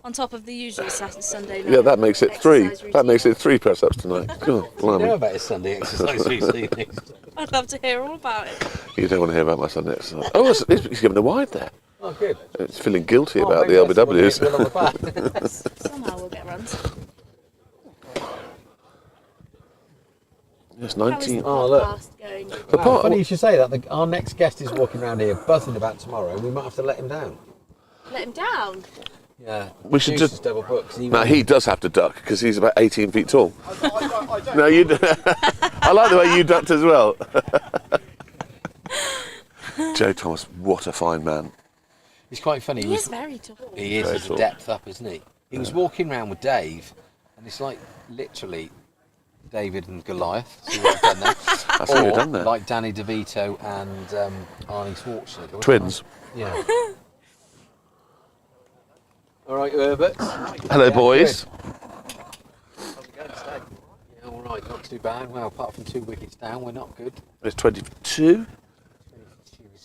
On top of the usual Sunday night. Yeah, that makes it 3. exercise That makes routine. it 3 press-ups tonight. God, You know blimey. about his Sunday exercise routine. I'd love to hear all about it. You don't want to hear about my Sunday exercise. Oh, he's given a wide there. Oh, good. It's feeling guilty Oh, about maybe the that's what LBWs. we'll hit on the back. Somehow we'll get runs. Yes, How is 19. the Oh, look. podcast going? The Wow, part- funny you should say that. Our next guest is walking around here buzzing about tomorrow, and we might have to let him down. Let him down. Yeah. We should Producer's just- double books. Now he does have to duck because he's about 18 feet tall. No, you. I like the way you ducked as well. Joe Thomas, what a fine man. He's quite funny. He is very tall. He is. Very There's a tall. depth up, isn't he? He was walking around with Dave, and it's like literally David and Goliath. See what I've done there? I see what you've done there. Like Danny DeVito and Arnie Schwarzenegger. Twins. Yeah. All right, Herbert. Hello, Yeah, boys. How's it going today? Yeah, all right. Not too bad. Well, apart from 2 wickets down, we're not good. It's 20 for 2.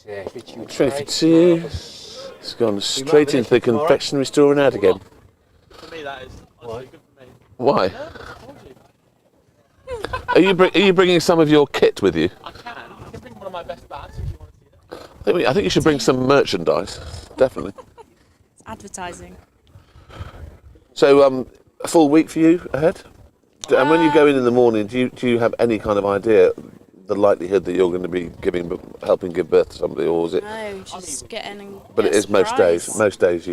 20 20 for 2. It's gone straight into the confectionery store and out again. For me, that is honestly good for me. Why? No, I told you. Are you bringing some of your kit with you? I can. I can bring one of my best bats if you want to see that. I think you should bring some merchandise. Definitely. It's advertising. So, a full week for you ahead? And when you go in the morning, do you have any kind of idea the likelihood that you're going to be helping give birth to somebody, or is it? No, just get in and But get it is most surprised. days. Most days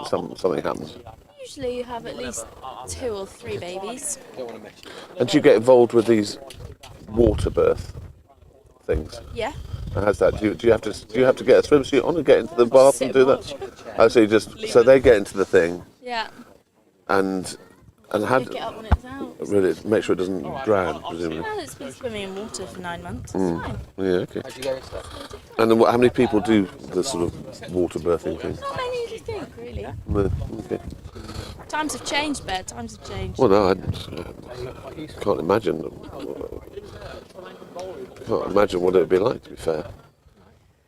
something happens. Usually you have at least 2 or 3 babies. Don't want to mess you. And do you get involved with these water birth things? Yeah. How's that? Do you have to get a swimsuit on and get into the bath and do that? Oh, so you so they get into the thing. Yeah. And how Pick it up when it's out. really make sure it doesn't drown, presumably. Well, it's been swimming in water for 9 months. It's fine. Yeah, okay. And then how many people do the sort of water birthing thing? Not many as you think, really. No, okay. Times have changed, Bear. Times have changed. Well, no, I can't imagine. Can't imagine what it would be like. To be fair,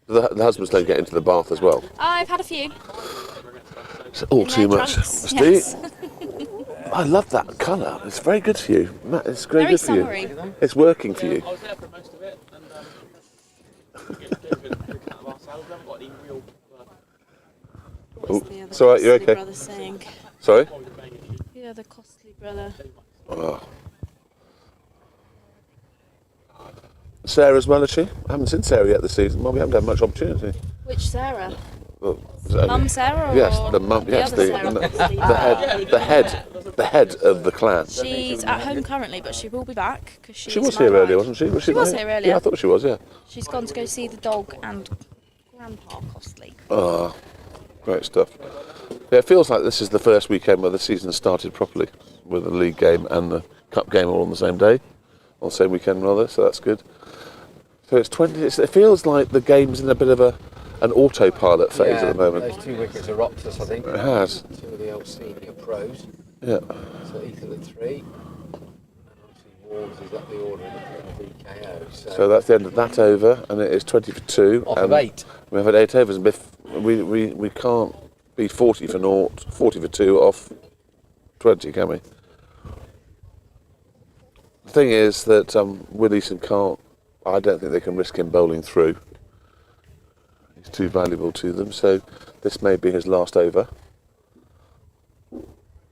the husbands don't get into the bath as well. I've had a few. It's all In too their much. trunks, Do you? yes. I love that colour. It's very good for you, Matt. It's very Very good for you. summery. It's working for you. I was there for most of it, and What's the other So you're costly okay? brother saying? Sorry. The other costly brother. Oh. Sarah as well, is she? I haven't seen Sarah yet this season. Well, we haven't had much opportunity. Which Sarah? Well, is it Mum Sarah? Yes, or the mum. Yes, other Sarah? the head of the clan. She's at home currently, but she will be back because She was here earlier, wasn't she? She was there? here earlier. Yeah, I thought she was. Yeah. She's gone to go see the dog and Grandpa Costley. Ah, great stuff. Yeah, it feels like this is the first weekend where the season started properly, with the league game and the cup game all on the same day, on the same weekend rather. So that's good. So it's 20. It feels like the game's in a bit of an autopilot phase at the moment. Those 2 wickets are Optus, I think. It has. 2 of the old senior pros. Yeah. So Ethan at 3. And obviously Warnes is up the order in the VKO. So that's the end of that over, and it is 20 for 2. Off of 8. We've had 8 overs, and we can't be 40 for 0, 40 for 2 off 20, can we? The thing is that Willieson can't. I don't think they can risk him bowling through. He's too valuable to them, so this may be his last over.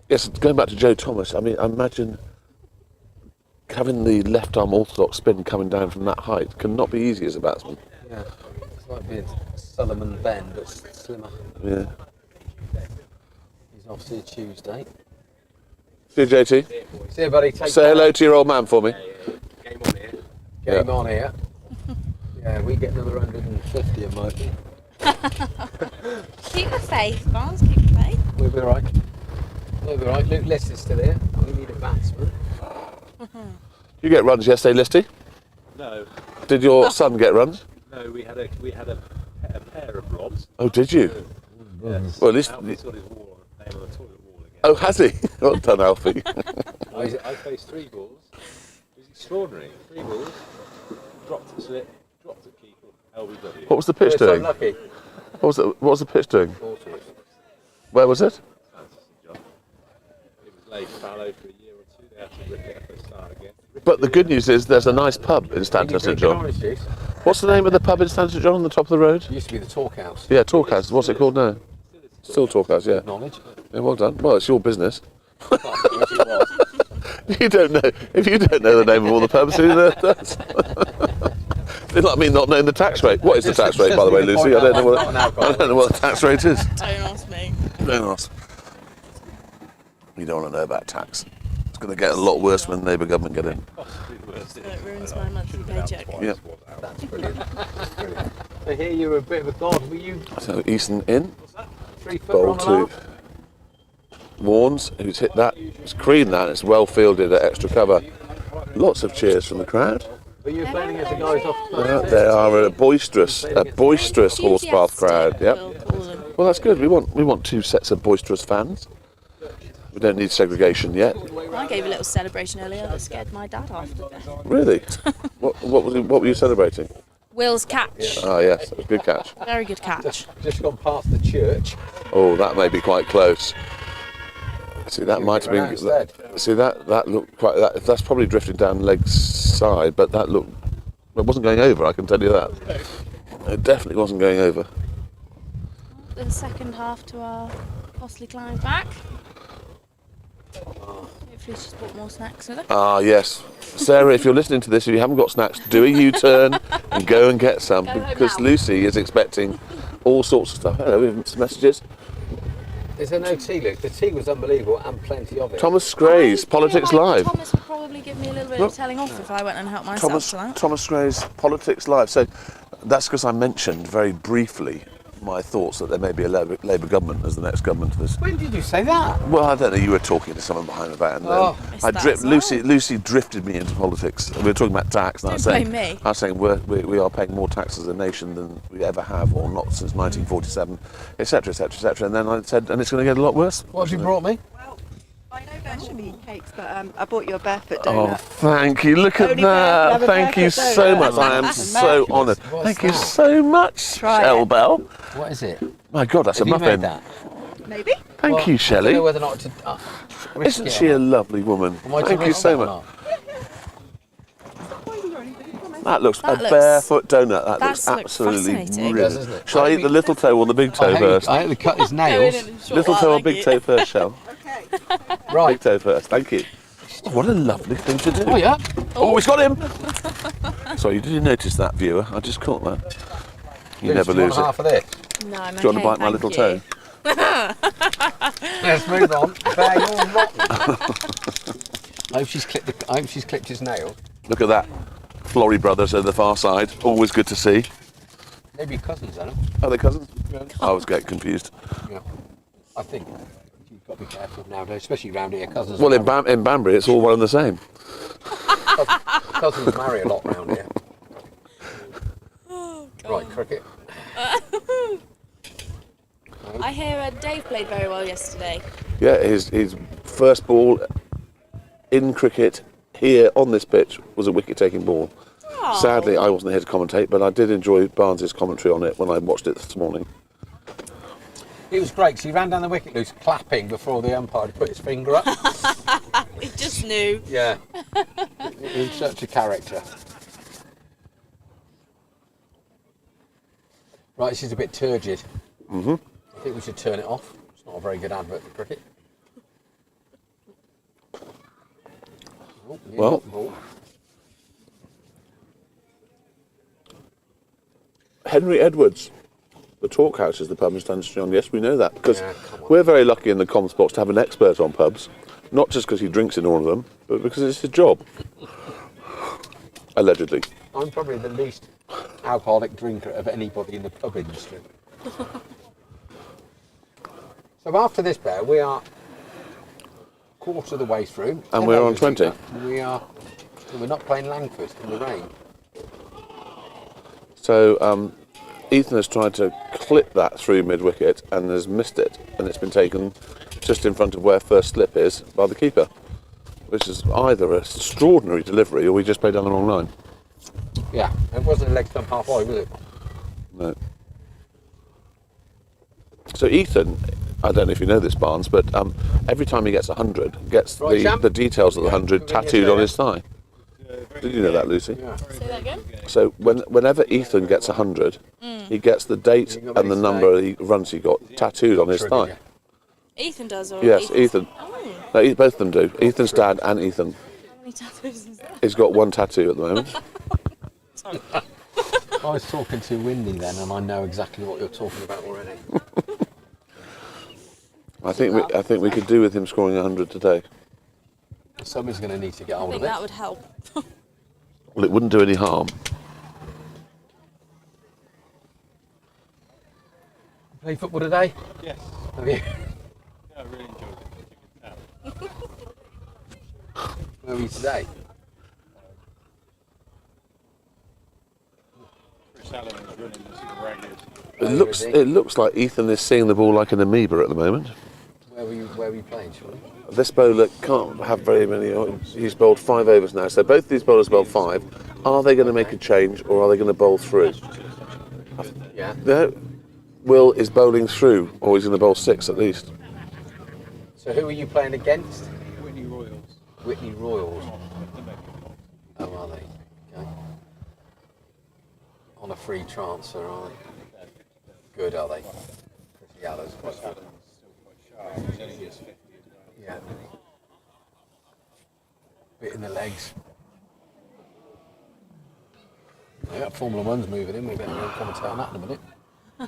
Yes, going back to Joe Thomas, I mean, I imagine having the left arm orthodox spin coming down from that height cannot be easy as a batsman. Yeah, it's like being Solomon Ben, but slimmer. Yeah. He's off to Tuesday. See you, JT. See you, buddy. Take Say care. hello to your old man for me. Game on here. Game on here. Yeah, we get another 150 a month. Keep the faith, Barnes, keep the faith. We'll be right. We'll be right. Luke Liss is still here. We need a batsman. You get runs yesterday, Listy? No, Did your son get runs? no, we had a pair of blobs. Oh, did you? Yes. Well, at least. Alfie's got his name on the toilet wall again. Oh, has he? Well done, Alfie. I faced 3 balls. It was extraordinary. 3 balls. Dropped the slip. Dropped the keeper. LBW. What was the pitch doing? Lucky. What was the pitch doing? Where was it? It was laid fallow for a year or 2. They had to rip it up and start again. But the good news is there's a nice pub in Stanton St John. What's the name of the pub in Stanton St John on the top of the road? Used to be the Talkhouse. Yeah, Talkhouse. What's it called now? Still Talkhouse, yeah. Knowledge. Yeah, well done. Well, it's your business. You don't know. If you don't know the name of all the pubs, who does? It's like me not knowing the tax rate. What is the tax rate, by the way, Lucy? I don't know what the tax rate is. Don't ask me. Don't ask. You don't want to know about tax. It's going to get a lot worse when the Labour government get in. So it ruins my monthly paycheck. Yep. That's brilliant. That's brilliant. So here you were a bit of a god. Were you So Easton in. 3 foot Bowl on the 2. mark? Warnes, who's hit that. It's creamed that. It's well fielded at extra cover. Lots of cheers from the crowd. Were you playing as the guys off? They are a boisterous Horspath crowd. Yep. Well, that's good. We want 2 sets of boisterous fans. We don't need segregation yet. I gave a little celebration earlier that scared my dad half to death. Really? What were you celebrating? Will's catch. Ah, yes, it was a good catch. Very good catch. Just gone past the church. Oh, that may be quite close. See, that might have been. See, that looked quite. That's probably drifted down leg side, but that looked. It wasn't going over. I can tell you that. It definitely wasn't going over. The second half to our costly climb back. Hopefully she's bought more snacks with her. Ah, yes. Sarah, if you're listening to this, if you haven't got snacks, do a U-turn and go and get some, because Lucy is expecting all sorts of stuff. Hello, we have some messages. Is there no tea, Luke? The tea was unbelievable and plenty of it. Thomas Scrays, Politics Live. Thomas would probably give me a little bit of telling off if I went and helped myself to that. Thomas Scrays, Politics Live. So, that's because I mentioned very briefly my thoughts that there may be a Labour government as the next government to this. When did you say that? Well, I don't know. You were talking to someone behind the back, and Lucy drifted me into politics. We were talking about tax, and I was saying we are paying more tax as a nation than we ever have, or not since 1947, etc., etc., etc. And then I said, and it's going to get a lot worse. What have you brought me? I know Bear should be eating cakes, but I bought you a barefoot Oh, donut. thank you. Look at Only that. Bear Thank you so much. I am so honoured. Thank you so much, Shell Bell. What is it? My God, that's Have a you muffin. made that? Maybe. Thank you, I Shelley. don't know whether or not to. Isn't she a lovely woman? Thank you so much. That looks a barefoot donut. That looks absolutely brilliant. Shall I eat the little toe or the big toe first? I had to cut his nails. Little toe or big toe first, Shell? Right. Big toe first. Thank you. Oh, what a lovely thing to do. Oh, yeah. Oh, he's got him. Sorry, did you notice that, viewer? I just caught that. You never lose it. Half of this? No, I'm Do you want to bite my little toe? Let's move on. Bear, you're rotten. I hope she's clipped his nail. Look at that. Florrie brothers at the far side. Always good to see. Maybe cousins, Anna. Are they cousins? Yeah. I was getting confused. Yeah. I think you've got to be careful nowadays, especially around here. Cousins. Well, in Banbury, it's all one and the same. Cousins marry a lot round here. Right, cricket. I hear Dave played very well yesterday. Yeah, his first ball in cricket here on this pitch was a wicket-taking ball. Oh. Sadly, I wasn't here to commentate, but I did enjoy Barnes's commentary on it when I watched it this morning. It was great, 'cause he ran down the wicket loose clapping before the umpire had put his finger up. He just knew. Yeah. He's such a character. Right, this is a bit turgid. Mm-hmm. I think we should turn it off. It's not a very good advert for cricket. Oh, well, Henry Edwards, the Talk House, is the pub in Stanton. Yes, we know that because we're very lucky in the Comms box to have an expert on pubs, not just because he drinks in all of them, but because it's his job. Allegedly. I'm probably the least alcoholic drinker of anybody in the pub industry. So after this bear, we are quarter of the way through. And we're on 20. We're not playing Langford in the rain. So Ethan has tried to clip that through mid-wicket and has missed it, and it's been taken just in front of where first slip is by the keeper, which is either an extraordinary delivery or we just played down the wrong line. Yeah, it wasn't a leg stump half wide, was it? No. So Ethan, I don't know if you know this, Barnes, but every time he gets 100, gets the details of the 100 tattooed on his thigh. Did you know that, Lucy? Yeah. Say that again? So whenever Ethan gets 100, he gets the date and the number of the runs he got tattooed on his thigh. Ethan does, or yes, Ethan. Oh. No, both of them do. Ethan's dad and Ethan. How many tattoos is that? He's got one tattoo at the moment. I was talking to Windy then, and I know exactly what you're talking about already. I think we could do with him scoring 100 today. Somebody's going to need to get hold of it. I think that would help. Well, it wouldn't do any harm. Play football today? Yes. Have you? Yeah, I really enjoyed it. Where are you today? Chris Allen is running this ragged. It looks like Ethan is seeing the ball like an amoeba at the moment. Where were you playing, surely? This bowler can't have very many. He's bowled 5 overs now, so both these bowlers bowled 5. Are they going to make a change, or are they going to bowl through? Yeah. No. Will is bowling through, or he's going to bowl 6 at least. So who are you playing against? Whitney Royals. Whitney Royals. Oh, are they? Okay. On a free transfer, are they? Good, are they? Chris Allen's quite good. He's only just 50. Yeah. Bit in the legs. Yeah, Formula One's moving in. We're going to commentate on that in a minute. I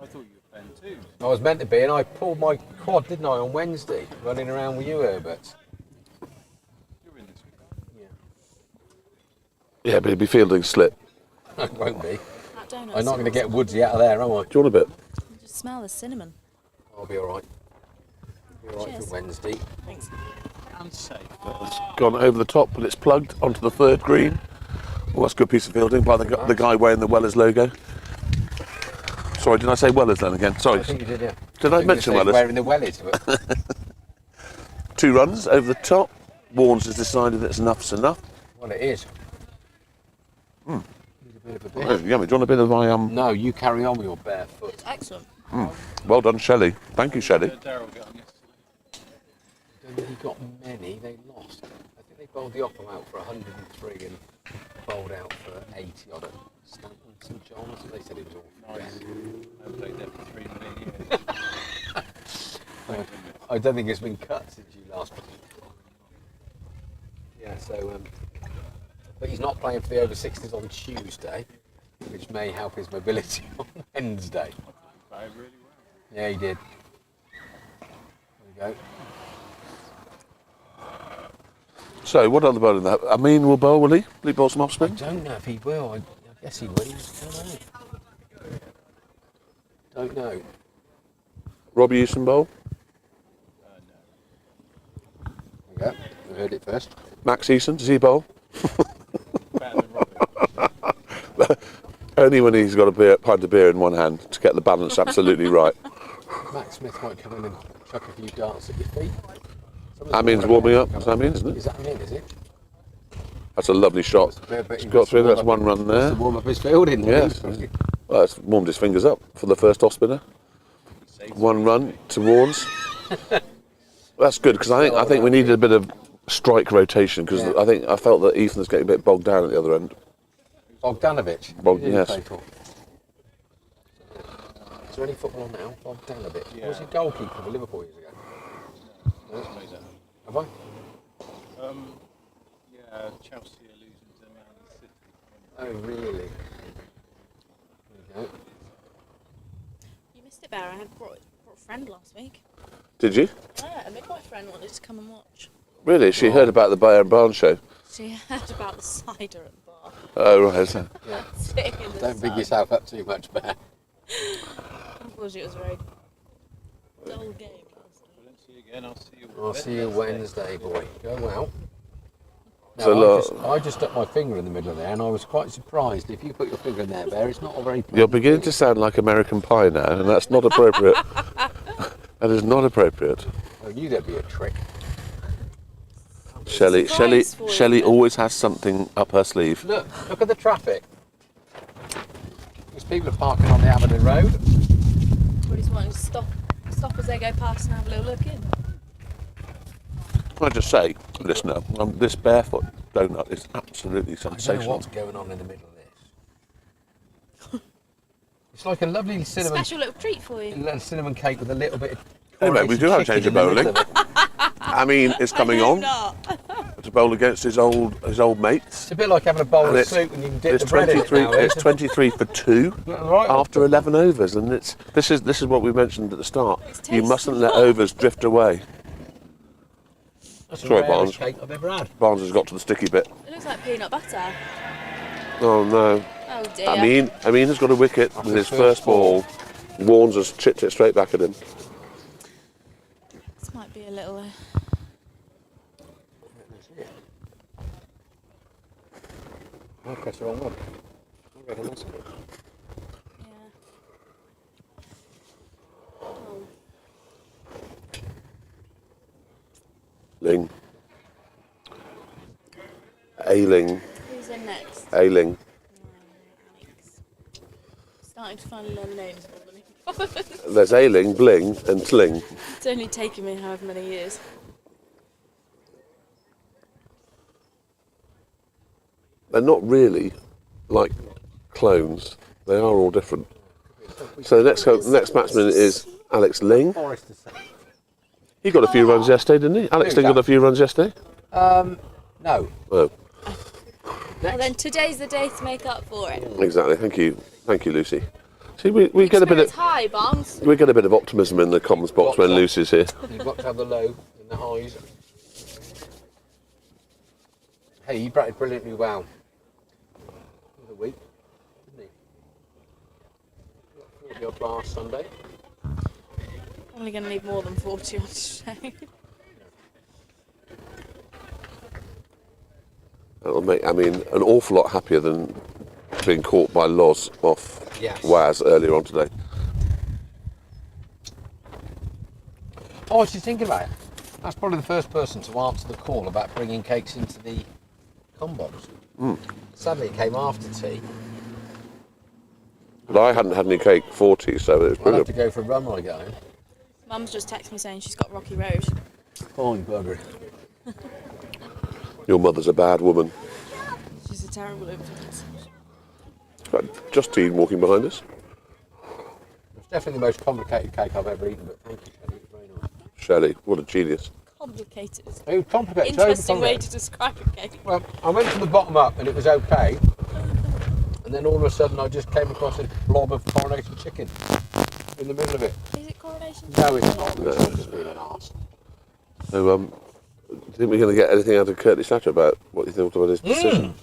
thought you were playing too. I was meant to be, and I pulled my quad, didn't I, on Wednesday, running around with you, Herbert. You're in this week. Yeah, but he'd be fielding slip. It won't be. That donut I'm not going to smells get woodsy out of there, am I? Do you want a bit? I just smell the cinnamon. I'll be all right. Be all right Cheers. for Wednesday. Thanks. And safe. It's gone over the top, but it's plugged onto the third green. Well, that's a good piece of fielding by the guy wearing the Wellers logo. Sorry, did I say Wellers then again? Sorry. I think you did, yeah. Did I mention Wellers? Wearing the wellies, but 2 runs over the top. Warnes has decided that enough's enough. well, it is. Mm. Need a bit of a Oh, bit. yummy. Do you want a bit of my No, you carry on with your barefoot. It's excellent. Well done, Shelley. Thank you, Shelley. Darryl got on yesterday. Don't think he got many. They lost. I think they bowled the Oppo out for 103 and bowled out for 80 on it. Stanton, St John's. They said it was all Nice. I played there for 3 million years. I don't think it's been cut since you last played. Yeah, so, but he's not playing for the over 60s on Tuesday, which may help his mobility on Wednesday. Played really well. Yeah, he did. There we go. So, what other bowling there? Amin will bowl, will he? Will he bowl some off I spin? don't know if he will. I guess he will. Don't know. Robbie Easton bowl? There we go. We heard it first. Max Easton, does he bowl? Better than Robbie. Only when he's got a pint of beer in one hand to get the balance absolutely right. Max Smith might come in and chuck a few darts at your feet. Amin's warming up. That's Amin, isn't it? Is that Amin, is it? That's a lovely shot. He's got through. That's one run there. To warm up his fielding. Yes. Well, it's warmed his fingers up for the first off spinner. 1 run to Warnes. That's good because I think we needed a bit of strike rotation because I felt that Ethan was getting a bit bogged down at the other end. Bogdanovic. Yes. Is there any football on now? Bogdanovic. Yeah. Was he goalkeeper for Liverpool years ago? No. Have I? Yeah, Chelsea are losing to Man City. Oh, really? There we go. You missed it, Bear. I had brought a friend last week. Did you? Yeah, a midwife friend wanted to come and watch. Really? She heard about the Bear and Barnes show? She heard about the cider at the bar. Oh, right. Yeah. Sitting in the Don't big sun. yourself up too much, Bear. Unfortunately, it was a very dull game last night. I don't see you again. I'll see you. I'll see you Wednesday, boy. Go well. So I just stuck my finger in the middle of there, and I was quite surprised. If you put your finger in there, Bear, it's not a very. You're beginning to sound like American Pie now, and that's not appropriate. That is not appropriate. I knew there'd be a trick. Shelley always has something up her sleeve. Look at the traffic. These people are parking on the Aberdeen Road. Everybody's wanting to stop as they go past and have a little look in. Can I just say, listener, this barefoot donut is absolutely I don't know sensational. what's going on in the middle of this. It's like a lovely cinnamon, Special little treat for you. little cinnamon cake with a little bit of. Hey mate, we do have a change of bowling. I mean, it's coming on to bowl against his old mates. It's a bit like having a bowl And of it's- soup and you can dip It's the bread in it 23. now. It's 23 for 2 Right. after 11 overs, and this is what we mentioned at the start. You mustn't let overs drift away. That's Sorry, the Barnes. rarest cake I've ever had. Barnes has got to the sticky bit. It looks like peanut butter. Oh no. Oh dear. Amin has got a wicket with his first ball. Warnes has chipped it straight back at him. This might be a little. I pressed the wrong one. Yeah. Oh. Ling. Ailing. Who's in next? Ailing. Alex. Starting to find a lot of names more than me. There's Ailing, Bling, and Tling. It's only taken me however many years. They're not really like clones. They are all different. So the next batsman is Alex Ling. He got a few runs yesterday, didn't he? Alex Ling got a few runs yesterday. No. Oh, Well, then today's the day to make up for it. exactly. Thank you, Lucy. See, we get a bit Spirits of high, Barnes. we get a bit of optimism in the comms box when Lucy's here. You've got to have the low and the highs. Hey, you batted brilliantly well. The week. at your bar Sunday? Only going to need more than 40 on show. That'll make, I mean, an awful lot happier than being caught by Loz off Waz earlier on today. Oh, I was just thinking about it. That's probably the first person to answer the call about bringing cakes into the combox. Sadly, it came after tea. But I hadn't had any cake for tea, so it was I'll brilliant. have to go for a run when I get home. Mum's just texted me saying she's got Rocky Road. Oh, you bugger. Your mother's a bad woman. She's a terrible influence. Got Justine walking behind us. It's definitely the most complicated cake I've ever eaten, but thank you, Shelley. It was very nice. Shelley, what a genius. Complicated. It was complicated. Interesting way to describe a cake. Well, I went from the bottom up and it was okay. And then all of a sudden I just came across a blob of coronated chicken in the middle of it. Is it coronation? No, it's not. It's just being an arse. So, think we're going to get anything out of Curtley Satter about what you thought about his decision?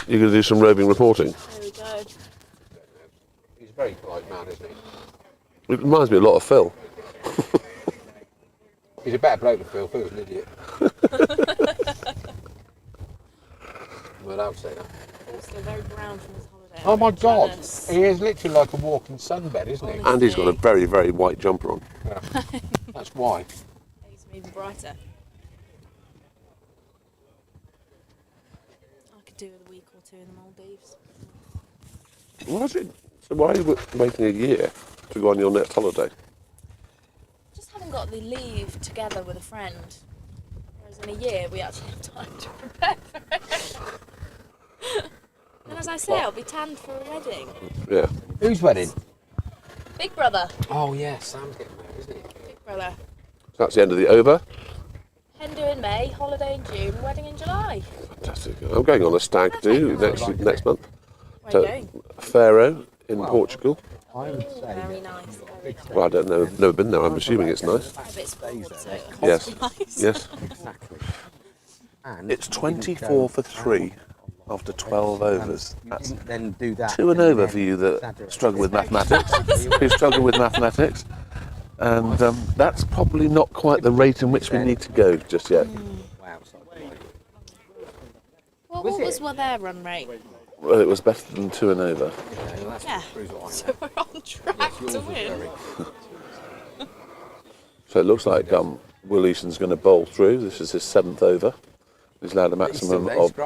You're going to do some roving reporting? There we go. He's a very polite man, isn't he? It reminds me a lot of Phil. He's a better bloke than Phil. Phil's an idiot. Well, I would say that. Also very brown from his holiday. Oh my I'm God! jealous. He is literally like a walking sunbed, isn't he? And he's got a very, very white jumper on. Yeah. That's why. Makes me even brighter. I could do with a week or two in the Maldives. Was it? So why are you waiting a year to go on your next holiday? Just haven't got the leave together with a friend. Whereas in a year we actually have time to prepare for it. And as I say, I'll be tanned for a wedding. Yeah. Whose wedding? Big brother. Oh yeah, Sam's getting married, isn't he? Big brother. So that's the end of the over. Hen do in May, holiday in June, wedding in July. Fantastic. I'm going on a stag do next month. Where are you going? Faro in Portugal. I would say. Very nice. Very nice. Well, I don't know. Never been there. I'm assuming it's nice. A bit spoiled, so it Yes. must be nice. Yes. Exactly. And It's 24 for 3 after 12 overs. That's then do that. 2 and over for you that struggle with mathematics. Who struggle with mathematics. And that's probably not quite the rate in which we need to go just yet. Wow. What their run rate? Well, it was better than 2 and over. Yeah. So we're on track to win. So it looks like Will Easton's going to bowl through. This is his 7th over. He's allowed a maximum of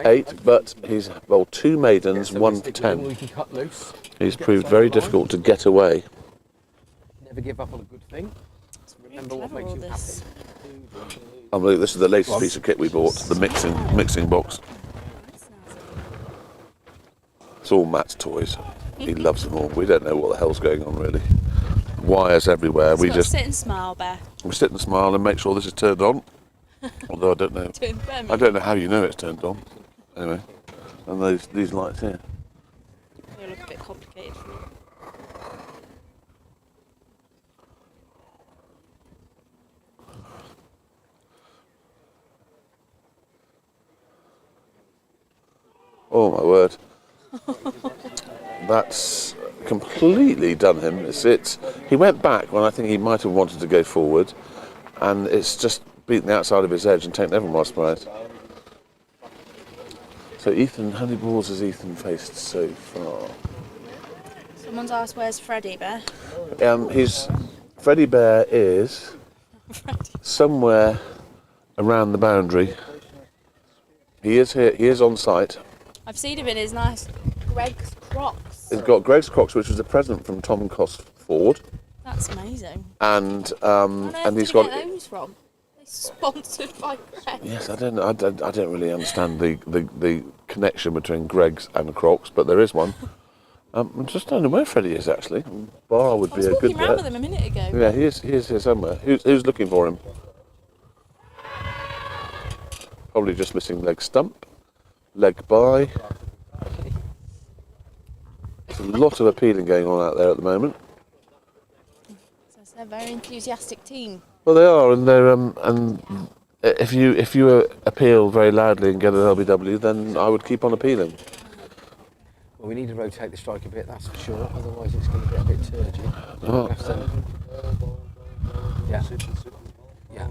8, but he's bowled 2 maidens, 1 for 10. He's proved very difficult to get away. Never give up on a good thing. Remember what makes you happy. I believe this is the latest piece of kit we bought, the mixing box. It's all Matt's toys. He loves them all. We don't know what the hell's going on really. Wires everywhere. We just sit and smile, Bear. We sit and smile and make sure this is turned on. Although I don't know. I don't know how you know it's turned on. Anyway, and these lights here. They look a bit complicated for you. Oh my word. That's completely done him. He went back when I think he might have wanted to go forward, and it's just beaten the outside of his edge and taken everyone by surprise. So Ethan, how many balls has Ethan faced so far? Someone's asked where's Freddie, Bear? Freddie Bear is somewhere around the boundary. He is here. He is on site. I've seen him in his nice Greg's Crocs. He's got Greg's Crocs, which was a present from Tom Cosford. That's amazing. And he's Where got. did you get those from? They're sponsored by Greg. Yes, I don't really understand the connection between Greg's and Crocs, but there is one. I just don't know where Freddie is actually. Bar would be a good I was walking around with bet. him a minute ago. Yeah, he is here somewhere. Who's looking for him? Probably just missing leg stump, leg by. There's a lot of appealing going on out there at the moment. So it's a very enthusiastic team. Well, they are, and they're and if you appeal very loudly and get an LBW, then I would keep on appealing. Well, we need to rotate the strike a bit, that's for sure. Otherwise, it's going to get a bit turgid. Oh. Yeah. Yeah.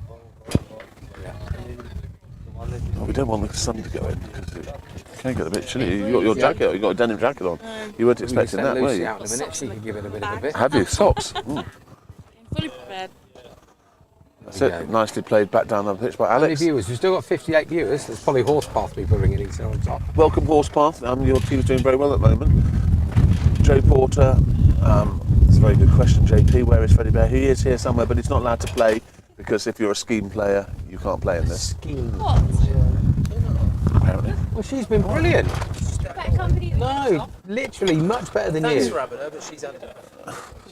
Oh, we don't want the sun to go in because it can get a bit chilly. You got your jacket, you got a denim jacket on. You weren't expecting that, were Lucy you? out in a minute, she can give it a bit of a bit. Have you? Socks? Mm. Fully prepared. That's it. Nicely played back down the pitch by How many Alex. viewers? We've still got 58 viewers. There's probably Horspath people ringing in on top. Welcome, Horspath. Your team's doing very well at the moment. Joe Porter. It's a very good question, JP. Where is Freddie Bear? He is here somewhere, but he's not allowed to play because if you're a scheme player, you can't play in this. Scheme. What? Apparently. Well, she's been brilliant. Better company than No, literally much better than Thanks you. for having her, but she's had it.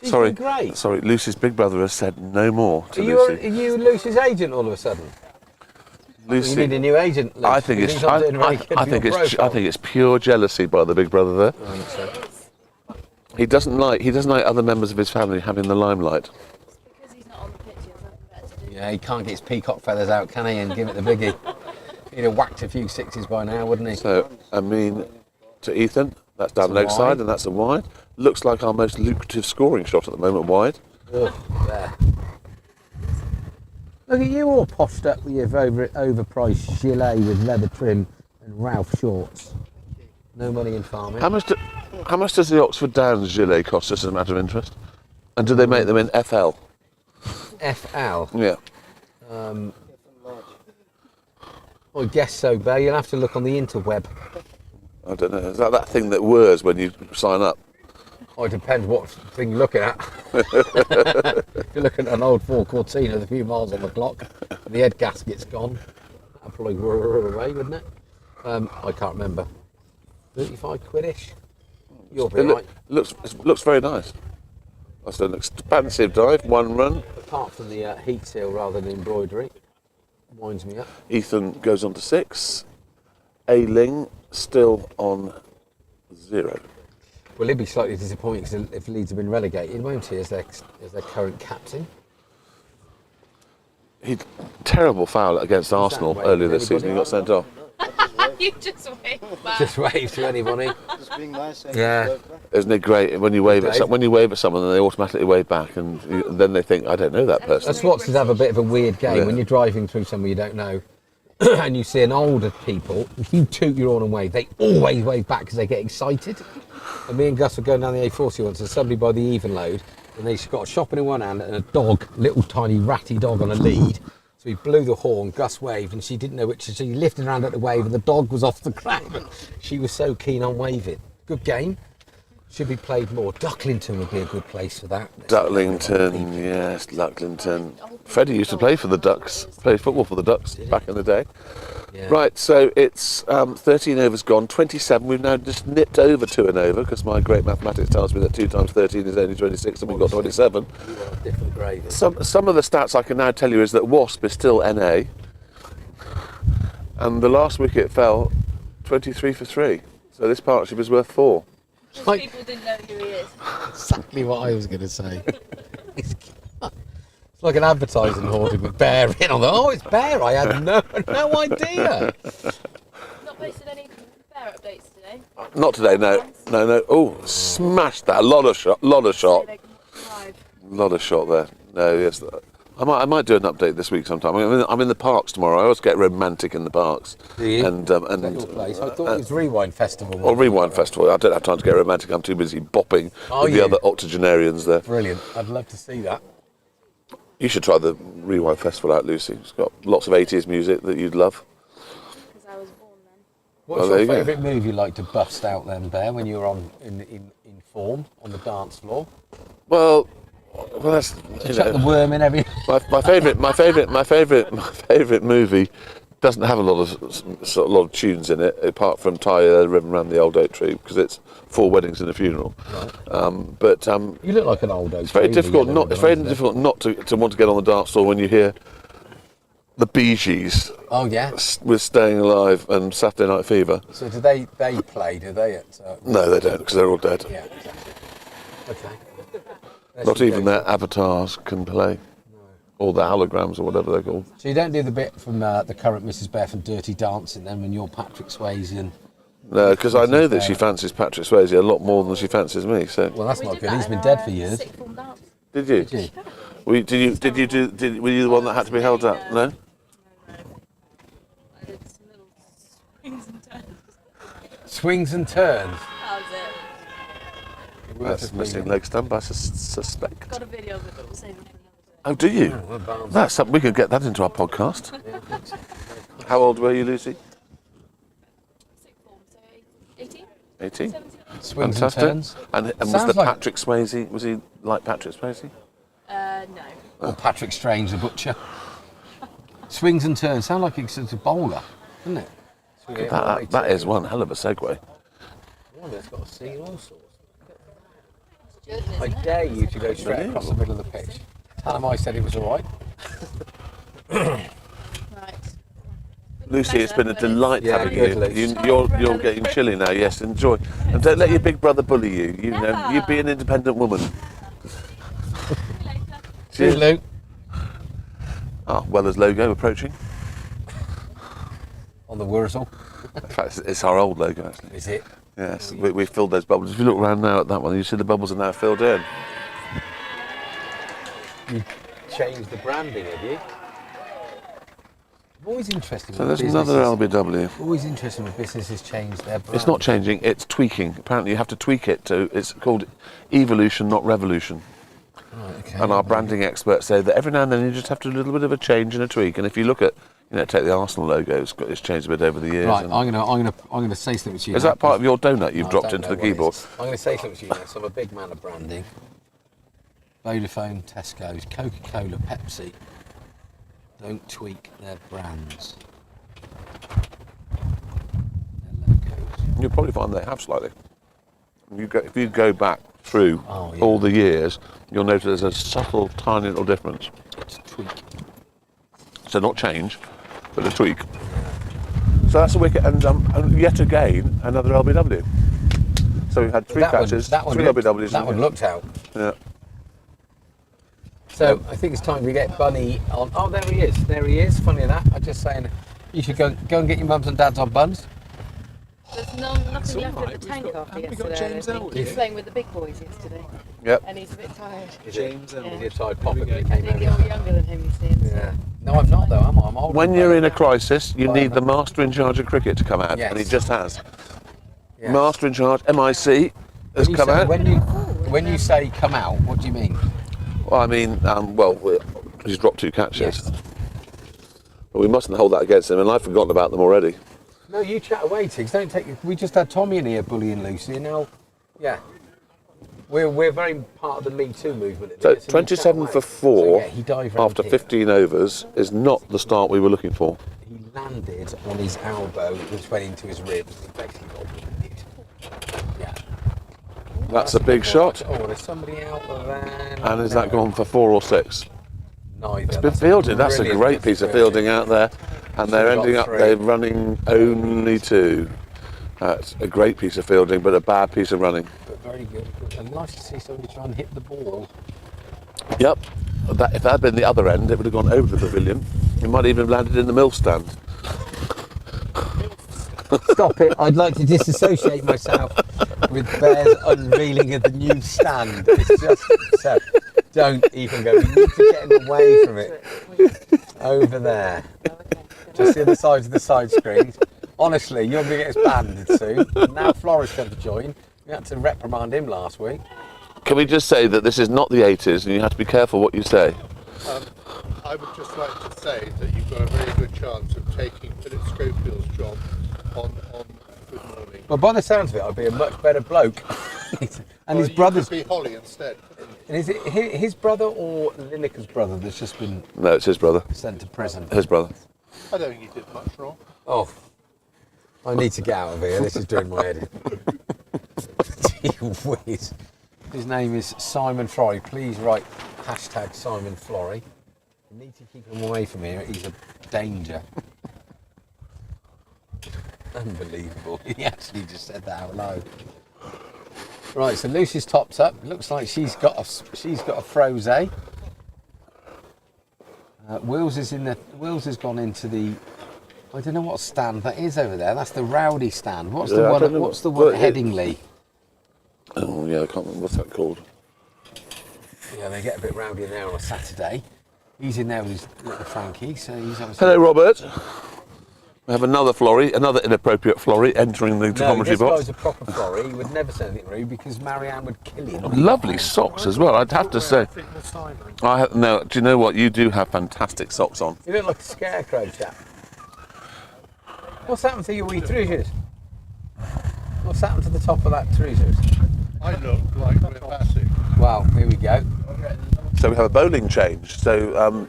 She's Sorry, been great. sorry. Lucy's big brother has said no more to Are Lucy. you Lucy's agent all of a sudden? Lucy, You need a new agent, Lucy. I think You it's. I'm doing really good I for think your it's. I profile. think it's pure jealousy by the big brother there. I think so. He doesn't like other members of his family having the limelight. because he's not on the pitch, he has nothing better to do. Yeah, he can't get his peacock feathers out, can he, and give it the biggie. He'd have whacked a few sixes by now, wouldn't he? So I mean, to Ethan, that's down That's a leg side, wide. and that's a wide. Looks like our most lucrative scoring shot at the moment, wide. Ugh, there. Look at you all poshed up with your overpriced gilet with leather trim and Ralph shorts. No money in farming. How much does the Oxford Downs gilet cost us as a matter of interest? And do they make them in FL? FL? Yeah. I guess so, Bear. You'll have to look on the interweb. I don't know. Is that thing that whirs when you sign up? Oh, it depends what thing you're looking at. If you're looking at an old Ford Cortina with a few miles on the clock, and the head gasket's gone, that'd probably whir away, wouldn't it? I can't remember. 35 quid-ish? You'll be right. Looks very nice. That's an expansive dive, one run. Apart from the heat seal rather than embroidery, winds me up. Ethan goes on to 6. Ailing still on 0. Well, he'd be slightly disappointed because if Leeds have been relegated, won't he, as their current captain? He terrible foul against Arsenal wave earlier to this season. He got sent off. You just wave back. Just wave to anybody. Just being nice. Yeah. Isn't it great when you wave at Dave? when you wave at someone and they automatically wave back, and then they think, I don't know that person. That's what's to have a bit of a weird game Yeah. when you're driving through somewhere you don't know, and you see an older people. If you toot your horn and wave, they always wave back because they get excited. And me and Gus were going down the A40 once, and somebody by the even load, and they've got a shopping in one hand and a dog, little tiny ratty dog on a lead. So he blew the horn, Gus waved, and she didn't know which. So she lifted around at the wave, and the dog was off the ground. She was so keen on waving. Good game. Should be played more. Ducklington would be a good place for that. Ducklington, yes, Ducklington. Freddie used to play for the Ducks, played football for the Ducks back in the day. Yeah. Right, so it's 13 overs gone, 27. We've now just nipped over to an over because my great mathematics tells me that 2 times 13 is only 26 and we've got 27. Different gravy. Some of the stats I can now tell you is that Wasp is still NA, and the last wicket fell 23 for 3. So this partnership is worth 4. Most people didn't know who he is. Exactly what I was going to say. It's like an advertising hoarding with Bear in on the. Oh, it's Bear. I had no idea. Not posted any bear updates today. Not today, no. Oh, smashed that. Lot of shot there. No, yes. I might do an update this week sometime. I'm in the parks tomorrow. I always get romantic in the parks. Do you? And Your place? I thought it was Rewind Festival. Or Rewind Festival. I don't have time to get romantic. I'm too busy bopping with the other octogenarians there. Brilliant. I'd love to see that. You should try the Rewind Festival out, Lucy. It's got lots of 80s music that you'd love. Because I was born then. What's there your you go. favourite move you like to bust out then, Bear, when you were in form on the dance floor? Well, that's Chuck the worm in every. my favourite movie doesn't have a lot of tunes in it, apart from Tie a Ribbon Round the Old Oak Tree, because it's 4 weddings and a funeral. Right. But you look like an old oak. it's very difficult not to want to get on the dance floor when you hear the Bee Gees. Oh yeah. With Staying Alive and Saturday Night Fever. So do they play? Do they? No, they don't, because they're all dead. Yeah. Exactly. Okay. Not even their avatars can play, or the holograms, or whatever they're called. So you don't do the bit from the current Mrs. Bear from Dirty Dancing then, when you're Patrick Swayze and No, because I know that she fancies Patrick Swayze a lot more than she fancies me. So. Well, that's not good. He's been dead for years. Did you? Did you? Were you the one that had to be held up? No. Swings and turns. That was it. That's missing leg stump, I suspect. Got a video of it, but we'll save it for another day. Oh, do you? That's something we could get that into our podcast. How old were you, Lucy? Sixth form, so 18? 18. 17. Swings Fantastic. and turns. And was Sounds the like- Patrick Swayze? Was he like Patrick Swayze? No. Or Patrick Strange, the butcher. Swings and turns. Sound like it's a bowler, doesn't it? That is one hell of a segue. One that's got a seal all sorts. I dare you to go straight across the middle of the pitch. Tell them I said it was all right. Lucy, it's been a delight Yeah, having good, you. Luce. You're getting chilly now. Yes, enjoy, and don't let your big brother bully you. You know, you be an independent woman. Cheers, Luke. Ah, Weller's logo approaching. On the Wurzel. In fact, it's our old logo, actually. Is it? Yes, we filled those bubbles. If you look around now at that one, you see the bubbles are now filled in. You changed the branding, have you? Always interesting. So when there's another businesses- LBW. Always interesting when businesses change their brand. It's not changing, it's tweaking. Apparently you have to tweak it to, it's called evolution, not revolution. Right, okay. And our branding experts say that every now and then you just have to do a little bit of a change and a tweak. And if you look at, take the Arsenal logo, it's changed a bit over the years. Right, and- I'm gonna say something to you. Is now, that part of because- your donut you've No, I dropped don't into know the what it keyboard? is. I'm going to say something to you now. So I'm a big man of branding. Vodafone, Tesco's, Coca-Cola, Pepsi don't tweak their brands. Their logos. You'll probably find they have slightly. If you go back through Oh, yeah. all the years, you'll notice there's a subtle, tiny little difference. It's a tweak. So not change, but a tweak. So that's a wicket, and yet again another LBW. So we've had three catches, three LBWs. That one looked out. Yeah. So I think it's time we get Bunny on. Oh, there he is. There he is. Funny that. I'm just saying, you should go and get your mums and dads on buns. There's nothing left of the tank after yesterday. He's playing with the big boys yesterday. Yep. And he's a bit tired. James Yeah. Is he a tired popper when he I came think over? you're younger than him, you see. Yeah. No, I'm not though, am I? I'm older. When than you're Bunny. in a crisis, you need the master in charge of cricket to come out, Yes. and he just has. Yes. Master in charge, MIC, has come out. When you say come out, what do you mean? Well, I mean, he's dropped two catches. Yes. But we mustn't hold that against him, and I've forgotten about them already. No, you chat away, Tiggs. Don't take. We just had Tommy in here bullying Lucy, and now, yeah, we're very part of the Me Too movement. At So this, and you 27 chat for away. 4 So, yeah, he dived round after here. 15 overs is not the start we were looking for. He landed on his elbow, which went into his ribs, and he basically got wounded. Yeah. That's a big shot. Oh, there's somebody out there. And is that gone for 4 or 6? Neither. It's been That's fielded. That's a brilliant great bit piece of fielding out there. And they're Should've got ending up, 3. they're running only 2. That's a great piece of fielding, but a bad piece of running. But very good. And nice to see somebody try and hit the ball. Yep. If that had been the other end, it would have gone over the pavilion. It might even have landed in the mill stand. Stop it. I'd like to disassociate myself with Bear's unveiling of the new stand. It's just so. Don't even go. We need to get him away from it. Over there. Just the other side of the side screens. Honestly, you're going to get us banned soon. Now Flores going to join. We had to reprimand him last week. Can we just say that this is not the 80s and you have to be careful what you say? I would just like to say that you've got a very good chance of taking Philip Schofield's job on Good Morning. Well, by the sounds of it, I'd be a much better bloke. And his brother's. You could be Holly instead. And is it his brother or Lineker's brother that's just been No, it's his brother. sent to prison? His brother. I don't think he did much wrong. Oh, I need to get out of here. This is doing my head in. Gee whiz. His name is Simon Flory. Please write hashtag Simon Flory. You need to keep him away from here. He's a danger. Unbelievable. He actually just said that out loud. Right, so Lucy's topped up. Looks like she's got a froze. Wills has gone into the I don't know what stand that is over there. That's the rowdy stand. What's Yeah, the I one? don't know What's the what- one at Headingley? Oh yeah, I can't remember what's that called. Yeah, they get a bit rowdy in there on a Saturday. He's in there with his little Frankie, so he's obviously. Hello, Robert. We have another florry, another inappropriate florry entering the commentary this box. guy's a proper florry. He would never say anything rude because Marianne would kill him. Lovely socks as well, I'd have to say. No, do you know what? You do have fantastic socks on. You look like a scarecrow, chap. What's happened to your wee trousers? What's happened to the top of that trousers? I look like we're passing. Well, here we go. So we have a bowling change. So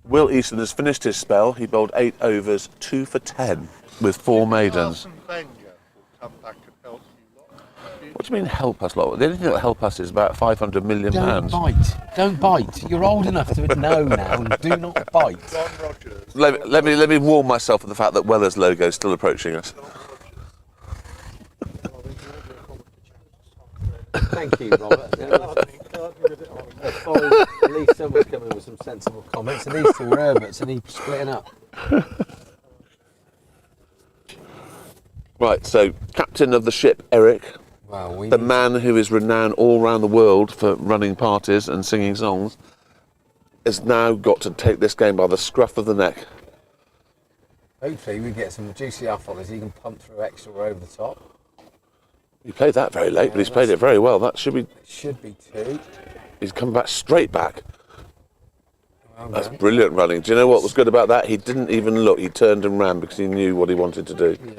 Will Easton has finished his spell. He bowled 8 overs, 2 for 10 with 4 maidens. Wenger will come back and help you lot. What do you mean help us, lot? The only thing that help us is about 500 million Don't pounds. bite. Don't bite. You're old enough to know now. Do not bite. John Rogers. Let me warn myself of the fact that Weller's logo is still approaching us. Thank you, Robert. At least someone's coming with some sensible comments. And these two are Herberts and he's splitting up. Right, so captain of the ship, Eric, Well, the man who is renowned all around the world for running parties and singing songs, has now got to take this game by the scruff of the neck. Hopefully we get some juicy off on us. He can pump through extra over the top. He played that very late, but he's played it very well. That should be. Should be 2. He's come back straight back. Well That's done. brilliant running. Do you know what was good about that? He didn't even look. He turned and ran because he knew what he wanted to do. Yeah.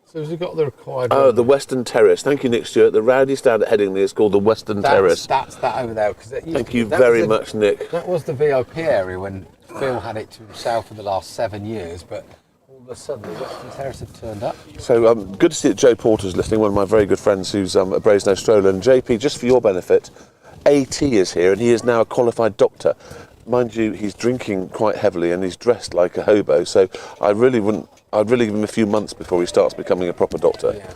So has he got the required? Oh, the Western Terrace. Thank you, Nick Stewart. The rowdy stand at Headingley is called the Western Terrace. That's that over there. Thank you very much, Nick. That was the VIP area when Phil had it to himself for the last 7 years, but all of a sudden the Western Terrace have turned up. So good to see that Joe Porter's listening, one of my very good friends who's a Brasenose stroller. And JP, just for your benefit, AT is here and he is now a qualified doctor. Mind you, he's drinking quite heavily and he's dressed like a hobo, so I'd really give him a few months before he starts becoming a proper doctor. Yeah.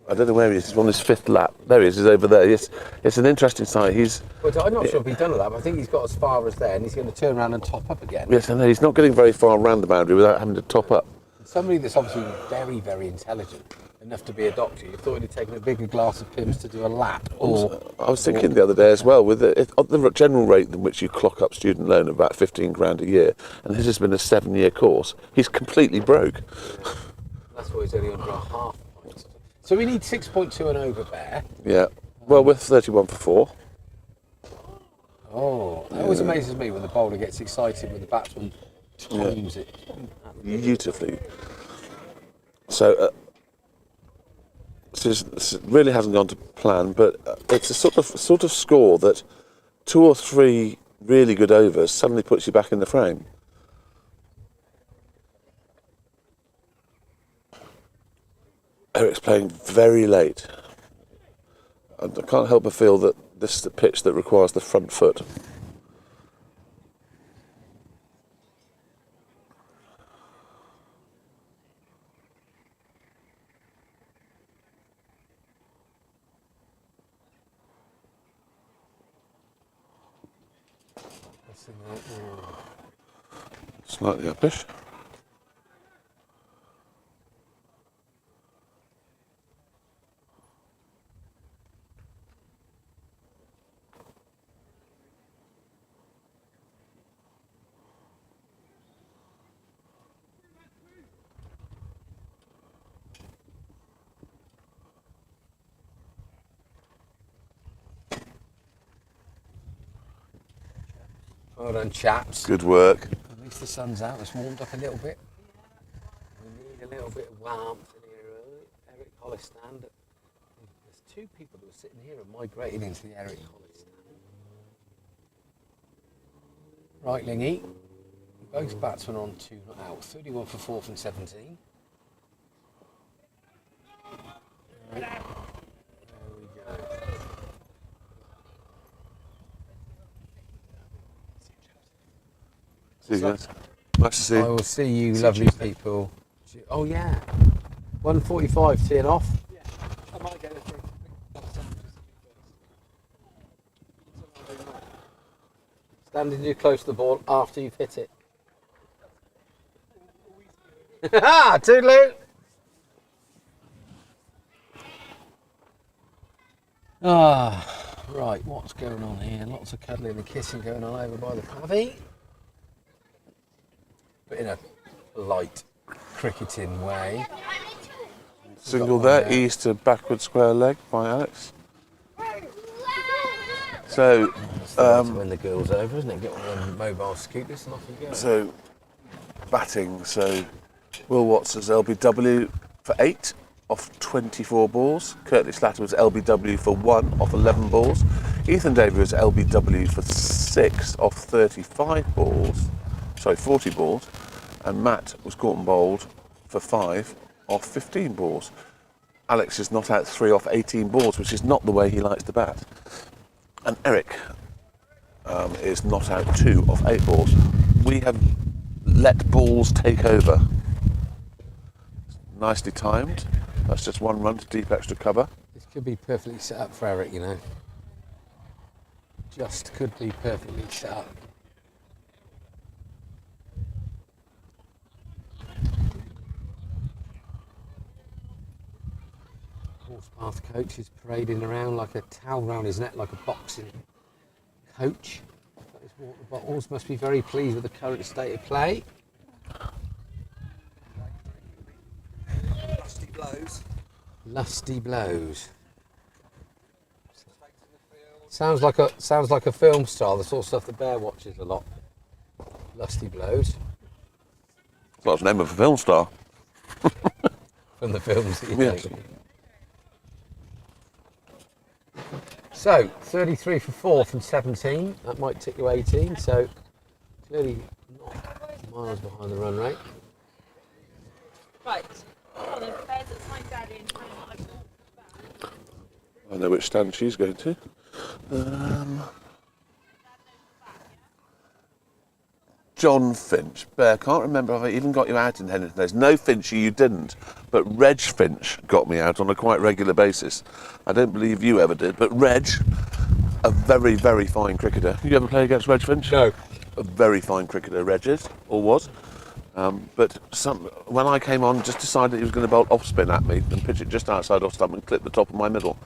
I don't know where he is. He's on his 5th lap. There he is. He's over there. It's an interesting sight. Well, I'm not sure if he's done all that, but I think he's got as far as there, and he's going to turn around and top up again. Yes, I know. He's not getting very far around the boundary without having to top up. Somebody that's obviously very, very intelligent enough to be a doctor. You thought he'd have taken a bigger glass of Pimm's to do a lap, or I was thinking the other day as well, with at the general rate in which you clock up student loan of about 15 grand a year, and his has been a 7-year course, he's completely broke. that's why he's only under a half point. So we need 6.2 and over there. Yeah. Well, we're 31 for 4. Oh, that always amazes me when the bowler gets excited when the batsman times it. Beautifully. So this really hasn't gone to plan, but it's a sort of score that 2 or 3 really good overs suddenly puts you back in the frame. Eric's playing very late. I can't help but feel that this is the pitch that requires the front foot. Slightly uppish. Well done, chaps. Good work. At least the sun's out. It's warmed up a little bit. We need a little bit of warmth in here. Eric Hollis stand. There's 2 people who are sitting here and migrated into the Eric Hollis stand. Right, Lingy. Both batsmen on 2 not out. 31 for 4 from 17. Right. There we go. See you guys. Nice to see you. I will see you, lovely people. Oh yeah, 1:45 teeing off. Yeah, I might get it for Standing too close to the ball after you've hit it. Toodaloo! Right, what's going on here? Lots of cuddling and kissing going on over by the pavy. But in a light cricketing way. Single there, ease to backward square leg by Alex. So, when the girl's over, isn't it? Get one of them mobile scooters and off you go. So, batting. So, Will Watts is LBW for 8 off 24 balls. Curtley Slatter was LBW for 1 off 11 balls. Ethan Davey was LBW for 6 off 35 balls. Sorry, 40 balls. And Matt was caught and bowled for 5 off 15 balls. Alex is not out 3 off 18 balls, which is not the way he likes to bat. And Eric is not out 2 off 8 balls. We have let balls take over. Nicely timed. That's just 1 run to deep extra cover. This could be perfectly set up for Eric, you know. Just could be perfectly set up. Horspath coach is parading around like a towel round his neck, like a boxing coach. Got his water bottles, must be very pleased with the current state of play. Lusty blows. Lusty blows. Sounds like a film star, the sort of stuff the Bear watches a lot. Lusty blows. That's the name of a film star. From the films that you Yes. think. So, 33 for 4 from 17. That might tick you 18, so clearly not miles behind the run rate. Right. Oh, the bears at my daddy and I know which stand she's going to. John Finch. Bear, can't remember if I even got you out in Hennington days. No, Finchy, you didn't. But Reg Finch got me out on a quite regular basis. I don't believe you ever did. But Reg, a very, very fine cricketer. You ever play against Reg Finch? No. A very fine cricketer, Reg is, or was. But when I came on, just decided he was going to bowl off spin at me and pitch it just outside off stump and clip the top of my middle,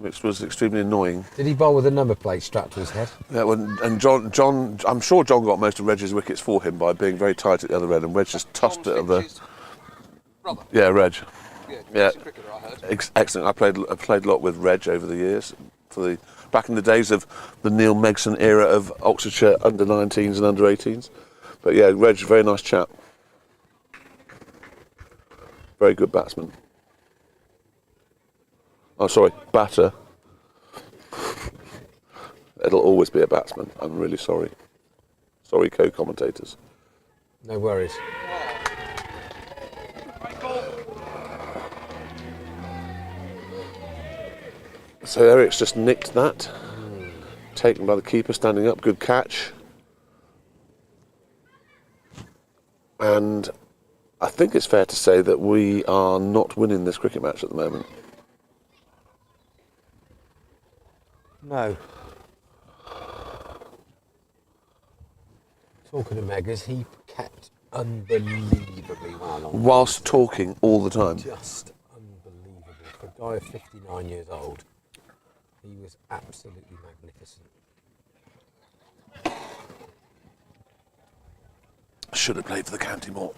which was extremely annoying. Did he bowl with a number plate strapped to his head? Yeah, and John, I'm sure John got most of Reg's wickets for him by being very tight at the other end, and Reg just tossed it at the. Brother. Yeah, Reg. Yeah, he's a cricketer, I heard. Excellent. I played a lot with Reg over the years, back in the days of the Neil Megson era of Oxfordshire under 19s and under 18s. But yeah, Reg, very nice chap. Very good batsman. Oh, sorry, batter. It'll always be a batsman. I'm really sorry. Sorry, co-commentators. No worries. So Eric's just nicked that. Taken by the keeper, standing up. Good catch. And I think it's fair to say that we are not winning this cricket match at the moment. No. Talking of Megas, he kept unbelievably well on. Whilst talking all the time. Just unbelievable. For a guy of 59 years old, he was absolutely magnificent. Should have played for the county more.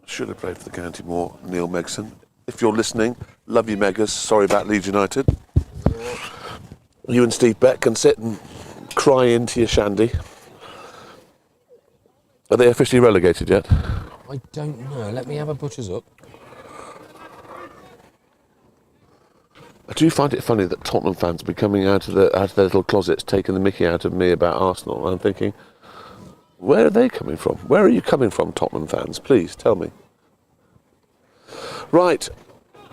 Should have played for the county more, Neil Megson. If you're listening, love you, Megas. Sorry about Leeds United. You and Steve Beck can sit and cry into your shandy. Are they officially relegated yet? I don't know. Let me have a butcher's up. I do find it funny that Tottenham fans be coming out of their little closets, taking the mickey out of me about Arsenal. And I'm thinking, where are they coming from? Where are you coming from, Tottenham fans? Please tell me. Right,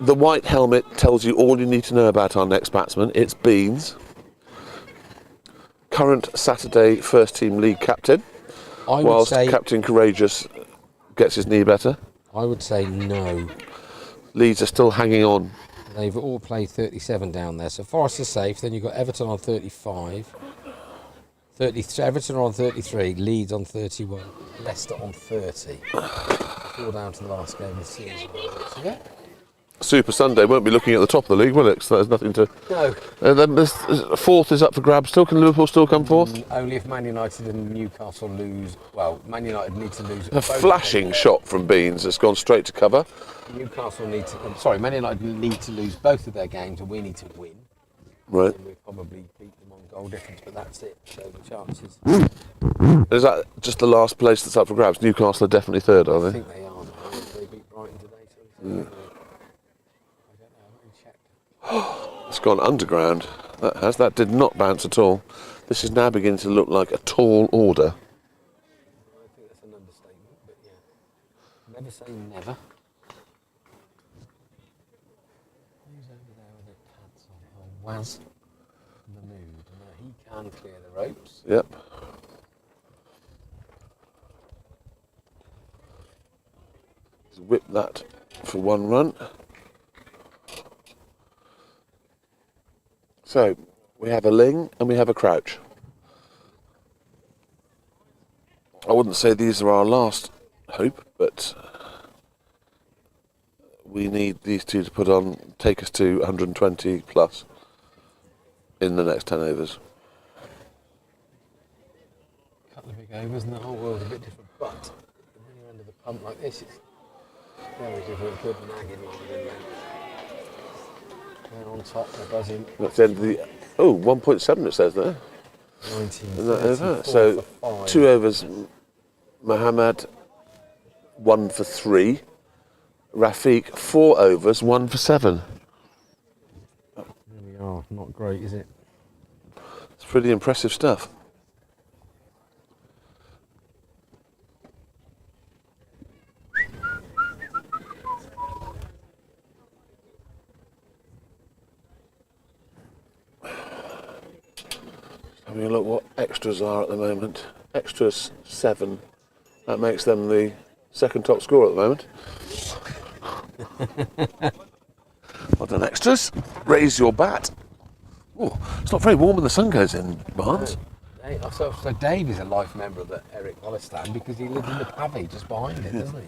the white helmet tells you all you need to know about our next batsman. It's Beans, current Saturday first team league captain. Whilst Captain Courageous gets his knee better. I would say no. Leeds are still hanging on. They've all played 37 down there. So Forest is safe. Then you've got Everton on 35. 30, Everton are on 33, Leeds on 31, Leicester on 30. 4 down to the last game of the season. So, yeah. Super Sunday won't be looking at the top of the league, will it? So there's nothing to. No. Then this fourth is up for grabs still. Can Liverpool still come fourth? Only if Man United and Newcastle lose. Well, Man United need to lose. A flashing shot from Beans that's gone straight to cover. Newcastle need to. Man United need to lose both of their games, and we need to win. Right. And we probably beat them on goal difference, but that's it. So the chances. Is that just the last place that's up for grabs? Newcastle are definitely third, are they? I think they are. They beat Brighton today. So It's gone underground. That did not bounce at all. This is now beginning to look like a tall order. I think that's an understatement, but yeah. Never say never. Who's over there with the pads on? Oh, Waz Mahmood. No, he can clear the ropes. Yep. He's whipped that for one run. So, we have a Ling and we have a Crouch. I wouldn't say these are our last hope, but we need these two to take us to 120 plus in the next 10 overs. A couple of big overs and the whole world's a bit different, but when you're under the pump like this, it's very different. Good nagging line in there. They're on top, they're buzzing. That's the end of the 1.7 it says there. 19. Is that over? So 2 overs, Mohammed 1 for 3, Rafiq 4 overs, 1 for 7. There we are, not great, is it? It's pretty impressive stuff. Having a look what extras are at the moment. Extras 7. That makes them the second top scorer at the moment. Well done, extras. Raise your bat. Oh, it's not very warm when the sun goes in, Barnes. So Dave is a life member of the Eric Wallace stand because he lives in the pavy just behind it, doesn't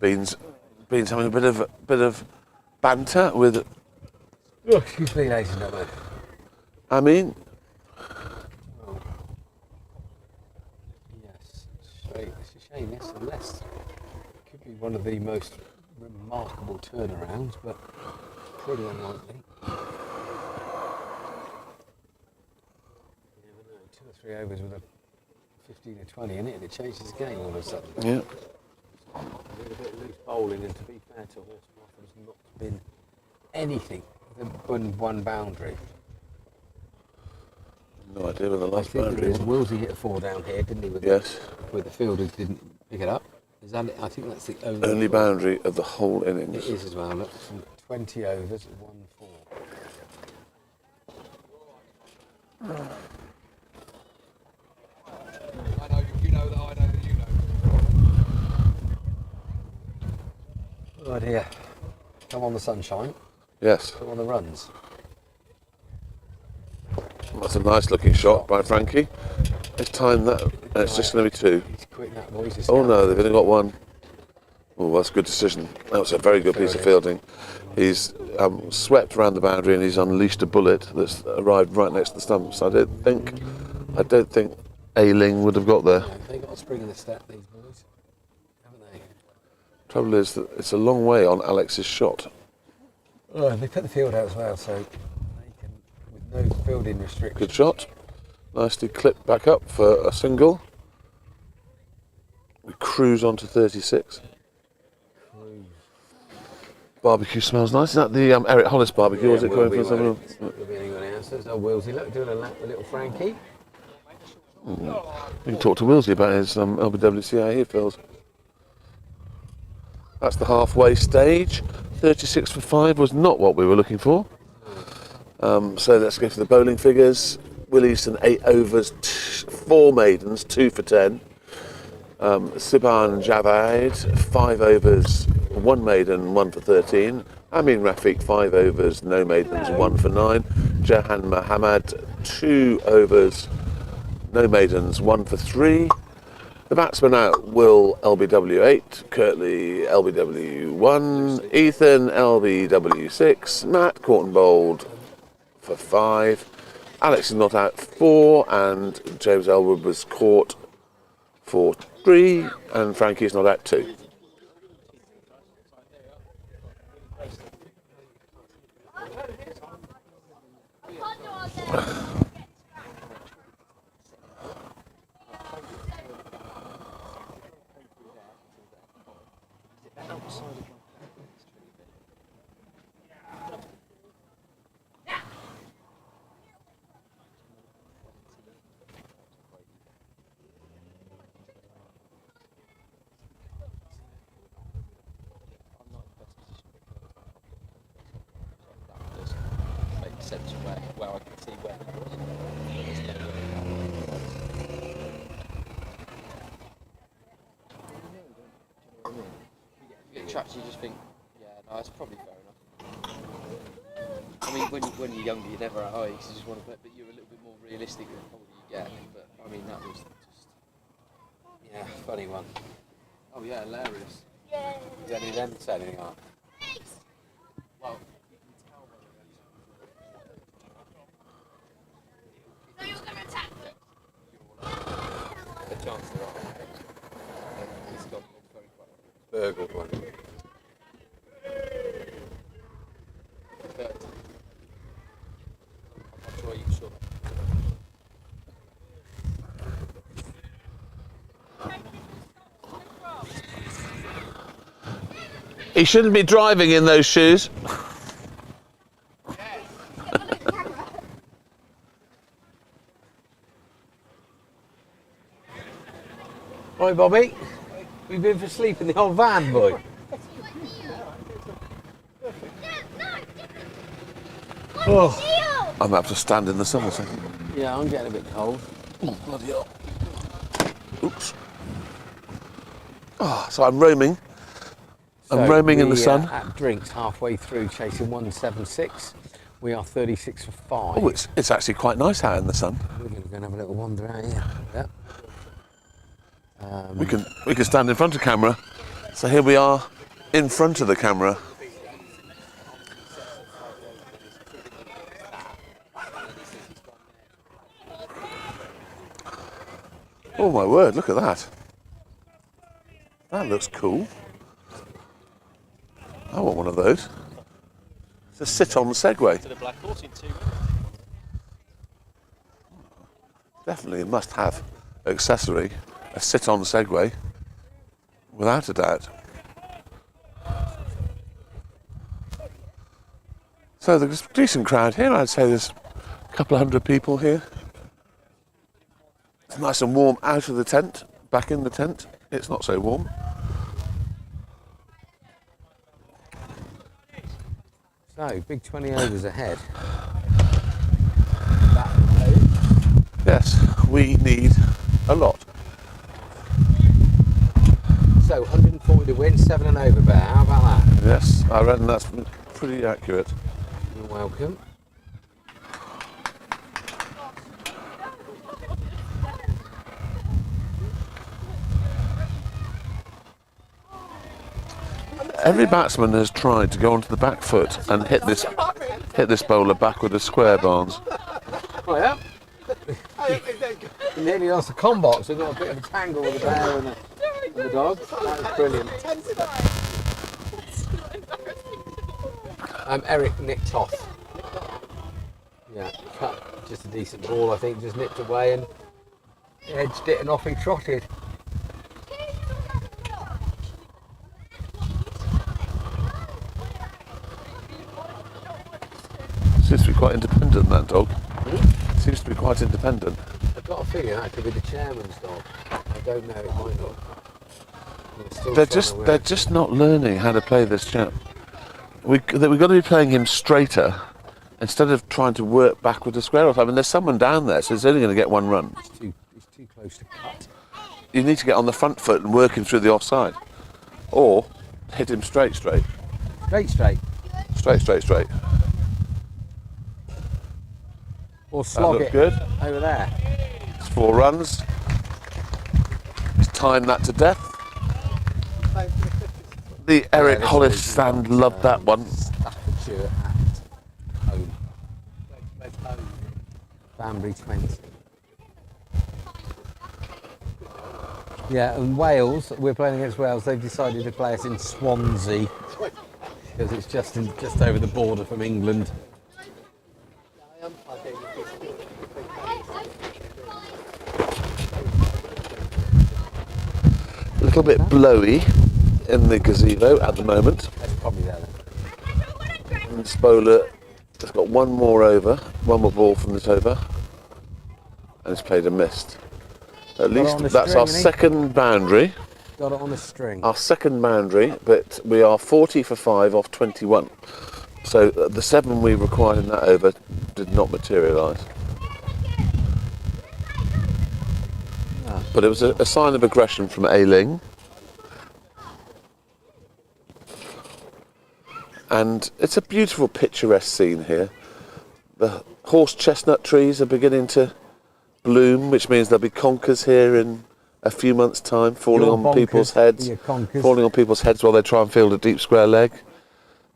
he? Beans having a bit of banter with. Excuse me, ladies and gentlemen. I mean. Yes, it's a shame. Yes, unless it could be one of the most remarkable turnarounds, but pretty unlikely. You never know. 2 or 3 overs with a 15 or 20 in it, and it changes the game all of a sudden. Yeah. A little bit loose bowling, and to be fair to Horspath, there's not been anything than one boundary. No idea where the last boundary is. Willsey hit a 4 down here, didn't he? With the fielder didn't pick it up. Is that it? I think that's the only boundary of the whole innings. It is as well. Look, from 20 overs, 1-4. I know you know that I know that you know. Right here. Come on the sunshine. Yes. Come on the runs. That's a nice looking shot by Frankie. It's time that it's just going to be 2. He's quick, that boy. Oh no, they've only got 1. Oh, that's a good decision. That was a very good piece of fielding. He's swept around the boundary and he's unleashed a bullet that's arrived right next to the stumps. I don't think Ailing would have got there. Yeah, they got a spring in the step, these boys, haven't they? Trouble is that it's a long way on Alex's shot. Oh, they put the field out as well, so they can, with no fielding restrictions. Good shot. Nicely clipped back up for a single. We cruise on to 36. Barbecue smells nice. Is that the Eric Hollis barbecue, or is it coming from someone else? There'll be anyone else. There's no Willsey. Look, doing a lap with little Frankie. You can talk to Willsey about his LBWC, how he feels. That's the halfway stage. 36 for 5 was not what we were looking for. So let's go to the bowling figures. Williamson 8 overs, 4 maidens, 2 for 10. Siban Javed 5 overs, 1 maiden, 1 for 13. Amin Rafiq 5 overs, no maidens, 1 for 9. Jahan Mohammad 2 overs, no maidens, 1 for 3. The batsman out: Will LBW 8, Curtley LBW 1, Ethan LBW 6, Matt caught and bowled for 5. Alex is not out 4, and James Elwood was caught for 3, and Frankie is not out 2. Sense where I can see where he was. You get traps, you just think, yeah, no, that's probably fair enough. I mean, when you're younger, you're never at high, because you just want to play, but you're a little bit more realistic than the older you get. But I mean, that was just, yeah, funny one. Oh yeah, hilarious. Did any of them say anything like that? Well, the chance there are. He's got very quite burgled one. 30. I'm not sure you should. He shouldn't be driving in those shoes. Right, Bobby. We've been for sleep in the old van, boy. Oh, I'm going to have to stand in the sun a second. Yeah, I'm getting a bit cold. Oh, bloody hell. Oops. Oh, so I'm roaming. I'm roaming in the sun. At drinks halfway through, chasing 176. We are 36 for 5. Oh, it's actually quite nice out in the sun. We're going to go and have a little wander out here. Yep. We can stand in front of camera. So here we are, in front of the camera. Oh my word! Look at that. That looks cool. I want one of those. It's a sit-on Segway. Definitely a must-have accessory. A sit-on Segway, without a doubt. So there's a decent crowd here. I'd say there's a couple of hundred people here. It's nice and warm out of the tent. Back in the tent, it's not so warm. So, big 20 overs ahead. Yes, we need a lot. So, 140 to win, 7 and over bear. How about that? Yes, I reckon that's pretty accurate. You're welcome. Every batsman has tried to go onto the back foot and hit this bowler back with a square, Barnes. Oh yeah. Nearly lost the com box. We've got a bit of a tangle with the bear and the dog. That was brilliant. Eric Nick Toth. Yeah, cut just a decent ball, I think. Just nipped away and edged it, and off he trotted. Seems to be quite independent, that dog. Seems to be quite independent. I've got a feeling that could be the chairman's dog. I don't know, it might not. They're just not learning how to play this chap. We've got to be playing him straighter instead of trying to work back with the square off. I mean, there's someone down there, so he's only going to get one run. He's too close to cut. You need to get on the front foot and work him through the offside, or hit him straight. Straight. Straight, straight, straight. Or slog looked it good. over there. It's 4 runs. He's timed that to death. The Eric this Hollis is, stand loved that one. Staffordshire at home. Banbury 20. Yeah, and Wales, we're playing against Wales, they've decided to play us in Swansea because it's just over the border from England. A little bit blowy in the gazebo at the moment. That's probably there then. And Spola has got one more over, one more ball from this over, and it's played a missed. At least that's our second boundary. Got it on a string. Our second boundary, but we are 40 for 5 off 21. So the 7 we required in that over did not materialise. But it was a sign of aggression from Ailing. And it's a beautiful picturesque scene here. The horse chestnut trees are beginning to bloom, which means there'll be conkers here in a few months' time, falling on people's heads. Falling on people's heads while they try and field a deep square leg.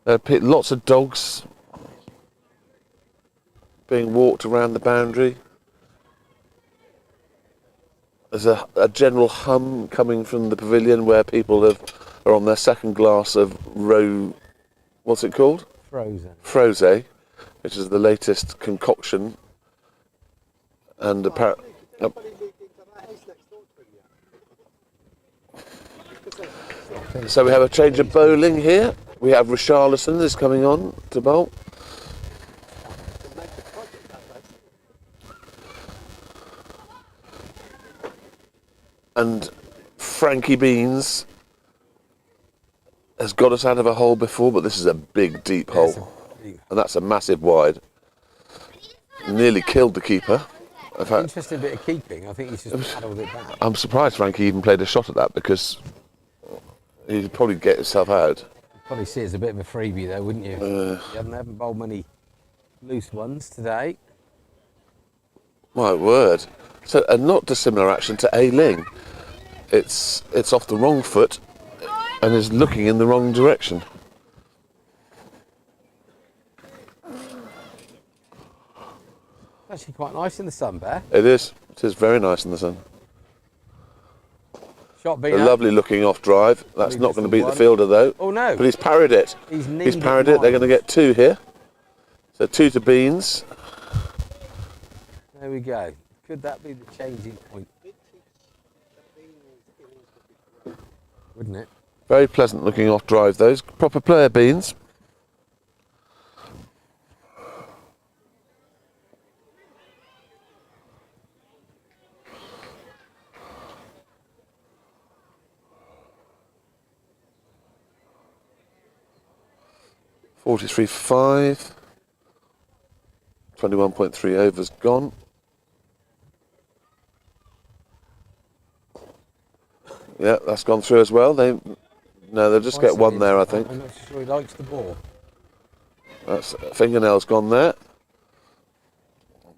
There are lots of dogs being walked around the boundary. There's a general hum coming from the pavilion where people are on their second glass of what's it called? Frosé, which is the latest concoction. And apparently, so we have a change of bowling here. We have Richarlison is coming on to bowl. And Frankie Beans has got us out of a hole before, but this is a big, deep hole. And that's a massive wide. Nearly killed the keeper. Interesting bit of keeping. I think he's just paddled it back. I'm surprised Frankie even played a shot at that because he'd probably get himself out. You'd probably see it as a bit of a freebie though, wouldn't you? You haven't bowled many loose ones today. My word. So a not dissimilar action to Ailing. It's off the wrong foot and is looking in the wrong direction. Actually quite nice in the sun, Bear. It is. It is very nice in the sun. Shot beat A lovely looking off drive. That's not going to beat the fielder though. Oh no. But he's parried it. He's parried it. They're going to get 2 here. So 2 to Beans. There we go. Could that be the changing point? Wouldn't it? Very pleasant looking off drive those. Proper player Beans. $43 for 5. 21.3 overs gone. Yeah, that's gone through as well. They'll just get 1 there, I think. I'm not sure he likes the ball. That's fingernail's gone there.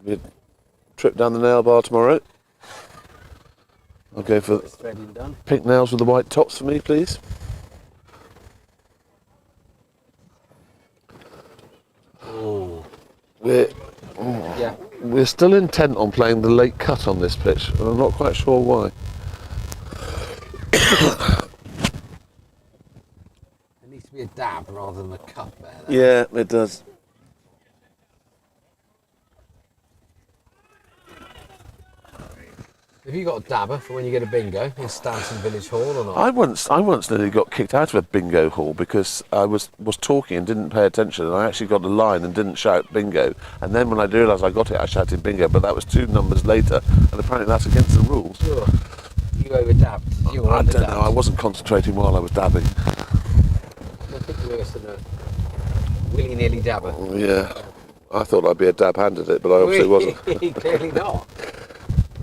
Be a trip down the nail bar tomorrow. I'll go for pink nails with the white tops for me, please. We're still intent on playing the late cut on this pitch, and I'm not quite sure why. There needs to be a dab rather than a cut there. Yeah, it does. Have you got a dabber for when you get a bingo in Stanton Village Hall or not? I once nearly got kicked out of a bingo hall because I was talking and didn't pay attention, and I actually got a line and didn't shout bingo. And then when I realised I got it, I shouted bingo, but that was 2 numbers later, and apparently that's against the rules. Sure. You over-dabbed. I don't know. I wasn't concentrating while I was dabbing. I think you were a willy-nilly dabber. Yeah. I thought I'd be a dab-hand at it, but I obviously wasn't. Clearly not.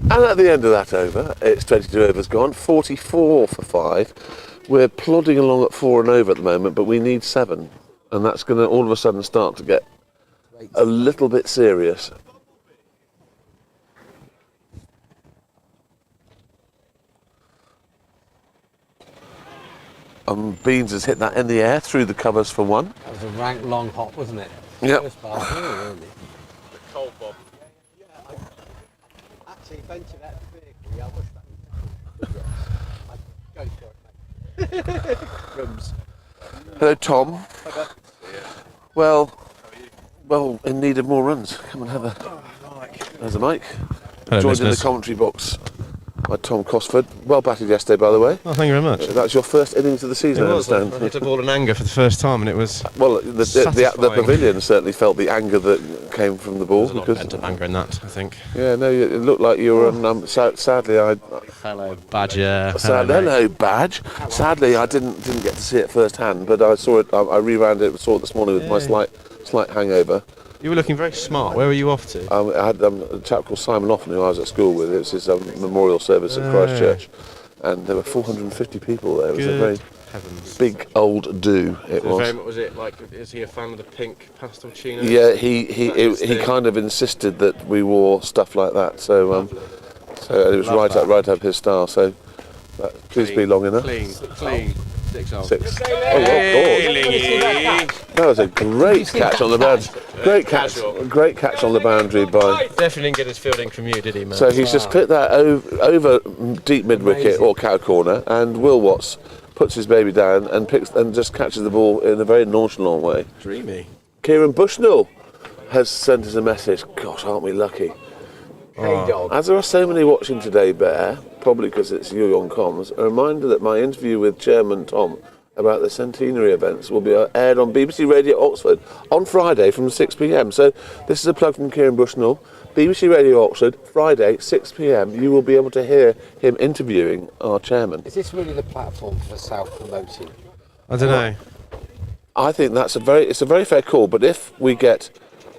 And at the end of that over, it's 22 overs gone, 44 for 5. We're plodding along at 4 and over at the moment, but we need 7. and that's going to all of a sudden start to get a little bit serious. Beans has hit that in the air through the covers for one. That was a rank long hop, wasn't it? Yep. First pass, really. Cold Bob. Yeah, I actually ventured out the vehicle. Yeah, I was I'd go for it, mate. Rooms. Hello, Tom. Well, in need of more runs. Come and have a. There's a mic. Hello, Joined in the listeners. commentary box by Tom Cosford. Well batted yesterday, by the way. Oh, thank you very much. That's your first innings of the season, I understand. I hit a ball in anger for the first time, and it was Well, the satisfying. pavilion certainly felt the anger that came from the ball. There's a lot of pent-up anger in that, I think. Yeah, no, it looked like you were on. Sadly, Hello, Badger. Hello, Badge. Sadly, I didn't get to see it firsthand, but I saw it. I rewound it. Saw it this morning with my slight hangover. You were looking very smart. Where were you off to? I had a chap called Simon Offen who I was at school with. It was his memorial service at Christchurch, and there were 450 people there. It was a very big old do. It was. Was it like? Is he a fan of the pink pastel chinos? Yeah, he kind of insisted that we wore stuff like that. So it was right up his style. So please be long enough. Clean. 6 off. 6. That was a great catch on the boundary. Great catch on the boundary by. Definitely didn't get his fielding from you, did he, man? So he's just clipped that over deep mid wicket or cow corner, and Will Watts puts his baby down and just catches the ball in a very nonchalant way. Dreamy. Kieran Bushnell has sent us a message. Gosh, aren't we lucky? As there are so many watching today, Bear, probably because it's you on comms, a reminder that my interview with Chairman Tom about the centenary events will be aired on BBC Radio Oxford on Friday from 6 p.m. So this is a plug from Kieran Bushnell. BBC Radio Oxford, Friday, 6 p.m. You will be able to hear him interviewing our chairman. Is this really the platform for self-promoting? I don't know. I think it's a very fair call, but if we get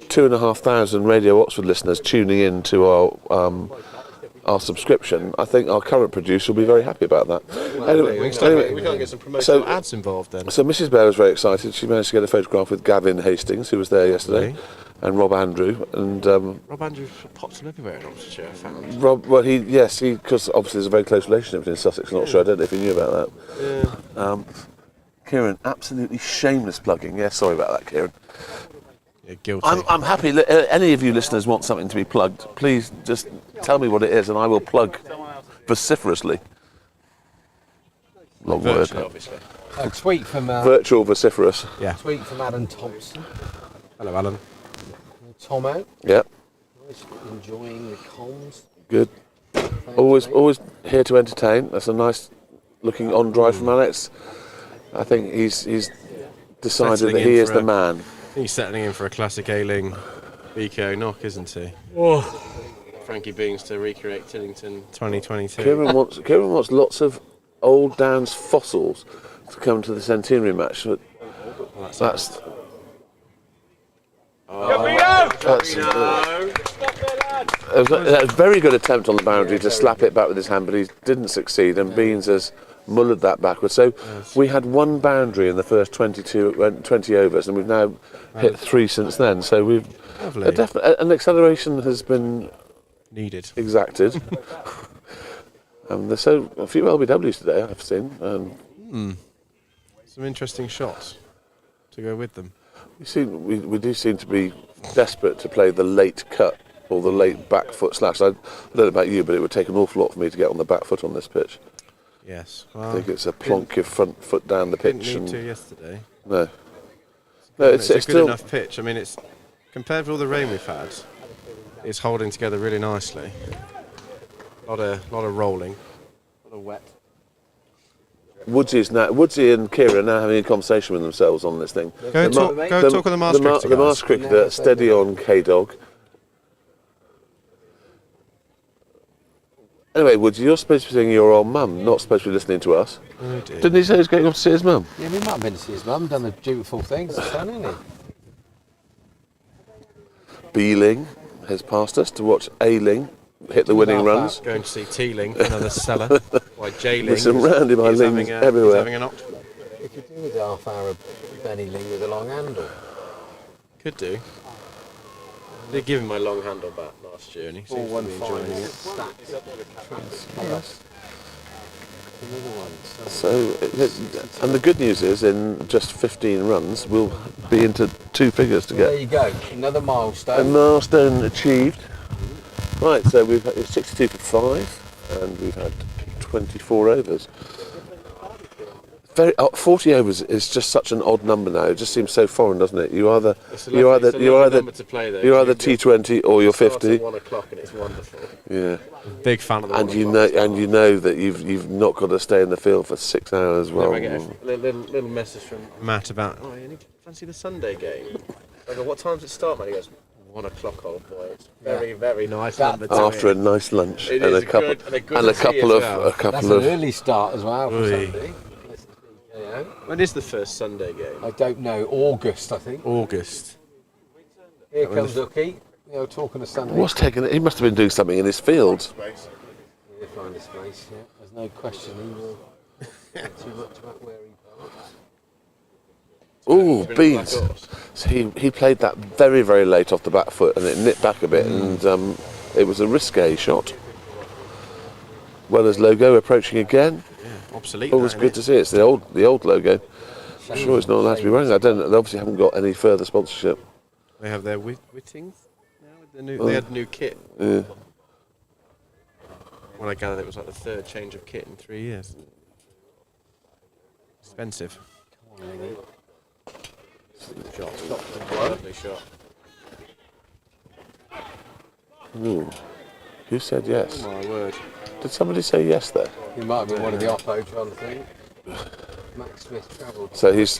2,500 Radio Oxford listeners tuning in to our subscription, I think our current producer will be very happy about that. Anyway, we can't get some promotional ads involved then. So Mrs. Bear was very excited. She managed to get a photograph with Gavin Hastings, who was there yesterday, and Rob Andrew. And Rob Andrew pops from everywhere in Oxfordshire, I found. Rob, well, because obviously there's a very close relationship between Sussex and Oxfordshire. I don't know if you knew about that. Yeah. Kieran, absolutely shameless plugging. Yeah, sorry about that, Kieran. You're guilty. I'm happy. Any of you listeners want something to be plugged, please just tell me what it is and I will plug vociferously. Long word. Obviously. A tweet from... Virtual vociferous. Yeah. Tweet from Alan Thompson. Hello, Alan. Tomo. Yeah. Nice, enjoying the comms. Good. Always here to entertain. That's a nice looking on drive from Alex. I think he's decided Settling that in he is for the man. He's settling in for a classic Ailing VKO knock, isn't he? Frankie Beans to recreate Tillington 2022. Kieran wants lots of old Downs fossils to come to the centenary match. But that's a very good attempt on the boundary to slap it back with his hand, but he didn't succeed, and Beans has mullered that backwards. So we had one boundary in the first 20 overs, and we've now hit 3 since then. So we've an acceleration has been needed, exacted. There's a few LBWs today I've seen. Some interesting shots to go with them. We do seem to be desperate to play the late cut or the late back foot slash. I don't know about you, but it would take an awful lot for me to get on the back foot on this pitch. Yes. I think it's a plonk your front foot down the pitch. Didn't need to yesterday. No, it's a good still enough pitch. I mean, it's compared with all the rain we've had, it's holding together really nicely. A lot of rolling, a lot of wet. Woodsy and Kieran are now having a conversation with themselves on this thing. Go talk with the Mars cricketer. The Mars cricketer, steady on K-Dog. Anyway, Woodsy, you're supposed to be seeing your old mum, not supposed to be listening to us. Oh dear. Didn't he say he was going off to see his mum? Yeah, we might have been to see his mum, done the dutiful things, hasn't he? Beeling has passed us to watch Ailing hit the winning runs. Going to see Teeling, another seller. By J-Ling. We're surrounded by Lings everywhere. He's having an We could do with half hour Benny Lee with a long handle. Could do. They gave him my long handle back last year, and he seems to be enjoying it. Yes. Another one. So, and the good news is, in just 15 runs, we'll be into 2 figures to There get you go. Another a milestone. milestone achieved. Right, so we've had 62 for 5, and we've had 24 overs. 40 overs is just such an odd number now. It just seems so foreign, doesn't it? You're either T20 or you're 50. At 1 o'clock, and it's wonderful. Yeah. Big fan of the And you know that you've not got to stay in the field for 6 hours. Well, I get a little message from Matt about, oh, you need to fancy the Sunday game. I go, what time does it start, mate? He goes, 1 o'clock, old boy. It's very, very nice number to after win. a nice lunch It and is a couple That's an early start as well for Sunday. When is the first Sunday game? I don't know. August, I think. August. Here comes Ucky. Talking of Sunday. What's taking it? He must have been doing something in his field. He'll find a space, yeah. There's no question he will too much about where he parks. Ooh, beans. So he played that very, very late off the back foot, and it nipped back a bit, and it was a risque shot. Weller's logo approaching again. Yeah, obsolete. Always good to see. It's the old logo. I'm sure it's not allowed to be running. They obviously haven't got any further sponsorship. They have their Whittings now. They had new kit. Yeah. When I gathered, it was like the 3rd change of kit in 3 years. Expensive. Shot. Lovely shot. Ooh. Who said yes? Oh my word. Did somebody say yes there? He might have been one of the Oppo trying to think. Max Smith travelled. So he's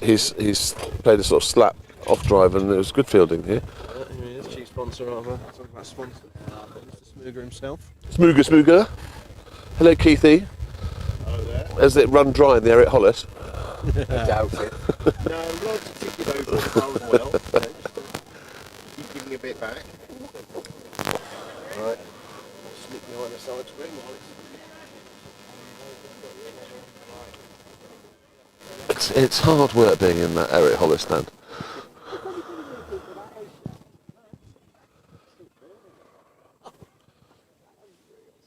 played a sort of slap off drive, and it was good fielding here. Here he is, chief sponsor of talk about sponsor. Mr. Smooger himself. Smooger. Hello, Keithy. Hello there. Has it run dry in the Eric Hollis? I doubt it. No, I'm glad to tick it over as well. Keep giving a bit back. Right. Sneak me on the side screen while It's hard work being in that Eric Hollis stand.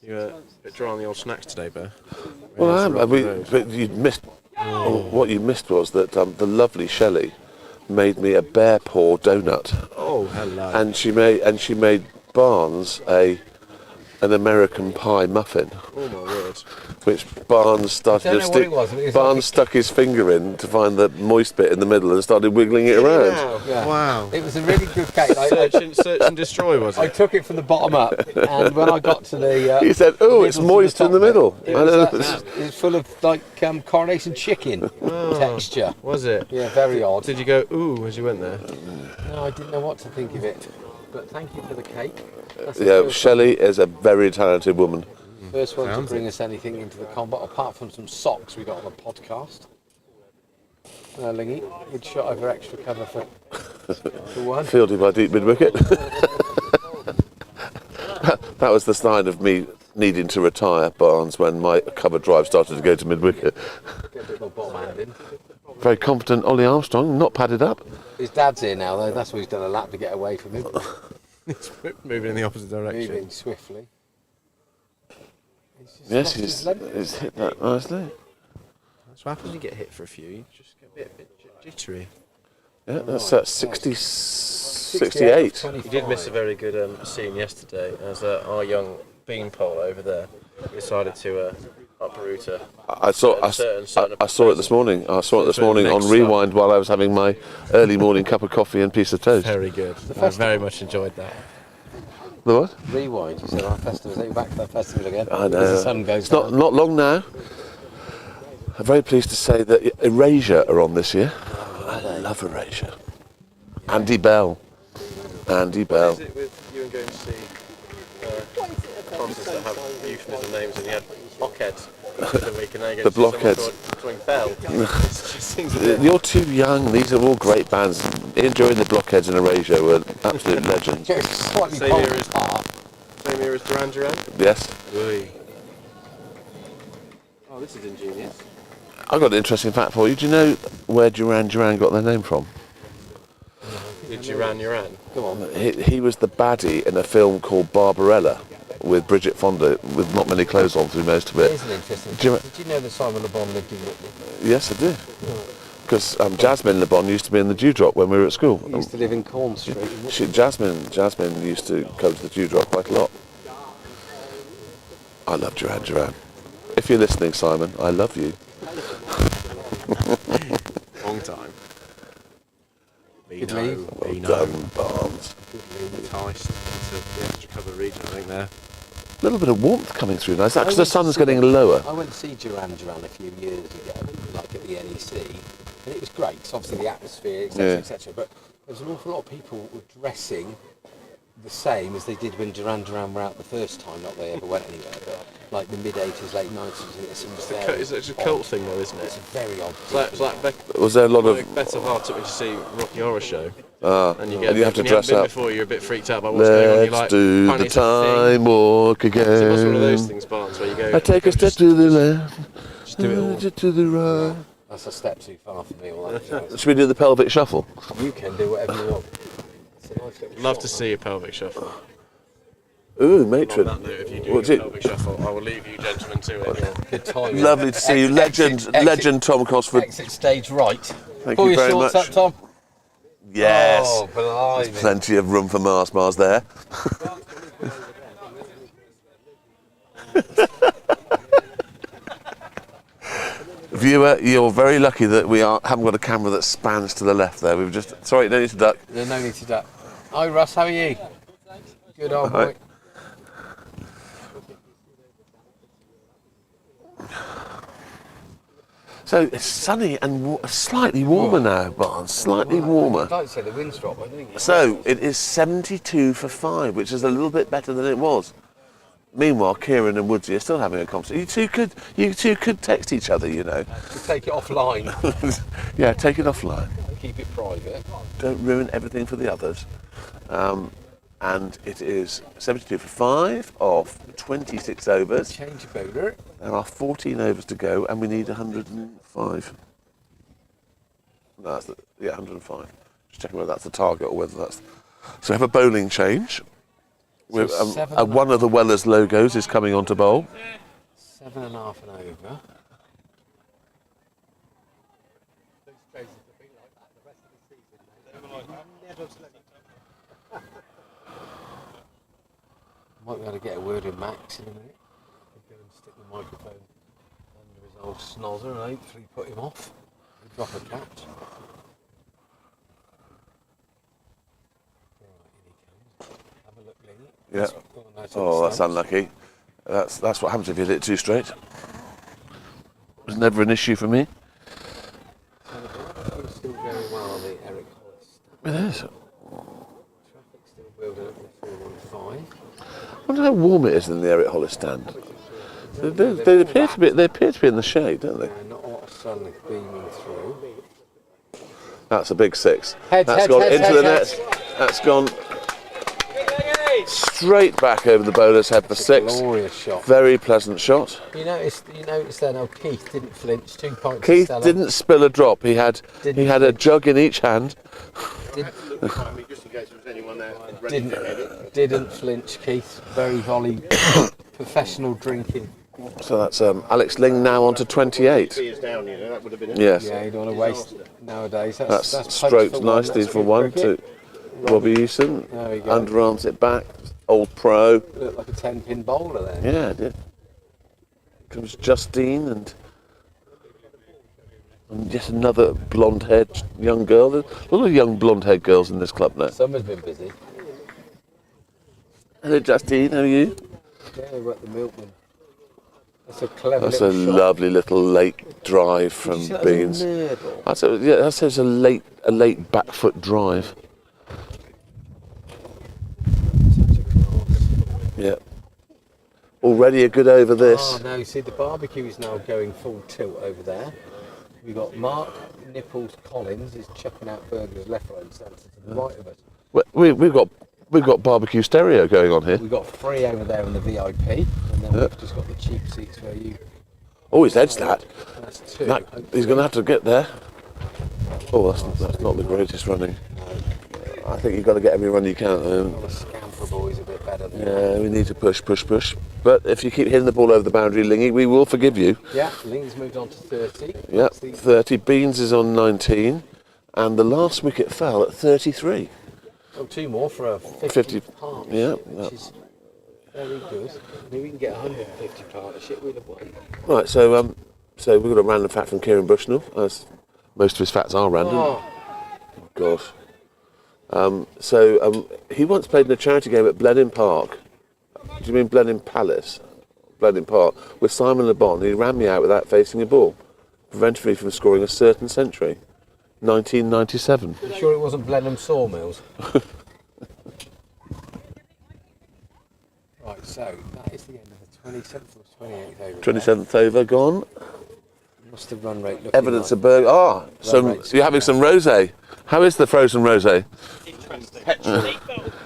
You were a bit dry on the old snacks today, Bear. Well, I am. But you missed. What you missed was that the lovely Shelley made me a bear paw donut. Oh, hello. And she made Barnes an American pie muffin. Oh my word. Which Barnes started to stick. Barnes stuck his finger in to find the moist bit in the middle and started wiggling it around. Yeah. Wow. It was a really good cake. Search and destroy, was it? I took it from the bottom up, and when I got to the... he said, "Oh, it's moist in the middle." It was full of like coronation chicken texture. Was it? Yeah, very odd. Did you go ooh as you went there? No, I didn't know what to think of it. But thank you for the cake. Yeah, Shelley is a very talented woman. First one to bring us anything into the combat, apart from some socks we got on the podcast. Lingy, good shot over extra cover for one. Fielded by deep mid-wicket. That was the sign of me needing to retire, Barnes, when my cover drive started to go to mid-wicket. Get a bit more bottom hand in. Very confident Ollie Armstrong, not padded up. His dad's here now, though. That's why he's done a lap to get away from him. It's moving in the opposite direction. Moving swiftly. Yes, he's hit that nicely. That's what happens when you get hit for a few. You just get a bit jittery. Yeah, that's at 68. You did miss a very good scene yesterday as our young beanpole over there decided to uproot a I saw it this morning. I saw it this morning on Rewind while I was having my early morning cup of coffee and piece of toast. Very good. I very much enjoyed that. The what? Rewind, you said our festival. Are back to that festival again? I know. As the sun goes it's not long now. I'm very pleased to say that Erasure are on this year. I love Erasure. Andy Bell. What is it with you and going to see concerts that have euphemism names and you had blockheads the week and now you go The to see blockheads. someone Bell. You're too young. These are all great bands. Enjoying the Blockheads and Erasure were absolute legends. Same year as Duran Duran? Yes. Oi. Oh, this is ingenious. I've got an interesting fact for you. Do you know where Duran Duran got their name from? Duran Duran. Come on. He was the baddie in a film called Barbarella with Bridget Fonda, with not many clothes on through most of it. It is an interesting Do you thing. Did you know that Simon Le Bon lived in Whitney? Yes, I did. Because Jasmine Le Bon used to be in the Dewdrop when we were at school. He used to live in Corn Street. Jasmine used to come to the Dewdrop quite a lot. I love Duran Duran. If you're listening, Simon, I love you. Long time. Good leave. Well done, Barnes. Enticed into the extra cover region, I think there. A little bit of warmth coming through now. Is that because the sun's getting lower? I went to see Duran Duran a few years ago, like at the NEC, and it was great, because obviously the atmosphere, etc., etc., but there was an awful lot of people who were dressing the same as they did when Duran Duran were out the first time, not they ever went anywhere, but like the mid-80s, late 90s. It's a cult thing though, isn't it? It's a very odd It's like was there a lot of... Better Heart took me to see Rocky Horror Show. And you have to dress up. Before you're a bit freaked out about what's going on. You're like, Let's do the time walk again. So what's one of those things, Barnes, where you go... I take a step to the left, just do it all. to the right. That's a step too far for me, all that. Should we do the pelvic shuffle? You can do whatever you want. It's a nice little Love shot. to see a pelvic shuffle. Ooh, matron. On that note, if you do a pelvic shuffle, I will leave you gentlemen to it. Good timing. Lovely to see you. Legend Tom Cosford. Exit stage right. Thank Pull you your very shorts much. up, Tom. Yes. Oh, blimey. There's plenty of room for Mars there. Viewer, you're very lucky that we haven't got a camera that spans to the left there. We've just... Sorry, no need to duck. There's no need to duck. Hi, Russ, how are you? Good old boy. So it's sunny and slightly warmer now, Barnes. Slightly warmer. I'd like to say the wind's dropped, I think. So it is 72 for 5, which is a little bit better than it was. Meanwhile, Kieran and Woodsy are still having a conversation. You two could text each other, you know. Just take it offline. Yeah, take it offline. Keep it private. Don't ruin everything for the others. And it is 72 for 5 of 26 overs. Change of bowler. There are 14 overs to go, and we need 105. No, that's 105. Just checking whether that's the target or whether that's... So we have a bowling change. So One of the Wellers logos is coming on to bowl. 7.5 and over. Might be able to get a word in Max in a minute. Go and stick the microphone under his old snozzer and hopefully put him off. Drop a catch. Have a look, Lenny. Yeah. Oh, that's unlucky. That's what happens if you hit it too straight. It was never an issue for me. It's still going well on the Eric Hollis. It is. Traffic's still building up to 415. I wonder how warm it is in the Eric Hollis stand. They appear to be in the shade, don't they? Not a lot of sun beaming through. That's a big 6. Head, That's head, gone head, into head, the head. net. That's gone straight back over the bowler's head for 6. Glorious shot. Very pleasant shot. You noticed then how Keith didn't flinch. 2 points. Keith Stella. didn't spill a drop. He had a jug in each hand. Didn't flinch, Keith. Very volley, professional drinking. So that's Alex Ling now on to 28. Yes. Yeah, you don't want to waste nowadays. That's stroked punch for nicely that's for good 1 cricket. to Robbie Eason. There we go. Underarms it back. Old pro. Looked like a 10-pin bowler then. Yeah, it did. Comes Justine and yet another blonde-haired young girl. There's a lot of young blonde-haired girls in this club now. Summer's been busy. Hello, Justine. How are you? Yeah, we're at the Milkman. That's a clever That's a little shot. lovely little late drive from see that as a Beans. nurdle? That says a late back foot drive. Yeah. Already a good over this. Oh no, see the barbecue is now going full tilt over there. We've got Mark Nipples Collins is chucking out burgers left, right and centre to the right of us. We've got barbecue stereo going on here. We've got 3 over there in the VIP, and then we've just got the cheap seats where you Oh, he's edged that. That's 2. He's going to have to get there. Oh, that's not the greatest running. I think you've got to get every run you can. The scamper boy's a bit better than Yeah, we need to push. But if you keep hitting the ball over the boundary, Lingy, we will forgive you. Yeah, Ling's moved on to 30. Yeah, 30. Beans is on 19. And the last wicket fell at 33. Oh, 2 more for a 50 partnership, yeah, which is very good. Maybe we can get a 150 partnership, we'd have won. Right, so we've got a random fact from Kieran Bushnell, as most of his facts are random. Oh. Gosh. He once played in a charity game at Blenheim Park. Do you mean Blenheim Palace? Blenheim Park, with Simon Le Bon. He ran me out without facing a ball, prevented me from scoring a certain century. 1997. You sure it wasn't Blenheim Sawmills? Right, so that is the end of the 27th or 28th over. 27th over gone. What's the run rate looking Evidence like? of Berg. You're having some rosé. How is the frozen rosé? Petrol.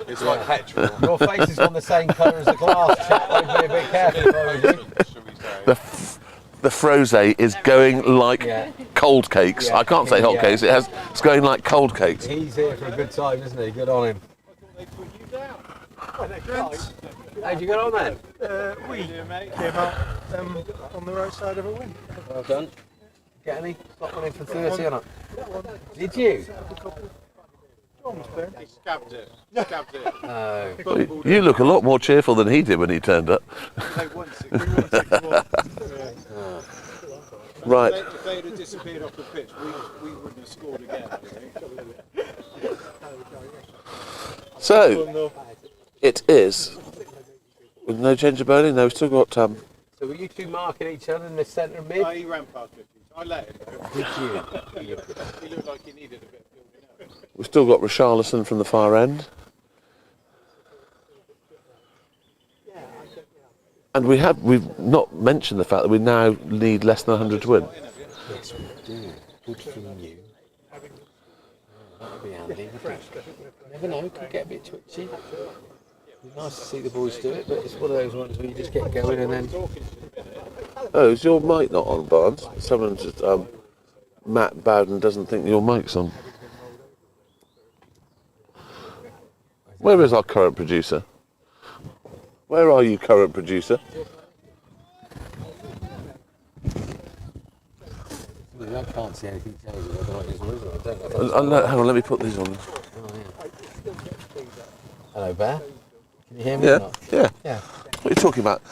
It's like petrol. Your face is on the same colour as the glass, chap. I'd be a bit careful if I was you. The frosé is going like cold cakes. Yeah. I can't say hot cakes. It's going like cold cakes. He's here for a good time, isn't he? Good on him. How'd you get on then? We came out on the right side of a win. Well done. Get any? Got one in for 30 or not? Did you? He scabbed it. Scabbed it. Oh. You look a lot more cheerful than he did when he turned up. Right. If they had disappeared off the pitch, we wouldn't have scored again. So, it is. With no change of bowling, no, we've still got. So were you two marking each other in the centre and mid? He ran past me. I let him. Did you? He looked like he needed a bit of building up. We've still got Richarlison from the far end. And we've not mentioned the fact that we now need less than 100 to win. Yes, we do. Good from you. That would be handy. Never know, could get a bit twitchy. It'd be nice to see the boys do it, but it's one of those ones where you just get going and then... Oh, is your mic not on, Barnes? Someone just, Matt Bowden doesn't think your mic's on. Where is our current producer? Where are you, current producer? I can't see anything telling you whether or not it's original. I don't know. Hang on, let me put these on. Oh, yeah. Hello, Bear. Can you hear me? Yeah, or not? yeah. What are you talking about?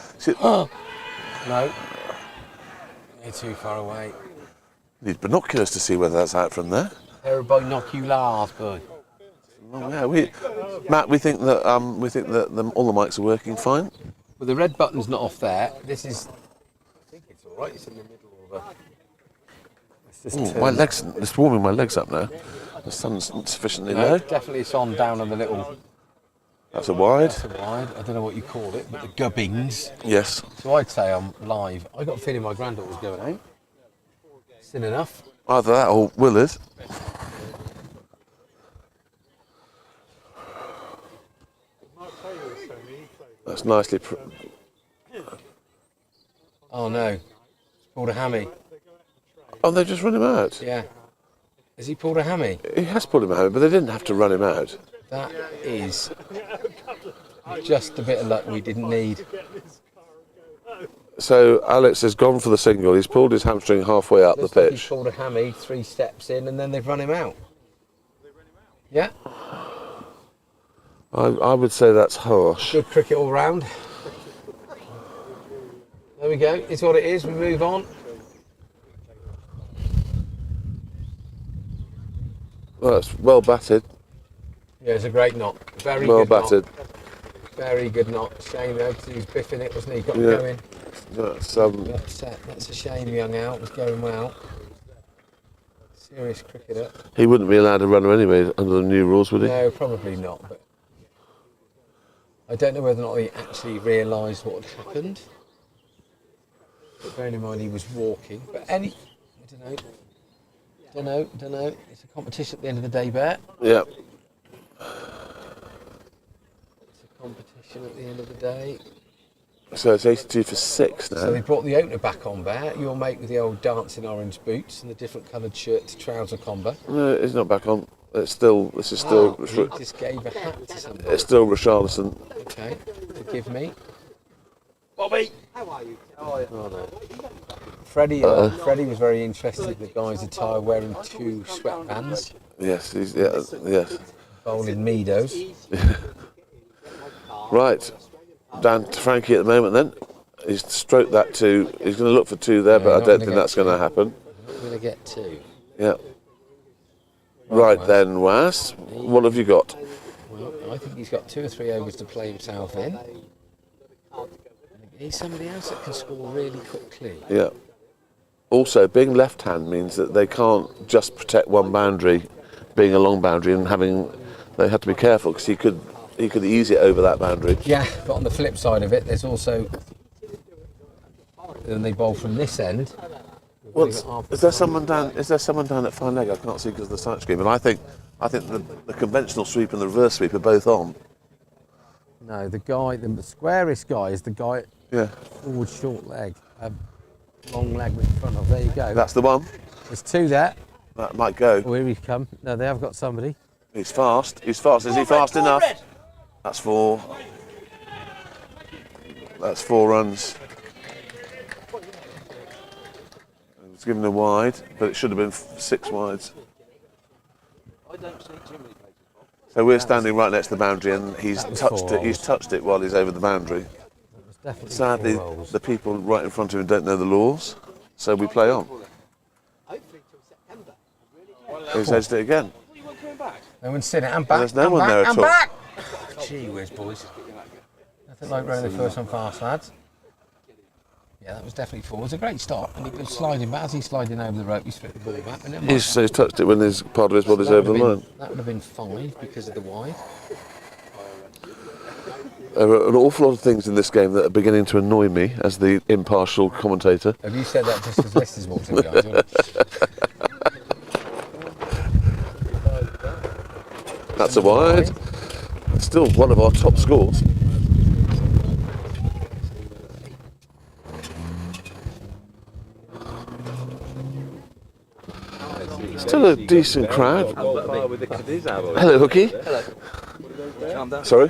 No. You're too far away. Need binoculars to see whether that's out from there. Everybody knock you last, boy. Oh, yeah, Matt, we think that all the mics are working fine. Well, the red button's not off there. This is. I think it's all right. It's in the middle of a. My legs. It's warming my legs up now. The sun's sufficiently low. Definitely, it's on down on the little. That's a wide. That's a wide. I don't know what you call it, but the gubbings. Yes. So I'd say I'm live. I got a feeling my granddaughter's going out. Soon enough. Either that or Will is. That's nicely. Oh no, he's pulled a hammy. Oh, they just run him out. Yeah. Has he pulled a hammy? He has pulled him out, but they didn't have to run him out. That is just a bit of luck we didn't need. So Alex has gone for the single. He's pulled his hamstring halfway up Looks the like pitch. He's pulled a hammy 3 steps in, and then they've run him out. Yeah. I would say that's harsh. Good cricket all round. There we go. It's what it is. We move on. Well, that's well batted. Yeah, it's a great knock. Very well good batted. knock. Very good knock. Shame though, because he was biffing it, wasn't he? Got Yeah. going. That's a shame, young out. It was going well. Serious cricketer. He wouldn't be allowed to run him anyway under the new rules, would he? No, probably not. But I don't know whether or not he actually realised what had happened. But bearing in mind he was walking. But I don't know. It's a competition at the end of the day, Bear. Yeah. It's a competition at the end of the day. So it's 82 for 6 now. So they brought the opener back on there. Your mate with the old dancing orange boots and the different coloured shirt to trouser combo. No, it's not back on. It's still. This is still. He just gave a hat to somebody. It's still Richarlison. Okay, forgive me. Bobby! How are you? Oh, no. Freddie was very interested in the guy's attire, wearing 2 sweatbands. Yes, yes. Bowling Meadows. Right, down to Frankie at the moment then. He's stroked that 2. He's going to look for 2 there, but I don't think that's going to happen. Not going to get 2. Yeah. Right then, Was, what have you got? Well, I think he's got 2 or 3 overs to play himself in. He's somebody else that can score really quickly. Yeah. Also, being left hand means that they can't just protect one boundary, being a long boundary, and they have to be careful because he could ease it over that boundary. Yeah, but on the flip side of it, there's also when they bowl from this end. Well, is there someone down at fine leg? I can't see because of the sight screen. But I think the conventional sweep and the reverse sweep are both on. No, the squarest guy is the guy. Yeah. Forward short leg, long leg in front of. There you go. That's the one. There's 2 there. That might go. Oh, here he's come. No, they have got somebody. He's fast. Is he fast enough? That's 4. That's 4 runs. It's given a wide, but it should have been 6 wides. So we're standing right next to the boundary, and he's touched it. He's touched it while he's over the boundary. Sadly, the people right in front of him don't know the laws, so we play on. He's edged it again. No one's seen it. I'm back. There's no one there at all. I'm back. Gee whiz, boys. Nothing like running the first one fast, lads. Yeah, that was definitely 4. It was a great start, and he was sliding back. As he's sliding over the rope, he stripped the ball back. He's touched it when part of his body's over the line. That would have been 5 because of the wide. There are an awful lot of things in this game that are beginning to annoy me as the impartial commentator. Have you said that just because Leicester's walked in, guys? That's a wide. Still one of our top scores. Still a decent crowd. Hello, Hookie. Hello. Sorry?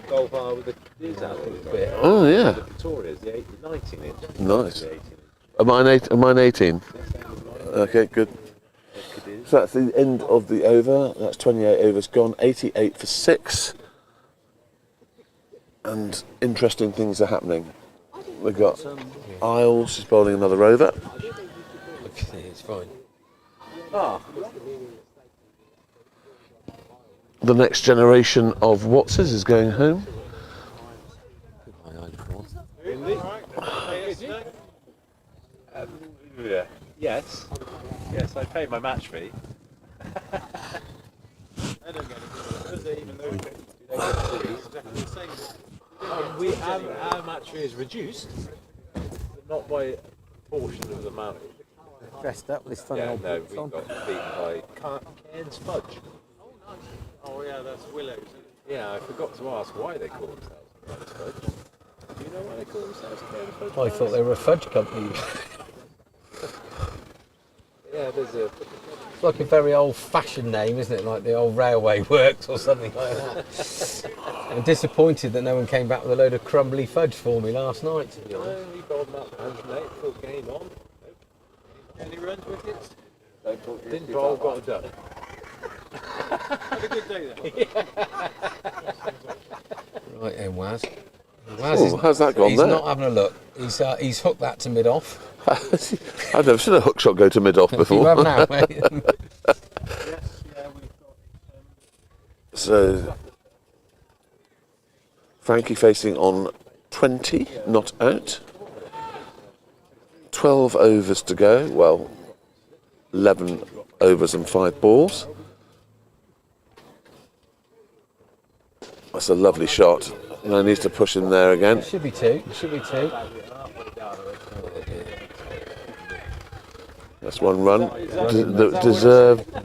Golf with the Cadiz album. Oh, yeah. Victoria's, the 19 inch. Nice. Am mine 18? Okay, good. So that's the end of the over. That's 28 overs gone. 88 for 6. And interesting things are happening. We've got Isles is bowling another over. It's fine. The next generation of Wattses is going home. Yes. Yes, I paid my match fee. I don't get it. Even though our match fee is reduced, but not by a portion of the amount. Dressed up with this funny old no, boots we on. got beaten by Cairns Fudge. Oh yeah, that's Willows. Yeah, I forgot to ask why they call themselves Cairns Fudge. Do you know why they call themselves Cairns Fudge? I thought they were a fudge company. Yeah, there's a... It's like a very old-fashioned name, isn't it? Like the old railway works or something like that. I'm disappointed that no one came back with a load of crumbly fudge for me last night, to be honest. We bowled them up 108, full game on. Any runs wickets? Didn't bowl, got a duck. Had a good day then. Right then, Waz. How's that gone he's there? He's not having a look. He's hooked that to mid-off. I've never seen a hook shot go to mid-off before. You have now, mate. So, Frankie facing on 20, not out. 12 overs to go. Well, 11 overs and 5 balls. That's a lovely shot. No needs to push him there again. Should be 2. Should be 2. That's 1 run.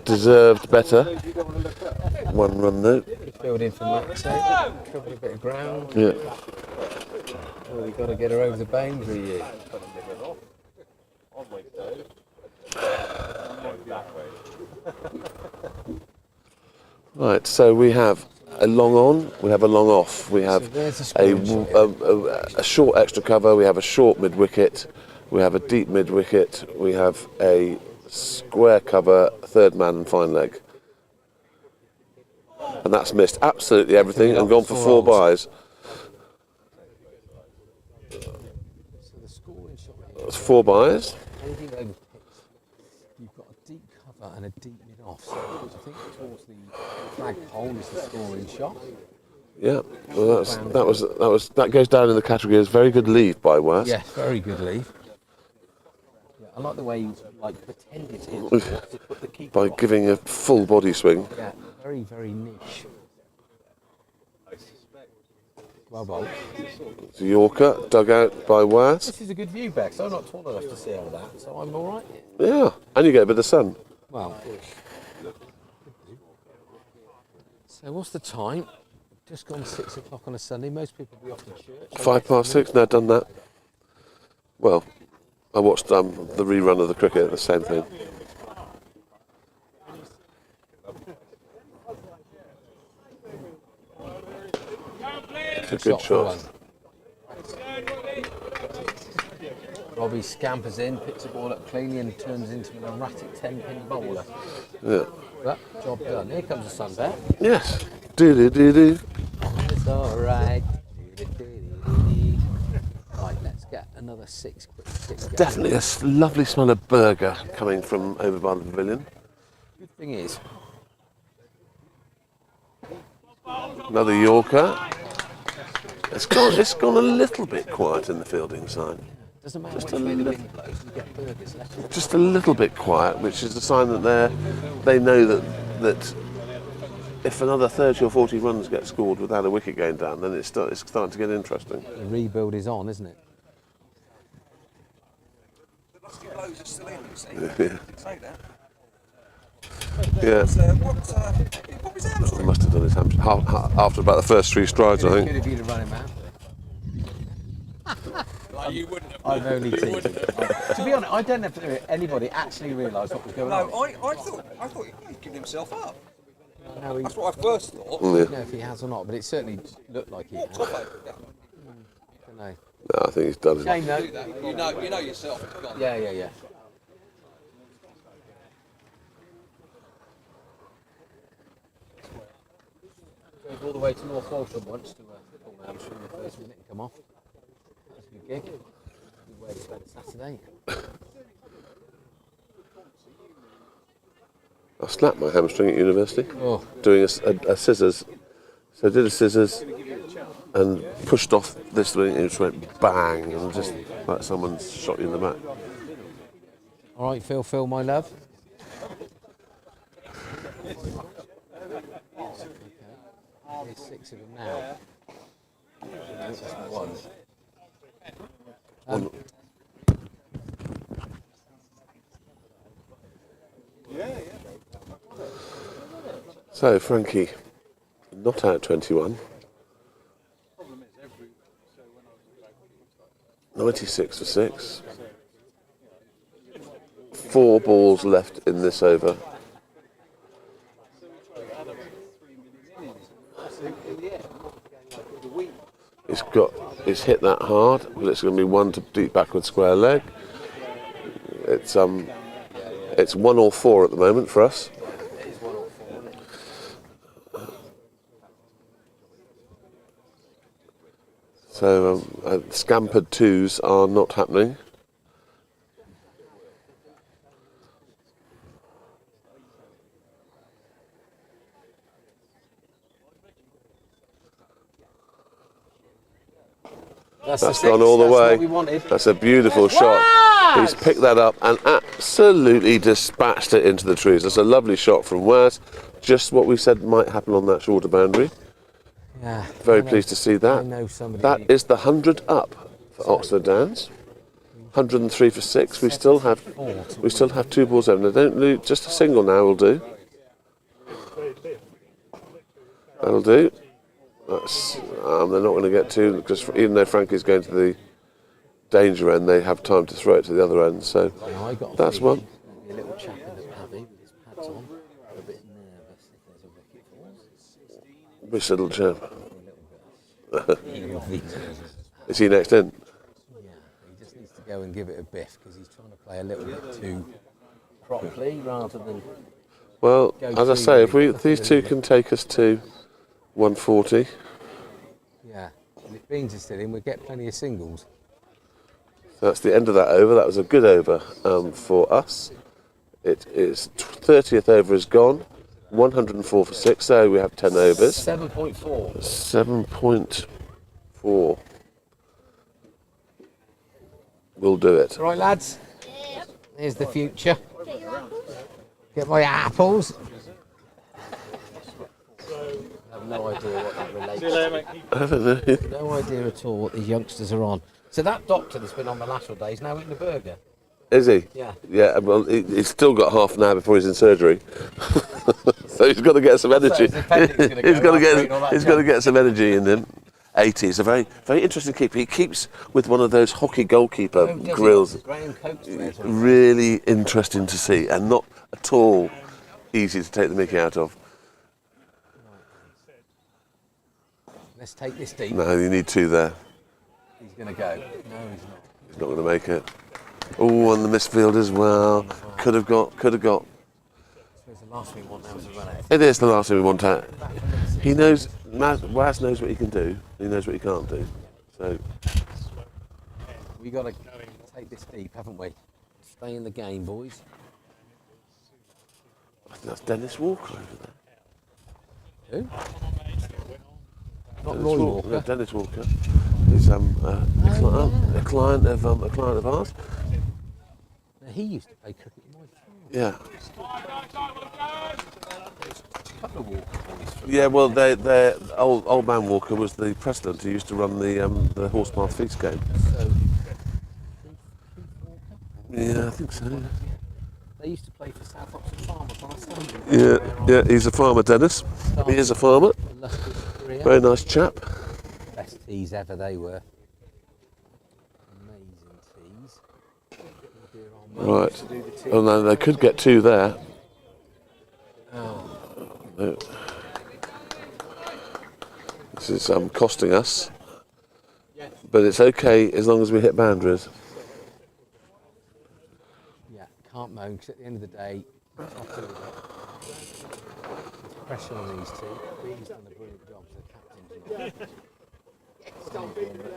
Deserved better. 1 run though. Building for Max. Covered a bit of ground. Yeah. Well, you've got to get her over the boundary, you. Right, so we have a long on, we have a long off, we have a short extra cover, we have a short mid wicket, we have a deep mid wicket, we have a square cover, third man and fine leg. And that's missed absolutely everything and gone for 4 buys. That's 4 buys. Anything over picks, you've got a deep cover and a deep mid off. So I think towards the flagpole is the scoring shot. Yeah, well that goes down in the category as very good leave by West. Yes, very good leave. Yeah, I like the way you pretended to put the keeper by off. giving a full body swing. Yeah, very, very niche. Well bowled. It's a Yorker, dug out by West. This is a good view, Bex. I'm not tall enough to see all that, so I'm all right. Yeah, and you get a bit of sun. Well, so what's the time? Just gone 6 o'clock on a Sunday. Most people will be off to church. 6:05. No, done that. Well, I watched the rerun of the cricket. The same thing. It's a good shot. Robbie scampers in, picks the ball up cleanly and turns into an erratic 10-pin bowler. Yeah. But job done. Here comes the sun bear. Yes. Do. It's all right. Right, let's get another 6 quick 6. Definitely a lovely smell of burger coming from over by the pavilion. Good thing is, another Yorker. It's gone a little bit quiet in the fielding side. doesn't matter which way the wind blows, you get burgers left. Just a little bit quiet, which is a sign that they know that if another 30 or 40 runs get scored without a wicket going down, then it's starting to get interesting. The rebuild is on, isn't it? The lusty blows are still in, you see. Yeah. Say that. Yeah. What was that? He must have done his hamstring after about the first 3 strides, I think. Good of you to run him out. Like you wouldn't have. I'm only teasing. To be honest, I don't know if anybody actually realised what was going on. No, I thought he'd given himself up. No, That's what I first thought. I don't know if he has or not, but it certainly looked like he had. Top over it. I don't know. No, I think he's done it. Shame though. Do that. You know yourself. It's gone. Yeah. Drove all the way to North Walsham once to pull my hamstring in the first minute and come off. That was a good gig. Good way to spend Saturday. I snapped my hamstring at university doing a scissors. So I did a scissors and pushed off this thing and it just went bang and just like someone's shot you in the back. All right, Phil, my love. There's 6 of them now. That's just one. So Frankie, not out 21. 96 for 6. 4 balls left in this over. It's hit that hard, but it's going to be 1 to deep backward square leg. It's 1 or 4 at the moment for us. So scampered 2s are not happening. That's gone all the way. That's a beautiful shot. He's picked that up and absolutely dispatched it into the trees. That's a lovely shot from Waz. Just what we said might happen on that shorter boundary. Yeah. Very pleased to see that. I know somebody. That is the 100 up for Oxford Downs. 103 for 6. We still have 2 balls over. Now don't lose. Just a single now will do. That'll do. That's, they're not going to get to, because even though Frankie's going to the danger end, they have time to throw it to the other end. So that's one. A little chap in the paddy with his pads on, a bit nervous if there's a wicket falls. This little chap. Is he next in? Yeah, he just needs to go and give it a biff because he's trying to play a little bit too properly rather than. Well, as I say, if these two can take us to 140. Yeah, and if Beans is still in, we'll get plenty of singles. So that's the end of that over. That was a good over for us. It is 30th over is gone. 104 for 6, so we have 10 overs. 7.4. 7.4. We'll do it. Right, lads. Here's the future. Get my apples. I have no idea what that relates to. I don't know. No idea at all what these youngsters are on. So that doctor that's been on the lateral day is now eating a burger. Is he? Yeah. Yeah, well, he's still got half an hour before he's in surgery. So he's got to get some energy. He's got to get some energy in him. 80 is a very, very interesting keeper. He keeps with one of those hockey goalkeeper grills. Really interesting to see, and not at all easy to take the mickey out of. Let's take this deep. No, you need 2 there. He's going to go. No, he's not. He's not going to make it. Oh, and the misfield as well. Could have got. I suppose the last thing we want now is a run out. It is the last thing we want out. He knows, Waz knows what he can do. He knows what he can't do. So we got to take this deep, haven't we? Stay in the game, boys. I think that's Dennis Walker over there. Who? Not Roy Walker. No, Dennis Walker. He's a client of ours. Now, he used to play cricket in my farm. Yeah. A couple of Walker boys. Yeah, well, old man Walker was the president who used to run the Horspath feast game. So, yeah, I think so. They used to play for South Oxfordshire Farmers on a Sunday. Yeah, he's a farmer, Dennis. He is a farmer. Very nice chap. Best teas ever they were. Amazing teas. Right. Oh no, they could get 2 there. No. This is costing us, but it's okay as long as we hit boundaries. Yeah, can't moan because at the end of the day, it's pressure on these two. Bean's done a brilliant job as the captain tonight.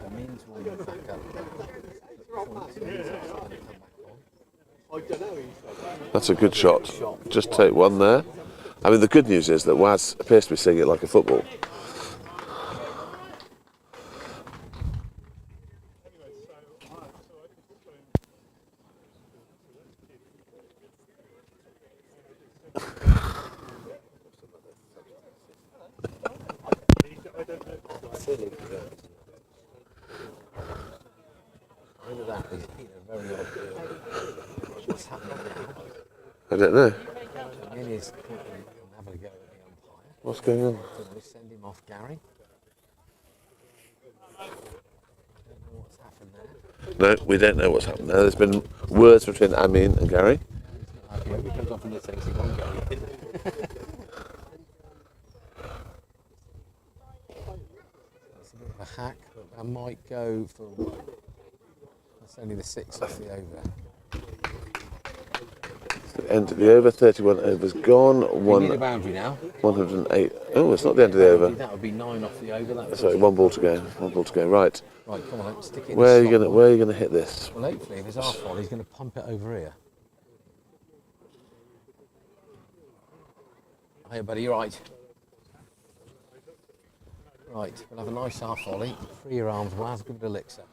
The men's one back up. That's a good shot. Just take 1 there. I mean, the good news is that Waz appears to be seeing it like a football. I don't know. What's going on? We send him off, Gary. I don't know what's happened there. No, we don't know what's happened there. There's been words between Amin and Gary. We comes off in the things he won't go in. That's a bit of a hack, but I might go for. That's only the 6th of the over. End of the over, 31 overs gone. We need a boundary now. 108. Oh, it's not the end of the over. That would be 9 off the over. Sorry, 1 ball to go. 1 ball to go. Right. Right, come on, let's stick it in. Where are you gonna hit this? Well, hopefully, if it's our fault, he's going to pump it over here. Hey, buddy, you're right. Right, we'll have a nice half volley. Free your arms, Waz, give it a elixir.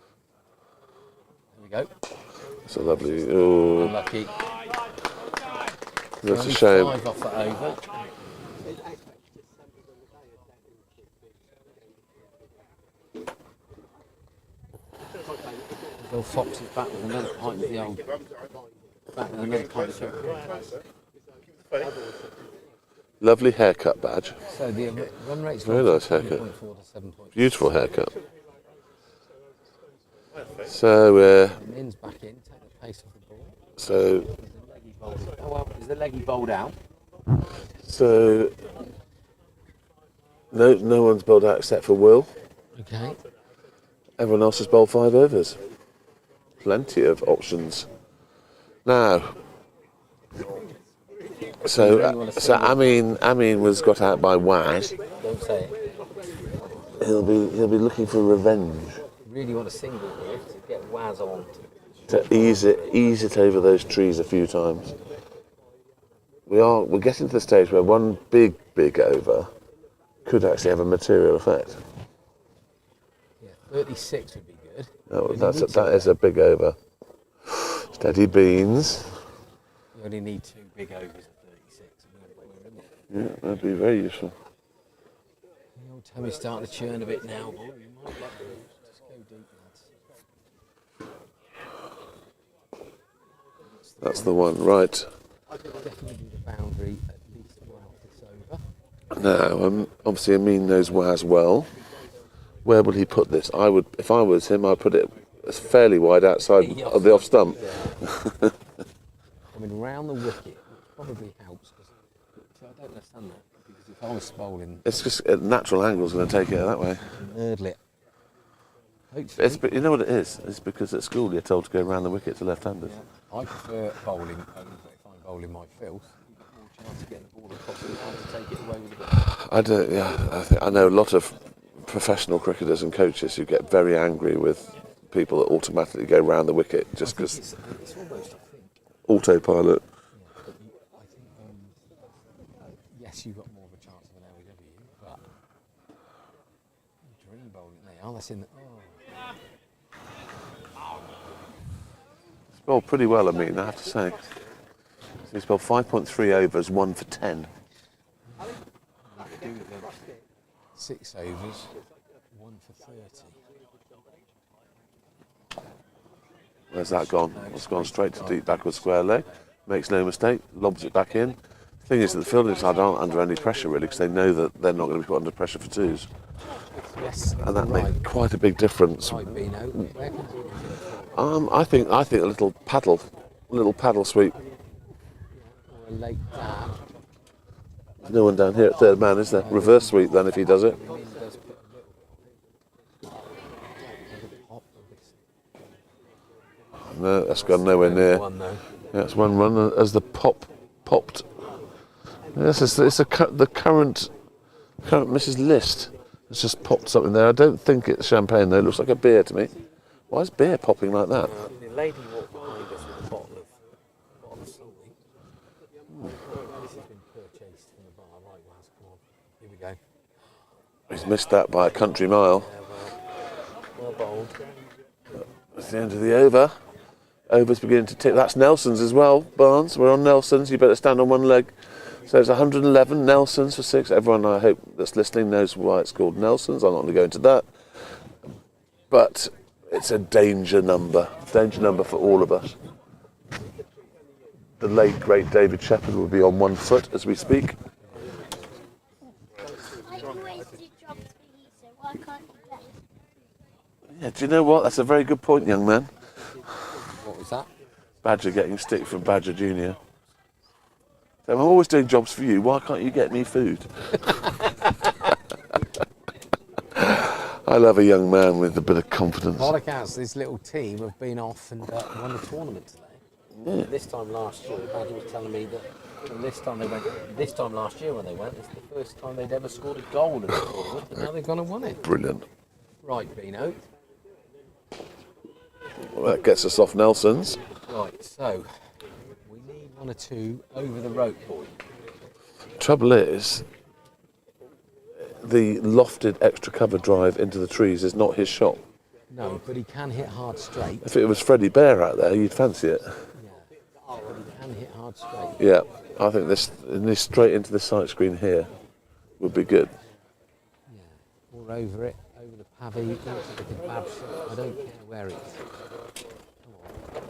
There we go. It's a lovely. Oh. Unlucky. That's a shame. 5 off that over. Bill Fox is back with another pint of the old. Back with another pint of chocolate. Lovely haircut, Badge. So the run rate's Very gone nice from haircut. 7.4 to 7.6. Beautiful haircut. So, Min's back in, take the pace off the ball. so, Oh well, is the leggy bowled out? so, no one's bowled out except for Will. Okay. Everyone else has bowled 5 overs. Plenty of options. Now, so Amin was got out by Waz. Don't say it. He'll be looking for revenge Really want a single here to get Waz on. to ease it over those trees a few times. We're getting to the stage where one big over could actually have a material effect. Yeah, 36 would be good. That is a big over. Steady beans. You only need 2 big overs at 36. Yeah, that'd be very useful. The old tummy's starting to churn a bit now, boy. You might let them just go deep, lads. That's the one, right. Definitely do the boundary at least one off this over. Now, obviously Amin knows Waz well. Where would he put this? If I was him, I'd put it fairly wide outside of the off stump. Yeah. I mean, round the wicket, which probably helps. I don't understand that, because if I was bowling... It's just a natural angle's going to take it that way. Nerdle it. Hopefully. You know what it is? It's because at school you're told to go round the wicket to left-handers. Yeah. I prefer bowling over, but if I'm bowling my filth, you've got more chance of getting the ball across the line to take it away with the ball. I don't. Yeah, I know a lot of professional cricketers and coaches who get very angry with people that automatically go round the wicket just because it's almost, I think, autopilot. Yeah, but I think yes, you've got more of a chance of an LEW, but dream bowling there. Oh, that's in the. He's bowled pretty well, I mean, I have to say. So he's bowled 5.3 overs, 1 for 10. 6 overs, 1 for 30. Where's that gone? It's gone straight to deep backward square leg. Makes no mistake, lobs it back in. The thing is that the fielding side aren't under any pressure really, because they know that they're not going to be put under pressure for 2s. Yes, and that made quite a big difference. Right, Bino. Where can you I think a little paddle sweep. or a late dab? There's no one down here at third man, is there? Reverse sweep then if he does it. No, that's gone nowhere near. Yeah, it's one run as the popped. Yes, it's the current Mrs. List has just popped something there. I don't think it's champagne though. It looks like a beer to me. Why is beer popping like that? The lady walked behind us with a bottle of something. This has been purchased from the bar. Right, Waz, come on. Here we go. He's missed that by a country mile. Well bowled. That's the end of the over. Over's beginning to tick. That's Nelson's as well, Barnes. We're on Nelson's. You better stand on one leg. So it's 111 Nelson's for 6. Everyone, I hope, that's listening knows why it's called Nelson's. I'm not going to go into that. But it's a danger number for all of us. The late, great David Shepherd will be on 1 foot as we speak. I always do jobs for you, so why can't you get it? Yeah, do you know what? That's a very good point, young man. What was that? Badger getting stick from Badger Junior. So I'm always doing jobs for you. Why can't you get me food? I love a young man with a bit of confidence. By all accounts, this little team have been off and won the tournament today. Yeah. This time last year, Badger was telling me that this time last year when they went, it's the first time they'd ever scored a goal in the tournament, and now they've gone and won it. Brilliant. Right, Bino. Well, that gets us off Nelson's. Right, so we need 1 or 2 over the rope, boy. Trouble is, the lofted extra cover drive into the trees is not his shot. No, but he can hit hard straight. If it was Freddie Bear out there, you'd fancy it. Yeah, but he can hit hard straight. Yeah, I think this straight into the sight screen here would be good. Yeah, or over it, over the pavy, into the kebab shop. I don't care where it is. Come on.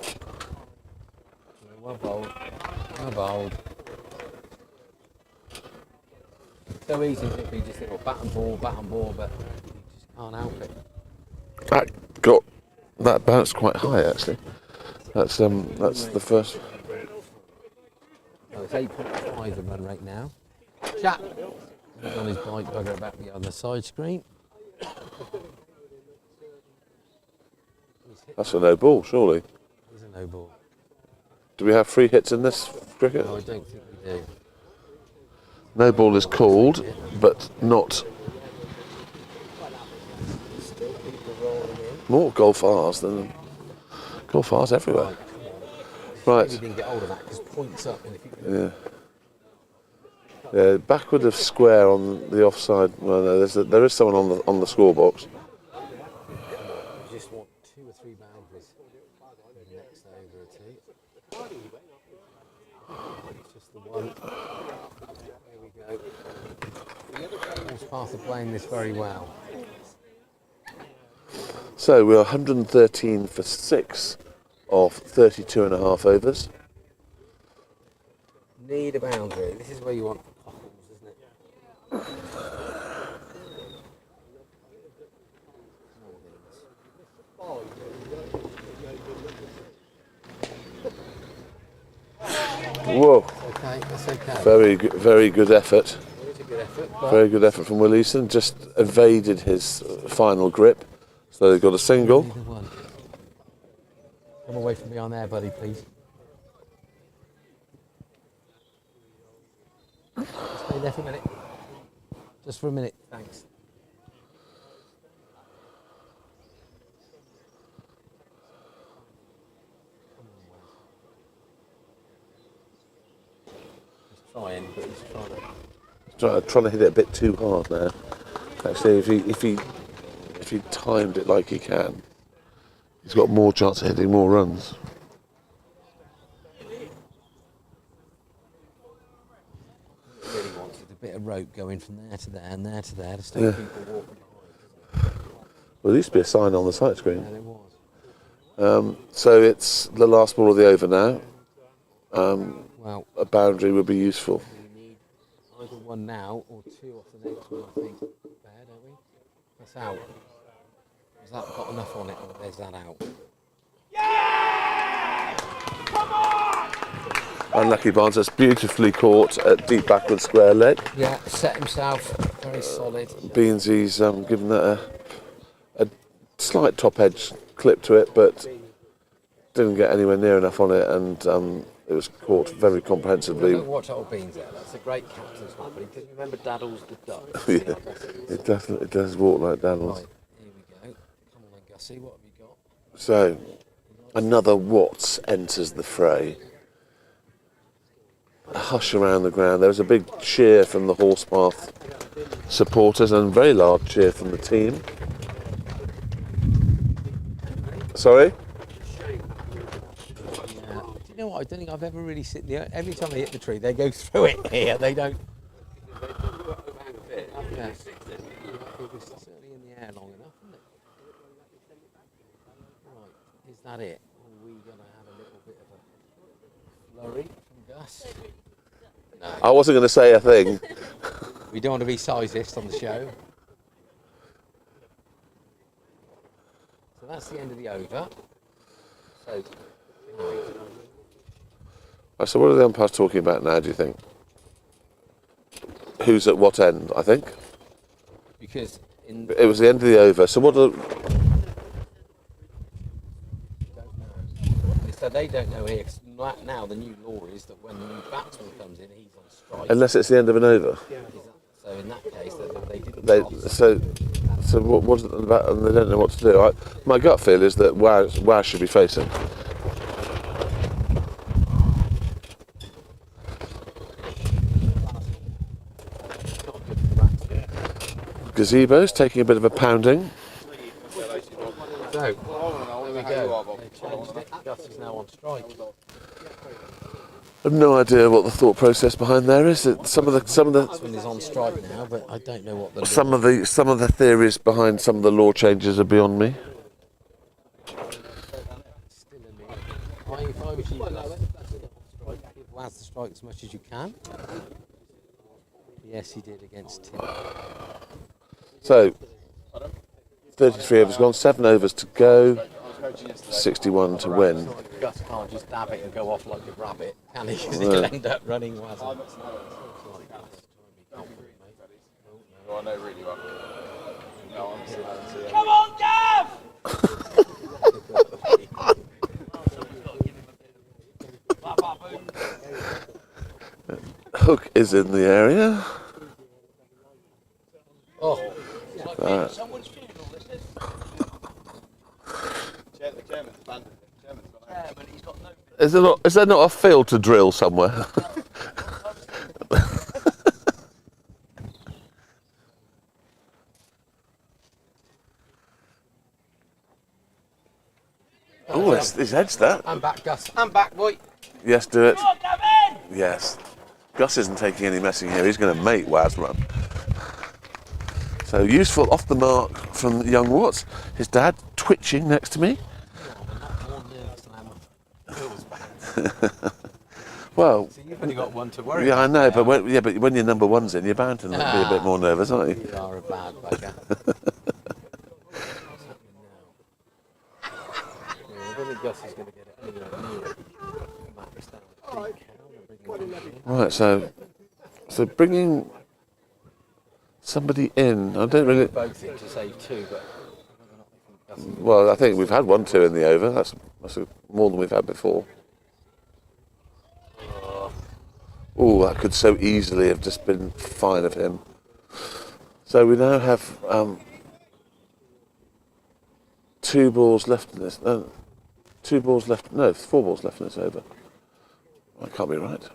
Well bowled. Well bowled. so easy if you just think, oh, bat and ball, but you just can't help it. That bounced quite high actually. That's the first. Oh, it's 8.5 the run rate now. Chat. He's on his bike, bugger about to be on the side screen. That's a no ball, surely. He's a no ball. Do we have free hits in this cricket? No, I don't think we do. No ball is called, but not. Still people rolling in. More golf R's than golf R's everywhere. Right. We didn't get hold of that because points up. And if you Yeah, backward of square on the offside. Well, no, there is someone on the scorebox. You just want 2 or 3 boundaries in the next over or 2. It's just the one. There we go. Horspath are playing this very well. So we're 113 for 6 of 32 and a half overs. Need a boundary. This is where you want the cockles, isn't it? Whoa. Okay, that's okay. Very good effort. It's a good effort. But Very good effort from Williamson. Just evaded his final grip. So they've got a single. Come away from behind there, buddy, please. Stay there for a minute. Just for a minute, thanks. He's trying, but he's Trying to hit it a bit too hard now. Actually, if he timed it like he can, he's got more chance of hitting more runs. Really wanted a bit of rope going from there to there and there to there to stop people walking behind. Well, there used to be a sign on the sight screen. Yeah, there was. So it's the last ball of the over now. Well, a boundary would be useful. We need either one now or 2 off the next one, I think. There, don't we? That's out. Has that got enough on it, or there's that out? Unlucky Barnes, that's beautifully caught at deep backward square leg. Yeah, set himself, very solid. Beansy's given that a slight top edge clip to it, but didn't get anywhere near enough on it, and it was caught very comprehensively. Don't watch old Beans there, that's a great captain's one, but he remember Daddles the duck. Yeah, it does walk like Darryl. Right, here we go. Come on then, Gussie, what have you got? So, another Watts enters the fray. A hush around the ground. There was a big cheer from the Horspath supporters and a very large cheer from the team. Sorry? Yeah. Do you know what? I don't think I've ever really seen the. Every time they hit the tree, they go through it here. They don't. Yeah. It was certainly in the air long enough, isn't it? Right, is that it? Are we going to have a little bit of a flurry from Gus? No. I wasn't going to say a thing. We don't want to be sizist on the show. So that's the end of the over. So, So what are the umpires talking about now, do you think? Who's at what end, I think? because in It was the end of the over. So what are so they don't know here. 'Cause now the new law is that when the new batsman comes in, he's on strike. unless it's the end of an over? So in that case, they didn't. So what about, and they don't know what to do. My gut feel is that Waz should be facing. Gazebo's taking a bit of a pounding. So there we go. They changed it. Gus is now on strike. I've no idea what the thought process behind there is. Some of the Batsman is on strike now, but I don't know what the. some of the theories behind some of the law changes are beyond me. If I was you, give Waz the strike as much as you can. Yes, he did against Tim. So, 33 overs gone, 7 overs to go, 61 to win. Gus can't just dab it and go off like a rabbit, can he? Because No. he'll end up running Waz. Oh, I know really well. No, honestly, Come on, Gav! Hook is in the area. Oh, Someone's funeral, this is. The chairman's abandoned it. But he's got no. Is there not a field to drill somewhere? Oh, he's edged that. I'm back, Gus. I'm back, boy. Yes, do it. Come on, Gavin! Yes. Gus isn't taking any messing here. He's going to make Waz run. So useful off the mark from young Watts. His dad twitching next to me. Well, So you've only got one to worry yeah, I about. know, but when your number one's in, you're bound to be a bit more nervous, aren't you? You are a bad bugger. I don't think Gus is going to get it anywhere near Max down. Right, so bringing somebody in, I don't really. Both in to save 2, but Well, I think we've had 1-2 in the over. That's more than we've had before. Oh, that could so easily have just been fine of him. So we now have 2 balls left in this. 2 balls left. No, 4 balls left in this over. That can't be right.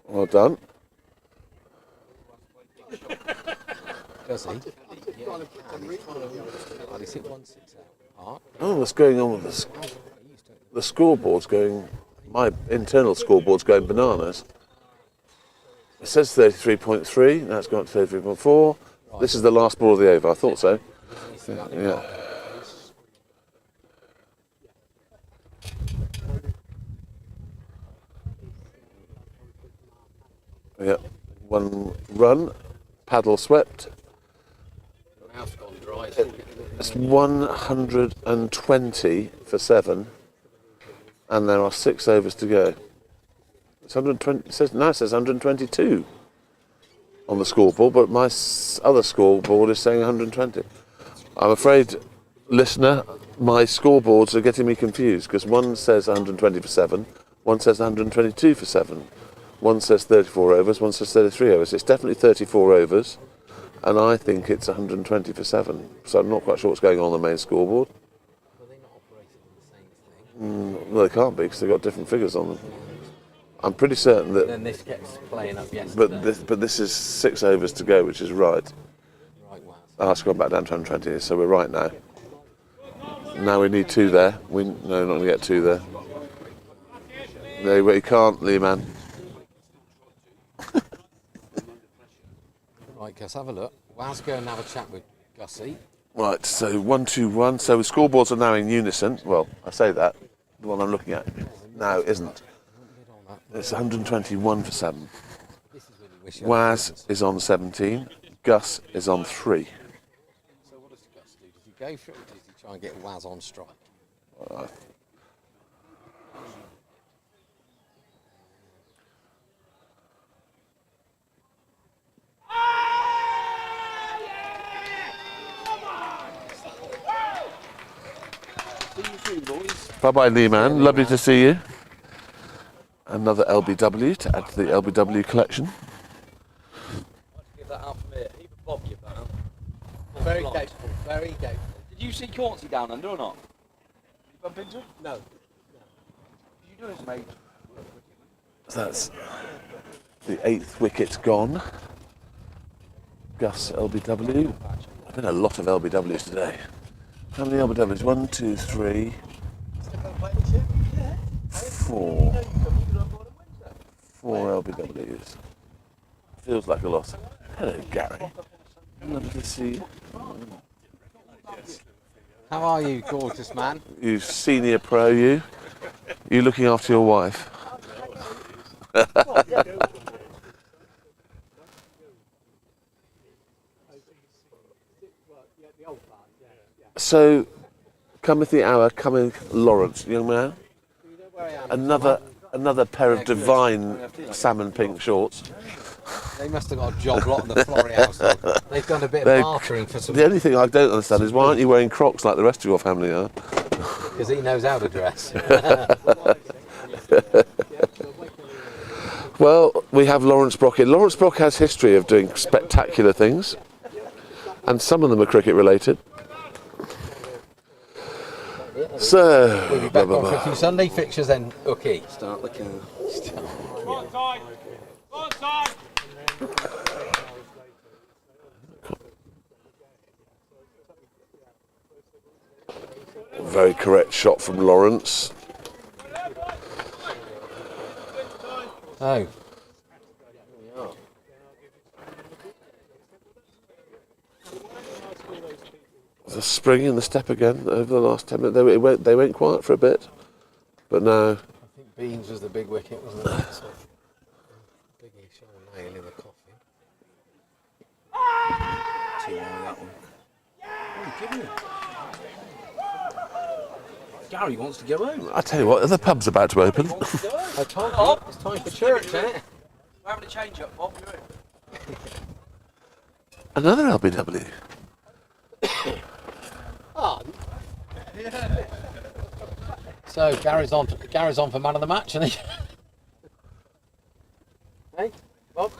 Well done. does he? Yeah, he can. He's hit 1-6 out. Oh, what's going on with the scoreboard's going? My internal scoreboard's going bananas. It says 33.3. Now it's gone up to 33.4. This is the last ball of the over. I thought so. Yeah. Yep. 1 run, paddle swept. Mouth's gone dry. It's 120 for 7, and there are 6 overs to go. It's 120. It says 122 on the scoreboard, but my other scoreboard is saying 120. I'm afraid, listener, my scoreboards are getting me confused because one says 120 for 7, one says 122 for 7. One says 34 overs, one says 33 overs. It's definitely 34 overs, and I think it's 120 for 7. So I'm not quite sure what's going on the main scoreboard. Are they not operating on the same thing? Well, they can't be because they've got different figures on them. I'm pretty certain that. Then this kept playing up yesterday. But this is 6 overs to go, which is right. Right, wow. It's gone back down to 120, so we're right now. Now we need 2 there. No, not going to get 2 there. No, but you can't, Lee man. Right, Gus, have a look. Wow's go and have a chat with Gussie. Right, so 1-2-1. So the scoreboards are now in unison. Well, I say that. The one I'm looking at now isn't. It's 121 for 7. Waz is on 17. Gus is on 3. So what does Gus do? Does he go for it or does he try and get Waz on strike? Bye-bye, Lee man. Lovely to see you. Another LBW to add to the LBW collection. Give that out from here. Even Bob give that out. Very capable, very capable. Did you see Cornsey down under or not? Did you bump into him? No. Did you do his mate? That's the 8th wicket gone. Gus LBW. I've been a lot of LBWs today. How many LBWs? 1, 2, 3, 4. 4 LBWs. Feels like a lot. Hello, Gary. Lovely to see you. How are you, gorgeous man? You senior pro, you. You looking after your wife? So, cometh the hour, cometh Lawrence, young man. Another pair of divine salmon pink shorts. They must have got a job lot in the Florrie household. They've done a bit of bartering for some... The only thing I don't understand is why aren't you wearing Crocs like the rest of your family are? Because he knows how to dress. Well, we have Lawrence Brock in. Lawrence Brock has history of doing spectacular things, and some of them are cricket related. So, we'll be back on for a few Sunday fixtures then, okay. Start the car. Very correct shot from Lawrence. Oh. The spring in the step again over the last 10 minutes. They went quiet for a bit, but now... I think Beans was the big wicket, wasn't it? So, biggie shot a nail in the coffee. Too low, that one. Oh, give me. Gary wants to go home. I tell you what, are the pubs about to open? I told you, it's time for church, isn't it? We're having a change up, Bob. Another LBW. Oh. So Gary's on for man of the match, isn't he? Hey, Bob.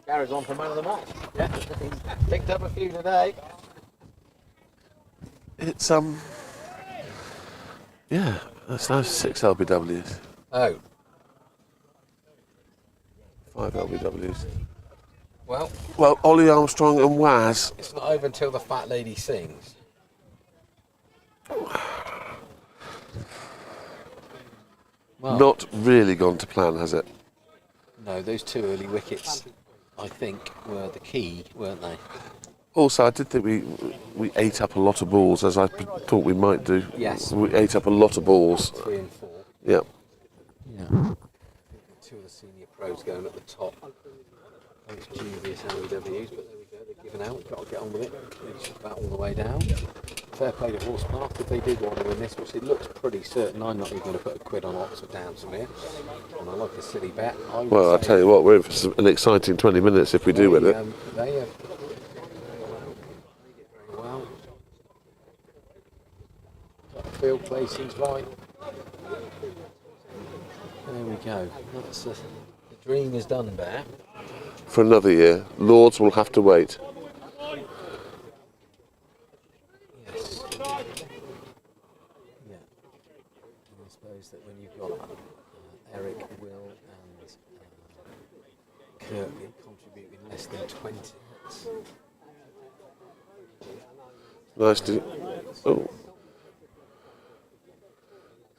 Gary's on for man of the match. Yeah, he's picked up a few today. It's yeah, that's now 6 LBWs. Oh. 5 LBWs. Well, Ollie Armstrong and Waz. It's not over until the fat lady sings. Well, Not really gone to plan, has it? no, those 2 early wickets, I think, were the key, weren't they? Also, I did think we ate up a lot of balls, as I thought we might do. Yes. We ate up a lot of balls. 3 and 4. Yeah. Yeah. 2 of the senior pros going at the top. It's dubious LBWs, but there we go, they're giving out, got to get on with it. They shot that all the way down. Fair play to Horspath if they did want to win this, which it looks pretty certain. I'm not even going to put a quid on Oxford Downs from here. And I like a silly bet. Well, I'll tell you what, we're in for an exciting 20 minutes if we do win it. They have very well. Field placing's right. There we go. That's the dream is done there. For another year, Lords will have to wait. Yes. Yeah. And I suppose that when you've got Eric, Will and Curtley contributing less than 20, that's... Nice to... Oh.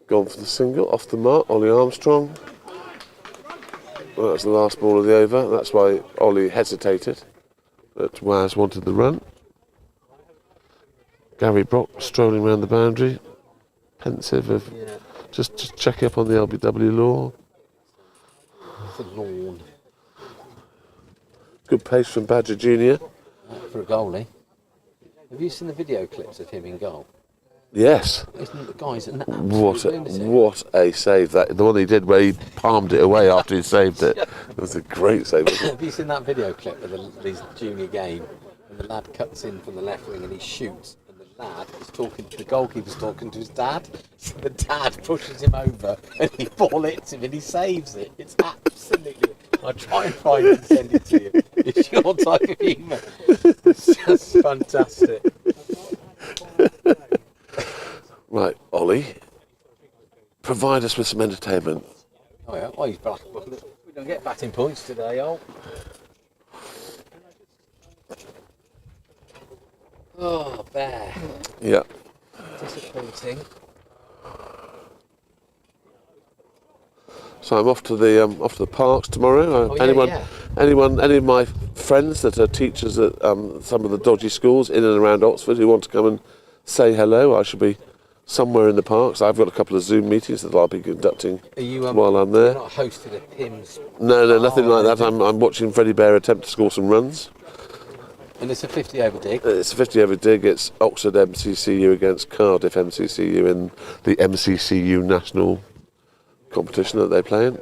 Gone for the single, off the mark, Ollie Armstrong. Well, that's the last ball of the over. That's why Ollie hesitated. But Waz wanted the run. Gary Brock strolling around the boundary. Pensive of just checking up on the LBW law. The lawn. Good pace from Badger Jr. For a goalie. Have you seen the video clips of him in goal? Yes. Isn't the guys an What a save that. The one he did where he palmed it away after he saved it. It was a great save. Have you seen that video clip of his junior game? And the lad cuts in from the left wing and he shoots. And the lad is talking, the goalkeeper's talking to his dad. So the dad pushes him over and the ball hits him and he saves it. It's absolutely... I'll try and find it and send it to you. It's your type of humour. It's just fantastic. Right, Ollie, provide us with some entertainment. Oh yeah, he's back. We don't get batting points today, Oh, bear. Yeah. Disappointing. So I'm off to the parks tomorrow. Any of my friends that are teachers at some of the dodgy schools in and around Oxford who want to come and say hello, I shall be somewhere in the parks. I've got a couple of Zoom meetings that I'll be conducting while I'm there. You're not hosted at Pim's? No, nothing like that. I'm watching Freddie Bear attempt to score some runs. And it's a 50 over dig. It's a 50 over dig. It's Oxford MCCU against Cardiff MCCU in the MCCU national competition that they play in.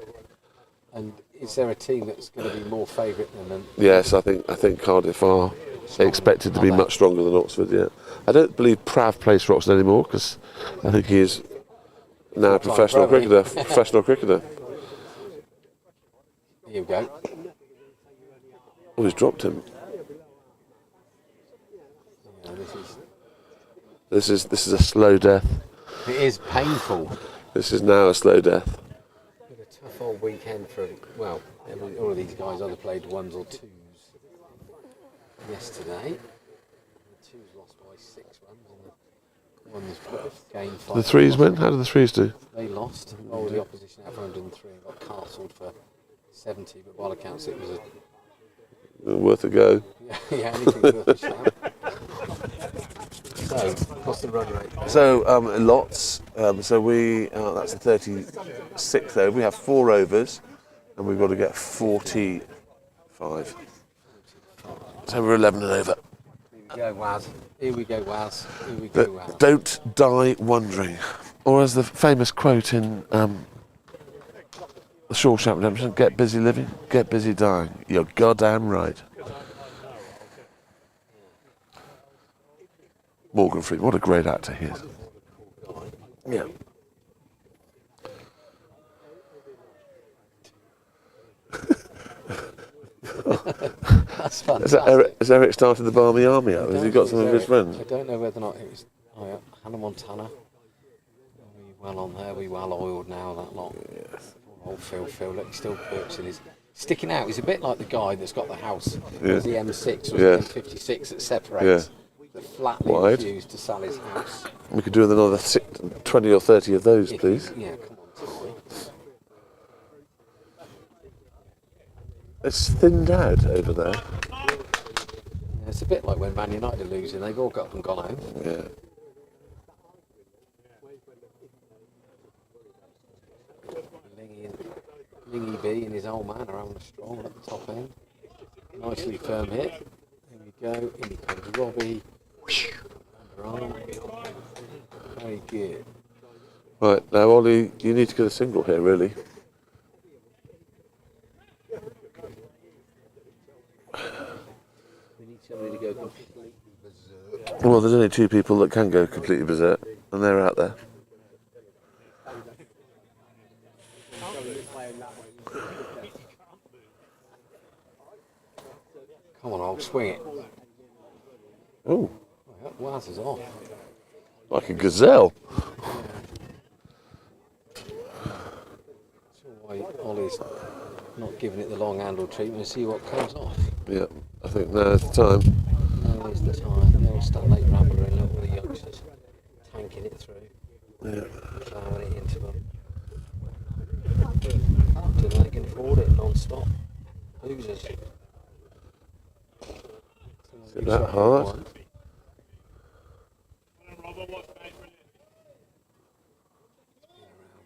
And is there a team that's going to be more favourite than them? Yes, I think Cardiff are expected to be much stronger than Oxford. Yeah, I don't believe Prav plays for Oxford anymore because I think he is now a professional cricketer. Here we go. Oh, he's dropped him. Yeah, This is a slow death. it is painful. This is now a slow death. Been a tough old weekend for, well, all of these guys either played ones or twos yesterday. The twos lost by 6 runs and the ones gained 5. The threes win? How did the threes do? They lost. Oh, the opposition out for 103 and got castled for 70, but by all accounts it was Worth a go. yeah, anything's worth a shout. So, what's the run rate? So lots. So we that's the 36th over. We have 4 overs, and we've got to get 45. So we're 11 and over. Here we go, Waz. Here we go, Waz. Here we go, Waz. Don't die wondering, or as the famous quote in The Shawshank Redemption: "Get busy living, get busy dying." You're goddamn right. Morgan Freeman, what a great actor he is. Yeah. That's fantastic. Has Eric started the Barmy Army out? Has he got some of his friends? I don't know whether or not it was Hannah Montana. We well on there, we well oiled now, that lot. Yes. Old Phil, look, he's still perching. He's sticking out. He's a bit like the guy that's got the house. Yeah. The M6 or Yes. the M56 that separates. The flatly Wide. refused to sell his house. We could do with another 20 or 30 of those, please. Yeah, come on, Toy. It's thinned out over there. Yeah, it's a bit like when Man United are losing, they've all got up and gone home. Yeah. Lingy B and his old man are having a stroll at the top end. Nicely firm hit. There we go. In he comes Robbie. Underarm. Very good. Right, now Ollie, you need to get a single here, really. We need somebody to go completely berserk. Well, there's only 2 people that can go completely berserk, and they're out there. Come on, I'll swing it. Oh. That Waz is off. Like a gazelle. That's why Ollie's not giving it the long handle treatment and see what comes off. Yeah, I think now's the time. Now is the time. The old Stanley Rambler and all the youngsters tanking it through. Yeah. Plowing it into them. Until they can afford it non-stop. Losers. Is it that hard?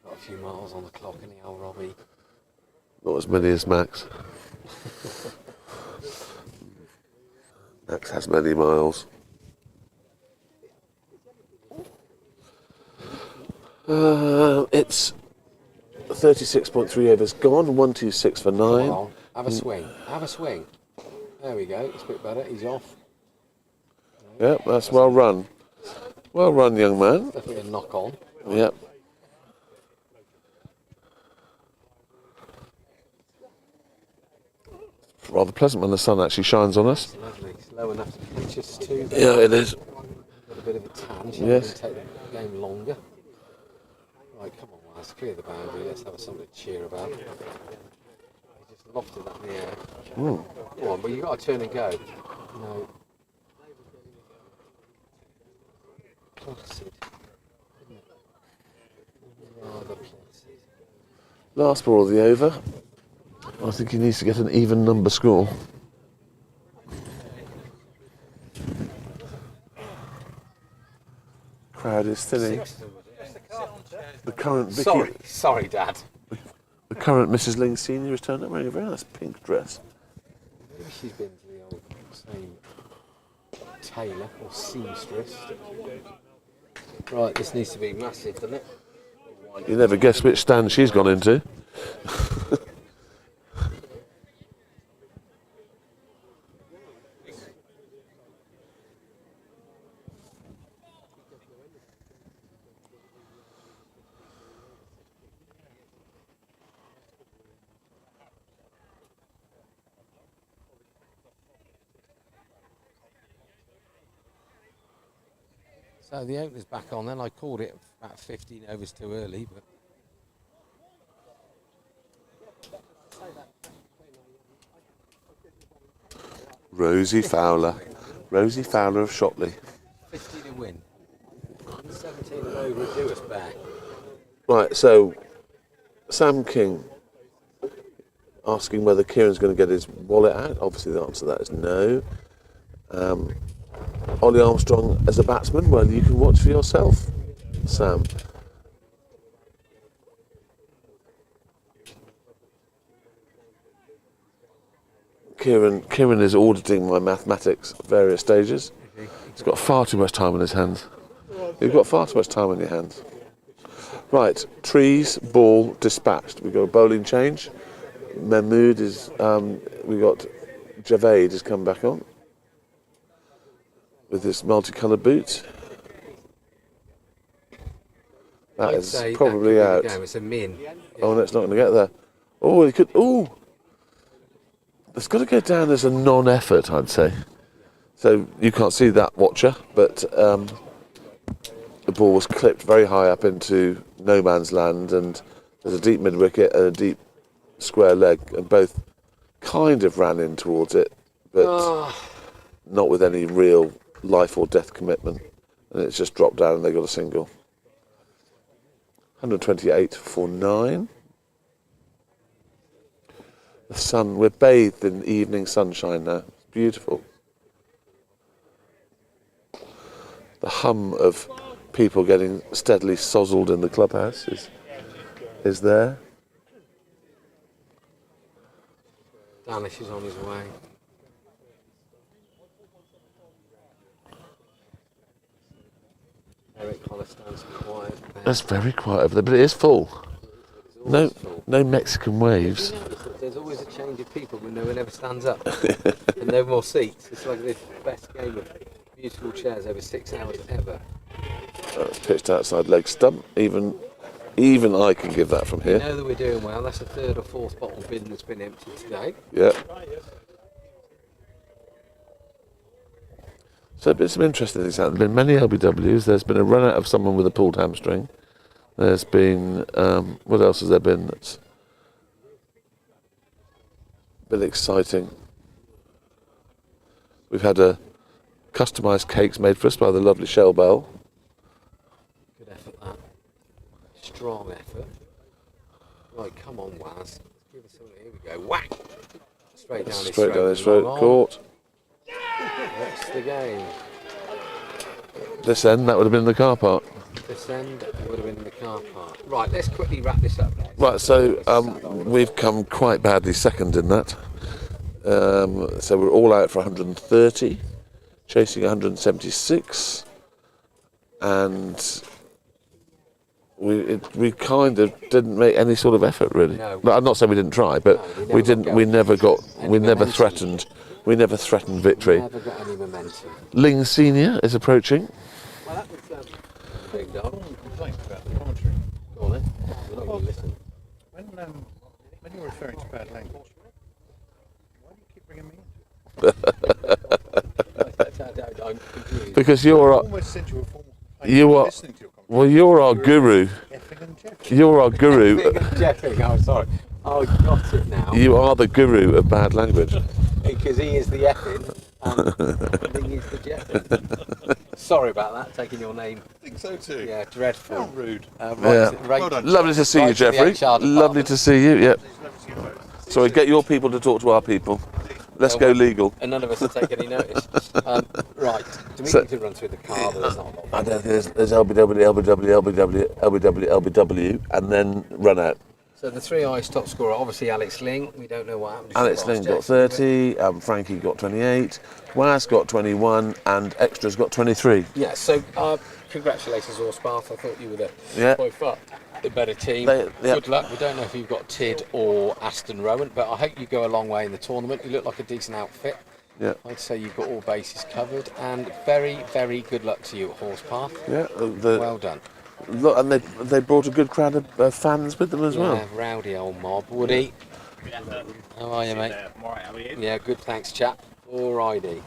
Got a few miles on the clock in the old Robbie. Not as many as Max. Max has many miles. It's 36.3 overs gone, 126 for 9. Come on, have a swing. Have a swing. There we go. It's a bit better. He's off. Yep, that's well run. Well run, young man. Definitely a knock on. Yep. Rather pleasant when the sun actually shines on us. It's lovely. It's low enough to pitch us too. Yeah, it is. Got a bit of a tan. Yes. Take the game longer. Right, come on, Waz. Clear the boundary. Let's have something to cheer about. He just lofted that in the air. Mm. Come on, but you've got to turn and go. No. Placid. Rather placid. Last ball of the over. I think he needs to get an even number score. Crowd is thinning. The current Vicky, Sorry, Dad. the current Mrs. Ling Senior has turned up wearing a very nice pink dress. Maybe she's been to the old same tailor or seamstress. Right, this needs to be massive, doesn't it? You never guess which stand she's gone into. So the opener's back on then. I called it about 15 overs too early, but Rosie Fowler of Shotley. 50 to win. 17 and over would do us back. Right, so Sam King asking whether Kieran's going to get his wallet out. Obviously the answer to that is no. Ollie Armstrong as a batsman, well, you can watch for yourself, Sam. Kieran is auditing my mathematics at various stages. He's got far too much time on his hands. You've got far too much time on your hands. Right, trees, ball, dispatched. We've got a bowling change. Mahmood is, we got Javed has come back on with this multicoloured boot. That is probably out. It's a min. Oh, no, it's not going to get there. Oh, it could. Oh, it's got to go down as a non-effort, I'd say. So you can't see that, watcher, but the ball was clipped very high up into no man's land, and there's a deep mid-wicket and a deep square leg, and both kind of ran in towards it, but not with any real life or death commitment, and it's just dropped down and they got a single. 128 for 9. The sun, we're bathed in evening sunshine now. It's beautiful. The hum of people getting steadily sozzled in the clubhouse is there. Danish is on his way. Eric Collar stands quiet. That's very quiet over there, but it is full. No Mexican waves. There's always a change of people when no one ever stands up. And no more seats. It's like the best game of musical chairs over 6 hours ever. It's pitched outside leg stump. Even I can give that from here. You know that we're doing well. That's the 3rd or 4th bottle bin that's been emptied today. Yeah. So there's been some interesting things happening. There's been many LBWs. There's been a run out of someone with a pulled hamstring. There's been, what else has there been that's been exciting? We've had a customised cakes made for us by the lovely Shell Bell. Good effort, that. Strong effort. Right, come on, Waz. Give us something. Here we go. Whack! Straight down his throat. Straight down his throat. Caught. That's the game. This end, that would have been in the car park. This end would have been in the car park. Right, let's quickly wrap this up now. Right, so we've come quite badly second in that. So we're all out for 130, chasing 176, and we kind of didn't make any sort of effort really. No. I'm not saying we didn't try, but we didn't. We never threatened. We never threatened victory. Never got any momentum. Ling Senior is approaching. Well, that was big dog. Complaint about the commentary. Go on then. We're not going to listen. When you're referring to bad language, why do you keep bringing me into I'm confused. Because you're almost sent you a formal listening to your commentary. well, you're our guru. You're our guru. Jeffing, I'm sorry. Oh, got it now. You are the guru of bad language. Because he is the effing and he is the jeffing. Sorry about that, taking your name. I think so too. Yeah, dreadful. How rude. Well done. Lovely to see you, Jeffrey. Lovely to see you. Yep. Sorry, get your people to talk to our people. Let's go legal. And none of us will take any notice. Right, do we need to run through the car? There's not a lot. I don't think there's LBW, LBW, LBW, LBW, LBW, and then run out. So the 3 eyes top scorer, obviously Alex Ling. We don't know what happened. Alex Ling got 30, Frankie got 28, Waz got 21, and Extra's got 23. Yeah, so congratulations, Horspath. I thought you were by far the better team. Good luck. We don't know if you've got Tid or Aston Rowan, but I hope you go a long way in the tournament. You look like a decent outfit. Yeah. I'd say you've got all bases covered, and very, very good luck to you at Horspath. Yeah, well done. Look, and they brought a good crowd of fans with them as well. Yeah, rowdy old mob. Woody, how are you, mate? Yeah, good, thanks, chap. Alrighty.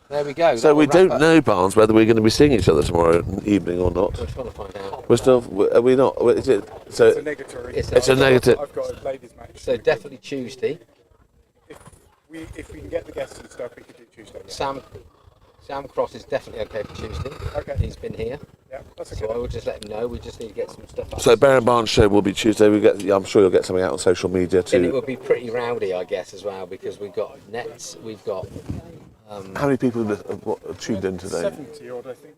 There we go. So we don't know, Barnes, whether we're going to be seeing each other tomorrow evening or not. We're trying to find out. We're still, are we not? Is it, so It's a negative. It's a negative. I've got a ladies' match. So definitely Tuesday. If we can get the guests and stuff, we could do Tuesday. Yeah. Sam Cross is definitely okay for Tuesday. Okay. He's been here. Yeah, that's okay. So I will just let him know. We just need to get some stuff up. So Baron Barnes show will be Tuesday. I'm sure you'll get something out on social media too. And it will be pretty rowdy, I guess, as well, because we've got nets, we've got... How many people have tuned in today? 70 odd, I think.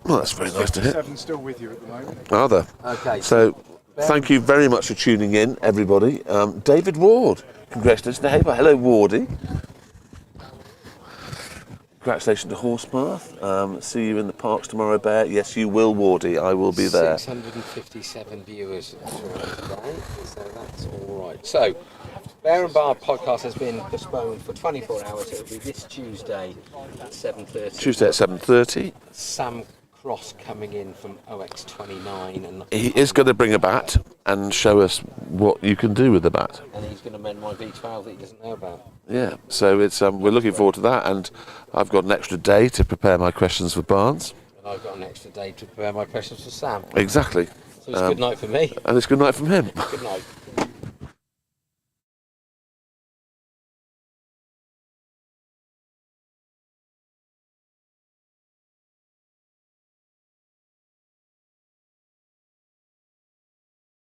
Well, that's very nice to hear. 7 still with you at the moment. Are there? Okay. So thank you very much for tuning in, everybody. David Ward, congratulations to Haber. Hello, Wardy. Congratulations to Horspath. See you in the parks tomorrow, Bear. Yes, you will, Wardy. I will be there. 657 viewers today, so that's all right. So, Bear and Bar podcast has been postponed for 24 hours. It will be this Tuesday at 7:30. Tuesday at 7:30. Sam Cross coming in from OX29, and He is going to bring a bat and show us what you can do with the bat. and he's going to mend my V12 that he doesn't know about. Yeah, so it's we're looking forward to that, and I've got an extra day to prepare my questions for Barnes. And I've got an extra day to prepare my questions for Sam. Exactly. So it's good night for me. And it's good night from him. Good night.